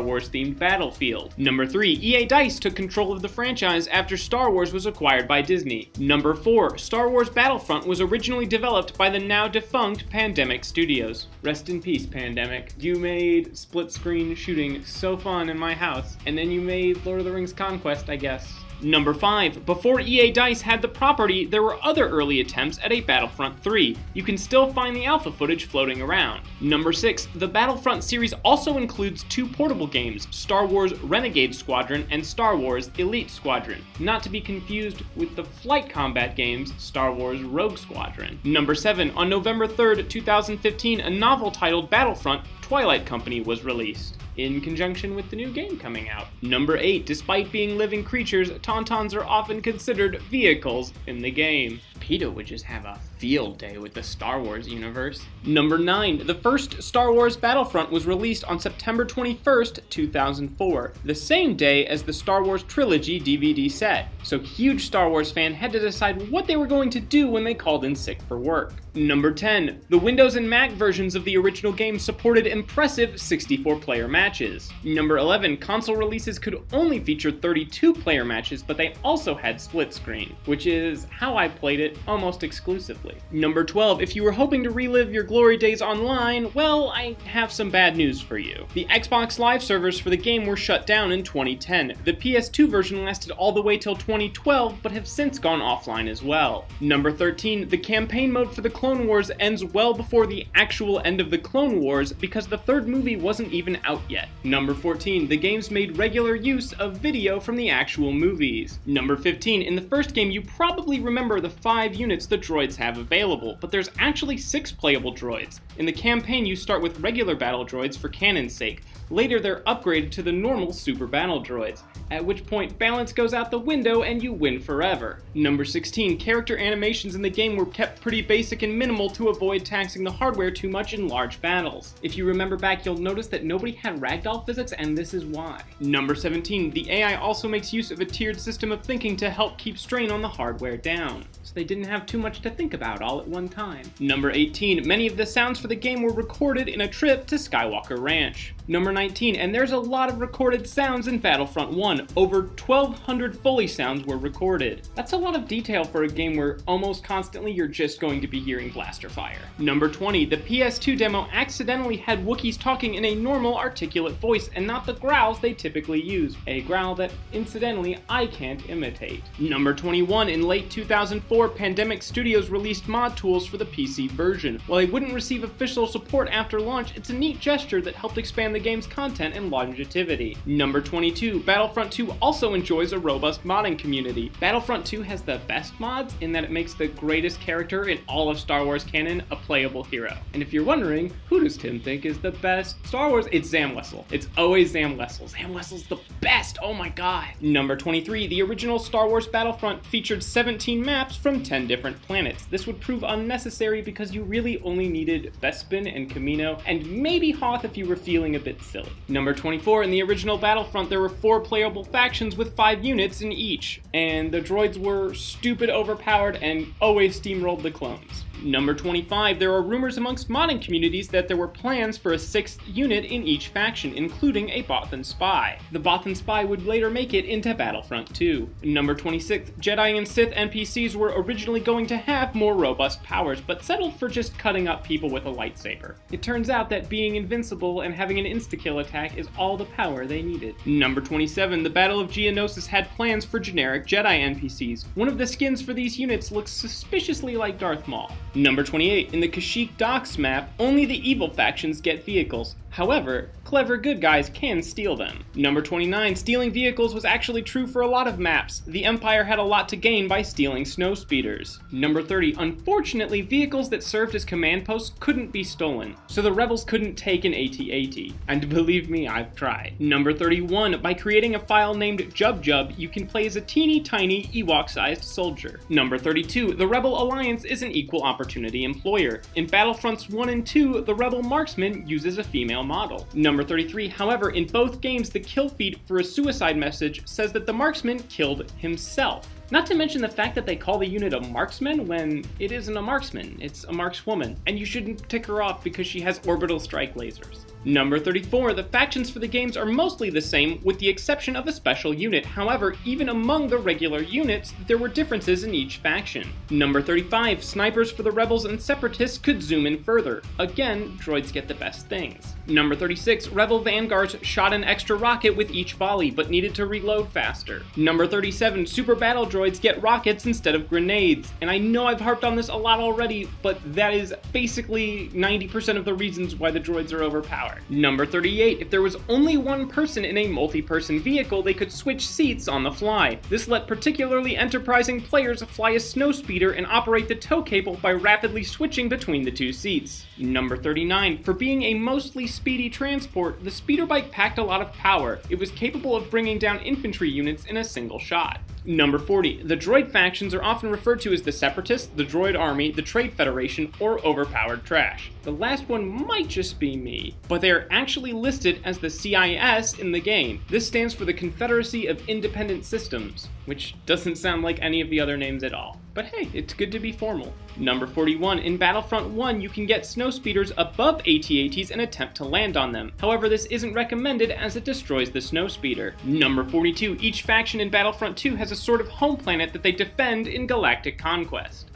Wars-themed battlefield. Number 3. EA DICE took control of the franchise after Star Wars was acquired by Disney. Number 4. Star Wars Battlefront was originally developed by the now-defunct Pandemic Studios. Rest in peace, Pandemic. You made split-screen shooting so fun in my house, and then you made Lord of the Rings Conquest, I guess. Number 5. Before EA DICE had the property, there were other early attempts at a Battlefront 3. You can still find the alpha footage floating around. Number 6. The Battlefront series also includes 2 portable games, Star Wars Renegade Squadron and Star Wars Elite Squadron, not to be confused with the flight combat games Star Wars Rogue Squadron. Number 7. On November 3rd, 2015, a novel titled Battlefront: Twilight Company was released, in conjunction with the new game coming out. Number 8. Despite being living creatures, Tauntauns are often considered vehicles in the game. PETA would just have a field day with the Star Wars universe. Number 9. The first Star Wars Battlefront was released on September 21st, 2004, the same day as the Star Wars Trilogy DVD set. So huge Star Wars fan had to decide what they were going to do when they called in sick for work. Number 10. The Windows and Mac versions of the original game supported impressive 64-player matches. Number 11. Console releases could only feature 32-player matches, but they also had split screen, which is how I played it almost exclusively. Number 12. If you were hoping to relive your glory days online, well, I have some bad news for you. The Xbox Live servers for the game were shut down in 2010. The PS2 version lasted all the way till 2012, but have since gone offline as well. Number 13. The campaign mode for the Clone Wars ends well before the actual end of the Clone Wars because the third movie wasn't even out yet. Number 14. The games made regular use of video from the actual movies. Number 15. In the first game, you probably remember the 5 units the droids have available, but there's actually 6 playable droids. In the campaign, you start with regular battle droids for canon's sake. Later, they're upgraded to the normal super battle droids, at which point balance goes out the window and you win forever. Number 16. Character animations in the game were kept pretty basic and minimal to avoid taxing the hardware too much in large battles. If you remember back, you'll notice that nobody had ragdoll physics, and this is why. Number 17. The AI also makes use of a tiered system of thinking to help keep strain on the hardware down, so they didn't have too much to think about all at one time. Number 18. Many of the sounds for the game were recorded in a trip to Skywalker Ranch. Number 19. And there's a lot of recorded sounds in Battlefront 1. Over 1,200 Foley sounds were recorded. That's a lot of detail for a game where almost constantly you're just going to be hearing blaster fire. Number 20. The PS2 demo accidentally had Wookiees talking in a normal articulate voice and not the growls they typically use. A growl that, incidentally, I can't imitate. Number 21. In late 2004, Pandemic Studios released mod tools for the PC version. While they wouldn't receive official support after launch, it's a neat gesture that helped expand the game's content and longevity. Number 22. Battlefront 2 also enjoys a robust modding community. Battlefront 2 has the best mods in that it makes the greatest character in all of Star Wars canon a playable hero. And if you're wondering, who does Tim think is the best Star Wars? It's Zam Wessel. It's always Zam Wessel. Zam Wessel's the best, oh my god. Number 23. The original Star Wars Battlefront featured 17 maps from 10 different planets. This would prove unnecessary because you really only needed Bespin and Camino, and maybe Hoth if you were feeling a bit silly. Number 24. In the original Battlefront, there were 4 playable factions with 5 units in each, and the droids were stupid overpowered and always steamrolled the clones. Number 25. There are rumors amongst modding communities that there were plans for a 6th unit in each faction, including a Bothan spy. The Bothan spy would later make it into Battlefront 2. Number 26. Jedi and Sith NPCs were originally going to have more robust powers, but settled for just cutting up people with a lightsaber. It turns out that being invincible and having an insta-kill attack is all the power they needed. Number 27, the Battle of Geonosis had plans for generic Jedi NPCs. One of the skins for these units looks suspiciously like Darth Maul. Number 28, in the Kashyyyk Docks map, only the evil factions get vehicles. However, clever good guys can steal them. Number 29, stealing vehicles was actually true for a lot of maps. The Empire had a lot to gain by stealing snowspeeders. Number 30, unfortunately, vehicles that served as command posts couldn't be stolen, so the rebels couldn't take an AT-AT. And believe me, I've tried. Number 31, by creating a file named JubJub, you can play as a teeny tiny Ewok-sized soldier. Number 32, the Rebel Alliance is an equal opportunity employer. In Battlefronts 1 and 2, the Rebel Marksman uses a female model. Number 33, however, in both games, the kill feed for a suicide message says that the marksman killed himself. Not to mention the fact that they call the unit a marksman when it isn't a marksman, it's a markswoman, and you shouldn't tick her off because she has orbital strike lasers. Number 34, the factions for the games are mostly the same with the exception of a special unit. However, even among the regular units, there were differences in each faction. Number 35, snipers for the rebels and separatists could zoom in further. Again, droids get the best things. Number 36, rebel vanguards shot an extra rocket with each volley, but needed to reload faster. Number 37, super battle droids get rockets instead of grenades. And I know I've harped on this a lot already, but that is basically 90% of the reasons why the droids are overpowered. Number 38, if there was only one person in a multi-person vehicle, they could switch seats on the fly. This let particularly enterprising players fly a snowspeeder and operate the tow cable by rapidly switching between the two seats. Number 39, for being a mostly speedy transport, the speeder bike packed a lot of power. It was capable of bringing down infantry units in a single shot. Number 40, the droid factions are often referred to as the Separatists, the Droid Army, the Trade Federation, or overpowered trash. The last one might just be me, but they are actually listed as the CIS in the game. This stands for the Confederacy of Independent Systems, which doesn't sound like any of the other names at all. But hey, it's good to be formal. Number 41, in Battlefront 1, you can get snowspeeders above AT-ATs and attempt to land on them. However, this isn't recommended as it destroys the snowspeeder. Number 42, each faction in Battlefront 2 has a sort of home planet that they defend in Galactic Conquest.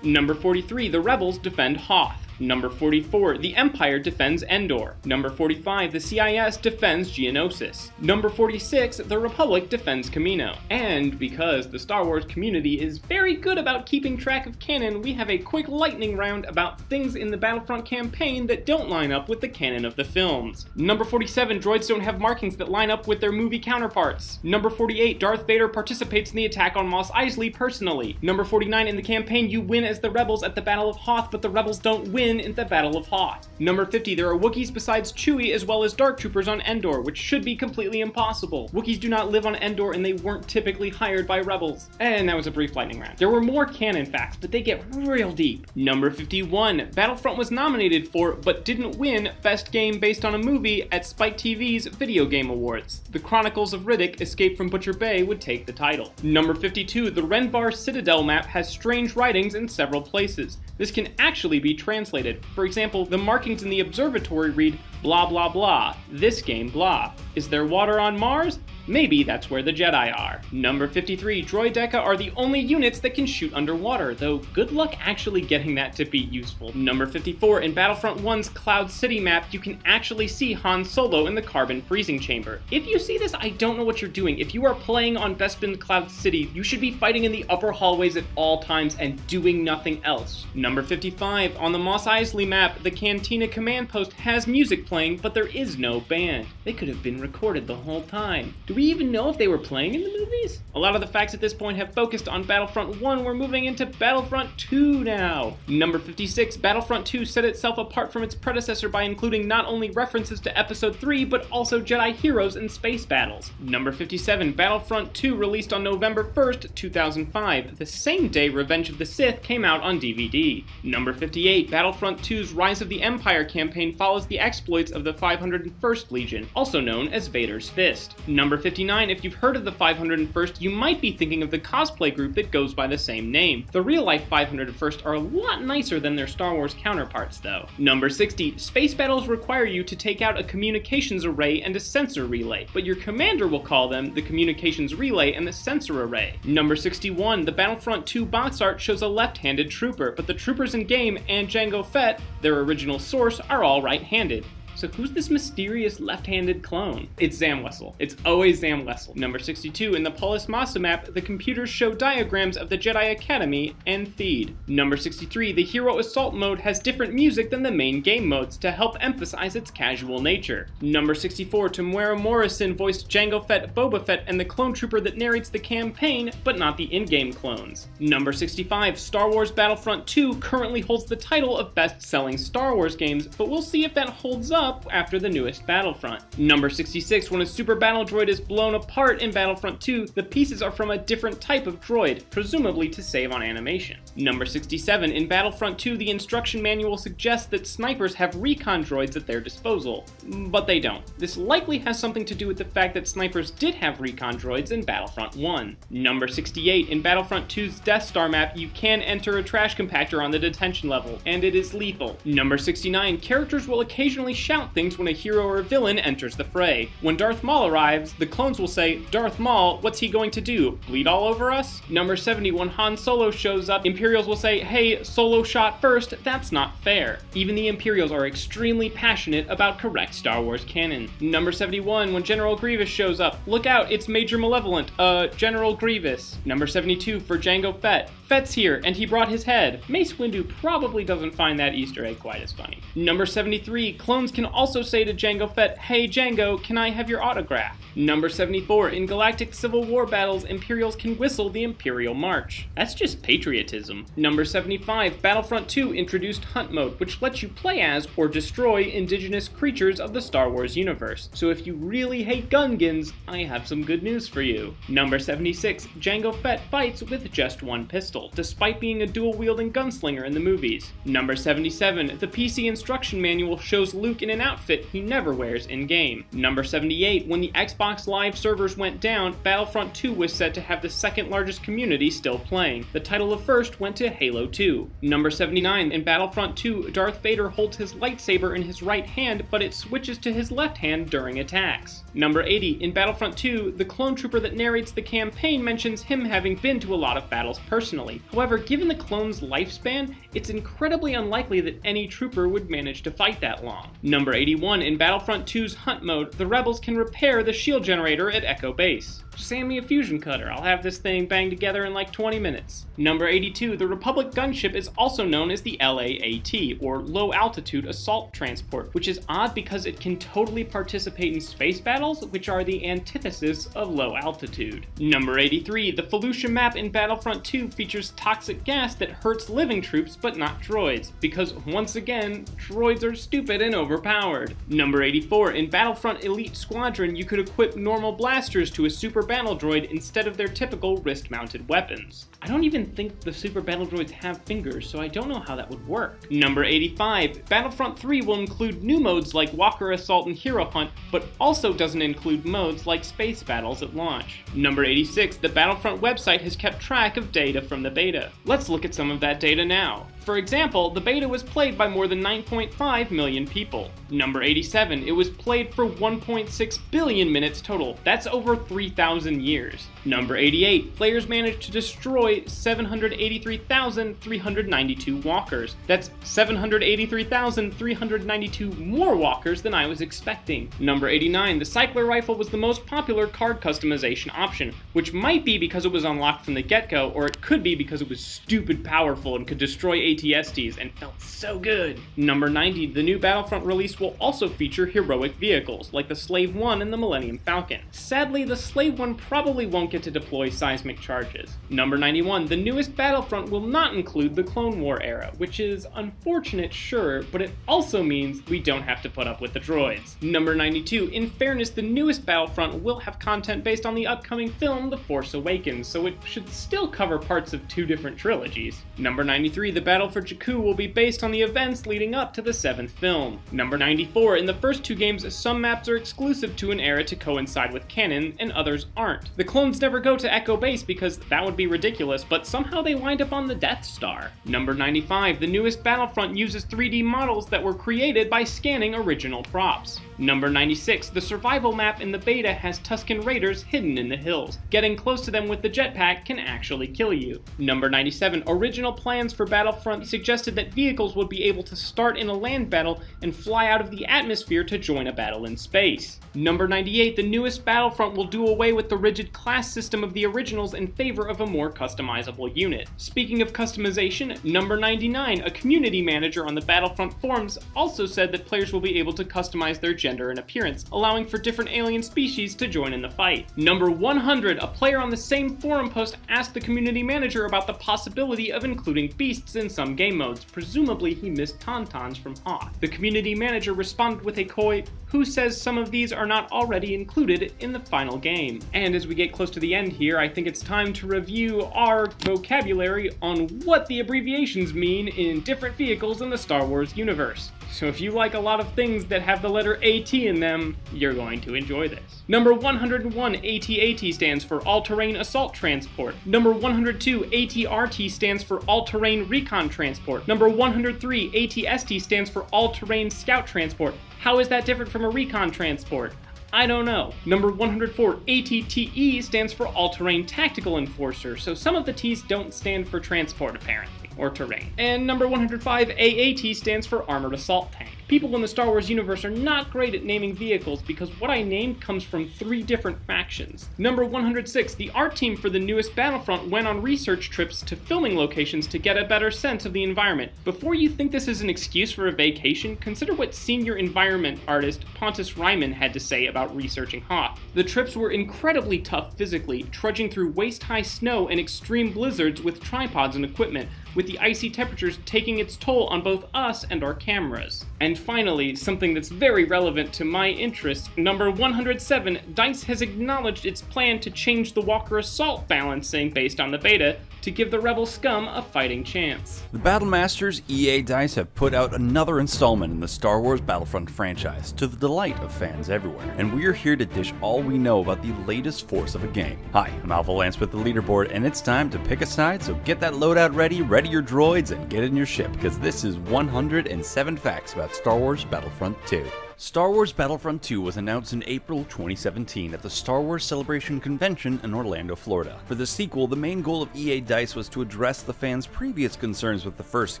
Number 43, the Rebels defend Hoth. Number 44, the Empire defends Endor. Number 45, the CIS defends Geonosis. Number 46, the Republic defends Kamino. And because the Star Wars community is very good about keeping track of canon, we have a quick lightning round about things in the Battlefront campaign that don't line up with the canon of the films. Number 47, droids don't have markings that line up with their movie counterparts. Number 48, Darth Vader participates in the attack on Mos Eisley personally. Number 49, in the campaign you win as the rebels at the Battle of Hoth, but the rebels don't win in the Battle of Hoth. Number 50, there are Wookiees besides Chewie as well as Dark Troopers on Endor, which should be completely impossible. Wookiees do not live on Endor and they weren't typically hired by rebels. And that was a brief lightning round. There were more canon facts, but they get real deep. Number 51, Battlefront was nominated for, but didn't win, Best Game Based on a Movie at Spike TV's Video Game Awards. The Chronicles of Riddick, Escape from Butcher Bay would take the title. Number 52, the Renvar Citadel map has strange writings in several places. This can actually be translated. For example, the markings in the observatory read blah blah blah, this game blah. Is there water on Mars? Maybe that's where the Jedi are. Number 53, Droideka are the only units that can shoot underwater, though good luck actually getting that to be useful. Number 54, in Battlefront 1's Cloud City map, you can actually see Han Solo in the carbon freezing chamber. If you see this, I don't know what you're doing. If you are playing on Bespin Cloud City, you should be fighting in the upper hallways at all times and doing nothing else. Number 55, on the Mos Eisley map, the Cantina command post has music playing, but there is no band. They could have been recorded the whole time. Do we even know if they were playing in the movies? A lot of the facts at this point have focused on Battlefront 1. We're moving into Battlefront 2 now. Number 56, Battlefront 2 set itself apart from its predecessor by including not only references to Episode 3, but also Jedi heroes and space battles. Number 57, Battlefront 2 released on November 1st, 2005, the same day Revenge of the Sith came out on DVD. Number 58, Battlefront 2's Rise of the Empire campaign follows the exploits exploits of the 501st Legion, also known as Vader's Fist. Number 59, if you've heard of the 501st, you might be thinking of the cosplay group that goes by the same name. The real-life 501st are a lot nicer than their Star Wars counterparts, though. Number 60, space battles require you to take out a communications array and a sensor relay, but your commander will call them the communications relay and the sensor array. Number 61, the Battlefront 2 box art shows a left-handed trooper, but the troopers in-game and Jango Fett, their original source, are all right-handed. So who's this mysterious left-handed clone? It's Zam Wesell. It's always Zam Wesell. Number 62, in the Polis Massa map, the computers show diagrams of the Jedi Academy and Theed. Number 63, the Hero Assault mode has different music than the main game modes to help emphasize its casual nature. Number 64, Temuera Morrison voiced Jango Fett, Boba Fett, and the clone trooper that narrates the campaign, but not the in-game clones. Number 65, Star Wars Battlefront 2 currently holds the title of best-selling Star Wars games, but we'll see if that holds up after the newest Battlefront. Number 66, when a super battle droid is blown apart in Battlefront 2, the pieces are from a different type of droid, presumably to save on animation. Number 67, in Battlefront 2, the instruction manual suggests that snipers have recon droids at their disposal, but they don't. This likely has something to do with the fact that snipers did have recon droids in Battlefront 1. Number 68, in Battlefront 2's Death Star map, you can enter a trash compactor on the detention level, and it is lethal. Number 69, characters will occasionally shout things when a hero or a villain enters the fray. When Darth Maul arrives, the clones will say, "Darth Maul, what's he going to do? Bleed all over us?" Number 70, when Han Solo shows up, Imperials will say, "Hey, Solo shot first, that's not fair." Even the Imperials are extremely passionate about correct Star Wars canon. Number 71, when General Grievous shows up, "Look out, it's Major Malevolent, General Grievous." Number 72, for Jango Fett, "Fett's here, and he brought his head." Mace Windu probably doesn't find that Easter egg quite as funny. Number 73, clones can also say to Jango Fett, "Hey Jango, can I have your autograph?" Number 74, in Galactic Civil War battles, Imperials can whistle the Imperial March. That's just patriotism. Number 75, Battlefront 2 introduced Hunt Mode, which lets you play as or destroy indigenous creatures of the Star Wars universe. So if you really hate Gungans, I have some good news for you. Number 76, Jango Fett fights with just one pistol, despite being a dual-wielding gunslinger in the movies. Number 77, the PC instruction manual shows Luke in an outfit he never wears in-game. Number 78, when the Xbox Live servers went down, Battlefront 2 was said to have the second largest community still playing. The title of first went to Halo 2. Number 79, in Battlefront 2, Darth Vader holds his lightsaber in his right hand, but it switches to his left hand during attacks. Number 80, in Battlefront 2, the clone trooper that narrates the campaign mentions him having been to a lot of battles personally. However, given the clone's lifespan, it's incredibly unlikely that any trooper would manage to fight that long. Number 81, in Battlefront 2's Hunt Mode, the rebels can repair the shield generator at Echo Base. Send me a fusion cutter, I'll have this thing banged together in like 20 minutes. Number 82, the Republic gunship is also known as the LAAT, or Low Altitude Assault Transport, which is odd because it can totally participate in space battles, which are the antithesis of low altitude. Number 83, the Felucia map in Battlefront 2 features toxic gas that hurts living troops but not droids, because once again, droids are stupid and overpowered. Number 84, in Battlefront Elite Squadron, you could equip normal blasters to a super battle droid instead of their typical wrist-mounted weapons. I don't even think the super battle droids have fingers, so I don't know how that would work. Number 85, Battlefront 3 will include new modes like Walker Assault and Hero Hunt, but also doesn't include modes like space battles at launch. Number 86, the Battlefront website has kept track of data from the beta. Let's look at some of that data now. For example, the beta was played by more than 9.5 million people. Number 87, it was played for 1.6 billion minutes total. That's over 3,000 years. Number 88, players managed to destroy 783,392 walkers. That's 783,392 more walkers than I was expecting. Number 89, the Cycler Rifle was the most popular card customization option, which might be because it was unlocked from the get-go, or it could be because it was stupid powerful and could destroy ATSTs and felt so good. Number 90, the new Battlefront release will also feature heroic vehicles, like the Slave One and the Millennium Falcon. Sadly, the Slave One probably won't get to deploy seismic charges. Number 91, the newest Battlefront will not include the Clone War era, which is unfortunate, sure, but it also means we don't have to put up with the droids. Number 92, in fairness, the newest Battlefront will have content based on the upcoming film The Force Awakens, so it should still cover parts of 2 different trilogies. Number 93, the battle for Jakku will be based on the events leading up to the 7th film. Number 94, in the first 2 games, some maps are exclusive to an era to coincide with canon, and others aren't. The clones never go to Echo Base because that would be ridiculous, but somehow they wind up on the Death Star. Number 95, the newest Battlefront uses 3D models that were created by scanning original props. Number 96, the survival map in the beta has Tusken Raiders hidden in the hills. Getting close to them with the jetpack can actually kill you. Number 97, original plans for Battlefront suggested that vehicles would be able to start in a land battle and fly out of the atmosphere to join a battle in space. Number 98, the newest Battlefront will do away with the rigid class system of the originals in favor of a more customizable unit. Speaking of customization, number 99, a community manager on the Battlefront forums also said that players will be able to customize their gender and appearance, allowing for different alien species to join in the fight. Number 100, a player on the same forum post asked the community manager about the possibility of including beasts in some game modes. Presumably he missed Tauntauns from Hoth. The community manager responded with a coy, "Who says some of these are not already included in the final game?" And as we get close to the end here, I think it's time to review our vocabulary on what the abbreviations mean in different vehicles in the Star Wars universe. So if you like a lot of things that have the letter AT in them, you're going to enjoy this. Number 101, AT-AT stands for All-Terrain Assault Transport. Number 102, AT-RT stands for All-Terrain Recon Transport. Number 103, AT-ST stands for All-Terrain Scout Transport. How is that different from a recon transport? I don't know. Number 104, ATTE stands for All-Terrain Tactical Enforcer, so some of the T's don't stand for transport apparently, or terrain. And number 105, AAT stands for Armored Assault Tank. People in the Star Wars universe are not great at naming vehicles because what I named comes from 3 different factions. Number 106, the art team for the newest Battlefront went on research trips to filming locations to get a better sense of the environment. Before you think this is an excuse for a vacation, consider what senior environment artist Pontus Ryman had to say about researching Hoth. The trips were incredibly tough physically, trudging through waist-high snow and extreme blizzards with tripods and equipment, with the icy temperatures taking its toll on both us and our cameras. And finally, something that's very relevant to my interest, number 107, DICE has acknowledged its plan to change the Walker Assault balancing based on the beta to give the Rebel scum a fighting chance. The Battlemasters, EA DICE have put out another installment in the Star Wars Battlefront franchise, to the delight of fans everywhere, and we're here to dish all we know about the latest force of a game. Hi, I'm Alpha Lance with the leaderboard, and it's time to pick a side, so get that loadout ready your droids, and get in your ship, because this is 107 facts about Star Wars Battlefront 2. Star Wars Battlefront 2 was announced in April 2017 at the Star Wars Celebration Convention in Orlando, Florida. For the sequel, the main goal of EA DICE was to address the fans' previous concerns with the first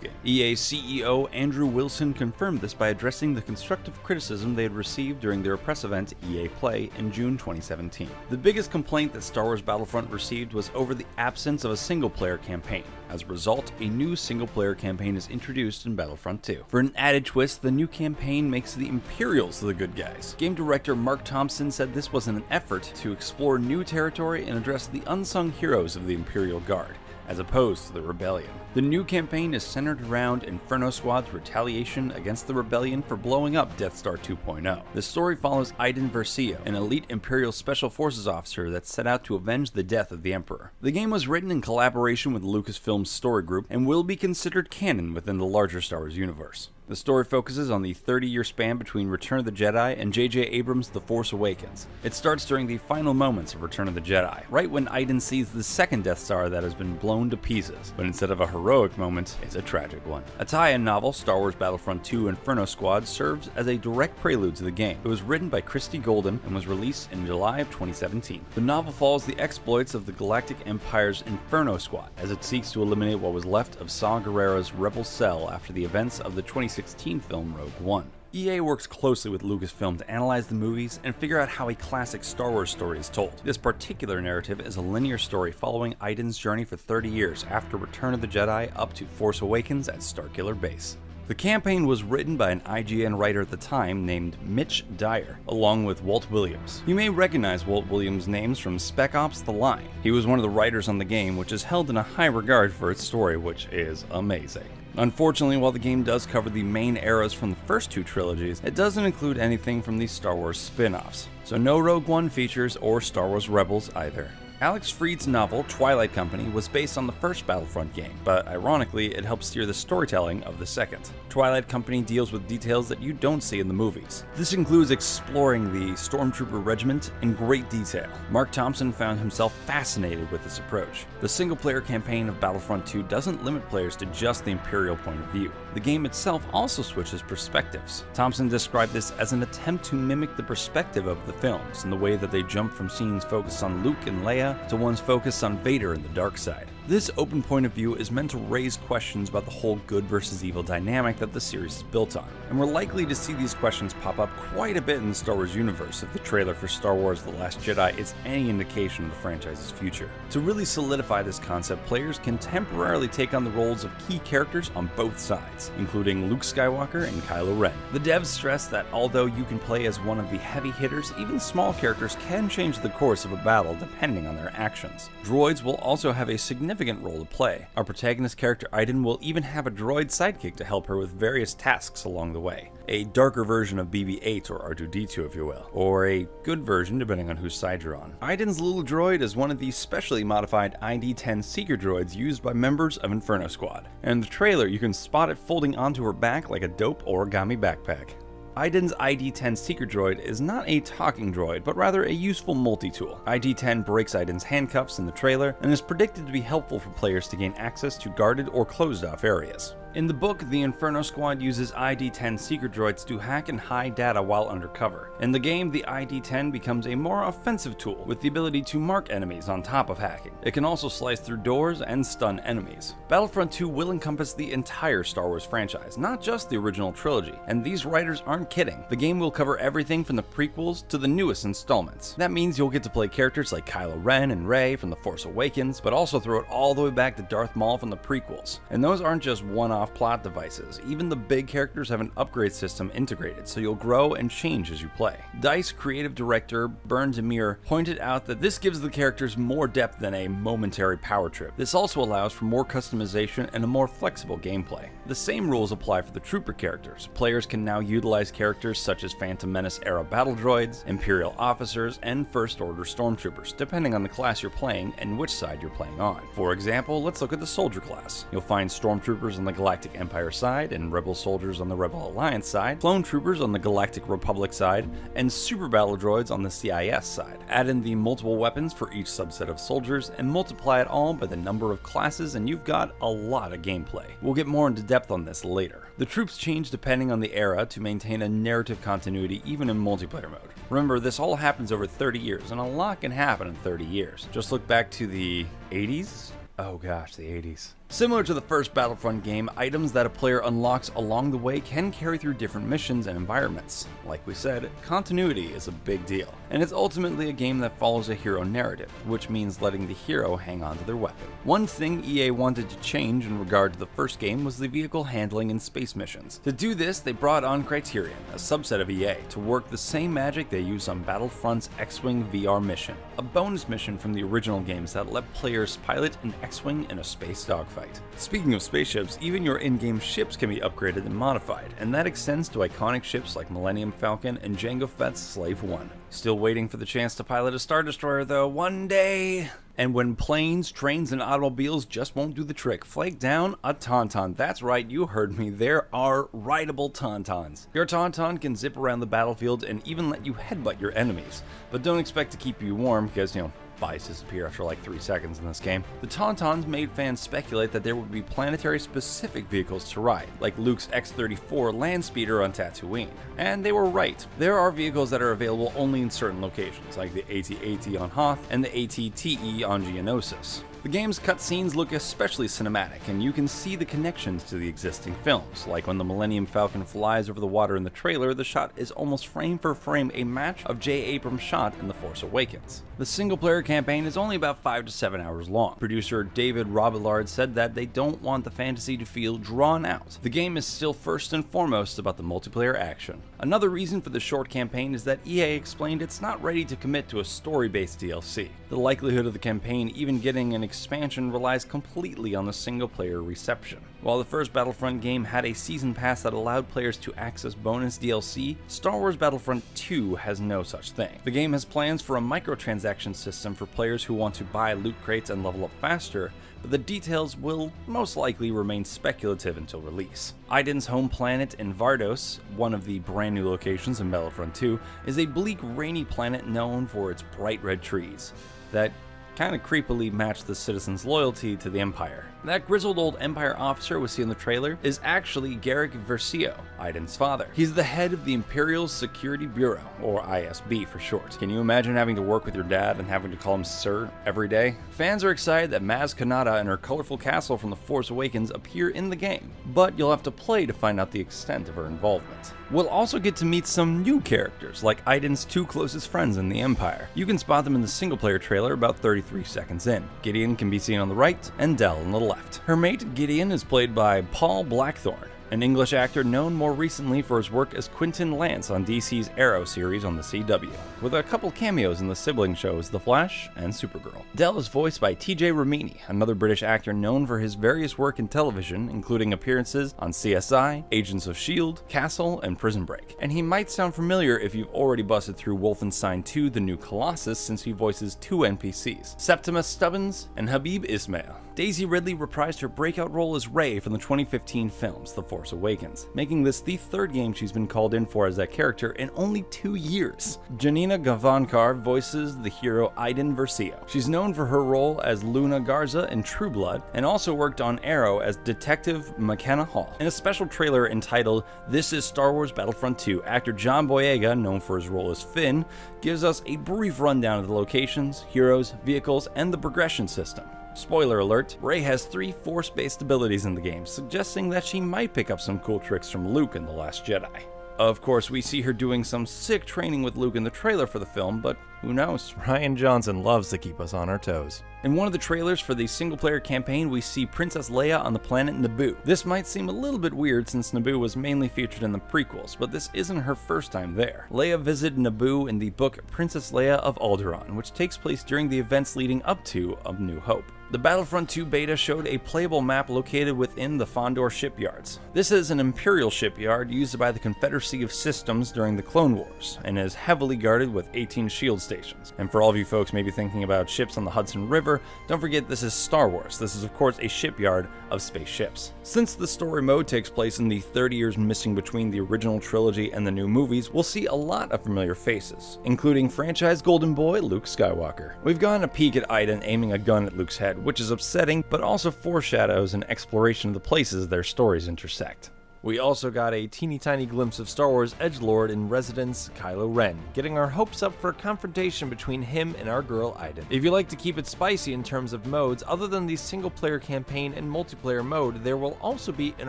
game. EA CEO Andrew Wilson confirmed this by addressing the constructive criticism they had received during their press event EA Play in June 2017. The biggest complaint that Star Wars Battlefront received was over the absence of a single-player campaign. As a result, a new single-player campaign is introduced in Battlefront 2. For an added twist, the new campaign makes the Imperials the good guys. Game director Mark Thompson said this was an effort to explore new territory and address the unsung heroes of the Imperial Guard, as opposed to the Rebellion. The new campaign is centered around Inferno Squad's retaliation against the Rebellion for blowing up Death Star 2.0. The story follows Iden Versio, an elite Imperial Special Forces officer that set out to avenge the death of the Emperor. The game was written in collaboration with Lucasfilm's story group and will be considered canon within the larger Star Wars universe. The story focuses on the 30-year span between Return of the Jedi and J.J. Abrams' The Force Awakens. It starts during the final moments of Return of the Jedi, right when Iden sees the second Death Star that has been blown to pieces, but instead of a heroic moment, it's a tragic one. A tie-in novel, Star Wars Battlefront 2 Inferno Squad, serves as a direct prelude to the game. It was written by Christy Golden and was released in July of 2017. The novel follows the exploits of the Galactic Empire's Inferno Squad, as it seeks to eliminate what was left of Saw Gerrera's Rebel Cell after the events of the 2016 film Rogue One. EA works closely with Lucasfilm to analyze the movies and figure out how a classic Star Wars story is told. This particular narrative is a linear story following Iden's journey for 30 years after Return of the Jedi up to Force Awakens at Starkiller Base. The The campaign was written by an IGN writer at the time named Mitch Dyer, along with Walt Williams. You may recognize Walt Williams' names from Spec Ops: The Line. He was one of the writers on the game, which is held in a high regard for its story, which is amazing. Unfortunately, while the game does cover the main eras from the first two trilogies, it doesn't include anything from the Star Wars spin-offs. So no Rogue One features or Star Wars Rebels either. Alex Freed's novel, Twilight Company, was based on the first Battlefront game, but ironically, it helps steer the storytelling of the second. Twilight Company deals with details that you don't see in the movies. This includes exploring the Stormtrooper regiment in great detail. Mark Thompson found himself fascinated with this approach. The single-player campaign of Battlefront 2 doesn't limit players to just the Imperial point of view. The game itself also switches perspectives. Thompson described this as an attempt to mimic the perspective of the films in the way that they jump from scenes focused on Luke and Leia to ones focused on Vader and the dark side. This open point of view is meant to raise questions about the whole good versus evil dynamic that the series is built on, and we're likely to see these questions pop up quite a bit in the Star Wars universe if the trailer for Star Wars The Last Jedi is any indication of the franchise's future. To really solidify this concept, players can temporarily take on the roles of key characters on both sides, including Luke Skywalker and Kylo Ren. The devs stress that although you can play as one of the heavy hitters, even small characters can change the course of a battle depending on their actions. Droids will also have a significant role to play. Our protagonist character Iden will even have a droid sidekick to help her with various tasks along the way. A darker version of BB-8 or R2-D2 if you will, or a good version depending on whose side you're on. Iden's little droid is one of the specially modified ID-10 seeker droids used by members of Inferno Squad. And in the trailer you can spot it folding onto her back like a dope origami backpack. Iden's ID-10 Seeker Droid is not a talking droid, but rather a useful multi-tool. ID-10 breaks Iden's handcuffs in the trailer and is predicted to be helpful for players to gain access to guarded or closed-off areas. In the book, the Inferno Squad uses ID-10 Seeker Droids to hack and hide data while undercover. In the game, the ID-10 becomes a more offensive tool with the ability to mark enemies on top of hacking. It can also slice through doors and stun enemies. Battlefront 2 will encompass the entire Star Wars franchise, not just the original trilogy, and these writers aren't kidding. The game will cover everything from the prequels to the newest installments. That means you'll get to play characters like Kylo Ren and Rey from The Force Awakens, but also throw it all the way back to Darth Maul from the prequels. And those aren't just one-off plot devices. Even the big characters have an upgrade system integrated, so you'll grow and change as you play. DICE creative director Bernd Demir pointed out that this gives the characters more depth than a momentary power trip. This also allows for more customization and a more flexible gameplay. The same rules apply for the trooper characters. Players can now utilize characters such as Phantom Menace era battle droids, Imperial officers, and First Order stormtroopers, depending on the class you're playing and which side you're playing on. For example, let's look at the soldier class. You'll find stormtroopers on the Galactic Empire side and rebel soldiers on the Rebel Alliance side, clone troopers on the Galactic Republic side, and super battle droids on the CIS side. Add in the multiple weapons for each subset of soldiers and multiply it all by the number of classes and you've got a lot of gameplay. We'll get more into depth on this later. The troops change depending on the era to maintain a narrative continuity even in multiplayer mode. Remember, this all happens over 30 years and a lot can happen in 30 years. Just look back to the 80s? Oh gosh, the 80s. Similar to the first Battlefront game, items that a player unlocks along the way can carry through different missions and environments. Like we said, continuity is a big deal, and it's ultimately a game that follows a hero narrative, which means letting the hero hang on to their weapon. One thing EA wanted to change in regard to the first game was the vehicle handling in space missions. To do this, they brought on Criterion, a subset of EA, to work the same magic they used on Battlefront's X-Wing VR mission, a bonus mission from the original games that let players pilot an X-Wing in a space dogfight. Speaking of spaceships, even your in-game ships can be upgraded and modified, and that extends to iconic ships like Millennium Falcon and Jango Fett's Slave One. Still waiting for the chance to pilot a Star Destroyer though, one day! And when planes, trains, and automobiles just won't do the trick, flag down a Tauntaun. That's right, you heard me, there are rideable Tauntauns. Your Tauntaun can zip around the battlefield and even let you headbutt your enemies, but don't expect to keep you warm because, bodies disappear after like 3 seconds in this game. The Tauntauns made fans speculate that there would be planetary-specific vehicles to ride, like Luke's X-34 land speeder on Tatooine. And they were right. There are vehicles that are available only in certain locations, like the AT-AT on Hoth and the AT-TE on Geonosis. The game's cutscenes look especially cinematic, and you can see the connections to the existing films. Like when the Millennium Falcon flies over the water in the trailer, the shot is almost frame for frame a match of J. Abrams' shot in The Force Awakens. The single-player campaign is only about 5 to 7 hours long. Producer David Robillard said that they don't want the fantasy to feel drawn out. The game is still first and foremost about the multiplayer action. Another reason for the short campaign is that EA explained it's not ready to commit to a story-based DLC. The likelihood of the campaign even getting an expansion relies completely on the single-player reception. While the first Battlefront game had a season pass that allowed players to access bonus DLC, Star Wars Battlefront 2 has no such thing. The game has plans for a microtransaction system for players who want to buy loot crates and level up faster, but the details will most likely remain speculative until release. Iden's home planet in Vardos, one of the brand new locations in Battlefront 2, is a bleak, rainy planet known for its bright red trees that kind of creepily match the citizens' loyalty to the Empire. That grizzled old Empire officer we see in the trailer is actually Garrick Versio, Iden's father. He's the head of the Imperial Security Bureau, or ISB for short. Can you imagine having to work with your dad and having to call him Sir every day? Fans are excited that Maz Kanata and her colorful castle from The Force Awakens appear in the game, but you'll have to play to find out the extent of her involvement. We'll also get to meet some new characters, like Iden's two closest friends in the Empire. You can spot them in the single-player trailer about 33 seconds in. Gideon can be seen on the right, and Del on the left. Her mate, Gideon, is played by Paul Blackthorne, an English actor known more recently for his work as Quentin Lance on DC's Arrow series on the CW, with a couple cameos in the sibling shows The Flash and Supergirl. Del is voiced by TJ Ramini, another British actor known for his various work in television, including appearances on CSI, Agents of S.H.I.E.L.D., Castle, and Prison Break. And he might sound familiar if you've already busted through Wolfenstein 2: The New Colossus, since he voices two NPCs, Septimus Stubbins and Habib Ismail. Daisy Ridley reprised her breakout role as Rey from the 2015 films The Force Awakens, making this the third game she's been called in for as that character in only 2 years. Janina Gavankar voices the hero Iden Versio. She's known for her role as Luna Garza in True Blood, and also worked on Arrow as Detective McKenna Hall. In a special trailer entitled This is Star Wars Battlefront 2, actor John Boyega, known for his role as Finn, gives us a brief rundown of the locations, heroes, vehicles, and the progression system. Spoiler alert, Rey has 3 Force-based abilities in the game, suggesting that she might pick up some cool tricks from Luke in The Last Jedi. Of course, we see her doing some sick training with Luke in the trailer for the film, but who knows? Rian Johnson loves to keep us on our toes. In one of the trailers for the single-player campaign, we see Princess Leia on the planet Naboo. This might seem a little bit weird since Naboo was mainly featured in the prequels, but this isn't her first time there. Leia visited Naboo in the book Princess Leia of Alderaan, which takes place during the events leading up to A New Hope. The Battlefront 2 beta showed a playable map located within the Fondor shipyards. This is an Imperial shipyard used by the Confederacy of Systems during the Clone Wars, and is heavily guarded with 18 shield stations. And for all of you folks maybe thinking about ships on the Hudson River, don't forget this is Star Wars. This is of course a shipyard of spaceships. Since the story mode takes place in the 30 years missing between the original trilogy and the new movies, we'll see a lot of familiar faces, including franchise golden boy Luke Skywalker. We've gotten a peek at Iden aiming a gun at Luke's head, which is upsetting, but also foreshadows an exploration of the places their stories intersect. We also got a teeny tiny glimpse of Star Wars edgelord in residence Kylo Ren, getting our hopes up for a confrontation between him and our girl Iden. If you like to keep it spicy in terms of modes, other than the single player campaign and multiplayer mode, there will also be an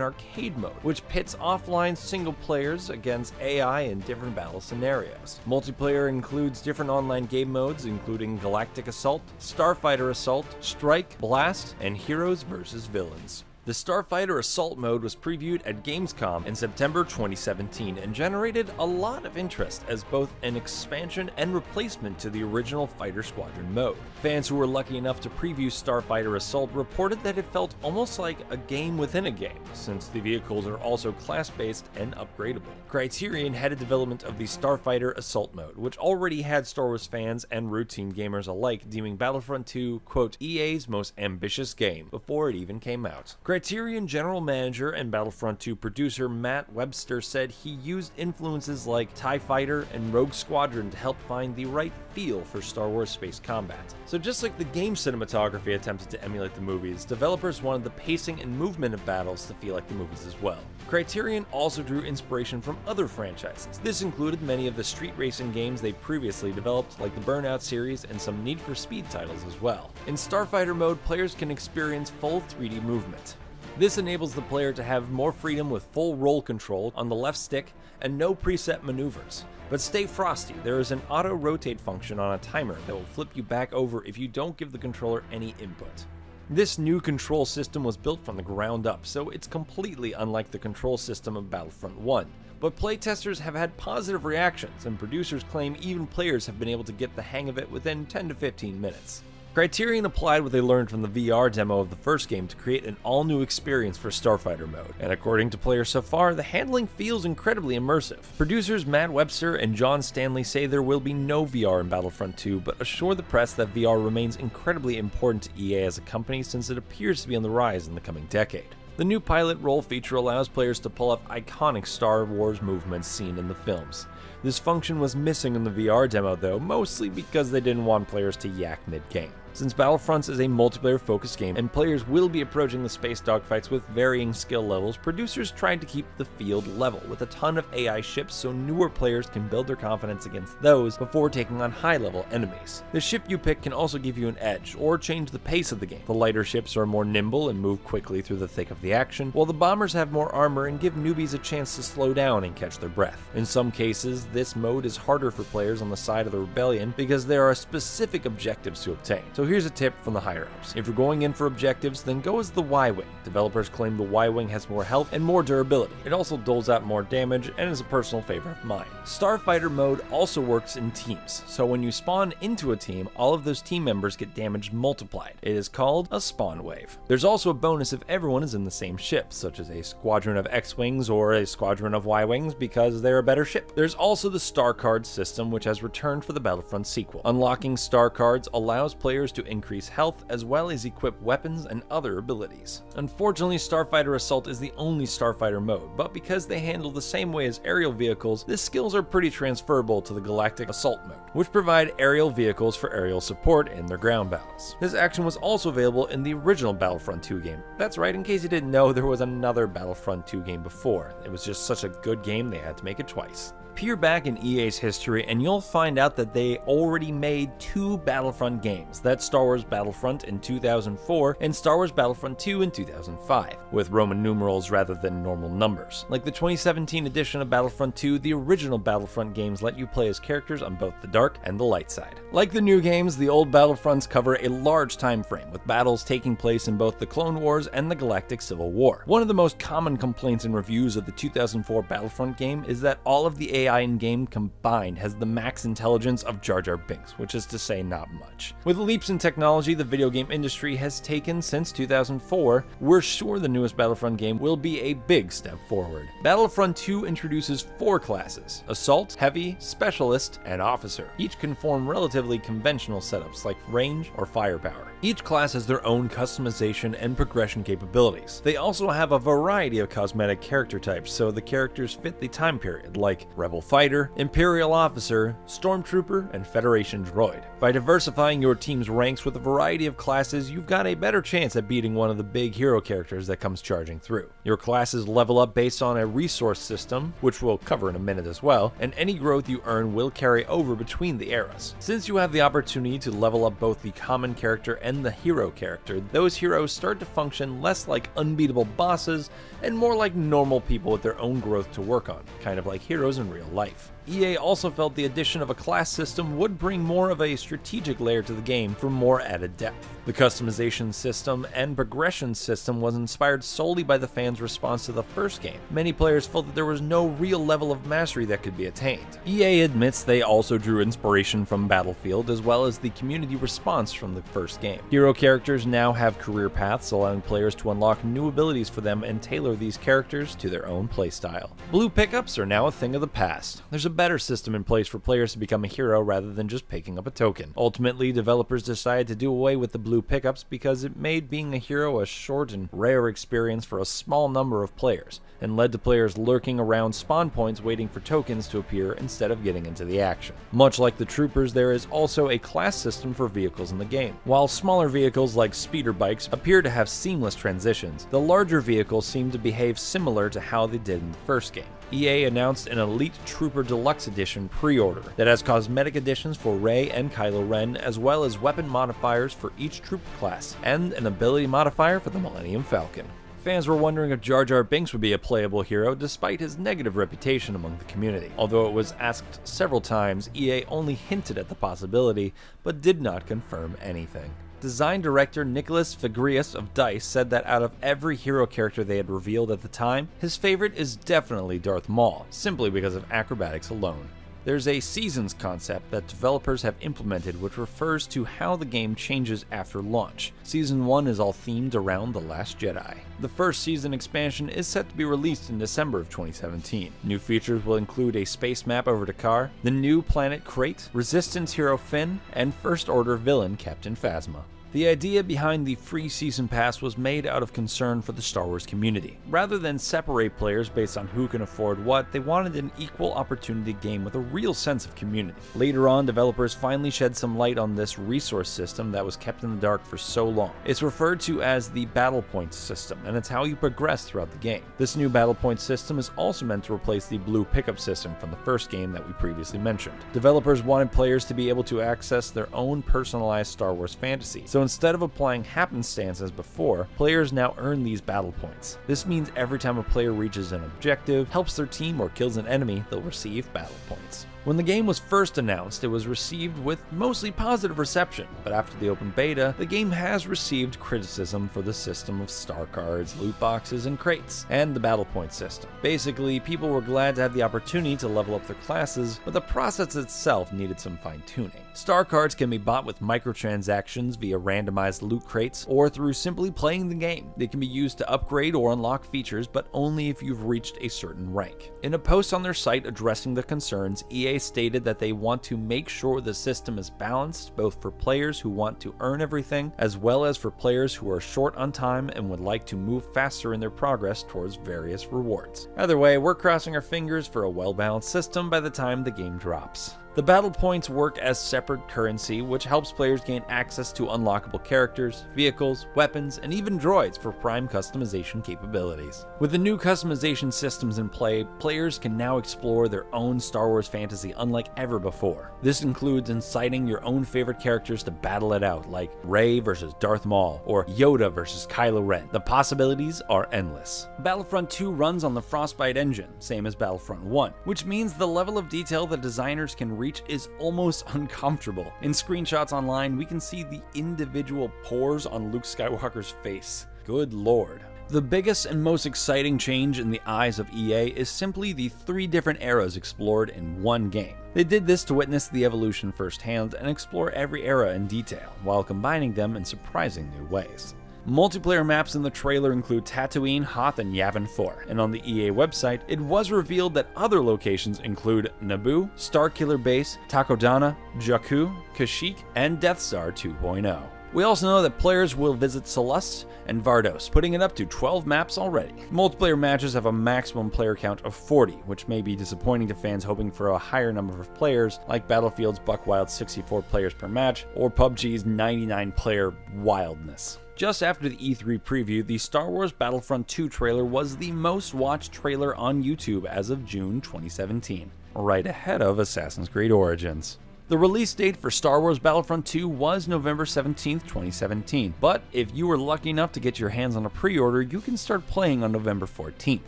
arcade mode, which pits offline single players against AI in different battle scenarios. Multiplayer includes different online game modes, including Galactic Assault, Starfighter Assault, Strike, Blast, and Heroes vs. Villains. The Starfighter Assault mode was previewed at Gamescom in September 2017 and generated a lot of interest as both an expansion and replacement to the original Fighter Squadron mode. Fans who were lucky enough to preview Starfighter Assault reported that it felt almost like a game within a game, since the vehicles are also class-based and upgradable. Criterion headed development of the Starfighter Assault mode, which already had Star Wars fans and routine gamers alike deeming Battlefront 2, quote, EA's most ambitious game before it even came out. Criterion general manager and Battlefront 2 producer Matt Webster said he used influences like TIE Fighter and Rogue Squadron to help find the right feel for Star Wars space combat. So just like the game cinematography attempted to emulate the movies, developers wanted the pacing and movement of battles to feel like the movies as well. Criterion also drew inspiration from other franchises. This included many of the street racing games they previously developed, like the Burnout series and some Need for Speed titles as well. In Starfighter mode, players can experience full 3D movement. This enables the player to have more freedom with full roll control on the left stick and no preset maneuvers. But stay frosty, there is an auto-rotate function on a timer that will flip you back over if you don't give the controller any input. This new control system was built from the ground up, so it's completely unlike the control system of Battlefront 1. But playtesters have had positive reactions, and producers claim even players have been able to get the hang of it within 10 to 15 minutes. Criterion applied what they learned from the VR demo of the first game to create an all-new experience for Starfighter mode, and according to players so far, the handling feels incredibly immersive. Producers Matt Webster and John Stanley say there will be no VR in Battlefront 2, but assure the press that VR remains incredibly important to EA as a company since it appears to be on the rise in the coming decade. The new pilot role feature allows players to pull off iconic Star Wars movements seen in the films. This function was missing in the VR demo though, mostly because they didn't want players to yak mid-game. Since Battlefront is a multiplayer-focused game and players will be approaching the space dogfights with varying skill levels, producers tried to keep the field level with a ton of AI ships so newer players can build their confidence against those before taking on high-level enemies. The ship you pick can also give you an edge or change the pace of the game. The lighter ships are more nimble and move quickly through the thick of the action, while the bombers have more armor and give newbies a chance to slow down and catch their breath. In some cases, this mode is harder for players on the side of the rebellion because there are specific objectives to obtain. So here's a tip from the higher-ups. If you're going in for objectives, then go as the Y-Wing. Developers claim the Y-Wing has more health and more durability. It also doles out more damage and is a personal favorite of mine. Starfighter mode also works in teams, so when you spawn into a team, all of those team members get damage multiplied. It is called a spawn wave. There's also a bonus if everyone is in the same ship, such as a squadron of X-Wings or a squadron of Y-Wings because they're a better ship. There's also the star card system, which has returned for the Battlefront sequel. Unlocking star cards allows players to increase health as well as equip weapons and other abilities. Unfortunately, Starfighter Assault is the only Starfighter mode, but because they handle the same way as aerial vehicles, the skills are pretty transferable to the Galactic Assault mode, which provide aerial vehicles for aerial support in their ground battles. This action was also available in the original Battlefront 2 game. That's right, in case you didn't know, there was another Battlefront 2 game before. It was just such a good game they had to make it twice. Peer back in EA's history and you'll find out that they already made 2 Battlefront games. That's Star Wars Battlefront in 2004 and Star Wars Battlefront 2 in 2005, with Roman numerals rather than normal numbers. Like the 2017 edition of Battlefront 2, the original Battlefront games let you play as characters on both the dark and the light side. Like the new games, the old Battlefronts cover a large time frame, with battles taking place in both the Clone Wars and the Galactic Civil War. One of the most common complaints in reviews of the 2004 Battlefront game is that all of the AI in-game combined has the max intelligence of Jar Jar Binks, which is to say not much. With the leaps in technology the video game industry has taken since 2004, we're sure the newest Battlefront game will be a big step forward. Battlefront 2 introduces 4 classes: Assault, Heavy, Specialist, and Officer. Each can form relatively conventional setups like range or firepower. Each class has their own customization and progression capabilities. They also have a variety of cosmetic character types, so the characters fit the time period, like Rebel Fighter, Imperial Officer, Stormtrooper, and Federation Droid. By diversifying your team's ranks with a variety of classes, you've got a better chance at beating one of the big hero characters that comes charging through. Your classes level up based on a resource system, which we'll cover in a minute as well, and any growth you earn will carry over between the eras. Since you have the opportunity to level up both the common character and the hero character, those heroes start to function less like unbeatable bosses and more like normal people with their own growth to work on, kind of like heroes in real life. EA also felt the addition of a class system would bring more of a strategic layer to the game for more added depth. The customization system and progression system was inspired solely by the fans' response to the first game. Many players felt that there was no real level of mastery that could be attained. EA admits they also drew inspiration from Battlefield as well as the community response from the first game. Hero characters now have career paths, allowing players to unlock new abilities for them and tailor these characters to their own playstyle. Blue pickups are now a thing of the past. There's a better system in place for players to become a hero rather than just picking up a token. Ultimately, developers decided to do away with the blue pickups because it made being a hero a short and rare experience for a small number of players, and led to players lurking around spawn points waiting for tokens to appear instead of getting into the action. Much like the troopers, there is also a class system for vehicles in the game. While smaller vehicles like speeder bikes appear to have seamless transitions, the larger vehicles seem to behave similar to how they did in the first game. EA announced an Elite Trooper Deluxe Edition pre-order that has cosmetic additions for Rey and Kylo Ren, as well as weapon modifiers for each trooper class, and an ability modifier for the Millennium Falcon. Fans were wondering if Jar Jar Binks would be a playable hero despite his negative reputation among the community. Although it was asked several times, EA only hinted at the possibility, but did not confirm anything. Design director Nicholas Fagrius of DICE said that out of every hero character they had revealed at the time, his favorite is definitely Darth Maul, simply because of acrobatics alone. There's a seasons concept that developers have implemented which refers to how the game changes after launch. Season 1 is all themed around The Last Jedi. The first season expansion is set to be released in December of 2017. New features will include a space map over Dakar, the new planet Crate, Resistance hero Finn, and First Order villain Captain Phasma. The idea behind the free season pass was made out of concern for the Star Wars community. Rather than separate players based on who can afford what, they wanted an equal opportunity game with a real sense of community. Later on, developers finally shed some light on this resource system that was kept in the dark for so long. It's referred to as the Battle Points system, and it's how you progress throughout the game. This new Battle Points system is also meant to replace the blue pickup system from the first game that we previously mentioned. Developers wanted players to be able to access their own personalized Star Wars fantasy, so instead of applying happenstance as before, players now earn these battle points. This means every time a player reaches an objective, helps their team, or kills an enemy, they'll receive battle points. When the game was first announced, it was received with mostly positive reception, but after the open beta, the game has received criticism for the system of star cards, loot boxes, and crates, and the battle point system. Basically, people were glad to have the opportunity to level up their classes, but the process itself needed some fine-tuning. Star cards can be bought with microtransactions via randomized loot crates, or through simply playing the game. They can be used to upgrade or unlock features, but only if you've reached a certain rank. In a post on their site addressing the concerns, EA stated that they want to make sure the system is balanced both for players who want to earn everything as well as for players who are short on time and would like to move faster in their progress towards various rewards. Either way, we're crossing our fingers for a well-balanced system by the time the game drops. The battle points work as separate currency, which helps players gain access to unlockable characters, vehicles, weapons, and even droids for prime customization capabilities. With the new customization systems in play, players can now explore their own Star Wars fantasy unlike ever before. This includes inciting your own favorite characters to battle it out, like Rey versus Darth Maul, or Yoda versus Kylo Ren. The possibilities are endless. Battlefront 2 runs on the Frostbite engine, same as Battlefront 1, which means the level of detail that designers can reach is almost uncomfortable. In screenshots online, we can see the individual pores on Luke Skywalker's face. Good lord. The biggest and most exciting change in the eyes of EA is simply the 3 different eras explored in one game. They did this to witness the evolution firsthand and explore every era in detail, while combining them in surprising new ways. Multiplayer maps in the trailer include Tatooine, Hoth, and Yavin 4, and on the EA website, it was revealed that other locations include Naboo, Starkiller Base, Takodana, Jakku, Kashyyyk, and Death Star 2.0. We also know that players will visit Celeste and Vardos, putting it up to 12 maps already. Multiplayer matches have a maximum player count of 40, which may be disappointing to fans hoping for a higher number of players, like Battlefield's buck wild 64 players per match, or PUBG's 99 player wildness. Just after the E3 preview, the Star Wars Battlefront 2 trailer was the most watched trailer on YouTube as of June 2017, right ahead of Assassin's Creed Origins. The release date for Star Wars Battlefront 2 was November 17, 2017, but if you were lucky enough to get your hands on a pre-order, you can start playing on November 14th.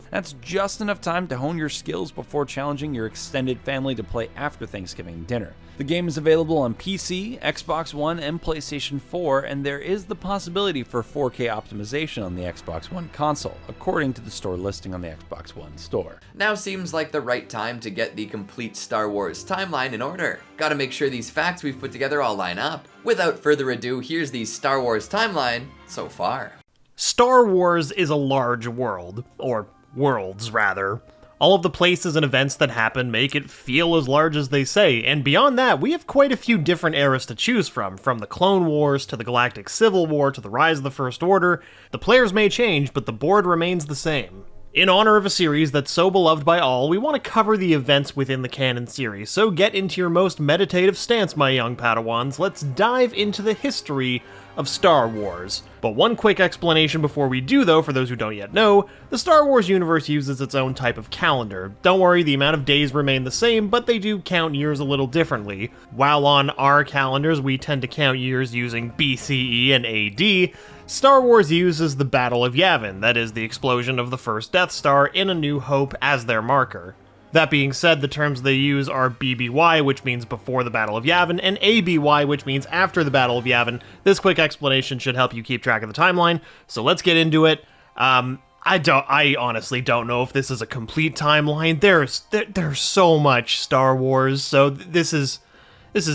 That's just enough time to hone your skills before challenging your extended family to play after Thanksgiving dinner. The game is available on PC, Xbox One, and PlayStation 4, and there is the possibility for 4K optimization on the Xbox One console, according to the store listing on the Xbox One store. Now seems like the right time to get the complete Star Wars timeline in order. Gotta make sure these facts we've put together all line up. Without further ado, here's the Star Wars timeline so far. Star Wars is a large world, or worlds rather. All of the places and events that happen make it feel as large as they say, and beyond that, we have quite a few different eras to choose from the Clone Wars to the Galactic Civil War to the Rise of the First Order. The players may change, but the board remains the same. In honor of a series that's so beloved by all, we want to cover the events within the canon series, so get into your most meditative stance, my young Padawans. Let's dive into the history of Star Wars. But one quick explanation before we do, though, for those who don't yet know, the Star Wars universe uses its own type of calendar. Don't worry, the amount of days remain the same, but they do count years a little differently. While on our calendars we tend to count years using BCE and AD, Star Wars uses the Battle of Yavin, that is, the explosion of the first Death Star in A New Hope, as their marker. That being said, the terms they use are BBY, which means before the Battle of Yavin, and ABY, which means after the Battle of Yavin. This quick explanation should help you keep track of the timeline, so let's get into it. I honestly don't know if this is a complete timeline. There's so much Star Wars, so this is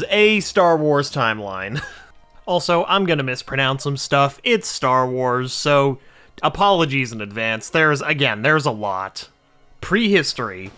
a Star Wars timeline. Also, I'm gonna mispronounce some stuff. It's Star Wars, so apologies in advance. There's a lot. Prehistory.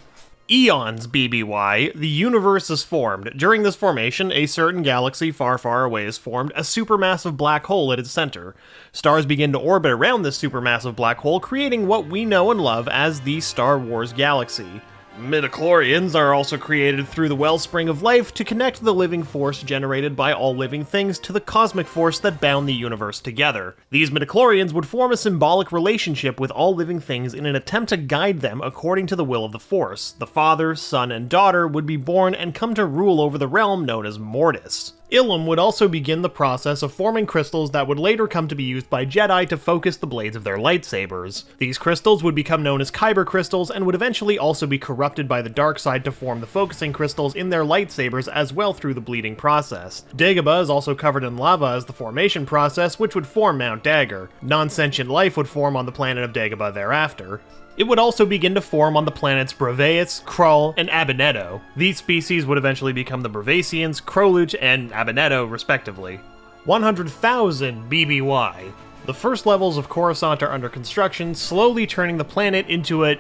Eons BBY, the universe is formed. During this formation, a certain galaxy far, far away is formed, a supermassive black hole at its center. Stars begin to orbit around this supermassive black hole, creating what we know and love as the Star Wars galaxy. Midichlorians are also created through the wellspring of life to connect the living force generated by all living things to the cosmic force that bound the universe together. These midichlorians would form a symbolic relationship with all living things in an attempt to guide them according to the will of the Force. The father, son, and daughter would be born and come to rule over the realm known as Mortis. Ilum would also begin the process of forming crystals that would later come to be used by Jedi to focus the blades of their lightsabers. These crystals would become known as Kyber crystals and would eventually also be corrupted by the dark side to form the focusing crystals in their lightsabers as well through the bleeding process. Dagobah is also covered in lava as the formation process, which would form Mount Dagger. Non-sentient life would form on the planet of Dagobah thereafter. It would also begin to form on the planets Brevaeus, Krull, and Abinetto. These species would eventually become the Brevasians, Krolut, and Abinetto, respectively. 100,000 BBY. The first levels of Coruscant are under construction, slowly turning the planet into a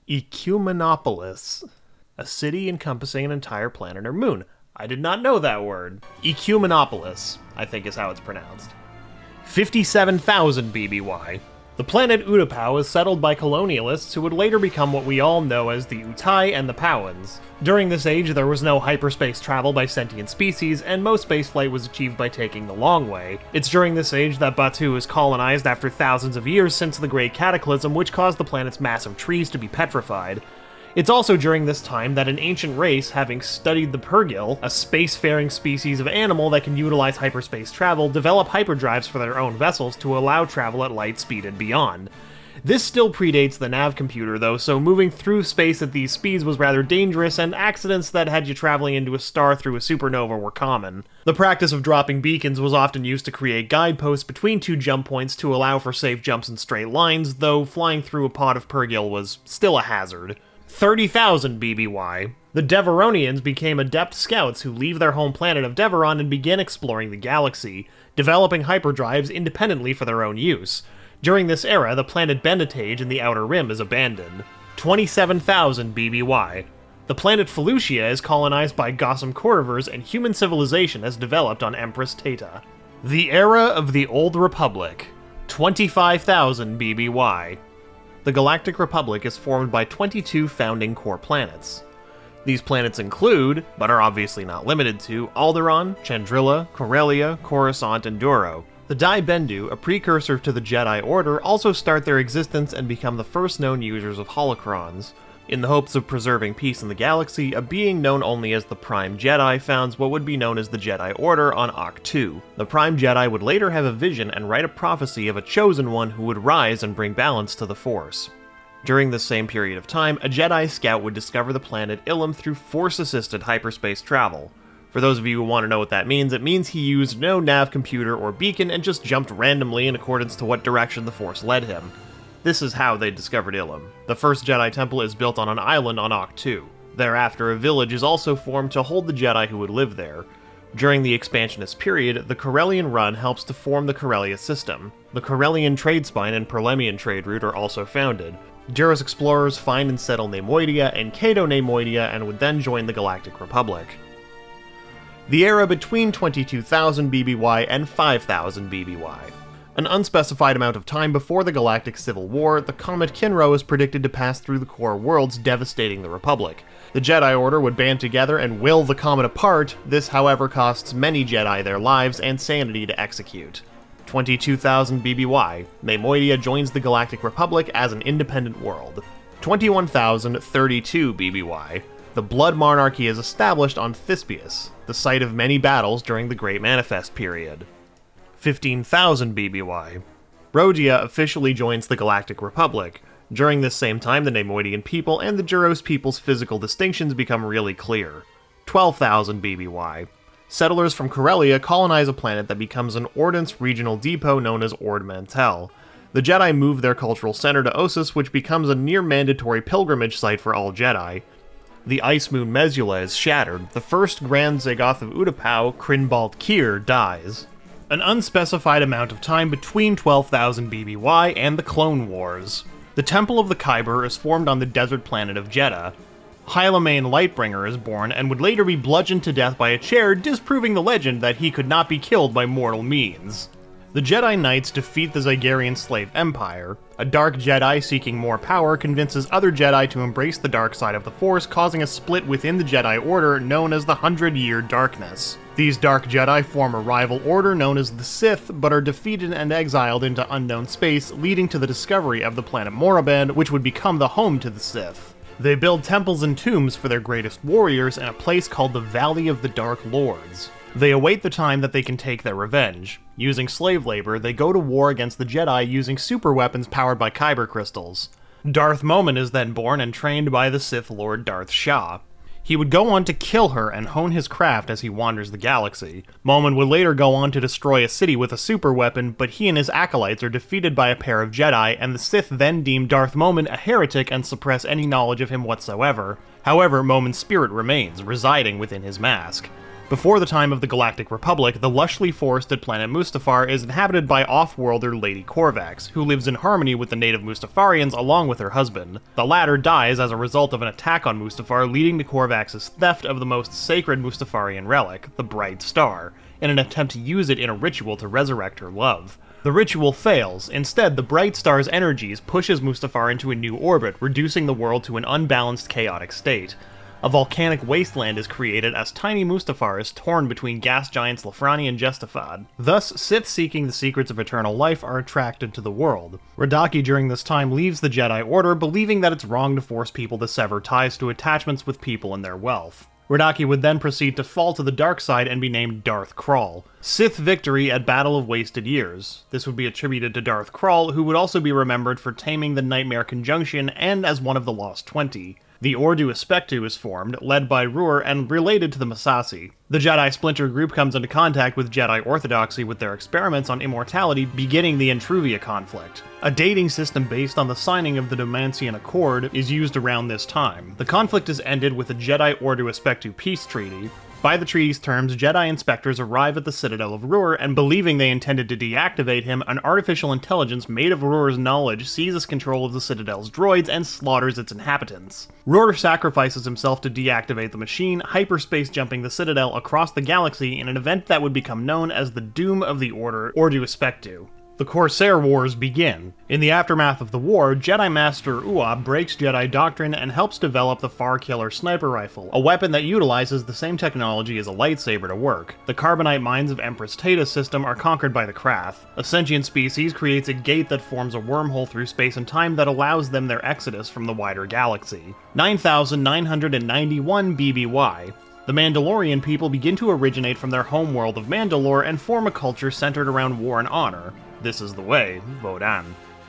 ecumenopolis, a city encompassing an entire planet or moon. I did not know that word. Ecumenopolis, I think is how it's pronounced. 57,000 BBY. The planet Utapau is settled by colonialists who would later become what we all know as the Utai and the Powans. During this age, there was no hyperspace travel by sentient species, and most spaceflight was achieved by taking the long way. It's during this age that Batuu is colonized after thousands of years since the Great Cataclysm, which caused the planet's massive trees to be petrified. It's also during this time that an ancient race, having studied the Purgil, a spacefaring species of animal that can utilize hyperspace travel, develop hyperdrives for their own vessels to allow travel at light speed and beyond. This still predates the nav computer though, so moving through space at these speeds was rather dangerous, and accidents that had you traveling into a star through a supernova were common. The practice of dropping beacons was often used to create guideposts between two jump points to allow for safe jumps in straight lines, though flying through a pod of Purgil was still a hazard. 30,000 BBY. The Deveronians became adept scouts who leave their home planet of Deveron and begin exploring the galaxy, developing hyperdrives independently for their own use. During this era, the planet Benetage in the Outer Rim is abandoned. 27,000 BBY. The planet Felucia is colonized by Gossam Corvers, and human civilization has developed on Empress Teta. The era of the Old Republic. 25,000 BBY. The Galactic Republic is formed by 22 founding core planets. These planets include, but are obviously not limited to, Alderaan, Chandrila, Corellia, Coruscant, and Duro. The Dai Bendu, a precursor to the Jedi Order, also start their existence and become the first known users of holocrons. In the hopes of preserving peace in the galaxy, a being known only as the Prime Jedi founds what would be known as the Jedi Order on Ahch-To. The Prime Jedi would later have a vision and write a prophecy of a chosen one who would rise and bring balance to the Force. During this same period of time, a Jedi scout would discover the planet Ilum through Force-assisted hyperspace travel. For those of you who want to know what that means, it means he used no nav computer or beacon and just jumped randomly in accordance to what direction the Force led him. This is how they discovered Ilum. The first Jedi Temple is built on an island on Ahch-To. Thereafter, a village is also formed to hold the Jedi who would live there. During the expansionist period, the Corellian Run helps to form the Corellia system. The Corellian trade spine and Perlemian trade route are also founded. Jaros explorers find and settle Neimoidia and Cato Neimoidia and would then join the Galactic Republic. The era between 22,000 BBY and 5,000 BBY. An unspecified amount of time before the Galactic Civil War, the comet Kinro is predicted to pass through the core worlds, devastating the Republic. The Jedi Order would band together and will the comet apart. This, however, costs many Jedi their lives and sanity to execute. 22,000 BBY, Neimoidia joins the Galactic Republic as an independent world. 21,032 BBY, the Blood Monarchy is established on Thespius, the site of many battles during the Great Manifest period. 15,000 BBY, Rhodia officially joins the Galactic Republic. During this same time, the Neimoidian people and the Jaros people's physical distinctions become really clear. 12,000 BBY, settlers from Corellia colonize a planet that becomes an Ordnance regional depot known as Ord Mantell. The Jedi move their cultural center to Ossus, which becomes a near-mandatory pilgrimage site for all Jedi. The ice moon Mesula is shattered. The first Grand Zagoth of Utapau, Crinbalt Kyr, dies. An unspecified amount of time between 12,000 BBY and the Clone Wars. The Temple of the Kyber is formed on the desert planet of Jeddah. Hylamane Lightbringer is born and would later be bludgeoned to death by a chair, disproving the legend that he could not be killed by mortal means. The Jedi Knights defeat the Zygerian Slave Empire. A dark Jedi seeking more power convinces other Jedi to embrace the dark side of the Force, causing a split within the Jedi Order known as the 100-Year Darkness. These dark Jedi form a rival order known as the Sith, but are defeated and exiled into unknown space, leading to the discovery of the planet Moraband, which would become the home to the Sith. They build temples and tombs for their greatest warriors in a place called the Valley of the Dark Lords. They await the time that they can take their revenge. Using slave labor, they go to war against the Jedi using super weapons powered by Kyber crystals. Darth Momin is then born and trained by the Sith Lord Darth Shah. He would go on to kill her and hone his craft as he wanders the galaxy. Momin would later go on to destroy a city with a super weapon, but he and his acolytes are defeated by a pair of Jedi, and the Sith then deem Darth Momin a heretic and suppress any knowledge of him whatsoever. However, Momin's spirit remains, residing within his mask. Before the time of the Galactic Republic, the lushly forested planet Mustafar is inhabited by off-worlder Lady Corvax, who lives in harmony with the native Mustafarians along with her husband. The latter dies as a result of an attack on Mustafar, leading to Corvax's theft of the most sacred Mustafarian relic, the Bright Star, in an attempt to use it in a ritual to resurrect her love. The ritual fails. Instead, the Bright Star's energies pushes Mustafar into a new orbit, reducing the world to an unbalanced, chaotic state. A volcanic wasteland is created as tiny Mustafar is torn between gas giants Lafrani and Jestafad. Thus, Sith seeking the secrets of eternal life are attracted to the world. Radaki during this time leaves the Jedi Order, believing that it's wrong to force people to sever ties to attachments with people and their wealth. Radaki would then proceed to fall to the dark side and be named Darth Krall. Sith victory at Battle of Wasted Years. This would be attributed to Darth Krall, who would also be remembered for taming the Nightmare Conjunction and as one of the Lost 20. The Ordu Aspectu is formed, led by Rur and related to the Massassi. The Jedi Splinter Group comes into contact with Jedi Orthodoxy with their experiments on immortality, beginning the Intruvia conflict. A dating system based on the signing of the Domantian Accord is used around this time. The conflict is ended with the Jedi Ordu Aspectu peace treaty. By the treaty's terms, Jedi inspectors arrive at the Citadel of Rur, and believing they intended to deactivate him, an artificial intelligence made of Rur's knowledge seizes control of the Citadel's droids and slaughters its inhabitants. Rur sacrifices himself to deactivate the machine, hyperspace jumping the Citadel across the galaxy in an event that would become known as the Doom of the Order, Ordu Aspectu. The Corsair Wars begin. In the aftermath of the war, Jedi Master Uab breaks Jedi doctrine and helps develop the Far Killer sniper rifle, a weapon that utilizes the same technology as a lightsaber to work. The carbonite mines of Empress Tata's system are conquered by the Krath. A sentient species creates a gate that forms a wormhole through space and time that allows them their exodus from the wider galaxy. 9,991 BBY. The Mandalorian people begin to originate from their homeworld of Mandalore and form a culture centered around war and honor. This is the way, Vodan.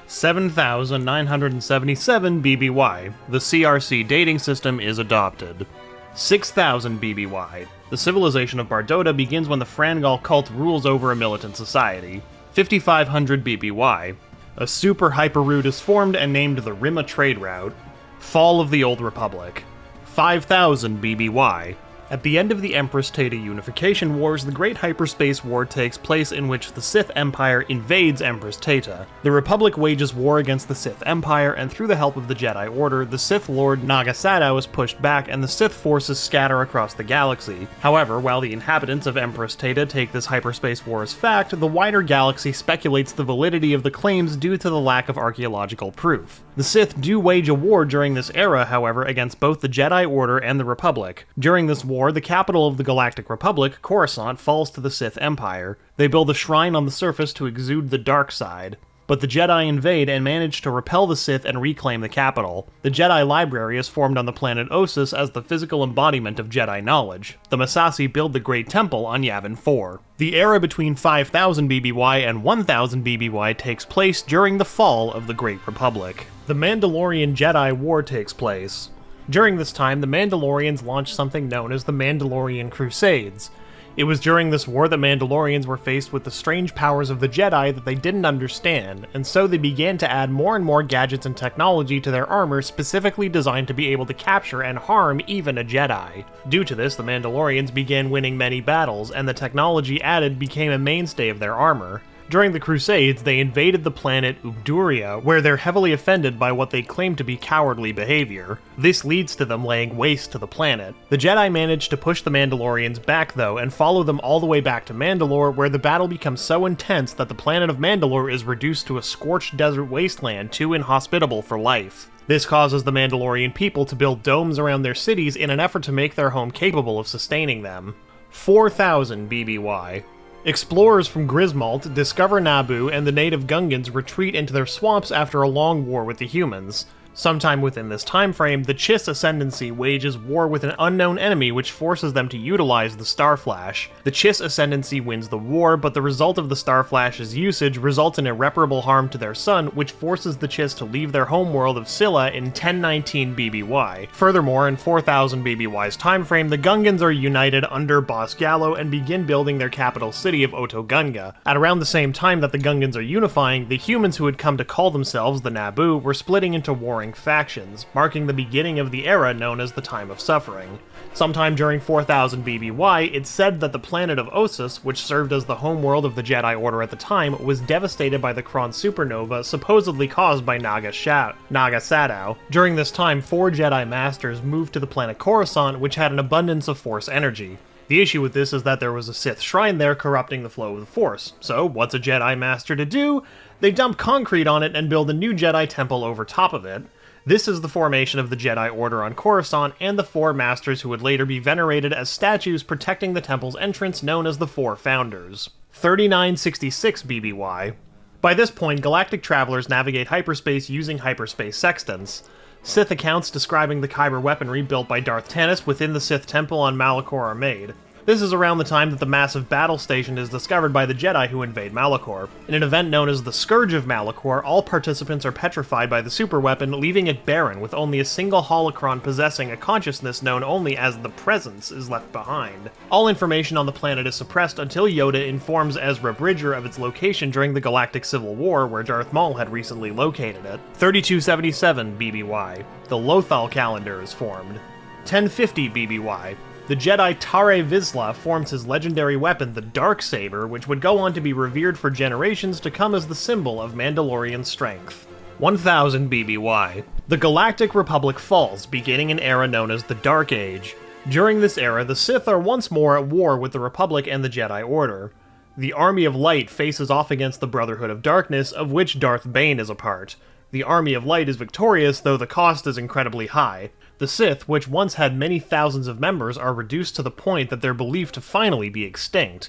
7,977 BBY. The CRC dating system is adopted. 6,000 BBY. The civilization of Bardota begins when the Frangal cult rules over a militant society. 5,500 BBY. A super hyperroute is formed and named the Rima Trade Route. Fall of the Old Republic. 5,000 BBY. At the end of the Empress Tata Unification Wars, the Great Hyperspace War takes place in which the Sith Empire invades Empress Tata. The Republic wages war against the Sith Empire, and through the help of the Jedi Order, the Sith Lord Naga Sadow is pushed back and the Sith forces scatter across the galaxy. However, while the inhabitants of Empress Tata take this hyperspace war as fact, the wider galaxy speculates the validity of the claims due to the lack of archaeological proof. The Sith do wage a war during this era, however, against both the Jedi Order and the Republic. During this war, the capital of the Galactic Republic, Coruscant, falls to the Sith Empire. They build a shrine on the surface to exude the dark side. But the Jedi invade and manage to repel the Sith and reclaim the capital. The Jedi Library is formed on the planet Ossus as the physical embodiment of Jedi knowledge. The Massassi build the Great Temple on Yavin 4. The era between 5000 BBY and 1000 BBY takes place during the fall of the Great Republic. The Mandalorian Jedi War takes place. During this time, the Mandalorians launched something known as the Mandalorian Crusades. It was during this war that Mandalorians were faced with the strange powers of the Jedi that they didn't understand, and so they began to add more and more gadgets and technology to their armor specifically designed to be able to capture and harm even a Jedi. Due to this, the Mandalorians began winning many battles, and the technology added became a mainstay of their armor. During the Crusades, they invaded the planet Ubduria, where they're heavily offended by what they claim to be cowardly behavior. This leads to them laying waste to the planet. The Jedi manage to push the Mandalorians back though, and follow them all the way back to Mandalore, where the battle becomes so intense that the planet of Mandalore is reduced to a scorched desert wasteland too inhospitable for life. This causes the Mandalorian people to build domes around their cities in an effort to make their home capable of sustaining them. 4000 BBY. Explorers from Grismalt discover Naboo, and the native Gungans retreat into their swamps after a long war with the humans. Sometime within this time frame, the Chiss Ascendancy wages war with an unknown enemy which forces them to utilize the Starflash. The Chiss Ascendancy wins the war, but the result of the Starflash's usage results in irreparable harm to their son, which forces the Chiss to leave their homeworld of Scylla in 1019 BBY. Furthermore, in 4000 BBY's time frame, the Gungans are united under Boss Gallo and begin building their capital city of Otoh Gunga. At around the same time that the Gungans are unifying, the humans who had come to call themselves the Naboo were splitting into warring factions, marking the beginning of the era known as the Time of Suffering. Sometime during 4000 BBY, it's said that the planet of Ossus, which served as the homeworld of the Jedi Order at the time, was devastated by the Kron supernova supposedly caused by Naga Sadow. During this time, 4 Jedi Masters moved to the planet Coruscant, which had an abundance of Force energy. The issue with this is that there was a Sith shrine there corrupting the flow of the Force. So, what's a Jedi Master to do? They dump concrete on it and build a new Jedi temple over top of it. This is the formation of the Jedi Order on Coruscant and the 4 Masters who would later be venerated as statues protecting the temple's entrance, known as the 4 Founders. 3966 BBY. By this point, galactic travelers navigate hyperspace using hyperspace sextants. Sith accounts describing the Kyber weaponry built by Darth Tanis within the Sith Temple on Malachor are made. This is around the time that the massive battle station is discovered by the Jedi who invade Malachor. In an event known as the Scourge of Malachor, all participants are petrified by the superweapon, leaving it barren, with only a single holocron possessing a consciousness known only as the Presence is left behind. All information on the planet is suppressed until Yoda informs Ezra Bridger of its location during the Galactic Civil War, where Darth Maul had recently located it. 3277 BBY. The Lothal calendar is formed. 1050 BBY. The Jedi Tare Vizsla forms his legendary weapon, the Darksaber, which would go on to be revered for generations to come as the symbol of Mandalorian strength. 1000 BBY. The Galactic Republic falls, beginning an era known as the Dark Age. During this era, the Sith are once more at war with the Republic and the Jedi Order. The Army of Light faces off against the Brotherhood of Darkness, of which Darth Bane is a part. The Army of Light is victorious, though the cost is incredibly high. The Sith, which once had many thousands of members, are reduced to the point that they're believed to finally be extinct.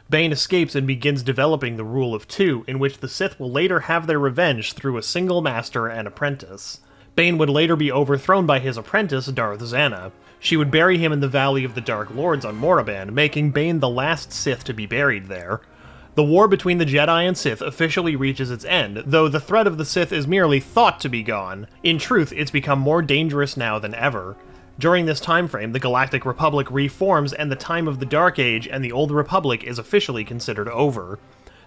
Bane escapes and begins developing the Rule of Two, in which the Sith will later have their revenge through a single master and apprentice. Bane would later be overthrown by his apprentice, Darth Zana. She would bury him in the Valley of the Dark Lords on Moraband, making Bane the last Sith to be buried there. The war between the Jedi and Sith officially reaches its end, though the threat of the Sith is merely thought to be gone. In truth, it's become more dangerous now than ever. During this time frame, the Galactic Republic reforms, and the time of the Dark Age and the Old Republic is officially considered over.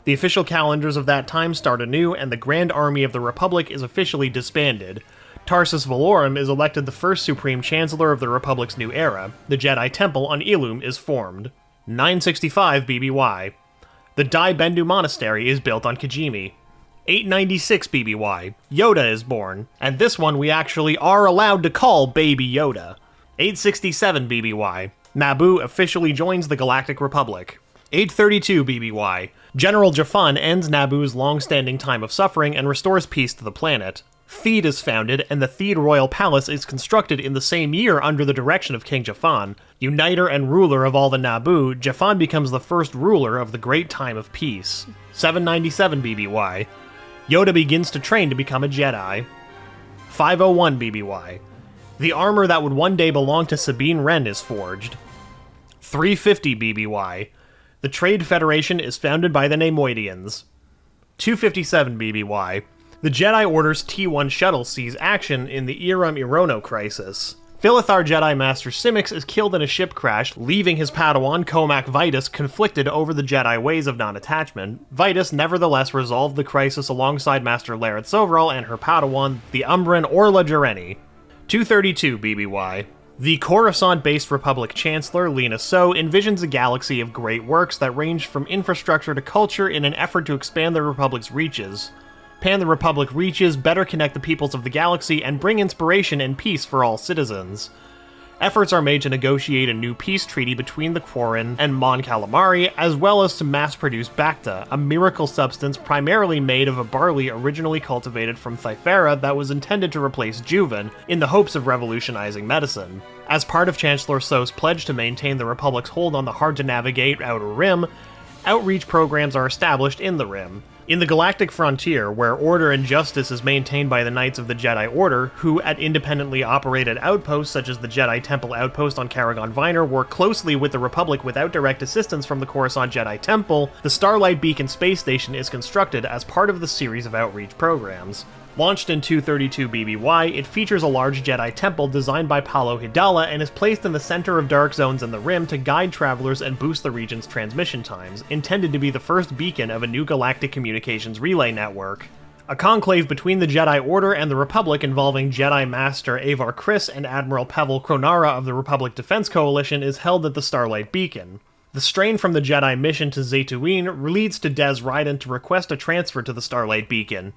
The official calendars of that time start anew, and the Grand Army of the Republic is officially disbanded. Tarsus Valorum is elected the first Supreme Chancellor of the Republic's new era. The Jedi Temple on Ilum is formed. 965 BBY. The Dai Bendu Monastery is built on Kijimi. 896 BBY. Yoda is born, and this one we actually are allowed to call Baby Yoda. 867 BBY. Naboo officially joins the Galactic Republic. 832 BBY. General Jafan ends Naboo's long-standing time of suffering and restores peace to the planet. Theed is founded, and the Theed Royal Palace is constructed in the same year under the direction of King Jafan. Uniter and ruler of all the Naboo, Jafan becomes the first ruler of the Great Time of Peace. 797 BBY. Yoda begins to train to become a Jedi. 501 BBY. The armor that would one day belong to Sabine Wren is forged. 350 BBY. The Trade Federation is founded by the Neimoidians. 257 BBY. The Jedi Order's T-1 shuttle sees action in the Iram Irono crisis. Philithar Jedi Master Simix is killed in a ship crash, leaving his Padawan Comac Vitus conflicted over the Jedi ways of non-attachment. Vitus nevertheless resolved the crisis alongside Master Laret Soveral and her Padawan, the Umbran Orla Jareni. 232 BBY. The Coruscant-based Republic Chancellor, Lina So, envisions a galaxy of great works that range from infrastructure to culture in an effort to expand the Republic's reaches. Pan the Republic reaches better connect the peoples of the galaxy and bring inspiration and peace for all citizens. Efforts are made to negotiate a new peace treaty between the Quarren and Mon Calamari, as well as to mass-produce Bacta, a miracle substance primarily made of a barley originally cultivated from Thyphera that was intended to replace Juven, in the hopes of revolutionizing medicine. As part of Chancellor So's pledge to maintain the Republic's hold on the hard-to-navigate Outer Rim, outreach programs are established in the Rim. In the galactic frontier, where order and justice is maintained by the Knights of the Jedi Order, who at independently operated outposts such as the Jedi Temple Outpost on Karagon Viner work closely with the Republic without direct assistance from the Coruscant Jedi Temple, the Starlight Beacon space station is constructed as part of the series of outreach programs. Launched in 232 BBY, it features a large Jedi temple designed by Paulo Hidala and is placed in the center of dark zones in the Rim to guide travelers and boost the region's transmission times, intended to be the first beacon of a new galactic communications relay network. A conclave between the Jedi Order and the Republic involving Jedi Master Avar Kriss and Admiral Pavel Kronara of the Republic Defense Coalition is held at the Starlight Beacon. The strain from the Jedi mission to Zaytuin leads to Des Ryden to request a transfer to the Starlight Beacon.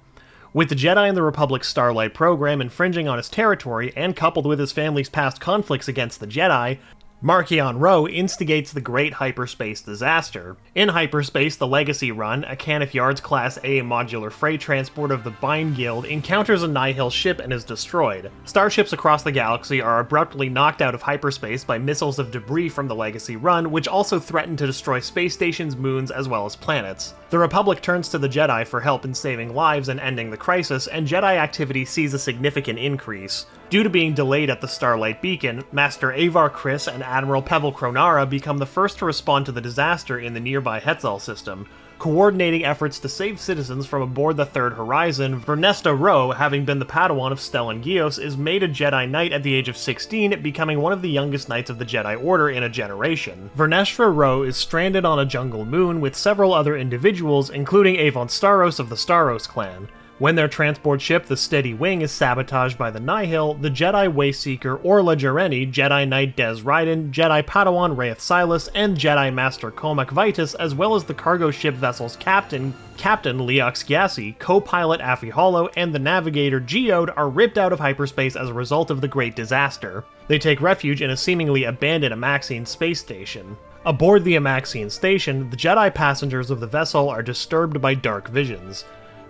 With the Jedi and the Republic's Starlight program infringing on his territory, and coupled with his family's past conflicts against the Jedi, Marchion Ro instigates the Great Hyperspace Disaster. In hyperspace, the Legacy Run, a Canif Yards Class A modular freight transport of the Bind Guild, encounters a Nihil ship and is destroyed. Starships across the galaxy are abruptly knocked out of hyperspace by missiles of debris from the Legacy Run, which also threaten to destroy space stations, moons, as well as planets. The Republic turns to the Jedi for help in saving lives and ending the crisis, and Jedi activity sees a significant increase. Due to being delayed at the Starlight Beacon, Master Avar Kriss and Admiral Pavel Kronara become the first to respond to the disaster in the nearby Hetzal system. Coordinating efforts to save citizens from aboard the Third Horizon, Vernesta Ro, having been the Padawan of Stellan Gios, is made a Jedi Knight at the age of 16, becoming one of the youngest Knights of the Jedi Order in a generation. Vernestra Ro is stranded on a jungle moon with several other individuals, including Avon Staros of the Staros clan. When their transport ship, the Steady Wing, is sabotaged by the Nihil, the Jedi Wayseeker Orla Jareni, Jedi Knight Des Ryden, Jedi Padawan Raeth Silas, and Jedi Master Comac Vitus, as well as the cargo ship vessel's Captain Leox Gyasi, co-pilot Affy Hollow, and the navigator Geode are ripped out of hyperspace as a result of the Great Disaster. They take refuge in a seemingly abandoned Amaxian space station. Aboard the Amaxian station, the Jedi passengers of the vessel are disturbed by dark visions.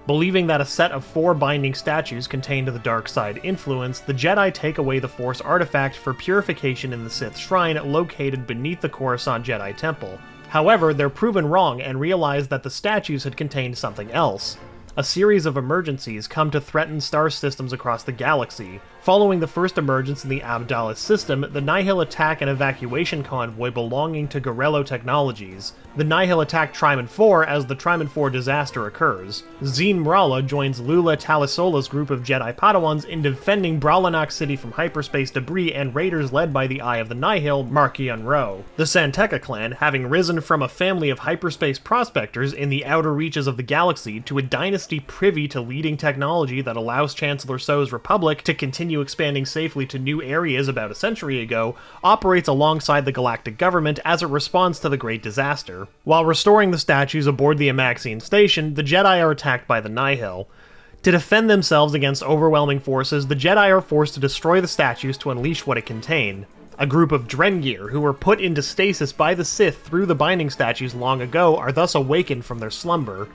Believing that a set of 4 binding statues contained the dark side influence, the Jedi take away the Force artifact for purification in the Sith Shrine located beneath the Coruscant Jedi Temple. However, they're proven wrong and realize that the statues had contained something else. A series of emergencies come to threaten star systems across the galaxy. Following the first emergence in the Abdallah system, the Nihil attack an evacuation convoy belonging to Gorello Technologies. The Nihil attack Triman 4 as the Triman 4 disaster occurs. Zine Mrala joins Lula Talisola's group of Jedi Padawans in defending Bralanak City from hyperspace debris and raiders led by the Eye of the Nihil, Marchion Ro. The Santeca clan, having risen from a family of hyperspace prospectors in the outer reaches of the galaxy to a dynasty dynasty privy to leading technology that allows Chancellor So's Republic to continue expanding safely to new areas about a century ago, operates alongside the galactic government as it responds to the Great Disaster. While restoring the statues aboard the Amaxian station, the Jedi are attacked by the Nihil. To defend themselves against overwhelming forces, the Jedi are forced to destroy the statues to unleash what it contained. A group of Drengir, who were put into stasis by the Sith through the binding statues long ago, are thus awakened from their slumber.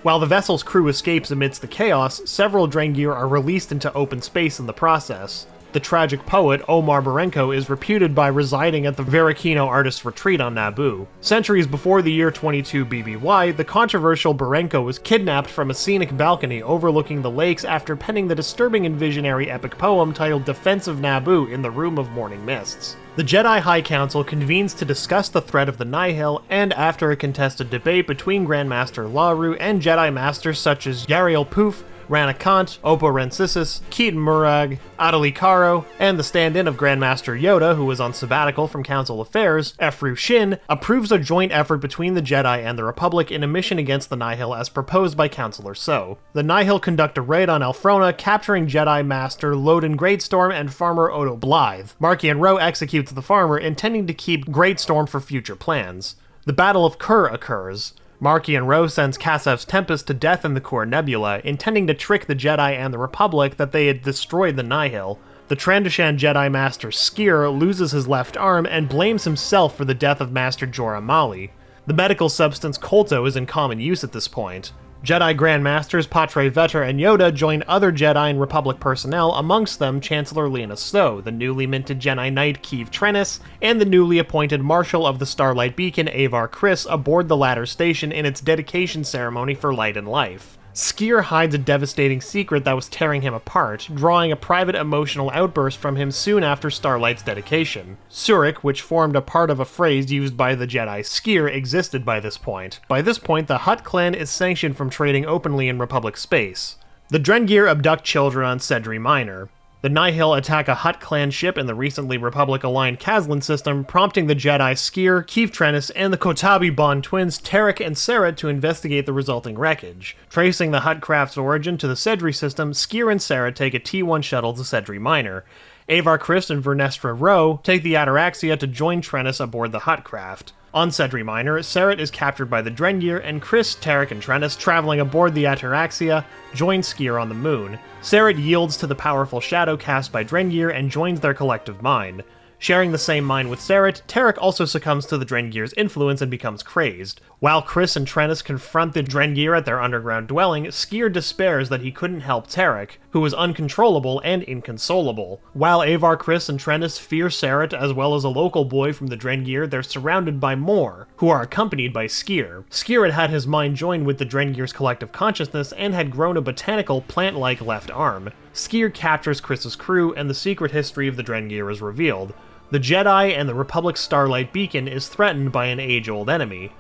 While the vessel's crew escapes amidst the chaos, several Drengir are released into open space in the process. The tragic poet Omar Barenko is reputed by residing at the Varakino Artist's Retreat on Naboo. Centuries before the year 22 BBY, the controversial Barenko was kidnapped from a scenic balcony overlooking the lakes after penning the disturbing and visionary epic poem titled Defense of Naboo in the Room of Morning Mists. The Jedi High Council convenes to discuss the threat of the Nihil, and after a contested debate between Grandmaster Laru and Jedi Masters such as Yariel Poof, Rana Kant, Oppo Rensisis, Keaton Murag, Adali Karo, and the stand-in of Grandmaster Yoda, who was on sabbatical from Council Affairs, Efru Shin, approves a joint effort between the Jedi and the Republic in a mission against the Nihil as proposed by Councilor So. The Nihil conduct a raid on Elfrona, capturing Jedi Master Loden Greatstorm and Farmer Odo Blythe. Markian Ro executes the farmer, intending to keep Greatstorm for future plans. The Battle of Kur occurs. Markian Ro sends Kassav's Tempest to death in the Kur Nebula, intending to trick the Jedi and the Republic that they had destroyed the Nihil. The Trandoshan Jedi Master Skier loses his left arm and blames himself for the death of Master Jorah Mali. The medical substance Kolto is in common use at this point. Jedi Grand Masters Patre Vetter and Yoda join other Jedi and Republic personnel, amongst them Chancellor Lena So, the newly minted Jedi Knight Keeve Trennis, and the newly appointed Marshal of the Starlight Beacon Avar Kriss aboard the latter station in its dedication ceremony for light and life. Skier hides a devastating secret that was tearing him apart, drawing a private emotional outburst from him soon after Starlight's dedication. Surik, which formed a part of a phrase used by the Jedi Skier, existed by this point. By this point, the Hutt clan is sanctioned from trading openly in Republic space. The Drengir abduct children on Sedri Minor. The Nihil attack a Hutt clan ship in the recently Republic-aligned Kazlan system, prompting the Jedi Skier, Keeve Trennis, and the Kotabi Bond twins Tarek and Seret to investigate the resulting wreckage. Tracing the Hutt craft's origin to the Sedri system, Skier and Seret take a T-1 shuttle to Sedri Minor. Avar Kriss and Vernestra Ro take the Ataraxia to join Trennis aboard the Hutt craft. On Sedri Minor, Seret is captured by the Drengir, and Kriss, Tarek, and Trennis, traveling aboard the Ataraxia, join Skier on the moon. Seret yields to the powerful shadow cast by Drengir and joins their collective mind. Sharing the same mind with Seret, Tarek also succumbs to the Drengir's influence and becomes crazed. While Kriss and Trennis confront the Drengir at their underground dwelling, Skier despairs that he couldn't help Tarek, who is uncontrollable and inconsolable. While Avar Kriss and Trennis fear Seret as well as a local boy from the Drengir, they're surrounded by more, who are accompanied by Skier. Skier had his mind joined with the Drengir's collective consciousness and had grown a botanical, plant-like left arm. Skier captures Kriss's crew, and the secret history of the Drengir is revealed. The Jedi and the Republic's Starlight Beacon is threatened by an age-old enemy.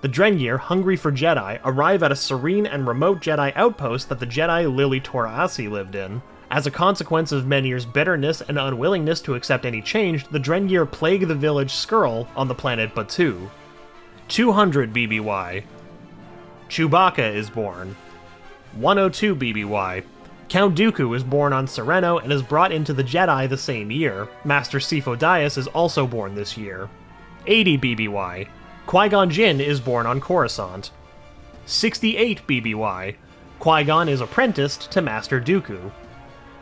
The Drengir, hungry for Jedi, arrive at a serene and remote Jedi outpost that the Jedi Lili Toraasi lived in. As a consequence of Menhir's bitterness and unwillingness to accept any change, the Drengir plague the village Skrull on the planet Batu. 200 BBY. Chewbacca is born. 102 BBY. Count Dooku is born on Sereno and is brought into the Jedi the same year. Master Sifo Dyas is also born this year. 80 BBY. Qui-Gon Jinn is born on Coruscant. 68 BBY. Qui-Gon is apprenticed to Master Dooku.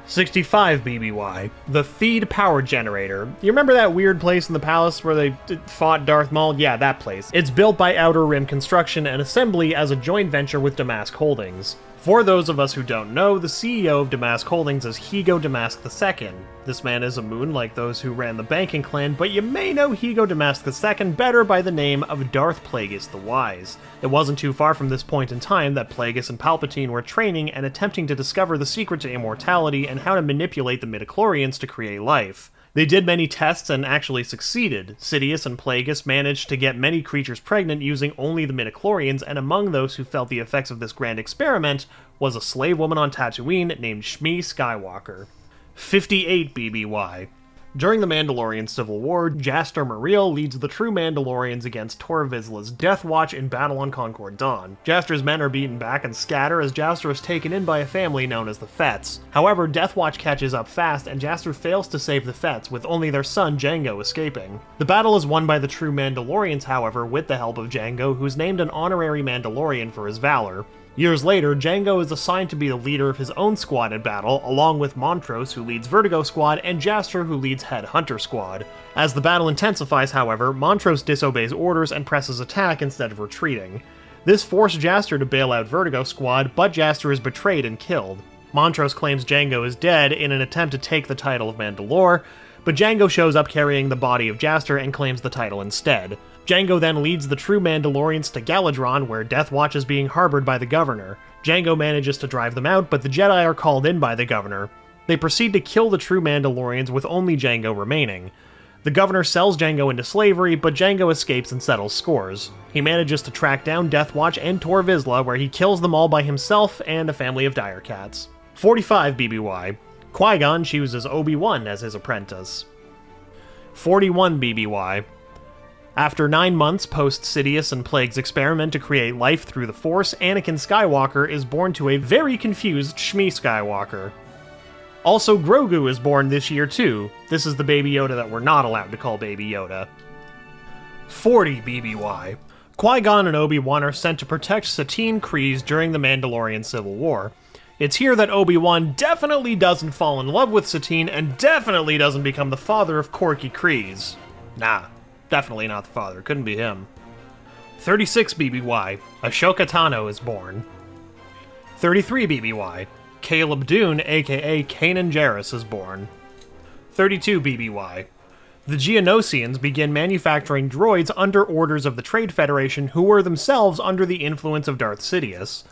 65 BBY. The Theed Power Generator. You remember that weird place in the palace where they fought Darth Maul? Yeah, that place. It's built by Outer Rim Construction and Assembly as a joint venture with Damask Holdings. For those of us who don't know, the CEO of Damask Holdings is Higo Damask II. This man is a moon like those who ran the banking clan, but you may know Higo Damask II better by the name of Darth Plagueis the Wise. It wasn't too far from this point in time that Plagueis and Palpatine were training and attempting to discover the secret to immortality and how to manipulate the midichlorians to create life. They did many tests and actually succeeded. Sidious and Plagueis managed to get many creatures pregnant using only the midichlorians, and among those who felt the effects of this grand experiment was a slave woman on Tatooine named Shmi Skywalker. 58 BBY. During the Mandalorian Civil War, Jaster Muriel leads the true Mandalorians against Tor Vizsla's Death Watch in Battle on Concord Dawn. Jaster's men are beaten back and scatter as Jaster is taken in by a family known as the Fets. However, Death Watch catches up fast and Jaster fails to save the Fets, with only their son Jango escaping. The battle is won by the true Mandalorians, however, with the help of Jango, who's named an honorary Mandalorian for his valor. Years later, Jango is assigned to be the leader of his own squad in battle, along with Montrose, who leads Vertigo Squad, and Jaster, who leads Head Hunter Squad. As the battle intensifies, however, Montrose disobeys orders and presses attack instead of retreating. This forced Jaster to bail out Vertigo Squad, but Jaster is betrayed and killed. Montrose claims Jango is dead in an attempt to take the title of Mandalore, but Jango shows up carrying the body of Jaster and claims the title instead. Jango then leads the true Mandalorians to Galadron, where Death Watch is being harbored by the Governor. Jango manages to drive them out, but the Jedi are called in by the Governor. They proceed to kill the true Mandalorians with only Jango remaining. The Governor sells Jango into slavery, but Jango escapes and settles scores. He manages to track down Death Watch and Tor Vizsla, where he kills them all by himself and a family of dire cats. 45 BBY. Qui-Gon chooses Obi-Wan as his apprentice. 41 BBY. After 9 months post Sidious and Plague's experiment to create life through the Force, Anakin Skywalker is born to a very confused Shmi Skywalker. Also, Grogu is born this year too. This is the Baby Yoda that we're not allowed to call Baby Yoda. 40 BBY. Qui-Gon and Obi-Wan are sent to protect Satine Kryze during the Mandalorian Civil War. It's here that Obi-Wan definitely doesn't fall in love with Satine and definitely doesn't become the father of Corky Kryze. Nah. Definitely not the father, couldn't be him. 36 BBY, Ashoka Tano is born. 33 BBY, Caleb Dune, aka Kanan Jarrus, is born. 32 BBY, the Geonosians begin manufacturing droids under orders of the Trade Federation, who were themselves under the influence of Darth Sidious.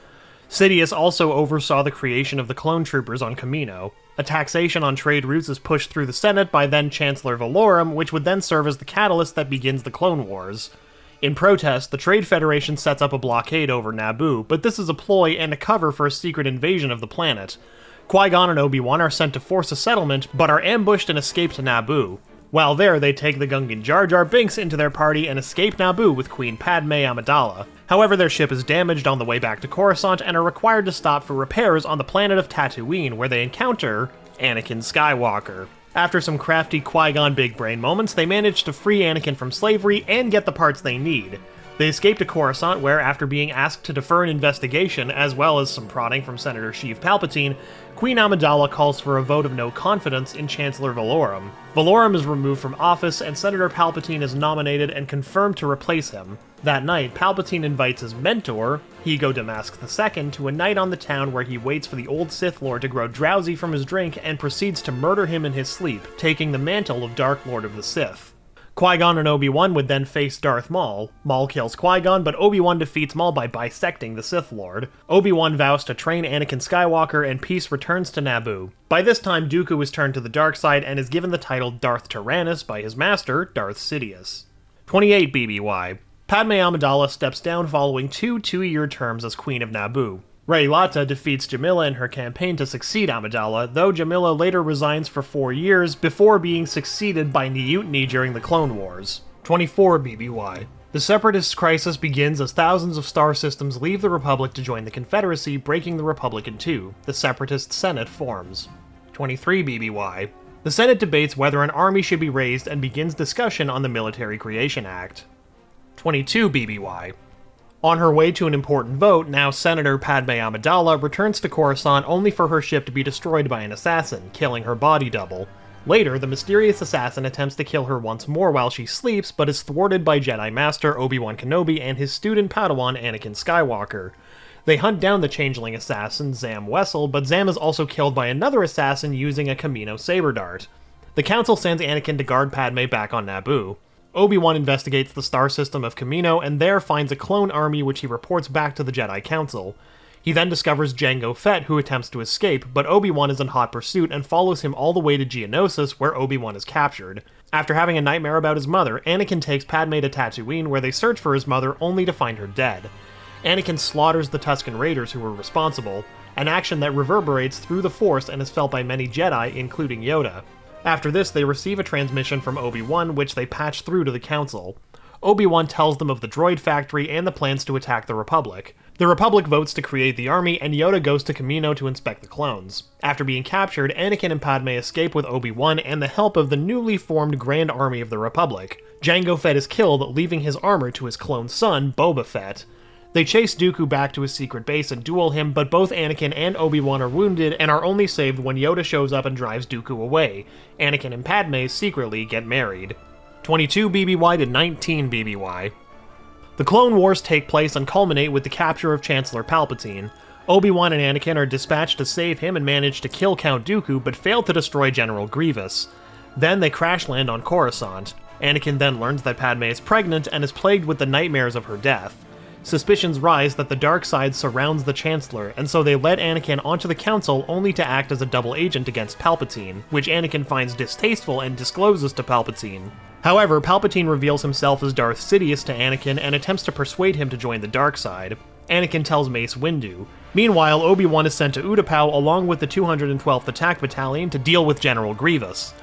Sidious also oversaw the creation of the clone troopers on Kamino. A taxation on trade routes is pushed through the Senate by then-Chancellor Valorum, which would then serve as the catalyst that begins the Clone Wars. In protest, the Trade Federation sets up a blockade over Naboo, but this is a ploy and a cover for a secret invasion of the planet. Qui-Gon and Obi-Wan are sent to force a settlement, but are ambushed and escape to Naboo. While there, they take the Gungan Jar Jar Binks into their party and escape Naboo with Queen Padme Amidala. However, their ship is damaged on the way back to Coruscant and are required to stop for repairs on the planet of Tatooine, where they encounter Anakin Skywalker. After some crafty Qui-Gon big brain moments, they manage to free Anakin from slavery and get the parts they need. They escape to Coruscant, where, after being asked to defer an investigation, as well as some prodding from Senator Sheev Palpatine, Queen Amidala calls for a vote of no confidence in Chancellor Valorum. Valorum is removed from office, and Senator Palpatine is nominated and confirmed to replace him. That night, Palpatine invites his mentor, Ego Damask II, to a night on the town where he waits for the old Sith Lord to grow drowsy from his drink and proceeds to murder him in his sleep, taking the mantle of Dark Lord of the Sith. Qui-Gon and Obi-Wan would then face Darth Maul. Maul kills Qui-Gon, but Obi-Wan defeats Maul by bisecting the Sith Lord. Obi-Wan vows to train Anakin Skywalker, and peace returns to Naboo. By this time, Dooku is turned to the dark side and is given the title Darth Tyrannus by his master, Darth Sidious. 28 BBY. Padme Amidala steps down following 2 two-year terms as Queen of Naboo. Rey Lata defeats Jamila in her campaign to succeed Amidala, though Jamila later resigns for 4 years before being succeeded by Mutiny during the Clone Wars. 24 BBY. The Separatist crisis begins as thousands of star systems leave the Republic to join the Confederacy, breaking the Republic in two. The Separatist Senate forms. 23 BBY. The Senate debates whether an army should be raised and begins discussion on the Military Creation Act. 22 BBY. On her way to an important vote, now Senator Padme Amidala returns to Coruscant only for her ship to be destroyed by an assassin, killing her body double. Later, the mysterious assassin attempts to kill her once more while she sleeps, but is thwarted by Jedi Master Obi-Wan Kenobi and his student Padawan Anakin Skywalker. They hunt down the changeling assassin, Zam Wessel, but Zam is also killed by another assassin using a Kamino saber dart. The Council sends Anakin to guard Padme back on Naboo. Obi-Wan investigates the star system of Kamino and there finds a clone army which he reports back to the Jedi Council. He then discovers Jango Fett, who attempts to escape, but Obi-Wan is in hot pursuit and follows him all the way to Geonosis, where Obi-Wan is captured. After having a nightmare about his mother, Anakin takes Padme to Tatooine, where they search for his mother only to find her dead. Anakin slaughters the Tusken Raiders who were responsible, an action that reverberates through the Force and is felt by many Jedi, including Yoda. After this, they receive a transmission from Obi-Wan, which they patch through to the Council. Obi-Wan tells them of the droid factory and the plans to attack the Republic. The Republic votes to create the army, and Yoda goes to Kamino to inspect the clones. After being captured, Anakin and Padme escape with Obi-Wan and the help of the newly formed Grand Army of the Republic. Jango Fett is killed, leaving his armor to his clone son, Boba Fett. They chase Dooku back to his secret base and duel him, but both Anakin and Obi-Wan are wounded and are only saved when Yoda shows up and drives Dooku away. Anakin and Padme secretly get married. 22 BBY to 19 BBY. The Clone Wars take place and culminate with the capture of Chancellor Palpatine. Obi-Wan and Anakin are dispatched to save him and manage to kill Count Dooku, but fail to destroy General Grievous. Then they crash land on Coruscant. Anakin then learns that Padme is pregnant and is plagued with the nightmares of her death. Suspicions rise that the dark side surrounds the Chancellor, and so they let Anakin onto the Council only to act as a double agent against Palpatine, which Anakin finds distasteful and discloses to Palpatine. However, Palpatine reveals himself as Darth Sidious to Anakin and attempts to persuade him to join the dark side. Anakin tells Mace Windu. Meanwhile, Obi-Wan is sent to Utapau along with the 212th Attack Battalion to deal with General Grievous.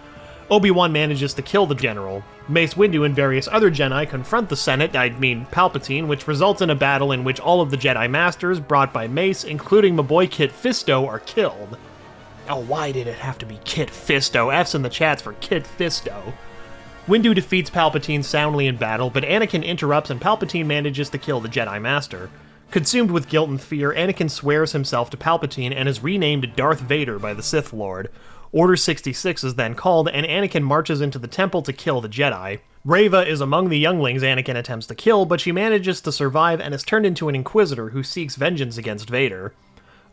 Obi-Wan manages to kill the general. Mace Windu and various other Jedi confront the Senate, Palpatine, which results in a battle in which all of the Jedi Masters brought by Mace, including my boy Kit Fisto, are killed. Oh, why did it have to be Kit Fisto? F's in the chats for Kit Fisto. Windu defeats Palpatine soundly in battle, but Anakin interrupts and Palpatine manages to kill the Jedi Master. Consumed with guilt and fear, Anakin swears himself to Palpatine and is renamed Darth Vader by the Sith Lord. Order 66 is then called, and Anakin marches into the temple to kill the Jedi. Reva is among the younglings Anakin attempts to kill, but she manages to survive and is turned into an Inquisitor who seeks vengeance against Vader.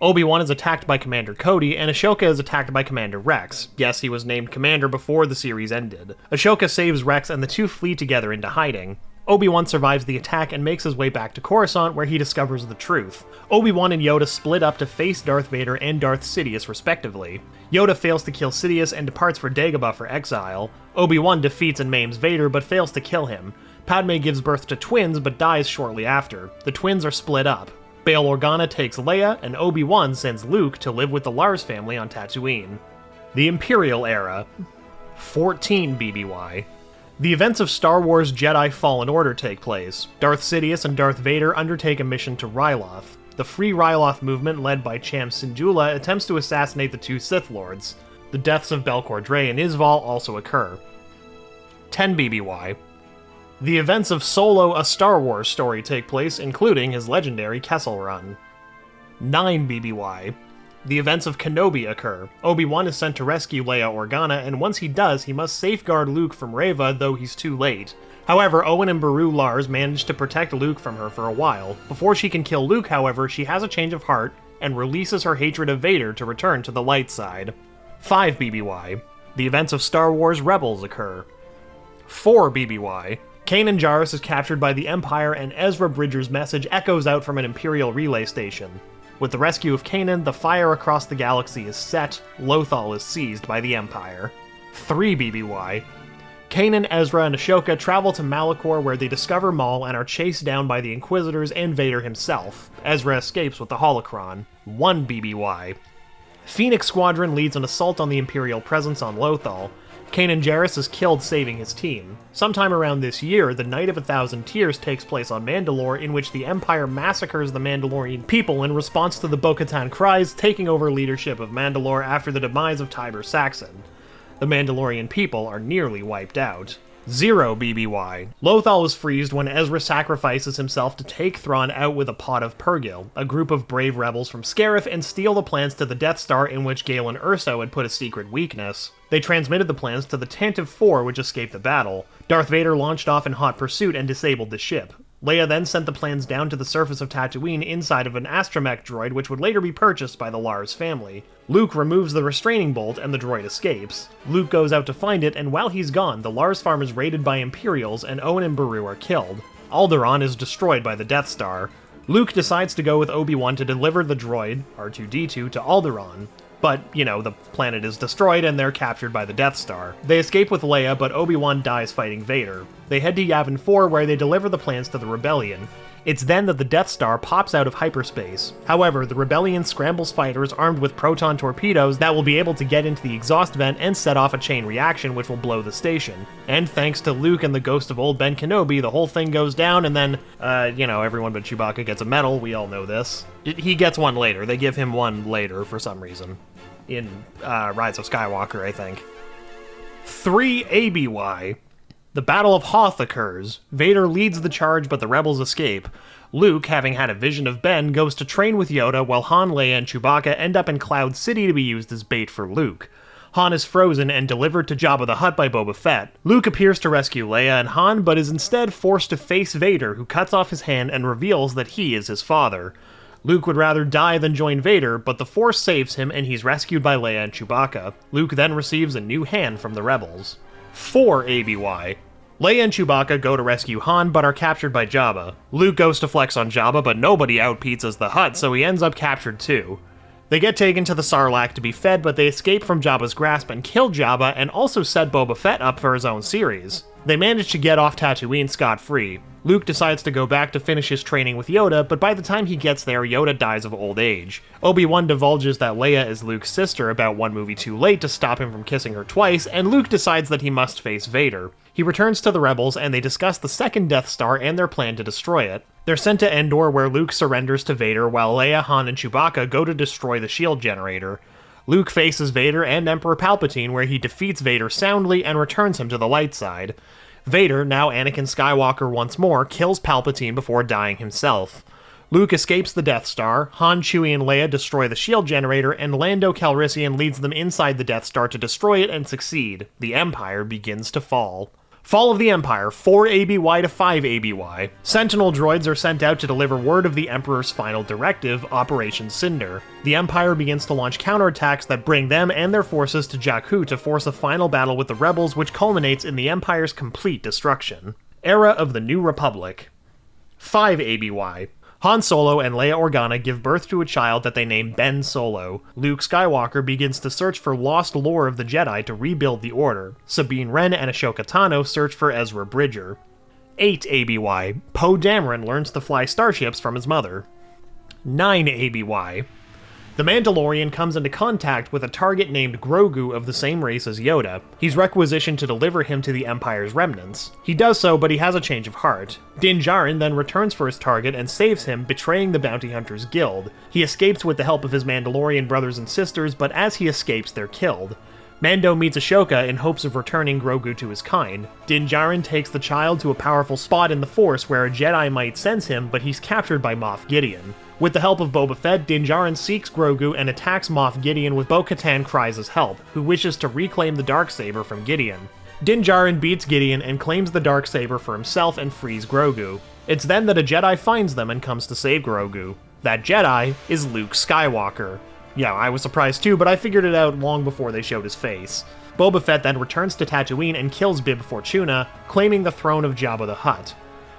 Obi-Wan is attacked by Commander Cody, and Ashoka is attacked by Commander Rex. Yes, he was named Commander before the series ended. Ashoka saves Rex, and the two flee together into hiding. Obi-Wan survives the attack and makes his way back to Coruscant, where he discovers the truth. Obi-Wan and Yoda split up to face Darth Vader and Darth Sidious, respectively. Yoda fails to kill Sidious and departs for Dagobah for exile. Obi-Wan defeats and maims Vader, but fails to kill him. Padme gives birth to twins, but dies shortly after. The twins are split up. Bail Organa takes Leia, and Obi-Wan sends Luke to live with the Lars family on Tatooine. The Imperial Era. 14 BBY. The events of Star Wars Jedi Fallen Order take place. Darth Sidious and Darth Vader undertake a mission to Ryloth. The Free Ryloth movement, led by Cham Syndulla, attempts to assassinate the two Sith Lords. The deaths of Belcor Dre and Isval also occur. 10 BBY. The events of Solo, a Star Wars story take place, including his legendary Kessel Run. 9 BBY. The events of Kenobi occur. Obi-Wan is sent to rescue Leia Organa, and once he does, he must safeguard Luke from Reva, though he's too late. However, Owen and Beru Lars manage to protect Luke from her for a while. Before she can kill Luke, however, she has a change of heart, and releases her hatred of Vader to return to the light side. 5 BBY. The events of Star Wars Rebels occur. 4 BBY. Kanan Jarrus is captured by the Empire, and Ezra Bridger's message echoes out from an Imperial relay station. With the rescue of Kanan, the fire across the galaxy is set, Lothal is seized by the Empire. 3 BBY. Kanan, Ezra, and Ashoka travel to Malachor, where they discover Maul and are chased down by the Inquisitors and Vader himself. Ezra escapes with the holocron. 1 BBY. Phoenix Squadron leads an assault on the Imperial presence on Lothal. Kanan Jarrus is killed saving his team. Sometime around this year, the Night of 1,000 Tears takes place on Mandalore, in which the Empire massacres the Mandalorian people in response to the Bo-Katan Kryze taking over leadership of Mandalore after the demise of Tiber Saxon. The Mandalorian people are nearly wiped out. 0 BBY. Lothal is freezed when Ezra sacrifices himself to take Thrawn out with a pot of Purgil, a group of brave rebels from Scarif, and steal the plans to the Death Star in which Galen Erso had put a secret weakness. They transmitted the plans to the Tantive 4, which escaped the battle. Darth Vader launched off in hot pursuit and disabled the ship. Leia then sent the plans down to the surface of Tatooine inside of an astromech droid, which would later be purchased by the Lars family. Luke removes the restraining bolt and the droid escapes. Luke goes out to find it, and while he's gone, the Lars farm is raided by Imperials and Owen and Beru are killed. Alderaan is destroyed by the Death Star. Luke decides to go with Obi-Wan to deliver the droid, R2-D2, to Alderaan. But, the planet is destroyed and they're captured by the Death Star. They escape with Leia, but Obi-Wan dies fighting Vader. They head to Yavin 4, where they deliver the plans to the Rebellion. It's then that the Death Star pops out of hyperspace. However, the Rebellion scrambles fighters armed with proton torpedoes that will be able to get into the exhaust vent and set off a chain reaction which will blow the station. And thanks to Luke and the ghost of old Ben Kenobi, the whole thing goes down, and then, everyone but Chewbacca gets a medal. We all know this. He gets one later. They give him one later for some reason. In Rise of Skywalker, I think. 3 ABY. The Battle of Hoth occurs. Vader leads the charge, but the rebels escape. Luke, having had a vision of Ben, goes to train with Yoda, while Han, Leia, and Chewbacca end up in Cloud City to be used as bait for Luke. Han is frozen and delivered to Jabba the Hutt by Boba Fett. Luke appears to rescue Leia and Han, but is instead forced to face Vader, who cuts off his hand and reveals that he is his father. Luke would rather die than join Vader, but the Force saves him and he's rescued by Leia and Chewbacca. Luke then receives a new hand from the rebels. 4 ABY. Leia and Chewbacca go to rescue Han, but are captured by Jabba. Luke goes to flex on Jabba, but nobody out-pizzas the Hutt, so he ends up captured too. They get taken to the Sarlacc to be fed, but they escape from Jabba's grasp and kill Jabba, and also set Boba Fett up for his own series. They manage to get off Tatooine scot-free. Luke decides to go back to finish his training with Yoda, but by the time he gets there, Yoda dies of old age. Obi-Wan divulges that Leia is Luke's sister about one movie too late to stop him from kissing her twice, and Luke decides that he must face Vader. He returns to the rebels, and they discuss the second Death Star and their plan to destroy it. They're sent to Endor, where Luke surrenders to Vader, while Leia, Han, and Chewbacca go to destroy the shield generator. Luke faces Vader and Emperor Palpatine, where he defeats Vader soundly and returns him to the light side. Vader, now Anakin Skywalker once more, kills Palpatine before dying himself. Luke escapes the Death Star, Han, Chewie, and Leia destroy the shield generator, and Lando Calrissian leads them inside the Death Star to destroy it and succeed. The Empire begins to fall. Fall of the Empire, 4 ABY to 5 ABY. Sentinel droids are sent out to deliver word of the Emperor's final directive, Operation Cinder. The Empire begins to launch counterattacks that bring them and their forces to Jakku to force a final battle with the rebels, which culminates in the Empire's complete destruction. Era of the New Republic. 5 ABY. Han Solo and Leia Organa give birth to a child that they name Ben Solo. Luke Skywalker begins to search for lost lore of the Jedi to rebuild the Order. Sabine Wren and Ashoka Tano search for Ezra Bridger. 8 ABY. Poe Dameron learns to fly starships from his mother. 9 ABY. The Mandalorian comes into contact with a target named Grogu of the same race as Yoda. He's requisitioned to deliver him to the Empire's remnants. He does so, but he has a change of heart. Din Djarin then returns for his target and saves him, betraying the Bounty Hunters Guild. He escapes with the help of his Mandalorian brothers and sisters, but as he escapes, they're killed. Mando meets Ashoka in hopes of returning Grogu to his kind. Din Djarin takes the child to a powerful spot in the Force where a Jedi might sense him, but he's captured by Moff Gideon. With the help of Boba Fett, Din Djarin seeks Grogu and attacks Moff Gideon with Bo-Katan Kryze's help, who wishes to reclaim the Darksaber from Gideon. Din Djarin beats Gideon and claims the Darksaber for himself and frees Grogu. It's then that a Jedi finds them and comes to save Grogu. That Jedi is Luke Skywalker. Yeah, I was surprised too, but I figured it out long before they showed his face. Boba Fett then returns to Tatooine and kills Bib Fortuna, claiming the throne of Jabba the Hutt.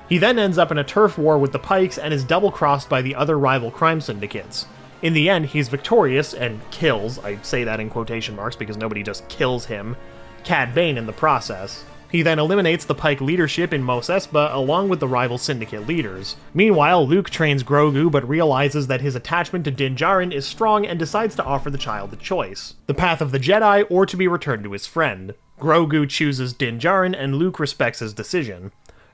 He then ends up in a turf war with the Pikes and is double-crossed by the other rival crime syndicates. In the end, he's victorious and kills, I say that in quotation marks because nobody just kills him, Cad Bane in the process. He then eliminates the Pike leadership in Mos Espa along with the rival syndicate leaders. Meanwhile, Luke trains Grogu but realizes that his attachment to Din Djarin is strong and decides to offer the child a choice: the path of the Jedi or to be returned to his friend. Grogu chooses Din Djarin and Luke respects his decision.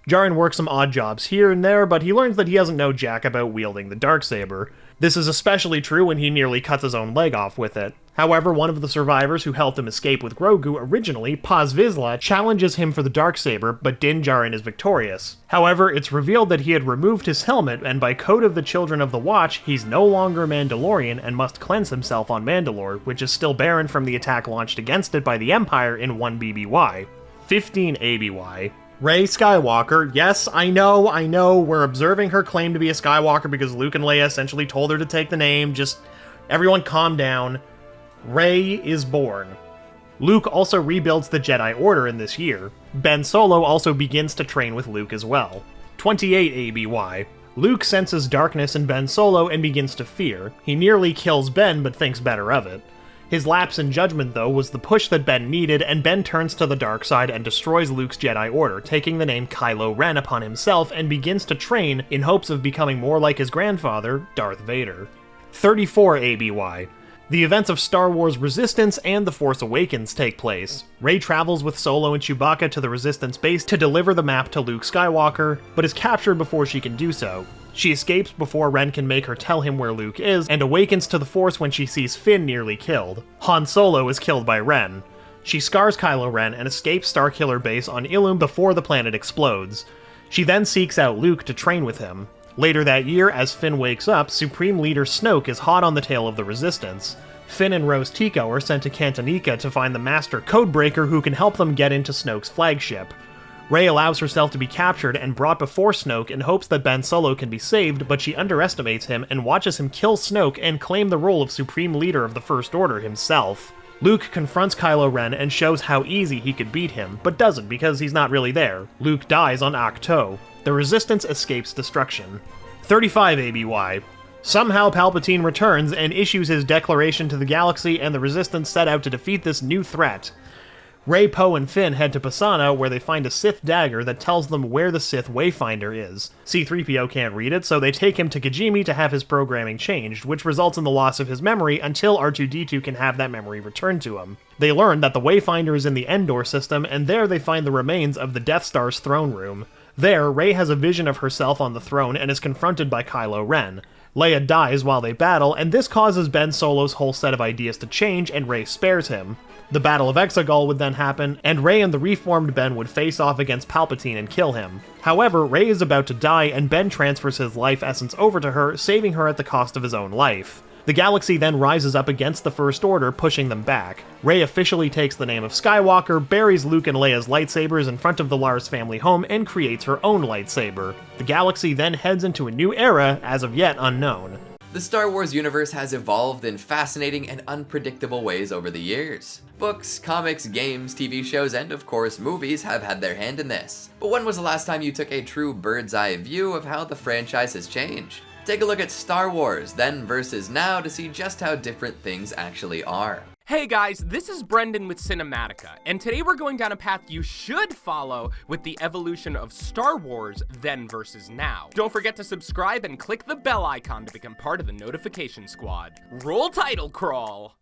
Djarin works some odd jobs here and there, but he learns that he doesn't know jack about wielding the Darksaber. This is especially true when he nearly cuts his own leg off with it. However, one of the survivors who helped him escape with Grogu originally, Paz Vizsla, challenges him for the Darksaber, but Din Djarin is victorious. However, it's revealed that he had removed his helmet, and by code of the Children of the Watch, he's no longer Mandalorian and must cleanse himself on Mandalore, which is still barren from the attack launched against it by the Empire in 1 BBY. 15 ABY. Rey Skywalker, yes, I know, we're observing her claim to be a Skywalker because Luke and Leia essentially told her to take the name, just everyone calm down. Rey is born. Luke also rebuilds the Jedi Order in this year. Ben Solo also begins to train with Luke as well. 28 ABY. Luke senses darkness in Ben Solo and begins to fear. He nearly kills Ben but thinks better of it. His lapse in judgment, though, was the push that Ben needed, and Ben turns to the dark side and destroys Luke's Jedi Order, taking the name Kylo Ren upon himself and begins to train in hopes of becoming more like his grandfather, Darth Vader. 34 ABY. The events of Star Wars Resistance and The Force Awakens take place. Rey travels with Solo and Chewbacca to the Resistance base to deliver the map to Luke Skywalker, but is captured before she can do so. She escapes before Ren can make her tell him where Luke is, and awakens to the Force when she sees Finn nearly killed. Han Solo is killed by Ren. She scars Kylo Ren and escapes Starkiller Base on Ilum before the planet explodes. She then seeks out Luke to train with him. Later that year, as Finn wakes up, Supreme Leader Snoke is hot on the tail of the Resistance. Finn and Rose Tico are sent to Cantonica to find the Master Codebreaker who can help them get into Snoke's flagship. Rey allows herself to be captured and brought before Snoke in hopes that Ben Solo can be saved, but she underestimates him and watches him kill Snoke and claim the role of Supreme Leader of the First Order himself. Luke confronts Kylo Ren and shows how easy he could beat him, but doesn't because he's not really there. Luke dies on Ahch-To. The Resistance escapes destruction. 35 ABY. Somehow Palpatine returns and issues his declaration to the galaxy, and the Resistance set out to defeat this new threat. Rey, Poe, and Finn head to Pasaana, where they find a Sith dagger that tells them where the Sith Wayfinder is. C-3PO can't read it, so they take him to Kijimi to have his programming changed, which results in the loss of his memory until R2-D2 can have that memory returned to him. They learn that the Wayfinder is in the Endor system, and there they find the remains of the Death Star's throne room. There, Rey has a vision of herself on the throne and is confronted by Kylo Ren. Leia dies while they battle, and this causes Ben Solo's whole set of ideas to change, and Rey spares him. The Battle of Exegol would then happen, and Rey and the reformed Ben would face off against Palpatine and kill him. However, Rey is about to die, and Ben transfers his life essence over to her, saving her at the cost of his own life. The galaxy then rises up against the First Order, pushing them back. Rey officially takes the name of Skywalker, buries Luke and Leia's lightsabers in front of the Lars family home, and creates her own lightsaber. The galaxy then heads into a new era, as of yet unknown. The Star Wars universe has evolved in fascinating and unpredictable ways over the years. Books, comics, games, TV shows, and of course movies have had their hand in this. But when was the last time you took a true bird's eye view of how the franchise has changed? Take a look at Star Wars, then versus now, to see just how different things actually are. Hey guys, this is Brendan with Cinematica, and today we're going down a path you should follow with the evolution of Star Wars then versus now. Don't forget to subscribe and click the bell icon to become part of the notification squad. Roll title crawl!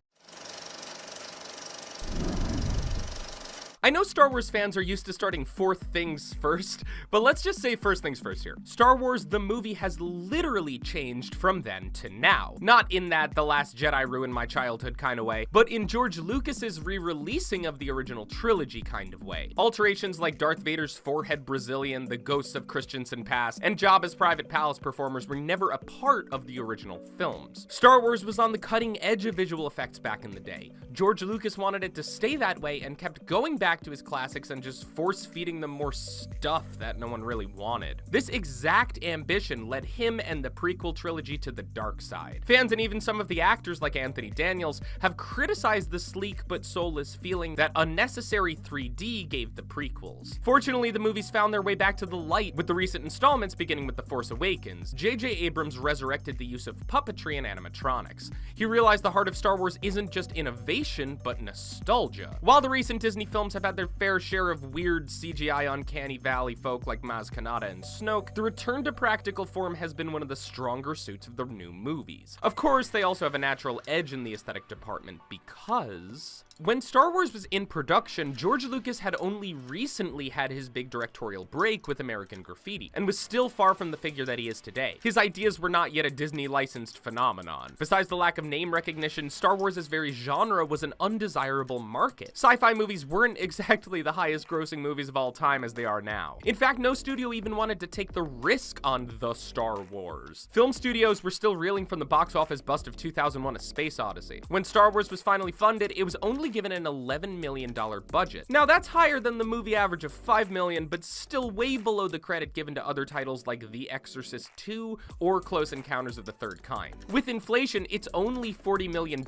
I know Star Wars fans are used to starting fourth things first, but let's just say first things first here. Star Wars the movie has literally changed from then to now. Not in that The Last Jedi ruined my childhood kind of way, but in George Lucas's re-releasing of the original trilogy kind of way. Alterations like Darth Vader's forehead Brazilian, the ghosts of Christensen Pass, and Jabba's private palace performers were never a part of the original films. Star Wars was on the cutting edge of visual effects back in the day. George Lucas wanted it to stay that way and kept going back to his classics and just force-feeding them more stuff that no one really wanted. This exact ambition led him and the prequel trilogy to the dark side. Fans and even some of the actors like Anthony Daniels have criticized the sleek but soulless feeling that unnecessary 3D gave the prequels. Fortunately, the movies found their way back to the light with the recent installments beginning with The Force Awakens. J.J. Abrams resurrected the use of puppetry and animatronics. He realized the heart of Star Wars isn't just innovation, but nostalgia. While the recent Disney films have had their fair share of weird CGI uncanny valley folk like Maz Kanata and Snoke, the return to practical form has been one of the stronger suits of the new movies. Of course, they also have a natural edge in the aesthetic department because when Star Wars was in production, George Lucas had only recently had his big directorial break with American Graffiti, and was still far from the figure that he is today. His ideas were not yet a Disney-licensed phenomenon. Besides the lack of name recognition, Star Wars as very genre was an undesirable market. Sci-fi movies weren't exactly the highest-grossing movies of all time as they are now. In fact, no studio even wanted to take the risk on the Star Wars. Film studios were still reeling from the box office bust of 2001: A Space Odyssey. When Star Wars was finally funded, it was only given an $11 million budget. Now that's higher than the movie average of $5 million, but still way below the credit given to other titles like The Exorcist II or Close Encounters of the Third Kind. With inflation, it's only $40 million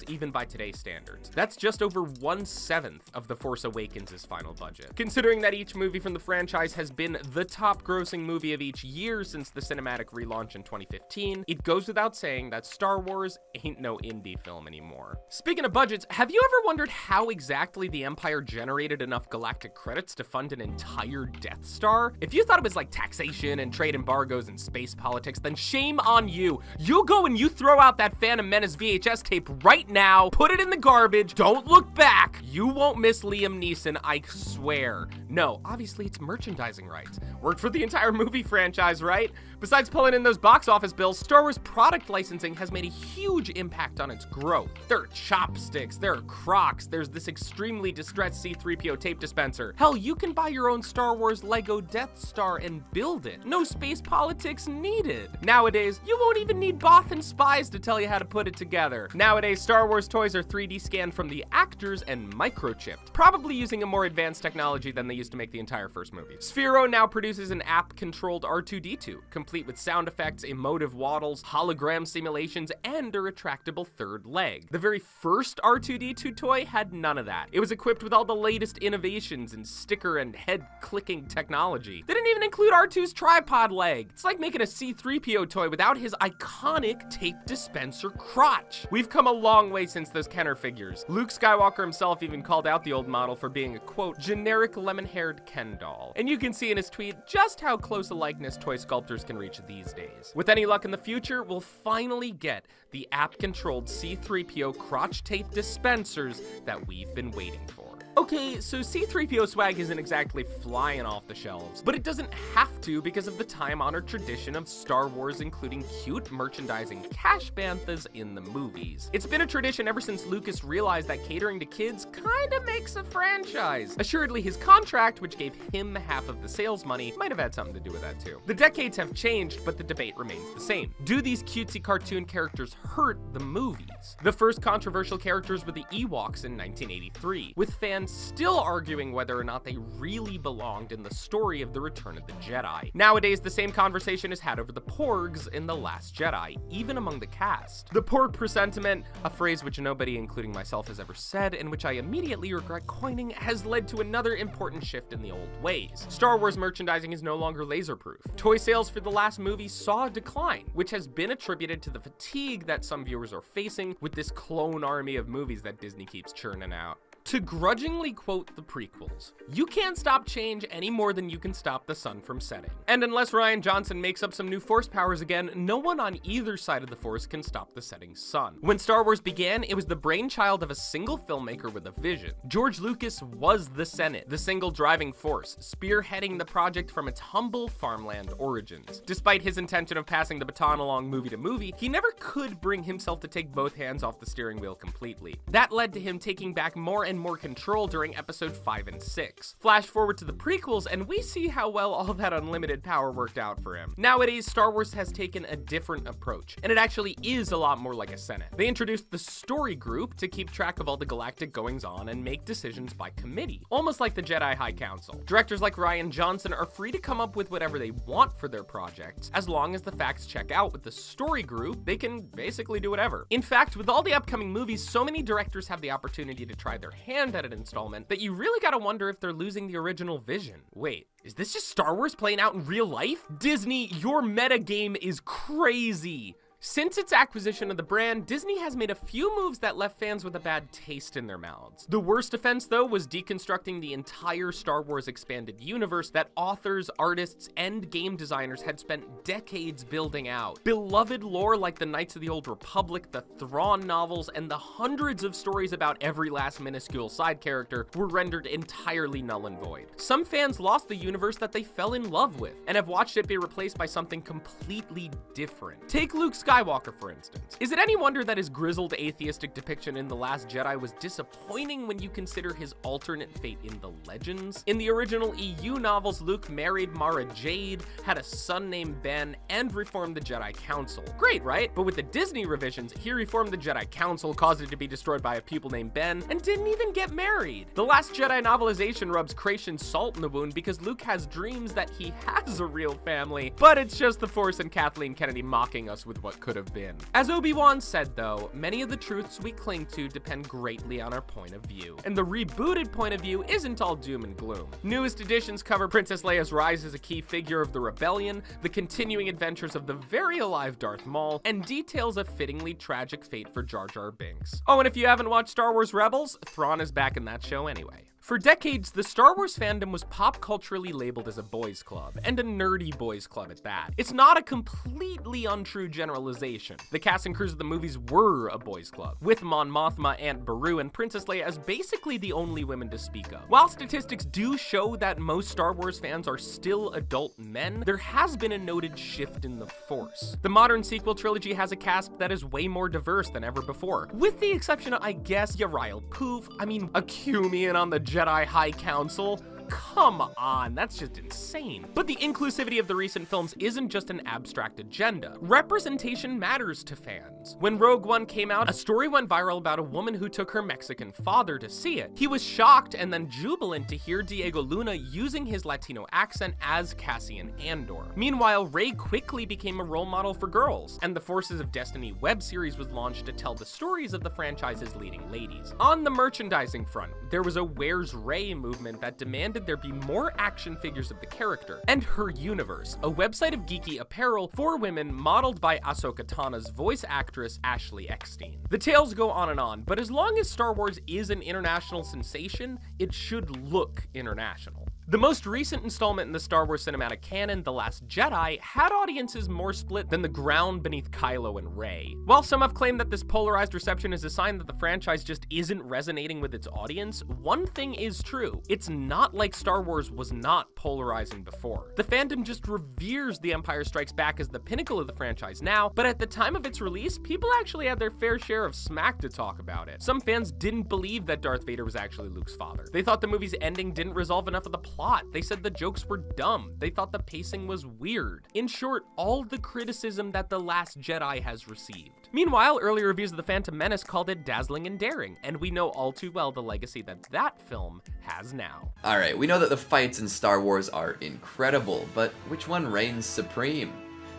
even by today's standards. That's just over 1/7 of The Force Awakens' final budget. Considering that each movie from the franchise has been the top grossing movie of each year since the cinematic relaunch in 2015, it goes without saying that Star Wars ain't no indie film anymore. Speaking of budgets, have you ever wondered how exactly the Empire generated enough galactic credits to fund an entire Death Star? If you thought it was like taxation and trade embargoes and space politics, then shame on you. You go and you throw out that Phantom Menace VHS tape right now, put it in the garbage, don't look back. You won't miss Liam Neeson, I swear. No, obviously it's merchandising rights. Worked for the entire movie franchise, right? Besides pulling in those box office bills, Star Wars product licensing has made a huge impact on its growth. There are chopsticks, there are Crocs, there's this extremely distressed C-3PO tape dispenser. Hell, you can buy your own Star Wars Lego Death Star and build it. No space politics needed. Nowadays, you won't even need Bothan spies to tell you how to put it together. Nowadays, Star Wars toys are 3D scanned from the actors and microchipped, probably using a more advanced technology than they used to make the entire first movie. Sphero now produces an app-controlled R2-D2, complete with sound effects, emotive waddles, hologram simulations, and a retractable third leg. The very first R2-D2 toy had none of that. It was equipped with all the latest innovations in sticker and head-clicking technology. They didn't even include R2's tripod leg. It's like making a C-3PO toy without his iconic tape dispenser crotch. We've come a long way since those Kenner figures. Luke Skywalker himself even called out the old model for being a, quote, generic lemon-haired Ken doll. And you can see in his tweet just how close a likeness toy sculptors can reach these days. With any luck in the future, we'll finally get the app-controlled C-3PO crotch tape dispensers that we've been waiting for. Okay, so C-3PO swag isn't exactly flying off the shelves, but it doesn't have to because of the time-honored tradition of Star Wars including cute merchandising cash banthas in the movies. It's been a tradition ever since Lucas realized that catering to kids kinda makes a franchise. Assuredly, his contract, which gave him half of the sales money, might have had something to do with that too. The decades have changed, but the debate remains the same. Do these cutesy cartoon characters hurt the movies? The first controversial characters were the Ewoks in 1983, with fans still arguing whether or not they really belonged in the story of the Return of the Jedi. Nowadays, the same conversation is had over the Porgs in The Last Jedi, even among the cast. The Porg presentiment, a phrase which nobody, including myself, has ever said, and which I immediately regret coining, has led to another important shift in the old ways. Star Wars merchandising is no longer laser-proof. Toy sales for the last movie saw a decline, which has been attributed to the fatigue that some viewers are facing with this clone army of movies that Disney keeps churning out. To grudgingly quote the prequels, you can't stop change any more than you can stop the sun from setting. And unless Rian Johnson makes up some new force powers again, no one on either side of the force can stop the setting sun. When Star Wars began, it was the brainchild of a single filmmaker with a vision. George Lucas was the Senate, the single driving force, spearheading the project from its humble farmland origins. Despite his intention of passing the baton along movie to movie, he never could bring himself to take both hands off the steering wheel completely. That led to him taking back more and more control during episode 5 and 6. Flash forward to the prequels and we see how well all that unlimited power worked out for him. Nowadays, Star Wars has taken a different approach, and it actually is a lot more like a Senate. They introduced the story group to keep track of all the galactic goings-on and make decisions by committee, almost like the Jedi High Council. Directors like Rian Johnson are free to come up with whatever they want for their projects. As long as the facts check out with the story group, they can basically do whatever. In fact, with all the upcoming movies, so many directors have the opportunity to try their hand at an installment that you really gotta wonder if they're losing the original vision. Wait, is this just Star Wars playing out in real life? Disney, your meta game is crazy. Since its acquisition of the brand, Disney has made a few moves that left fans with a bad taste in their mouths. The worst offense, though, was deconstructing the entire Star Wars expanded universe that authors, artists, and game designers had spent decades building out. Beloved lore like the Knights of the Old Republic, the Thrawn novels, and the hundreds of stories about every last minuscule side character were rendered entirely null and void. Some fans lost the universe that they fell in love with, and have watched it be replaced by something completely different. Take Luke Skywalker, for instance. Is it any wonder that his grizzled atheistic depiction in The Last Jedi was disappointing when you consider his alternate fate in the Legends? In the original EU novels, Luke married Mara Jade, had a son named Ben, and reformed the Jedi Council. Great, right? But with the Disney revisions, he reformed the Jedi Council, caused it to be destroyed by a pupil named Ben, and didn't even get married. The Last Jedi novelization rubs Creation salt in the wound because Luke has dreams that he has a real family, but it's just the Force and Kathleen Kennedy mocking us with what could have been. As Obi-Wan said though, many of the truths we cling to depend greatly on our point of view, and the rebooted point of view isn't all doom and gloom. Newest editions cover Princess Leia's rise as a key figure of the rebellion, the continuing adventures of the very alive Darth Maul, and details a fittingly tragic fate for Jar Jar Binks. Oh, and if you haven't watched Star Wars Rebels, Thrawn is back in that show anyway. For decades, the Star Wars fandom was pop culturally labeled as a boys' club, and a nerdy boys' club at that. It's not a completely untrue generalization. The cast and crews of the movies were a boys' club, with Mon Mothma, Aunt Beru, and Princess Leia as basically the only women to speak of. While statistics do show that most Star Wars fans are still adult men, there has been a noted shift in the Force. The modern sequel trilogy has a cast that is way more diverse than ever before, with the exception of, I guess, Uriel Poof, a Cumian on the Jedi High Council. Come on, that's just insane. But the inclusivity of the recent films isn't just an abstract agenda. Representation matters to fans. When Rogue One came out, a story went viral about a woman who took her Mexican father to see it. He was shocked and then jubilant to hear Diego Luna using his Latino accent as Cassian Andor. Meanwhile, Rey quickly became a role model for girls, and the Forces of Destiny web series was launched to tell the stories of the franchise's leading ladies. On the merchandising front, there was a Where's Rey movement that demanded there be more action figures of the character, and Her Universe, a website of geeky apparel for women modeled by Ahsoka Tano's voice actress Ashley Eckstein. The tales go on, but as long as Star Wars is an international sensation, it should look international. The most recent installment in the Star Wars cinematic canon, The Last Jedi, had audiences more split than the ground beneath Kylo and Rey. While some have claimed that this polarized reception is a sign that the franchise just isn't resonating with its audience, one thing is true. It's not like Star Wars was not polarizing before. The fandom just reveres The Empire Strikes Back as the pinnacle of the franchise now, but at the time of its release, people actually had their fair share of smack to talk about it. Some fans didn't believe that Darth Vader was actually Luke's father. They thought the movie's ending didn't resolve enough of the plot. They said the jokes were dumb. They thought the pacing was weird. In short, all the criticism that The Last Jedi has received. Meanwhile, early reviews of The Phantom Menace called it dazzling and daring, and we know all too well the legacy that film has now. Alright, we know that the fights in Star Wars are incredible, but which one reigns supreme?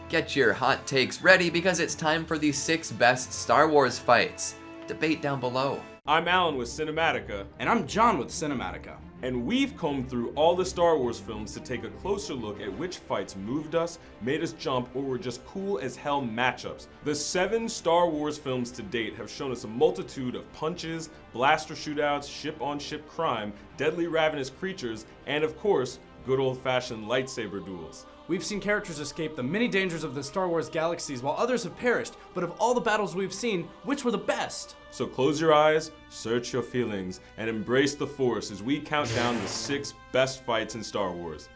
Get your hot takes ready because it's time for the 6 best Star Wars fights. Debate down below. I'm Alan with Cinematica. And I'm John with Cinematica. And we've combed through all the Star Wars films to take a closer look at which fights moved us, made us jump, or were just cool as hell matchups. The 7 Star Wars films to date have shown us a multitude of punches, blaster shootouts, ship-on-ship crime, deadly ravenous creatures, and of course, good old-fashioned lightsaber duels. We've seen characters escape the many dangers of the Star Wars galaxies while others have perished, but of all the battles we've seen, which were the best? So close your eyes, search your feelings, and embrace the Force as we count down the 6 best fights in Star Wars.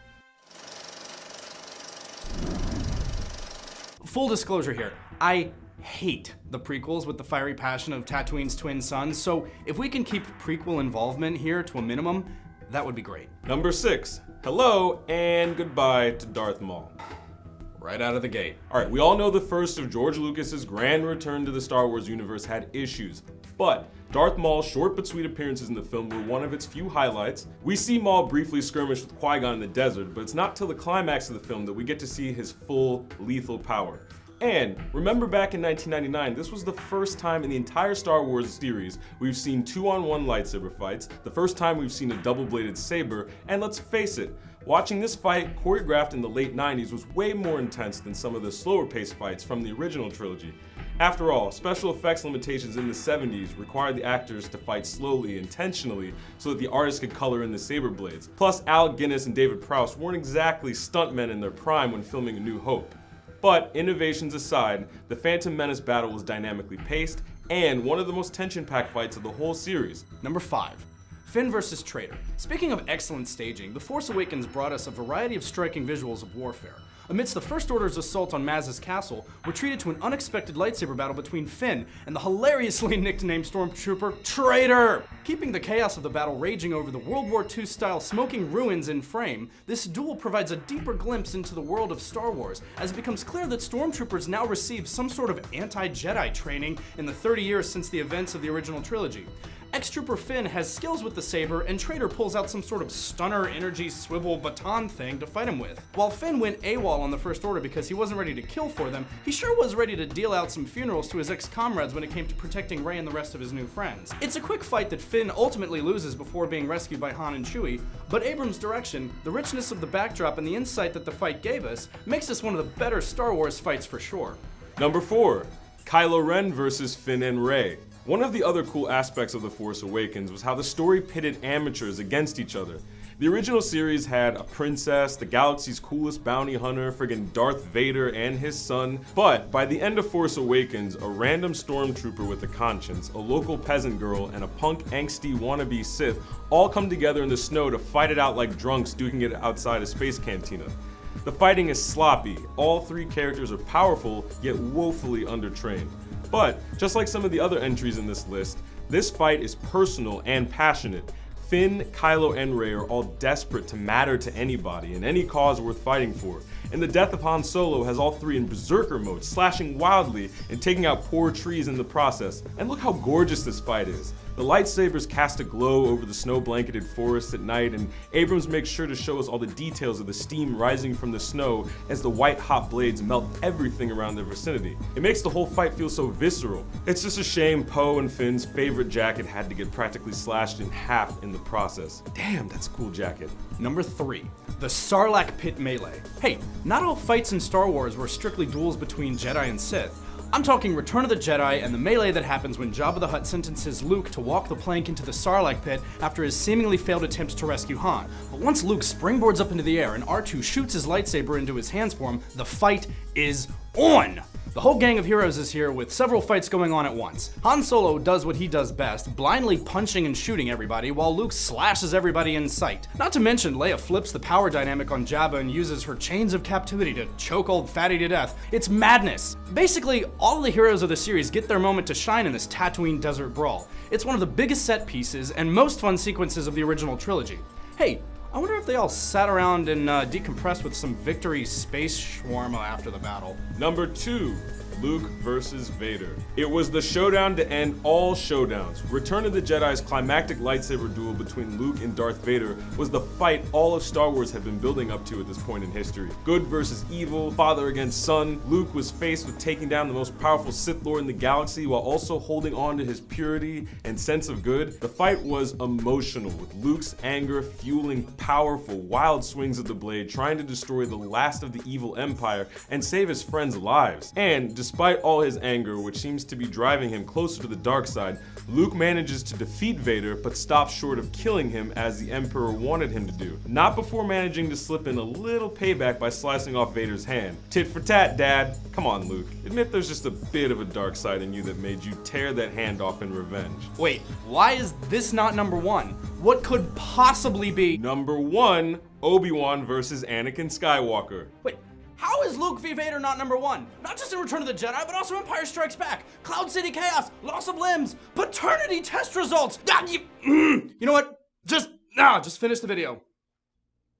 Full disclosure here, I hate the prequels with the fiery passion of Tatooine's twin sons, so if we can keep prequel involvement here to a minimum, that would be great. Number 6, hello and goodbye to Darth Maul. Right out of the gate. Alright, we all know the first of George Lucas's grand return to the Star Wars universe had issues, but Darth Maul's short but sweet appearances in the film were one of its few highlights. We see Maul briefly skirmish with Qui-Gon in the desert, but it's not till the climax of the film that we get to see his full lethal power. And remember back in 1999, this was the first time in the entire Star Wars series we've seen 2-on-1 lightsaber fights, the first time we've seen a double-bladed saber, and let's face it, watching this fight choreographed in the late 90s was way more intense than some of the slower-paced fights from the original trilogy. After all, special effects limitations in the 70s required the actors to fight slowly, intentionally, so that the artists could color in the saber blades. Plus, Alec Guinness and David Prowse weren't exactly stuntmen in their prime when filming A New Hope. But innovations aside, the Phantom Menace battle was dynamically paced and one of the most tension-packed fights of the whole series. Number 5. Finn vs. Traitor. Speaking of excellent staging, The Force Awakens brought us a variety of striking visuals of warfare. Amidst the First Order's assault on Maz's castle, we're treated to an unexpected lightsaber battle between Finn and the hilariously nicknamed stormtrooper Traitor! Keeping the chaos of the battle raging over the World War II-style smoking ruins in frame, this duel provides a deeper glimpse into the world of Star Wars, as it becomes clear that stormtroopers now receive some sort of anti-Jedi training in the 30 years since the events of the original trilogy. Ex-Trooper Finn has skills with the saber, and Trader pulls out some sort of stunner energy swivel baton thing to fight him with. While Finn went AWOL on the First Order because he wasn't ready to kill for them, he sure was ready to deal out some funerals to his ex-comrades when it came to protecting Rey and the rest of his new friends. It's a quick fight that Finn ultimately loses before being rescued by Han and Chewie, but Abrams' direction, the richness of the backdrop, and the insight that the fight gave us makes this one of the better Star Wars fights for sure. Number 4, Kylo Ren versus Finn and Rey. One of the other cool aspects of The Force Awakens was how the story pitted amateurs against each other. The original series had a princess, the galaxy's coolest bounty hunter, friggin' Darth Vader and his son, but by the end of Force Awakens, a random stormtrooper with a conscience, a local peasant girl, and a punk angsty wannabe Sith all come together in the snow to fight it out like drunks duking it outside a space cantina. The fighting is sloppy, all three characters are powerful, yet woefully undertrained. But, just like some of the other entries in this list, this fight is personal and passionate. Finn, Kylo, and Rey are all desperate to matter to anybody and any cause worth fighting for. And the death of Han Solo has all three in berserker mode, slashing wildly and taking out poor trees in the process. And look how gorgeous this fight is. The lightsabers cast a glow over the snow-blanketed forest at night, and Abrams makes sure to show us all the details of the steam rising from the snow as the white-hot blades melt everything around their vicinity. It makes the whole fight feel so visceral. It's just a shame Poe and Finn's favorite jacket had to get practically slashed in half in the process. Damn, that's a cool jacket. Number 3, the Sarlacc Pit Melee. Hey, not all fights in Star Wars were strictly duels between Jedi and Sith. I'm talking Return of the Jedi and the melee that happens when Jabba the Hutt sentences Luke to walk the plank into the Sarlacc pit after his seemingly failed attempts to rescue Han. But once Luke springboards up into the air and R2 shoots his lightsaber into his hands for him, the fight is on! The whole gang of heroes is here with several fights going on at once. Han Solo does what he does best, blindly punching and shooting everybody, while Luke slashes everybody in sight. Not to mention, Leia flips the power dynamic on Jabba and uses her chains of captivity to choke old fatty to death. It's madness. Basically, all of the heroes of the series get their moment to shine in this Tatooine desert brawl. It's one of the biggest set pieces and most fun sequences of the original trilogy. Hey, I wonder if they all sat around and decompressed with some victory space shawarma after the battle. Number 2, Luke versus Vader. It was the showdown to end all showdowns. Return of the Jedi's climactic lightsaber duel between Luke and Darth Vader was the fight all of Star Wars had been building up to at this point in history. Good versus evil, father against son. Luke was faced with taking down the most powerful Sith Lord in the galaxy while also holding on to his purity and sense of good. The fight was emotional, with Luke's anger fueling powerful, wild swings of the blade, trying to destroy the last of the evil empire and save his friends' lives. And despite all his anger, which seems to be driving him closer to the dark side, Luke manages to defeat Vader, but stops short of killing him as the Emperor wanted him to do. Not before managing to slip in a little payback by slicing off Vader's hand. Tit for tat, Dad. Come on, Luke. Admit there's just a bit of a dark side in you that made you tear that hand off in revenge. Wait, why is this not number 1? What could possibly be? Number 1, Obi-Wan versus Anakin Skywalker. Wait, how is Luke v. Vader not number 1? Not just in Return of the Jedi, but also Empire Strikes Back, Cloud City Chaos, Loss of Limbs, Paternity Test Results! You know what? Just finish the video.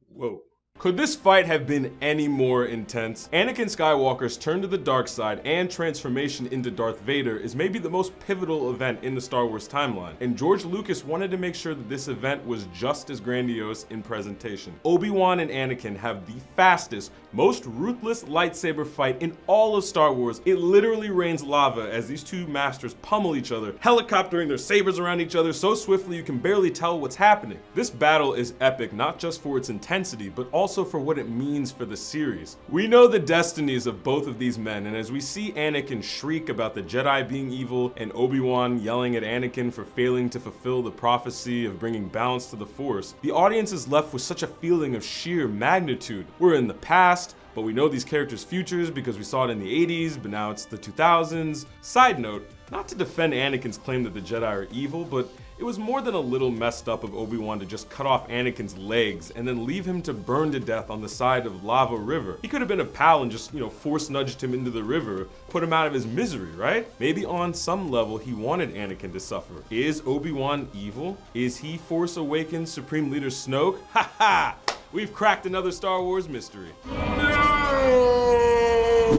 Whoa. Could this fight have been any more intense? Anakin Skywalker's turn to the dark side and transformation into Darth Vader is maybe the most pivotal event in the Star Wars timeline, and George Lucas wanted to make sure that this event was just as grandiose in presentation. Obi-Wan and Anakin have the fastest, most ruthless lightsaber fight in all of Star Wars. It literally rains lava as these two masters pummel each other, helicoptering their sabers around each other so swiftly you can barely tell what's happening. This battle is epic not just for its intensity, but also for what it means for the series. We know the destinies of both of these men, and as we see Anakin shriek about the Jedi being evil and Obi-Wan yelling at Anakin for failing to fulfill the prophecy of bringing balance to the Force, the audience is left with such a feeling of sheer magnitude. We're in the past, but we know these characters' futures because we saw it in the 80s, but now it's the 2000s. Side note, not to defend Anakin's claim that the Jedi are evil, but it was more than a little messed up of Obi-Wan to just cut off Anakin's legs and then leave him to burn to death on the side of Lava River. He could have been a pal and just, force nudged him into the river, put him out of his misery, right? Maybe on some level he wanted Anakin to suffer. Is Obi-Wan evil? Is he Force Awakens Supreme Leader Snoke? Ha ha! We've cracked another Star Wars mystery.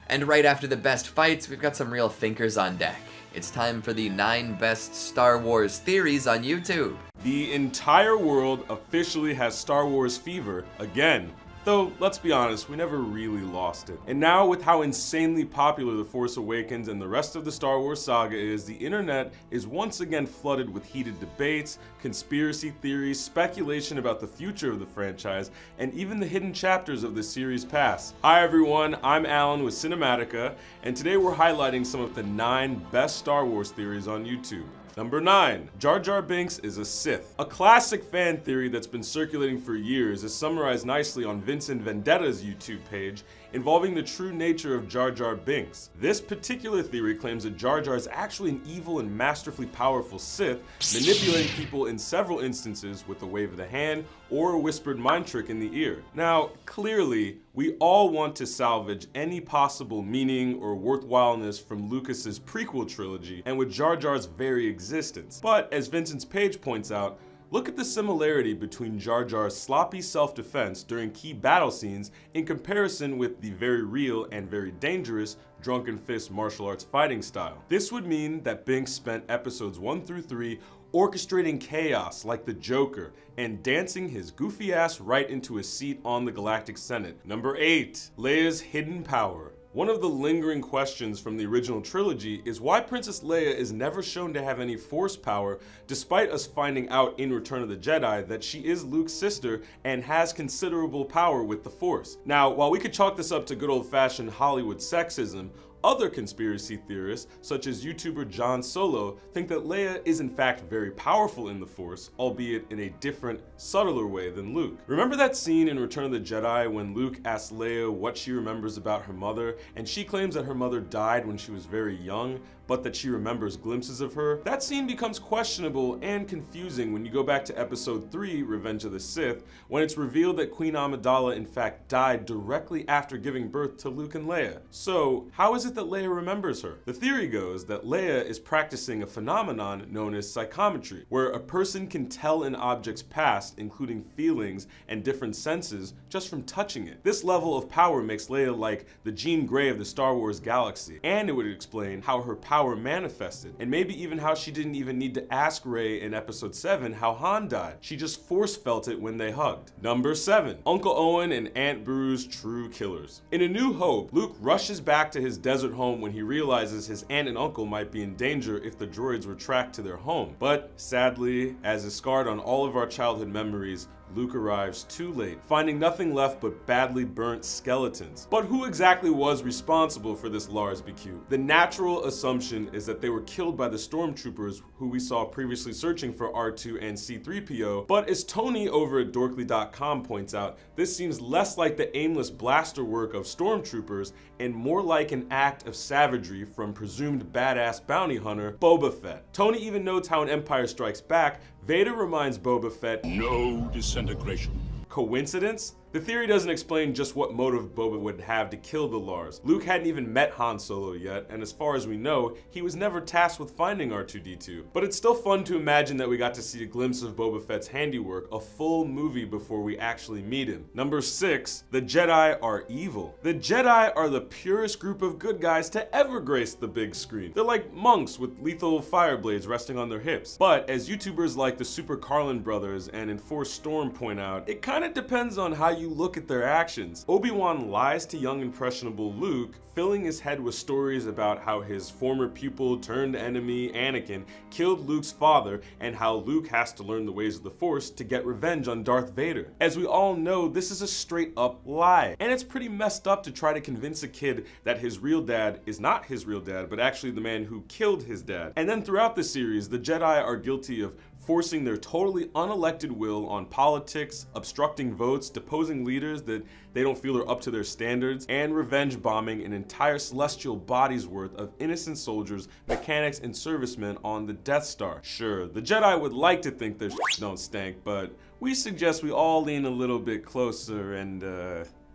And right after the best fights, we've got some real thinkers on deck. It's time for the 9 best Star Wars theories on YouTube. The entire world officially has Star Wars fever again. Though, let's be honest, we never really lost it. And now, with how insanely popular The Force Awakens and the rest of the Star Wars saga is, the internet is once again flooded with heated debates, conspiracy theories, speculation about the future of the franchise, and even the hidden chapters of the series' past. Hi everyone, I'm Alan with Cinematica, and today we're highlighting some of the 9 best Star Wars theories on YouTube. Number 9. Jar Jar Binks is a Sith. A classic fan theory that's been circulating for years is summarized nicely on Vincent Vendetta's YouTube page, involving the true nature of Jar Jar Binks. This particular theory claims that Jar Jar is actually an evil and masterfully powerful Sith, manipulating people in several instances with a wave of the hand or a whispered mind trick in the ear. Now, clearly, we all want to salvage any possible meaning or worthwhileness from Lucas's prequel trilogy and with Jar Jar's very existence. But as Vincent's page points out, look at the similarity between Jar Jar's sloppy self-defense during key battle scenes in comparison with the very real and very dangerous drunken fist martial arts fighting style. This would mean that Binks spent episodes 1 through 3 orchestrating chaos like the Joker and dancing his goofy ass right into a seat on the Galactic Senate. Number 8. Leia's hidden power. One of the lingering questions from the original trilogy is why Princess Leia is never shown to have any Force power, despite us finding out in Return of the Jedi that she is Luke's sister and has considerable power with the Force. Now, while we could chalk this up to good old-fashioned Hollywood sexism, other conspiracy theorists, such as YouTuber John Solo, think that Leia is in fact very powerful in the Force, albeit in a different, subtler way than Luke. Remember that scene in Return of the Jedi when Luke asks Leia what she remembers about her mother, and she claims that her mother died when she was very young, but that she remembers glimpses of her? That scene becomes questionable and confusing when you go back to Episode 3, Revenge of the Sith, when it's revealed that Queen Amidala in fact died directly after giving birth to Luke and Leia. So, how is it that Leia remembers her? The theory goes that Leia is practicing a phenomenon known as psychometry, where a person can tell an object's past, including feelings and different senses, just from touching it. This level of power makes Leia like the Jean Grey of the Star Wars galaxy, and it would explain how her power manifested, and maybe even how she didn't even need to ask Rey in Episode 7 how Han died. She just force felt it when they hugged. Number 7. Uncle Owen and Aunt Beru's true killers. In A New Hope, Luke rushes back to his desert home when he realizes his aunt and uncle might be in danger if the droids were tracked to their home. But sadly, as is scarred on all of our childhood memories, Luke arrives too late, finding nothing left but badly burnt skeletons. But who exactly was responsible for this Lars BQ? The natural assumption is that they were killed by the stormtroopers who we saw previously searching for R2 and C-3PO, but as Tony over at dorkly.com points out, this seems less like the aimless blaster work of stormtroopers and more like an act of savagery from presumed badass bounty hunter Boba Fett. Tony even notes how in Empire Strikes Back, Vader reminds Boba Fett, "No disintegration." Coincidence? The theory doesn't explain just what motive Boba would have to kill the Lars. Luke hadn't even met Han Solo yet, and as far as we know, he was never tasked with finding R2-D2. But it's still fun to imagine that we got to see a glimpse of Boba Fett's handiwork, a full movie before we actually meet him. Number 6, the Jedi are evil. The Jedi are the purest group of good guys to ever grace the big screen. They're like monks with lethal fire blades resting on their hips. But as YouTubers like the Super Carlin brothers and Enforced Storm point out, it kinda depends on how you look at their actions. Obi-Wan lies to young impressionable Luke, filling his head with stories about how his former pupil turned enemy Anakin killed Luke's father and how Luke has to learn the ways of the Force to get revenge on Darth Vader. As we all know, this is a straight up lie, and it's pretty messed up to try to convince a kid that his real dad is not his real dad, but actually the man who killed his dad. And then throughout the series, the Jedi are guilty of forcing their totally unelected will on politics, obstructing votes, deposing leaders that they don't feel are up to their standards, and revenge bombing an entire celestial body's worth of innocent soldiers, mechanics, and servicemen on the Death Star. Sure, the Jedi would like to think their shit don't stink, but we suggest we all lean a little bit closer and,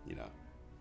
you know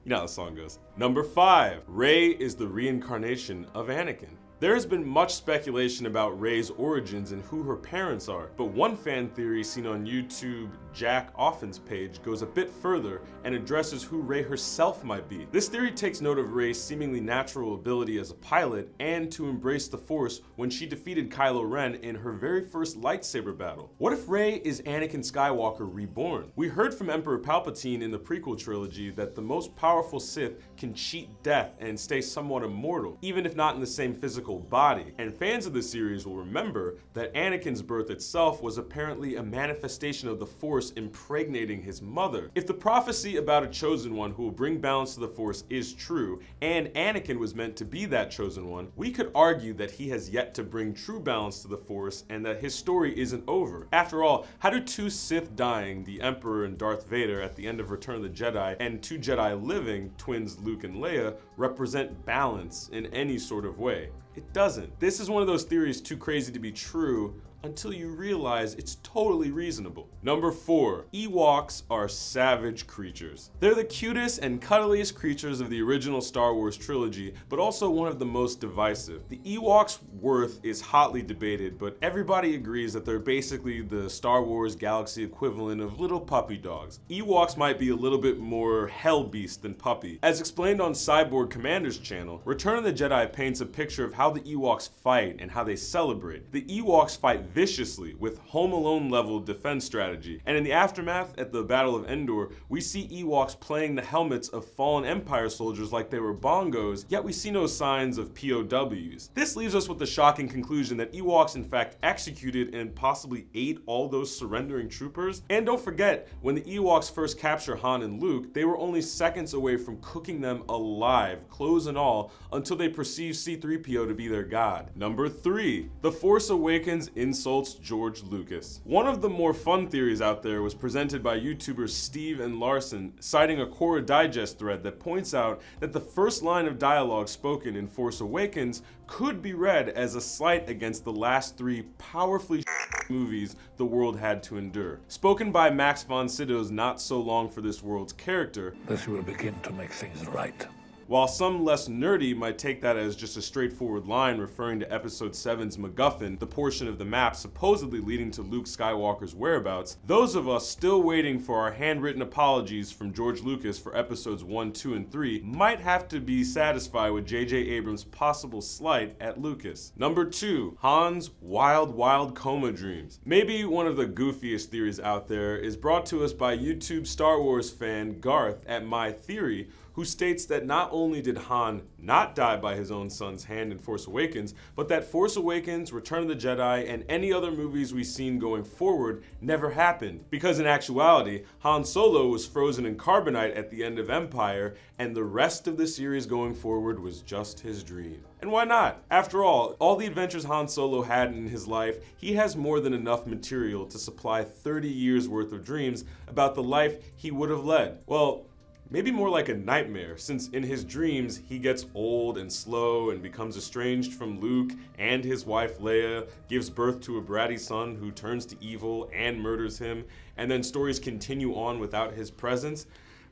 how the song goes. Number 5, Rey is the reincarnation of Anakin. There has been much speculation about Rey's origins and who her parents are, but one fan theory seen on YouTube Jack Often's page goes a bit further and addresses who Rey herself might be. This theory takes note of Rey's seemingly natural ability as a pilot and to embrace the Force when she defeated Kylo Ren in her very first lightsaber battle. What if Rey is Anakin Skywalker reborn? We heard from Emperor Palpatine in the prequel trilogy that the most powerful Sith can cheat death and stay somewhat immortal, even if not in the same physical body. And fans of the series will remember that Anakin's birth itself was apparently a manifestation of the Force impregnating his mother. If the prophecy about a chosen one who will bring balance to the Force is true, and Anakin was meant to be that chosen one, we could argue that he has yet to bring true balance to the Force and that his story isn't over. After all, how do two Sith dying, the Emperor and Darth Vader at the end of Return of the Jedi, and two Jedi living, twins Luke and Leia, represent balance in any sort of way? It doesn't. This is one of those theories too crazy to be true until you realize it's totally reasonable. Number 4, Ewoks are savage creatures. They're the cutest and cuddliest creatures of the original Star Wars trilogy, but also one of the most divisive. The Ewoks' worth is hotly debated, but everybody agrees that they're basically the Star Wars galaxy equivalent of little puppy dogs. Ewoks might be a little bit more hell beast than puppy. As explained on Cyborg Commander's channel, Return of the Jedi paints a picture of how the Ewoks fight and how they celebrate. The Ewoks fight viciously with Home Alone level defense strategy, and in the aftermath at the Battle of Endor, we see Ewoks playing the helmets of fallen Empire soldiers like they were bongos, yet we see no signs of POWs. This leaves us with the shocking conclusion that Ewoks in fact executed and possibly ate all those surrendering troopers. And don't forget, when the Ewoks first capture Han and Luke, they were only seconds away from cooking them alive, clothes and all, until they perceived C-3PO to be their god. Number 3, The Force Awakens insults George Lucas. One of the more fun theories out there was presented by YouTubers Steve and Larson, citing a Quora Digest thread that points out that the first line of dialogue spoken in Force Awakens could be read as a slight against the last 3 powerfully movies the world had to endure. Spoken by Max von Sydow's Not So Long for This World's character, "This will begin to make things right." While some less nerdy might take that as just a straightforward line referring to Episode 7's MacGuffin, the portion of the map supposedly leading to Luke Skywalker's whereabouts, those of us still waiting for our handwritten apologies from George Lucas for Episodes 1, 2, and 3 might have to be satisfied with J.J. Abrams' possible slight at Lucas. Number 2, Han's wild coma dreams. Maybe one of the goofiest theories out there is brought to us by YouTube Star Wars fan Garth at My Theory, who states that not only did Han not die by his own son's hand in Force Awakens, but that Force Awakens, Return of the Jedi, and any other movies we've seen going forward never happened. Because in actuality, Han Solo was frozen in carbonite at the end of Empire, and the rest of the series going forward was just his dream. And why not? After all the adventures Han Solo had in his life, he has more than enough material to supply 30 years worth of dreams about the life he would have led. Well, maybe more like a nightmare, since in his dreams, he gets old and slow and becomes estranged from Luke and his wife Leia, gives birth to a bratty son who turns to evil and murders him, and then stories continue on without his presence.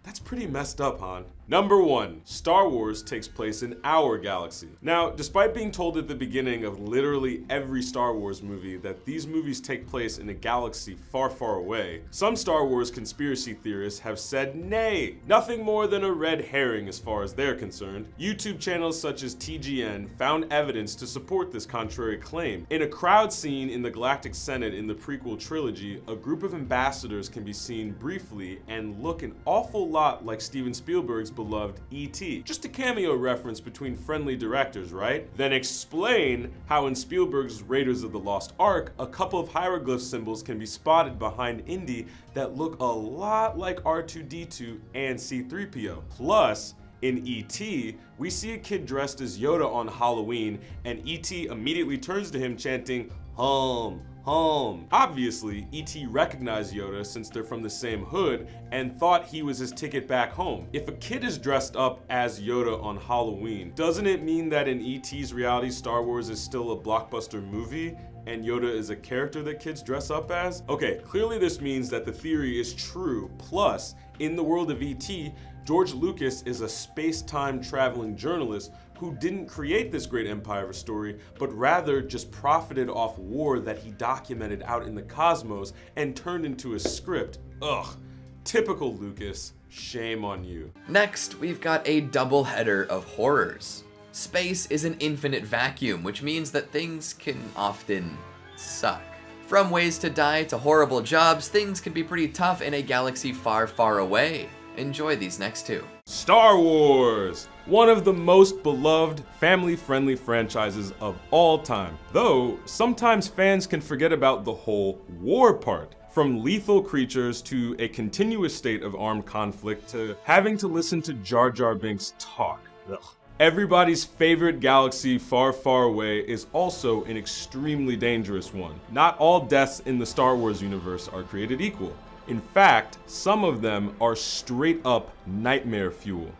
That's pretty messed up, Han. Number 1, Star Wars takes place in our galaxy. Now, despite being told at the beginning of literally every Star Wars movie that these movies take place in a galaxy far, far away, some Star Wars conspiracy theorists have said nay, nothing more than a red herring as far as they're concerned. YouTube channels such as TGN found evidence to support this contrary claim. In a crowd scene in the Galactic Senate in the prequel trilogy, a group of ambassadors can be seen briefly and look an awful lot like Steven Spielberg's beloved E.T. Just a cameo reference between friendly directors, right? Then explain how in Spielberg's Raiders of the Lost Ark, a couple of hieroglyph symbols can be spotted behind Indy that look a lot like R2-D2 and C-3PO. Plus, in E.T., we see a kid dressed as Yoda on Halloween, and E.T. immediately turns to him chanting, "Home, home." Obviously, E.T. recognized Yoda since they're from the same hood and thought he was his ticket back home. If a kid is dressed up as Yoda on Halloween, doesn't it mean that in E.T.'s reality, Star Wars is still a blockbuster movie and Yoda is a character that kids dress up as? Okay, clearly this means that the theory is true. Plus, in the world of E.T., George Lucas is a space-time traveling journalist who didn't create this great empire of a story, but rather just profited off war that he documented out in the cosmos and turned into a script. Ugh. Typical Lucas. Shame on you. Next, we've got a double header of horrors. Space is an infinite vacuum, which means that things can often suck. From ways to die to horrible jobs, things can be pretty tough in a galaxy far, far away. Enjoy these next two. Star Wars! One of the most beloved, family-friendly franchises of all time. Though, sometimes fans can forget about the whole war part. From lethal creatures to a continuous state of armed conflict to having to listen to Jar Jar Binks talk. Ugh. Everybody's favorite galaxy far, far away is also an extremely dangerous one. Not all deaths in the Star Wars universe are created equal. In fact, some of them are straight up nightmare fuel.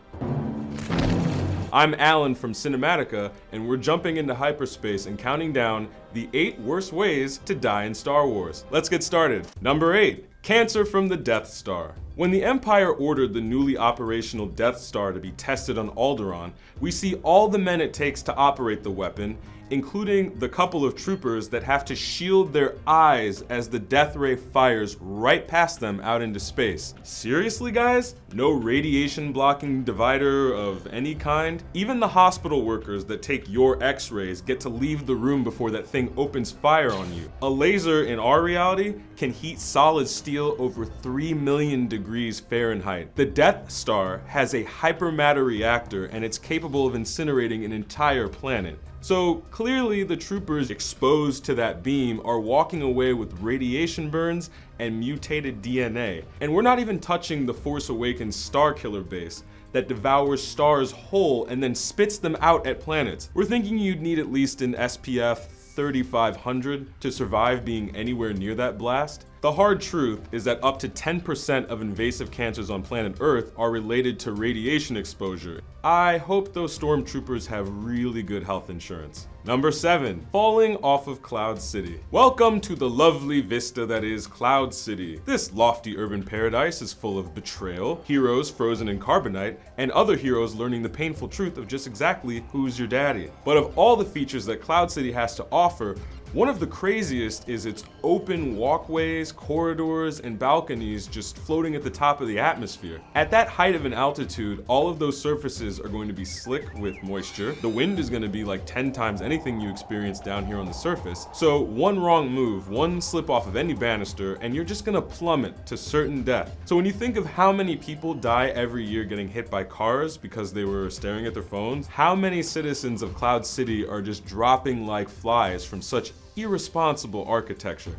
I'm Alan from Cinematica, and we're jumping into hyperspace and counting down the 8 worst ways to die in Star Wars. Let's get started. Number 8, cancer from the Death Star. When the Empire ordered the newly operational Death Star to be tested on Alderaan, we see all the men it takes to operate the weapon, including the couple of troopers that have to shield their eyes as the death ray fires right past them out into space. Seriously, guys? No radiation blocking divider of any kind? Even the hospital workers that take your x-rays get to leave the room before that thing opens fire on you. A laser in our reality can heat solid steel over 3 million degrees Fahrenheit. The Death Star has a hypermatter reactor and it's capable of incinerating an entire planet. So clearly the troopers exposed to that beam are walking away with radiation burns and mutated DNA. And we're not even touching the Force Awakens Starkiller base that devours stars whole and then spits them out at planets. We're thinking you'd need at least an SPF 3500 to survive being anywhere near that blast. The hard truth is that up to 10% of invasive cancers on planet Earth are related to radiation exposure. I hope those stormtroopers have really good health insurance. Number 7, falling off of Cloud City. Welcome to the lovely vista that is Cloud City. This lofty urban paradise is full of betrayal, heroes frozen in carbonite, and other heroes learning the painful truth of just exactly who's your daddy. But of all the features that Cloud City has to offer, one of the craziest is its open walkways, corridors, and balconies just floating at the top of the atmosphere. At that height of an altitude, all of those surfaces are going to be slick with moisture. The wind is going to be like 10 times anything you experience down here on the surface. So one wrong move, one slip off of any banister, and you're just going to plummet to certain death. So when you think of how many people die every year getting hit by cars because they were staring at their phones, how many citizens of Cloud City are just dropping like flies from such irresponsible architecture?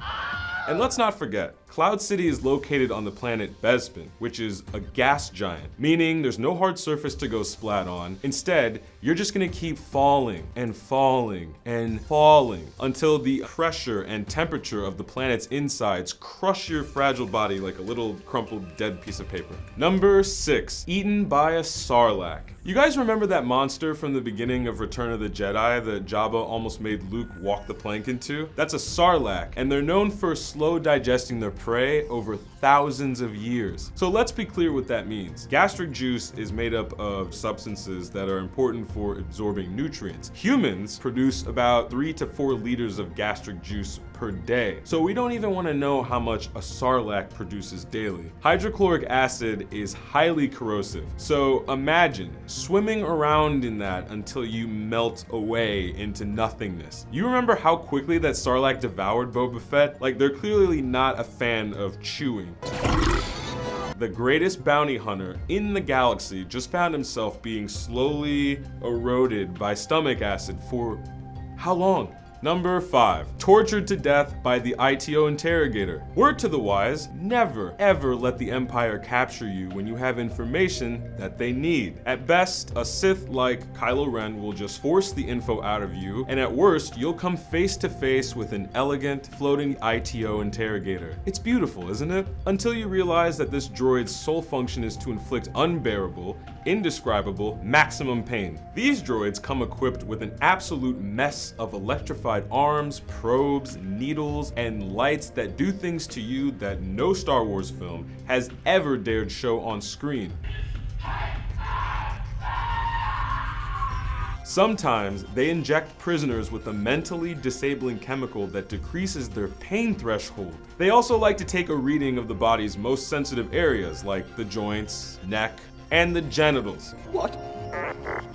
And let's not forget, Cloud City is located on the planet Bespin, which is a gas giant, meaning there's no hard surface to go splat on. Instead, you're just gonna keep falling and falling and falling until the pressure and temperature of the planet's insides crush your fragile body like a little crumpled dead piece of paper. Number 6, eaten by a Sarlacc. You guys remember that monster from the beginning of Return of the Jedi that Jabba almost made Luke walk the plank into? That's a Sarlacc, and they're known for slow digesting their prey over thousands of years. So let's be clear what that means. Gastric juice is made up of substances that are important for absorbing nutrients. Humans produce about 3 to 4 liters of gastric juice per day. So we don't even want to know how much a Sarlacc produces daily. Hydrochloric acid is highly corrosive. So imagine swimming around in that until you melt away into nothingness. You remember how quickly that Sarlacc devoured Boba Fett? Like, they're clearly not a fan of chewing. The greatest bounty hunter in the galaxy just found himself being slowly eroded by stomach acid for how long? Number 5, tortured to death by the ITO interrogator. Word to the wise, never ever let the Empire capture you when you have information that they need. At best, a Sith like Kylo Ren will just force the info out of you, and at worst, you'll come face to face with an elegant, floating ITO interrogator. It's beautiful, isn't it? Until you realize that this droid's sole function is to inflict unbearable, indescribable, maximum pain. These droids come equipped with an absolute mess of electrified arms, probes, needles, and lights that do things to you that no Star Wars film has ever dared show on screen. Sometimes they inject prisoners with a mentally disabling chemical that decreases their pain threshold. They also like to take a reading of the body's most sensitive areas like the joints, neck, and the genitals. What?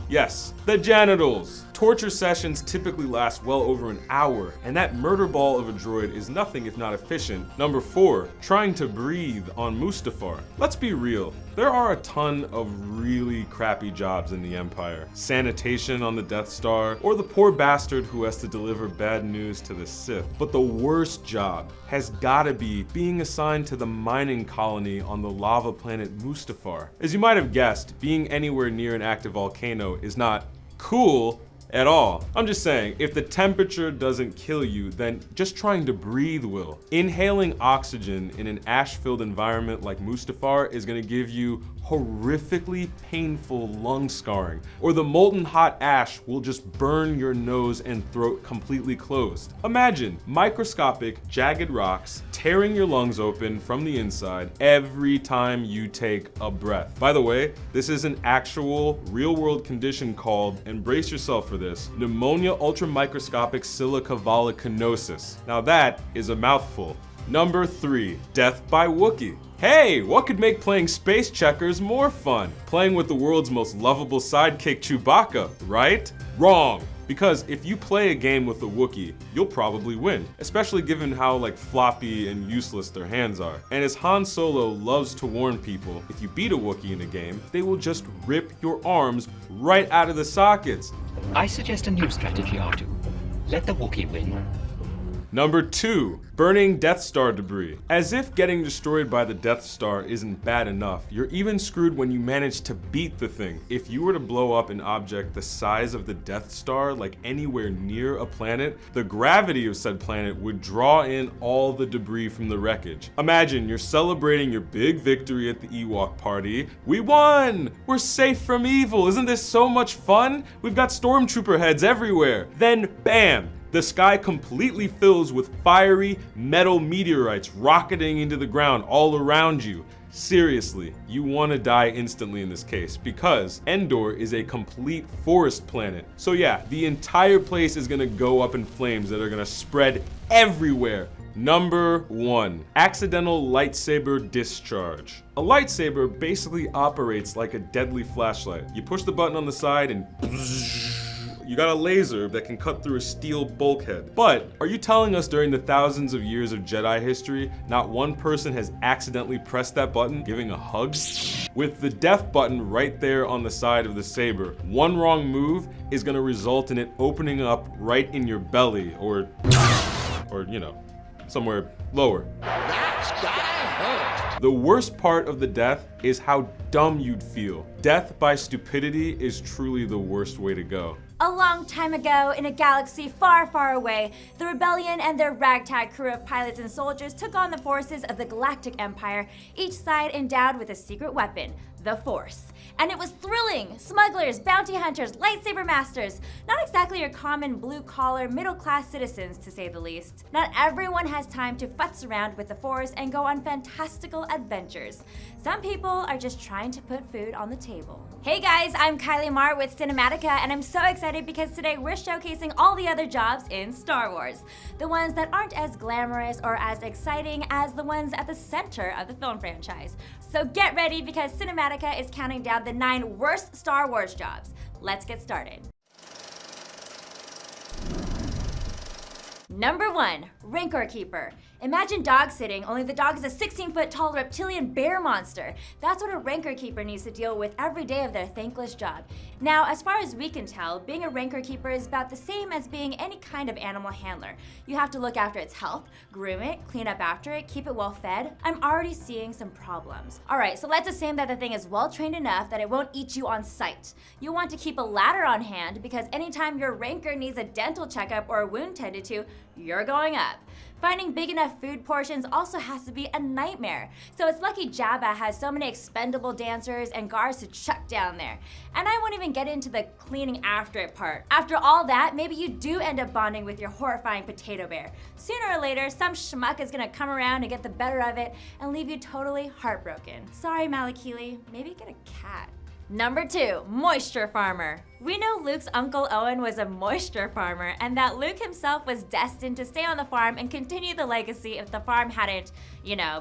Yes, the genitals. Torture sessions typically last well over an hour, and that murder ball of a droid is nothing if not efficient. Number 4, trying to breathe on Mustafar. Let's be real, there are a ton of really crappy jobs in the Empire. Sanitation on the Death Star, or the poor bastard who has to deliver bad news to the Sith. But the worst job has gotta be being assigned to the mining colony on the lava planet Mustafar. As you might have guessed, being anywhere near an active volcano is not cool at all. I'm just saying, if the temperature doesn't kill you, then just trying to breathe will. Inhaling oxygen in an ash-filled environment like Mustafar is gonna give you horrifically painful lung scarring, or the molten hot ash will just burn your nose and throat completely closed. Imagine microscopic, jagged rocks tearing your lungs open from the inside every time you take a breath. By the way, this is an actual real-world condition called, and brace yourself for this, pneumonia ultramicroscopic silicovolcanosis. Now that is a mouthful. Number 3, death by Wookiee. Hey, what could make playing space checkers more fun? Playing with the world's most lovable sidekick Chewbacca, right? Wrong. Because if you play a game with a Wookiee, you'll probably win, especially given how floppy and useless their hands are. And as Han Solo loves to warn people, if you beat a Wookiee in a game, they will just rip your arms right out of the sockets. I suggest a new strategy, R2. Let the Wookiee win. Number 2, burning Death Star debris. As if getting destroyed by the Death Star isn't bad enough, you're even screwed when you manage to beat the thing. If you were to blow up an object the size of the Death Star, anywhere near a planet, the gravity of said planet would draw in all the debris from the wreckage. Imagine you're celebrating your big victory at the Ewok party. We won! We're safe from evil! Isn't this so much fun? We've got stormtrooper heads everywhere. Then, bam! The sky completely fills with fiery metal meteorites rocketing into the ground all around you. Seriously, you want to die instantly in this case, because Endor is a complete forest planet. So yeah, the entire place is going to go up in flames that are going to spread everywhere. Number 1, accidental lightsaber discharge. A lightsaber basically operates like a deadly flashlight. You push the button on the side and you got a laser that can cut through a steel bulkhead. But are you telling us during the thousands of years of Jedi history, not one person has accidentally pressed that button, giving a hug? With the death button right there on the side of the saber, one wrong move is gonna result in it opening up right in your belly, or somewhere lower. The worst part of the death is how dumb you'd feel. Death by stupidity is truly the worst way to go. A long time ago, in a galaxy far, far away, the rebellion and their ragtag crew of pilots and soldiers took on the forces of the Galactic Empire, each side endowed with a secret weapon, the Force. And it was thrilling! Smugglers, bounty hunters, lightsaber masters. Not exactly your common blue-collar, middle-class citizens, to say the least. Not everyone has time to futz around with the Force and go on fantastical adventures. Some people are just trying to put food on the table. Hey guys, I'm Kylie Marr with Cinematica, and I'm so excited because today we're showcasing all the other jobs in Star Wars. The ones that aren't as glamorous or as exciting as the ones at the center of the film franchise. So get ready, because Cinematica is counting down the 9 worst Star Wars jobs. Let's get started. Number 1, Rancor Keeper. Imagine dog sitting, only the dog is a 16-foot tall reptilian bear monster. That's what a Rancor Keeper needs to deal with every day of their thankless job. Now, as far as we can tell, being a Rancor Keeper is about the same as being any kind of animal handler. You have to look after its health, groom it, clean up after it, keep it well fed. I'm already seeing some problems. Alright, so let's assume that the thing is well trained enough that it won't eat you on sight. You'll want to keep a ladder on hand, because anytime your Rancor needs a dental checkup or a wound tended to, you're going up. Finding big enough food portions also has to be a nightmare. So it's lucky Jabba has so many expendable dancers and guards to chuck down there. And I won't even get into the cleaning after it part. After all that, maybe you do end up bonding with your horrifying potato bear. Sooner or later, some schmuck is gonna come around and get the better of it and leave you totally heartbroken. Sorry, Malakili, maybe get a cat. Number 2, Moisture Farmer. We know Luke's Uncle Owen was a moisture farmer, and that Luke himself was destined to stay on the farm and continue the legacy if the farm hadn't,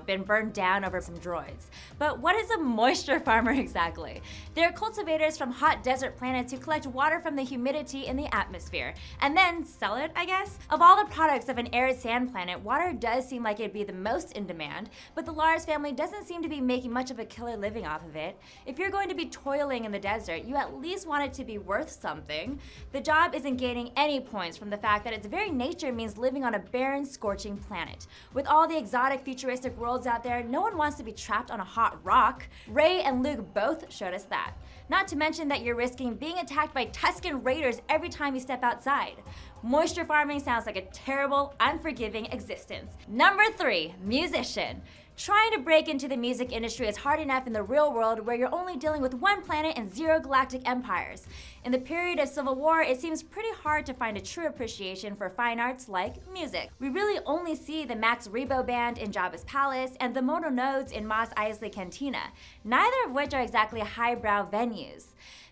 been burned down over some droids. But what is a moisture farmer exactly? They're cultivators from hot desert planets who collect water from the humidity in the atmosphere, and then sell it, I guess? Of all the products of an arid sand planet, water does seem like it'd be the most in demand, but the Lars family doesn't seem to be making much of a killer living off of it. If you're going to be toiling in the desert, you at least want it to be worth something. The job isn't gaining any points from the fact that its very nature means living on a barren, scorching planet. With all the exotic, futuristic worlds out there, no one wants to be trapped on a hot rock. Rey and Luke both showed us that. Not to mention that you're risking being attacked by Tusken Raiders every time you step outside. Moisture farming sounds like a terrible, unforgiving existence. Number 3, musician. Trying to break into the music industry is hard enough in the real world where you're only dealing with one planet and 0 galactic empires. In the period of Civil War, it seems pretty hard to find a true appreciation for fine arts like music. We really only see the Max Rebo Band in Jabba's Palace and the Mono Nodes in Mos Eisley Cantina, neither of which are exactly highbrow venues.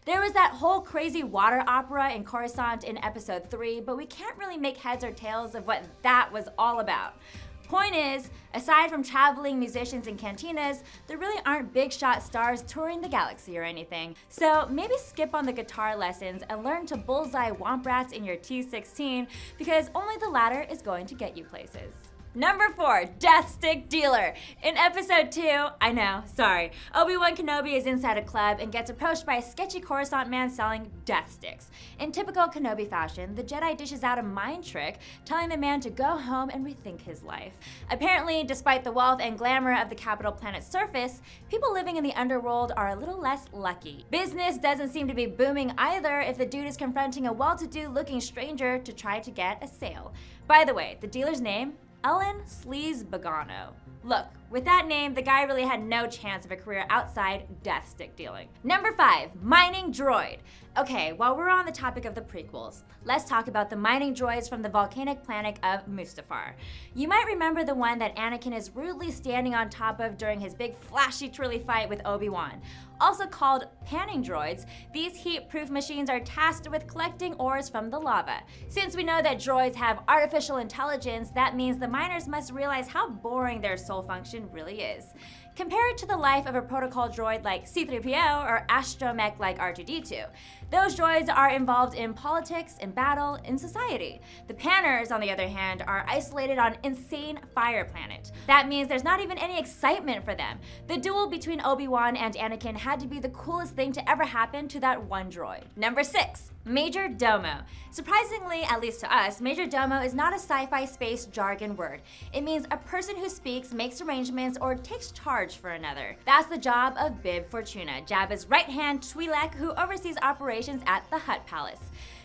There was that whole crazy water opera in Coruscant in Episode 3, but we can't really make heads or tails of what that was all about. Point is, aside from traveling musicians in cantinas, there really aren't big shot stars touring the galaxy or anything. So maybe skip on the guitar lessons and learn to bullseye womp rats in your T-16, because only the latter is going to get you places. Number 4, Death Stick Dealer. In Episode 2, Obi-Wan Kenobi is inside a club and gets approached by a sketchy Coruscant man selling death sticks. In typical Kenobi fashion, the Jedi dishes out a mind trick, telling the man to go home and rethink his life. Apparently, despite the wealth and glamour of the capital planet's surface, people living in the underworld are a little less lucky. Business doesn't seem to be booming either if the dude is confronting a well-to-do looking stranger to try to get a sale. By the way, the dealer's name? Ellen Sleaze Bogano. Look, with that name, the guy really had no chance of a career outside death stick dealing. Number 5, mining droid. Okay, while we're on the topic of the prequels, let's talk about the mining droids from the volcanic planet of Mustafar. You might remember the one that Anakin is rudely standing on top of during his big flashy twirly fight with Obi-Wan. Also called panning droids, these heat-proof machines are tasked with collecting ores from the lava. Since we know that droids have artificial intelligence, that means the miners must realize how boring their sole function really is. Compare it to the life of a protocol droid like C-3PO or astromech like R2-D2. Those droids are involved in politics, in battle, in society. The panners, on the other hand, are isolated on insane fire planet. That means there's not even any excitement for them. The duel between Obi-Wan and Anakin had to be the coolest thing to ever happen to that one droid. Number 6, Major Domo. Surprisingly, at least to us, Major Domo is not a sci-fi space jargon word. It means a person who speaks, makes arrangements, or takes charge for another. That's the job of Bib Fortuna, Jabba's right-hand Twi'lek who oversees operations at the Hutt Palace.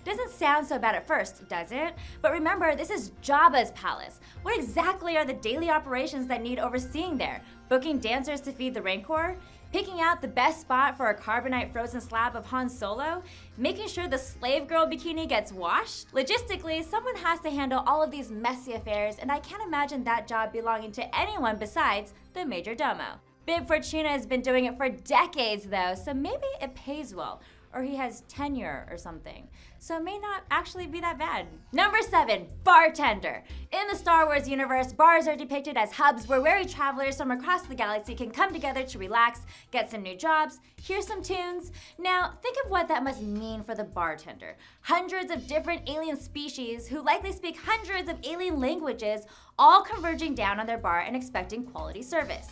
Doesn't sound so bad at first, does it? But remember, this is Jabba's palace. What exactly are the daily operations that need overseeing there? Booking dancers to feed the Rancor? Picking out the best spot for a carbonite frozen slab of Han Solo? Making sure the slave girl bikini gets washed? Logistically, someone has to handle all of these messy affairs, and I can't imagine that job belonging to anyone besides the Major Domo. Bib Fortuna has been doing it for decades though, so maybe it pays well. Or he has tenure or something. So it may not actually be that bad. Number 7, bartender. In the Star Wars universe, bars are depicted as hubs where weary travelers from across the galaxy can come together to relax, get some new jobs, hear some tunes. Now, think of what that must mean for the bartender. Hundreds of different alien species who likely speak hundreds of alien languages, all converging down on their bar and expecting quality service.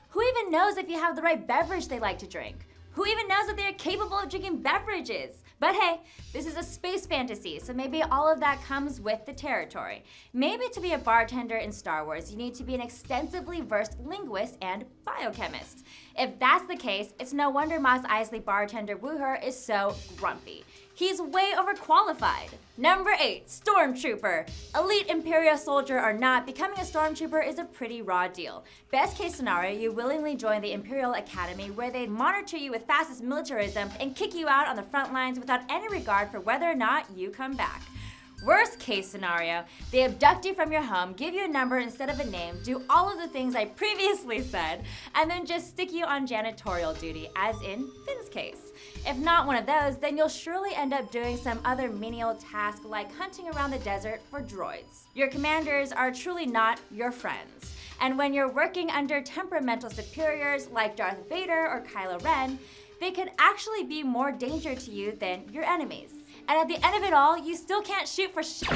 Who even knows if you have the right beverage they like to drink? Who even knows that they are capable of drinking beverages? But hey, this is a space fantasy, so maybe all of that comes with the territory. Maybe to be a bartender in Star Wars, you need to be an extensively versed linguist and biochemist. If that's the case, it's no wonder Mos Eisley bartender Wooher is so grumpy. He's way overqualified. Number 8, Stormtrooper. Elite Imperial soldier or not, becoming a Stormtrooper is a pretty raw deal. Best case scenario, you willingly join the Imperial Academy where they monitor you with fascist militarism and kick you out on the front lines without any regard for whether or not you come back. Worst case scenario, they abduct you from your home, give you a number instead of a name, do all of the things I previously said, and then just stick you on janitorial duty, as in Finn's case. If not one of those, then you'll surely end up doing some other menial task like hunting around the desert for droids. Your commanders are truly not your friends. And when you're working under temperamental superiors like Darth Vader or Kylo Ren, they could actually be more danger to you than your enemies. And at the end of it all, you still can't shoot for shit.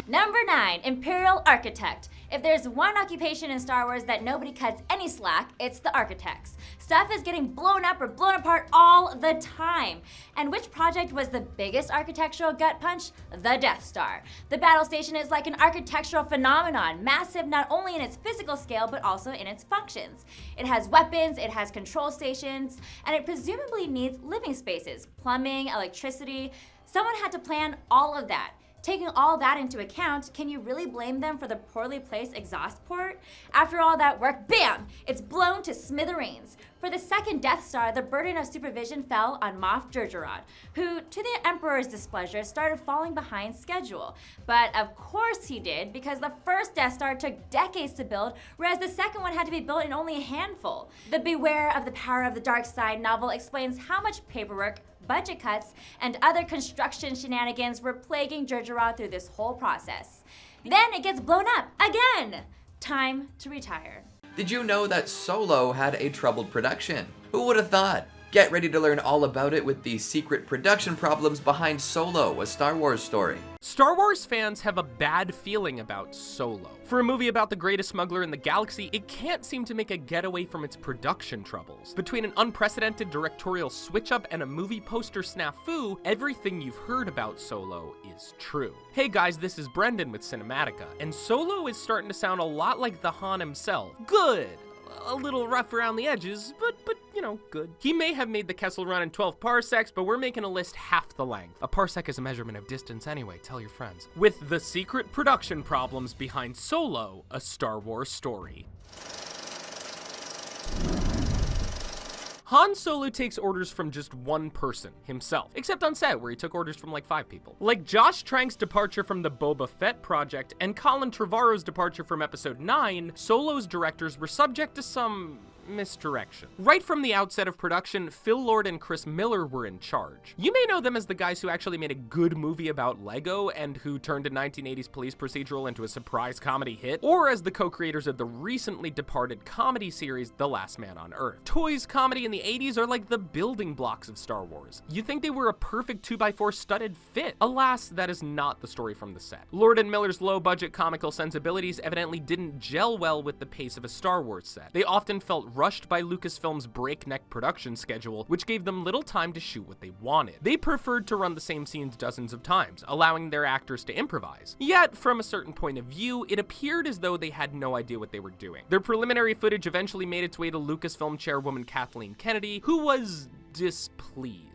Number 9, Imperial Architect. If there's one occupation in Star Wars that nobody cuts any slack, it's the architects. Stuff is getting blown up or blown apart all the time. And which project was the biggest architectural gut punch? The Death Star. The battle station is like an architectural phenomenon, massive not only in its physical scale, but also in its functions. It has weapons, it has control stations, and it presumably needs living spaces, plumbing, electricity. Someone had to plan all of that. Taking all that into account, can you really blame them for the poorly placed exhaust port? After all that work, bam! It's blown to smithereens. For the second Death Star, the burden of supervision fell on Moff Jerjerrod, who, to the Emperor's displeasure, started falling behind schedule. But of course he did, because the first Death Star took decades to build, whereas the second one had to be built in only a handful. The Beware of the Power of the Dark Side novel explains how much paperwork, budget cuts, and other construction shenanigans were plaguing Jerjerrod through this whole process. Then it gets blown up again! Time to retire. Did you know that Solo had a troubled production? Who would have thought? Get ready to learn all about it with the secret production problems behind Solo, a Star Wars story. Star Wars fans have a bad feeling about Solo. For a movie about the greatest smuggler in the galaxy, it can't seem to make a getaway from its production troubles. Between an unprecedented directorial switch-up and a movie poster snafu, everything you've heard about Solo is true. Hey guys, this is Brendan with Cinematica, and Solo is starting to sound a lot like the Han himself. Good! A little rough around the edges, but you know, good. He may have made the Kessel Run in 12 parsecs, but we're making a list half the length. A parsec is a measurement of distance anyway, tell your friends. With the secret production problems behind Solo, a Star Wars story. Han Solo takes orders from just one person, himself. Except on set, where he took orders from like 5 people. Like Josh Trank's departure from the Boba Fett project and Colin Trevorrow's departure from Episode 9, Solo's directors were subject to some misdirection. Right from the outset of production, Phil Lord and Chris Miller were in charge. You may know them as the guys who actually made a good movie about Lego and who turned a 1980s police procedural into a surprise comedy hit, or as the co-creators of the recently departed comedy series The Last Man on Earth. Toys comedy in the 80s are like the building blocks of Star Wars. You'd think they were a perfect 2x4 studded fit. Alas, that is not the story from the set. Lord and Miller's low-budget comical sensibilities evidently didn't gel well with the pace of a Star Wars set. They often felt rushed by Lucasfilm's breakneck production schedule, which gave them little time to shoot what they wanted. They preferred to run the same scenes dozens of times, allowing their actors to improvise. Yet, from a certain point of view, it appeared as though they had no idea what they were doing. Their preliminary footage eventually made its way to Lucasfilm chairwoman Kathleen Kennedy, who was displeased.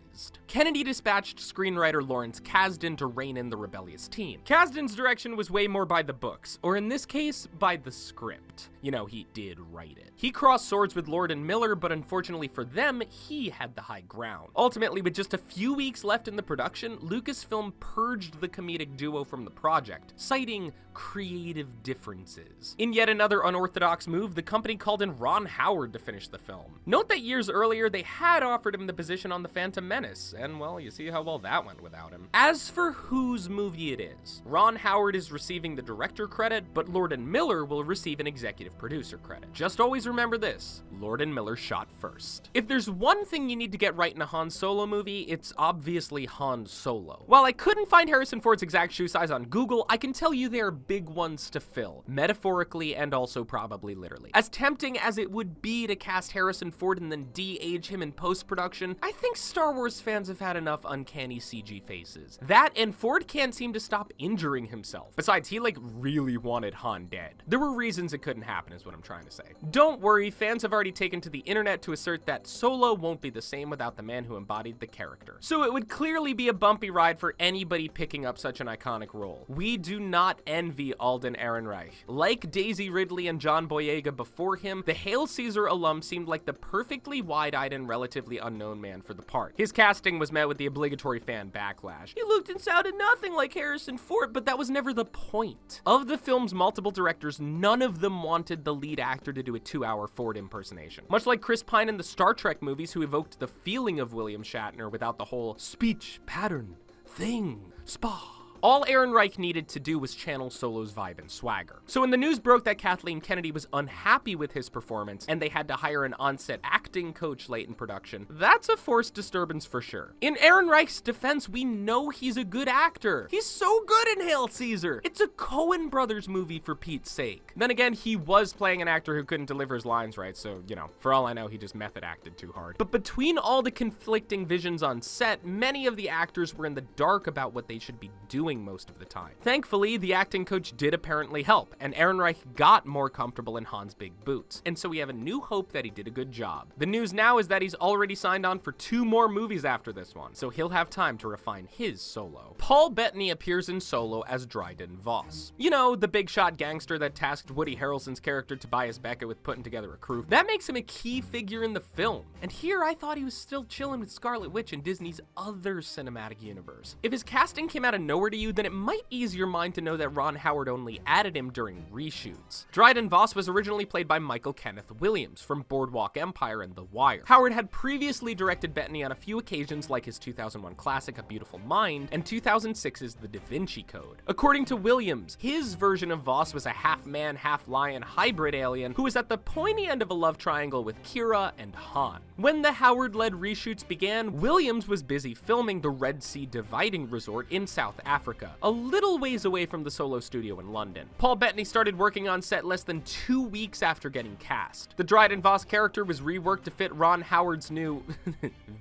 Kennedy dispatched screenwriter Lawrence Kasdan to rein in the rebellious team. Kasdan's direction was way more by the books, or in this case, by the script. You know, he did write it. He crossed swords with Lord and Miller, but unfortunately for them, he had the high ground. Ultimately, with just a few weeks left in the production, Lucasfilm purged the comedic duo from the project, citing creative differences. In yet another unorthodox move, the company called in Ron Howard to finish the film. Note that years earlier, they had offered him the position on The Phantom Menace, and well, you see how well that went without him. As for whose movie it is, Ron Howard is receiving the director credit, but Lord and Miller will receive an executive producer credit. Just always remember this, Lord and Miller shot first. If there's one thing you need to get right in a Han Solo movie, it's obviously Han Solo. While I couldn't find Harrison Ford's exact shoe size on Google, I can tell you there are big ones to fill, metaphorically and also probably literally. As tempting as it would be to cast Harrison Ford and then de-age him in post-production, I think Star Wars fans have had enough uncanny CG faces. That and Ford can't seem to stop injuring himself. Besides, he really wanted Han dead. There were reasons it couldn't happen is what I'm trying to say. Don't worry, fans have already taken to the internet to assert that Solo won't be the same without the man who embodied the character. So it would clearly be a bumpy ride for anybody picking up such an iconic role. We do not envy Alden Ehrenreich. Like Daisy Ridley and John Boyega before him, the Hail Caesar alum seemed like the perfectly wide-eyed and relatively unknown man for the part. His casting was met with the obligatory fan backlash. He looked and sounded nothing like Harrison Ford, but that was never the point. Of the film's multiple directors, none of them wanted the lead actor to do a 2-hour Ford impersonation. Much like Chris Pine in the Star Trek movies, who evoked the feeling of William Shatner without the whole speech, pattern, thing, spa. All Aaron Reich needed to do was channel Solo's vibe and swagger. So when the news broke that Kathleen Kennedy was unhappy with his performance and they had to hire an on-set acting coach late in production, that's a forced disturbance for sure. In Aaron Reich's defense, we know he's a good actor. He's so good in Hail Caesar. It's a Coen Brothers movie, for Pete's sake. Then again, he was playing an actor who couldn't deliver his lines right, so, you know, for all I know, he just method acted too hard. But between all the conflicting visions on set, many of the actors were in the dark about what they should be doing most of the time. Thankfully, the acting coach did apparently help, and Aaron Reich got more comfortable in Han's big boots, and so we have a new hope that he did a good job. The news now is that he's already signed on for 2 more movies after this one, so he'll have time to refine his Solo. Paul Bettany appears in Solo as Dryden Voss. You know, the big shot gangster that tasked Woody Harrelson's character Tobias Beckett with putting together a crew. That makes him a key figure in the film, and here I thought he was still chilling with Scarlet Witch in Disney's other cinematic universe. If his casting came out of nowhere to you, then it might ease your mind to know that Ron Howard only added him during reshoots. Dryden Voss was originally played by Michael Kenneth Williams from Boardwalk Empire and The Wire. Howard had previously directed Bettany on a few occasions, like his 2001 classic A Beautiful Mind and 2006's The Da Vinci Code. According to Williams, his version of Voss was a half-man, half-lion hybrid alien who was at the pointy end of a love triangle with Kira and Han. When the Howard-led reshoots began, Williams was busy filming the Red Sea Dividing Resort in South Africa, a little ways away from the Solo studio in London. Paul Bettany started working on set less than 2 weeks after getting cast. The Dryden Voss character was reworked to fit Ron Howard's new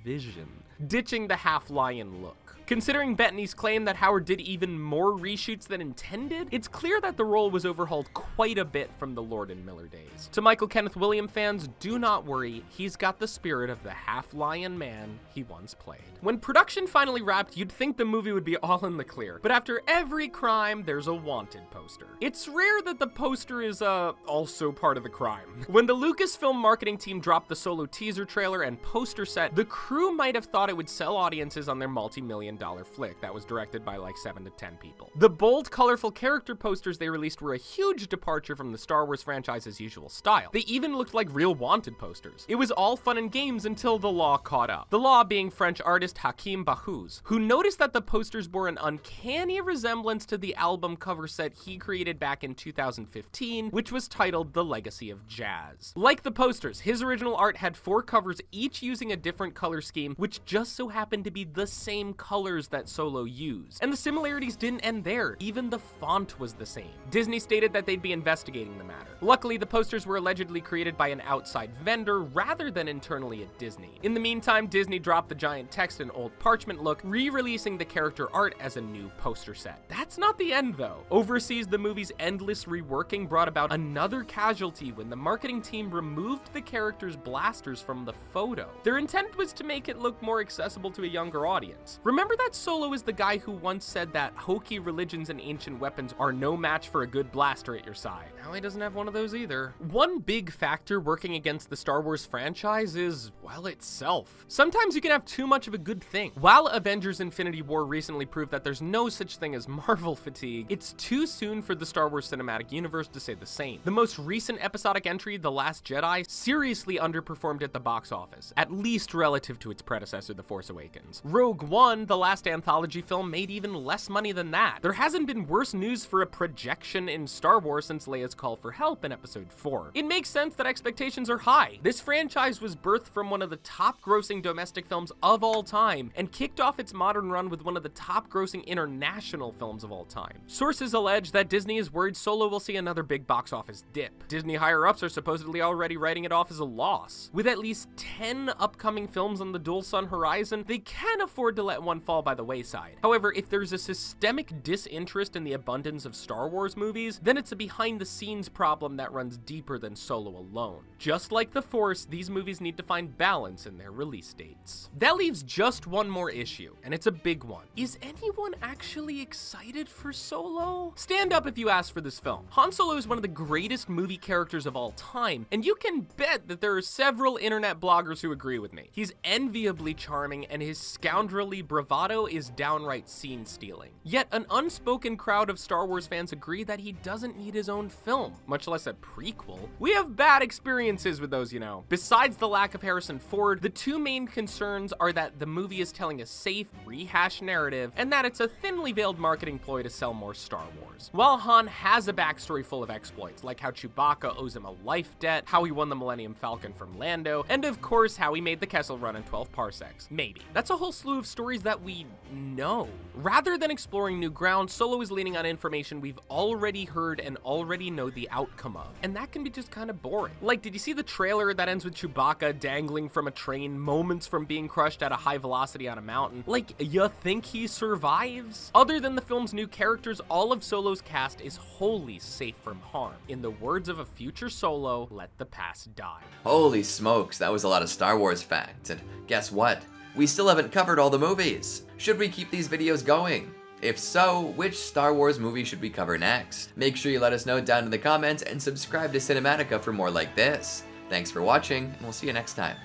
vision, ditching the half-lion look. Considering Bettany's claim that Howard did even more reshoots than intended, it's clear that the role was overhauled quite a bit from the Lord and Miller days. To Michael Kenneth Williams fans, do not worry, he's got the spirit of the half-lion man he once played. When production finally wrapped, you'd think the movie would be all in the clear, but after every crime, there's a wanted poster. It's rare that the poster is, also part of the crime. When the Lucasfilm marketing team dropped the Solo teaser trailer and poster set, the crew might have thought it would sell audiences on their multi-million-dollar flick that was directed by like 7 to 10 people. The bold, colorful character posters they released were a huge departure from the Star Wars franchise's usual style. They even looked like real wanted posters. It was all fun and games until the law caught up. The law being French artist Hakim Bahouz, who noticed that the posters bore an uncanny resemblance to the album cover set he created back in 2015, which was titled The Legacy of Jazz. Like the posters, his original art had 4 covers, each using a different color scheme, which just so happened to be the same colors that Solo used. And the similarities didn't end there. Even the font was the same. Disney stated that they'd be investigating the matter. Luckily, the posters were allegedly created by an outside vendor rather than internally at Disney. In the meantime, Disney dropped the giant text and old parchment look, re-releasing the character art as a new poster set. That's not the end, though. Overseas, the movie's endless reworking brought about another casualty when the marketing team removed the character's blasters from the photo. Their intent was to make it look more accessible to a younger audience. Remember that Solo is the guy who once said that hokey religions and ancient weapons are no match for a good blaster at your side. Now he doesn't have one of those either. One big factor working against the Star Wars franchise is, well, itself. Sometimes you can have too much of a good thing. While Avengers Infinity War recently proved that there's no such thing as Marvel fatigue, it's too soon for the Star Wars cinematic universe to say the same. The most recent episodic entry, The Last Jedi, seriously underperformed at the box office, at least relative to its predecessor, The Force Awakens. Rogue One, the last anthology film, made even less money than that. There hasn't been worse news for a projection in Star Wars since Leia's call for help in Episode 4. It makes sense that expectations are high. This franchise was birthed from one of the top-grossing domestic films of all time, and kicked off its modern run with one of the top-grossing international films of all time. Sources allege that Disney is worried Solo will see another big box office dip. Disney higher-ups are supposedly already writing it off as a loss. With at least 10 upcoming films on the dual sun horizon, they can't afford to let one fall fall by the wayside. However, if there's a systemic disinterest in the abundance of Star Wars movies, then it's a behind-the-scenes problem that runs deeper than Solo alone. Just like The Force, these movies need to find balance in their release dates. That leaves just one more issue, and it's a big one. Is anyone actually excited for Solo? Stand up if you asked for this film. Han Solo is one of the greatest movie characters of all time, and you can bet that there are several internet bloggers who agree with me. He's enviably charming, and his scoundrelly bravado is downright scene-stealing. Yet an unspoken crowd of Star Wars fans agree that he doesn't need his own film, much less a prequel. We have bad experiences with those, you know. Besides the lack of Harrison Ford, the two main concerns are that the movie is telling a safe, rehashed narrative, and that it's a thinly veiled marketing ploy to sell more Star Wars. While Han has a backstory full of exploits, like how Chewbacca owes him a life debt, how he won the Millennium Falcon from Lando, and of course how he made the Kessel Run in 12 parsecs. Maybe. That's a whole slew of stories that we know. Rather than exploring new ground, Solo is leaning on information we've already heard and already know the outcome of. And that can be just kind of boring. Like, did you see the trailer that ends with Chewbacca dangling from a train moments from being crushed at a high velocity on a mountain? Like, you think he survives? Other than the film's new characters, all of Solo's cast is wholly safe from harm. In the words of a future Solo, let the past die. Holy smokes, that was a lot of Star Wars facts, and guess what? We still haven't covered all the movies. Should we keep these videos going? If so, which Star Wars movie should we cover next? Make sure you let us know down in the comments and subscribe to Cinematica for more like this. Thanks for watching, and we'll see you next time.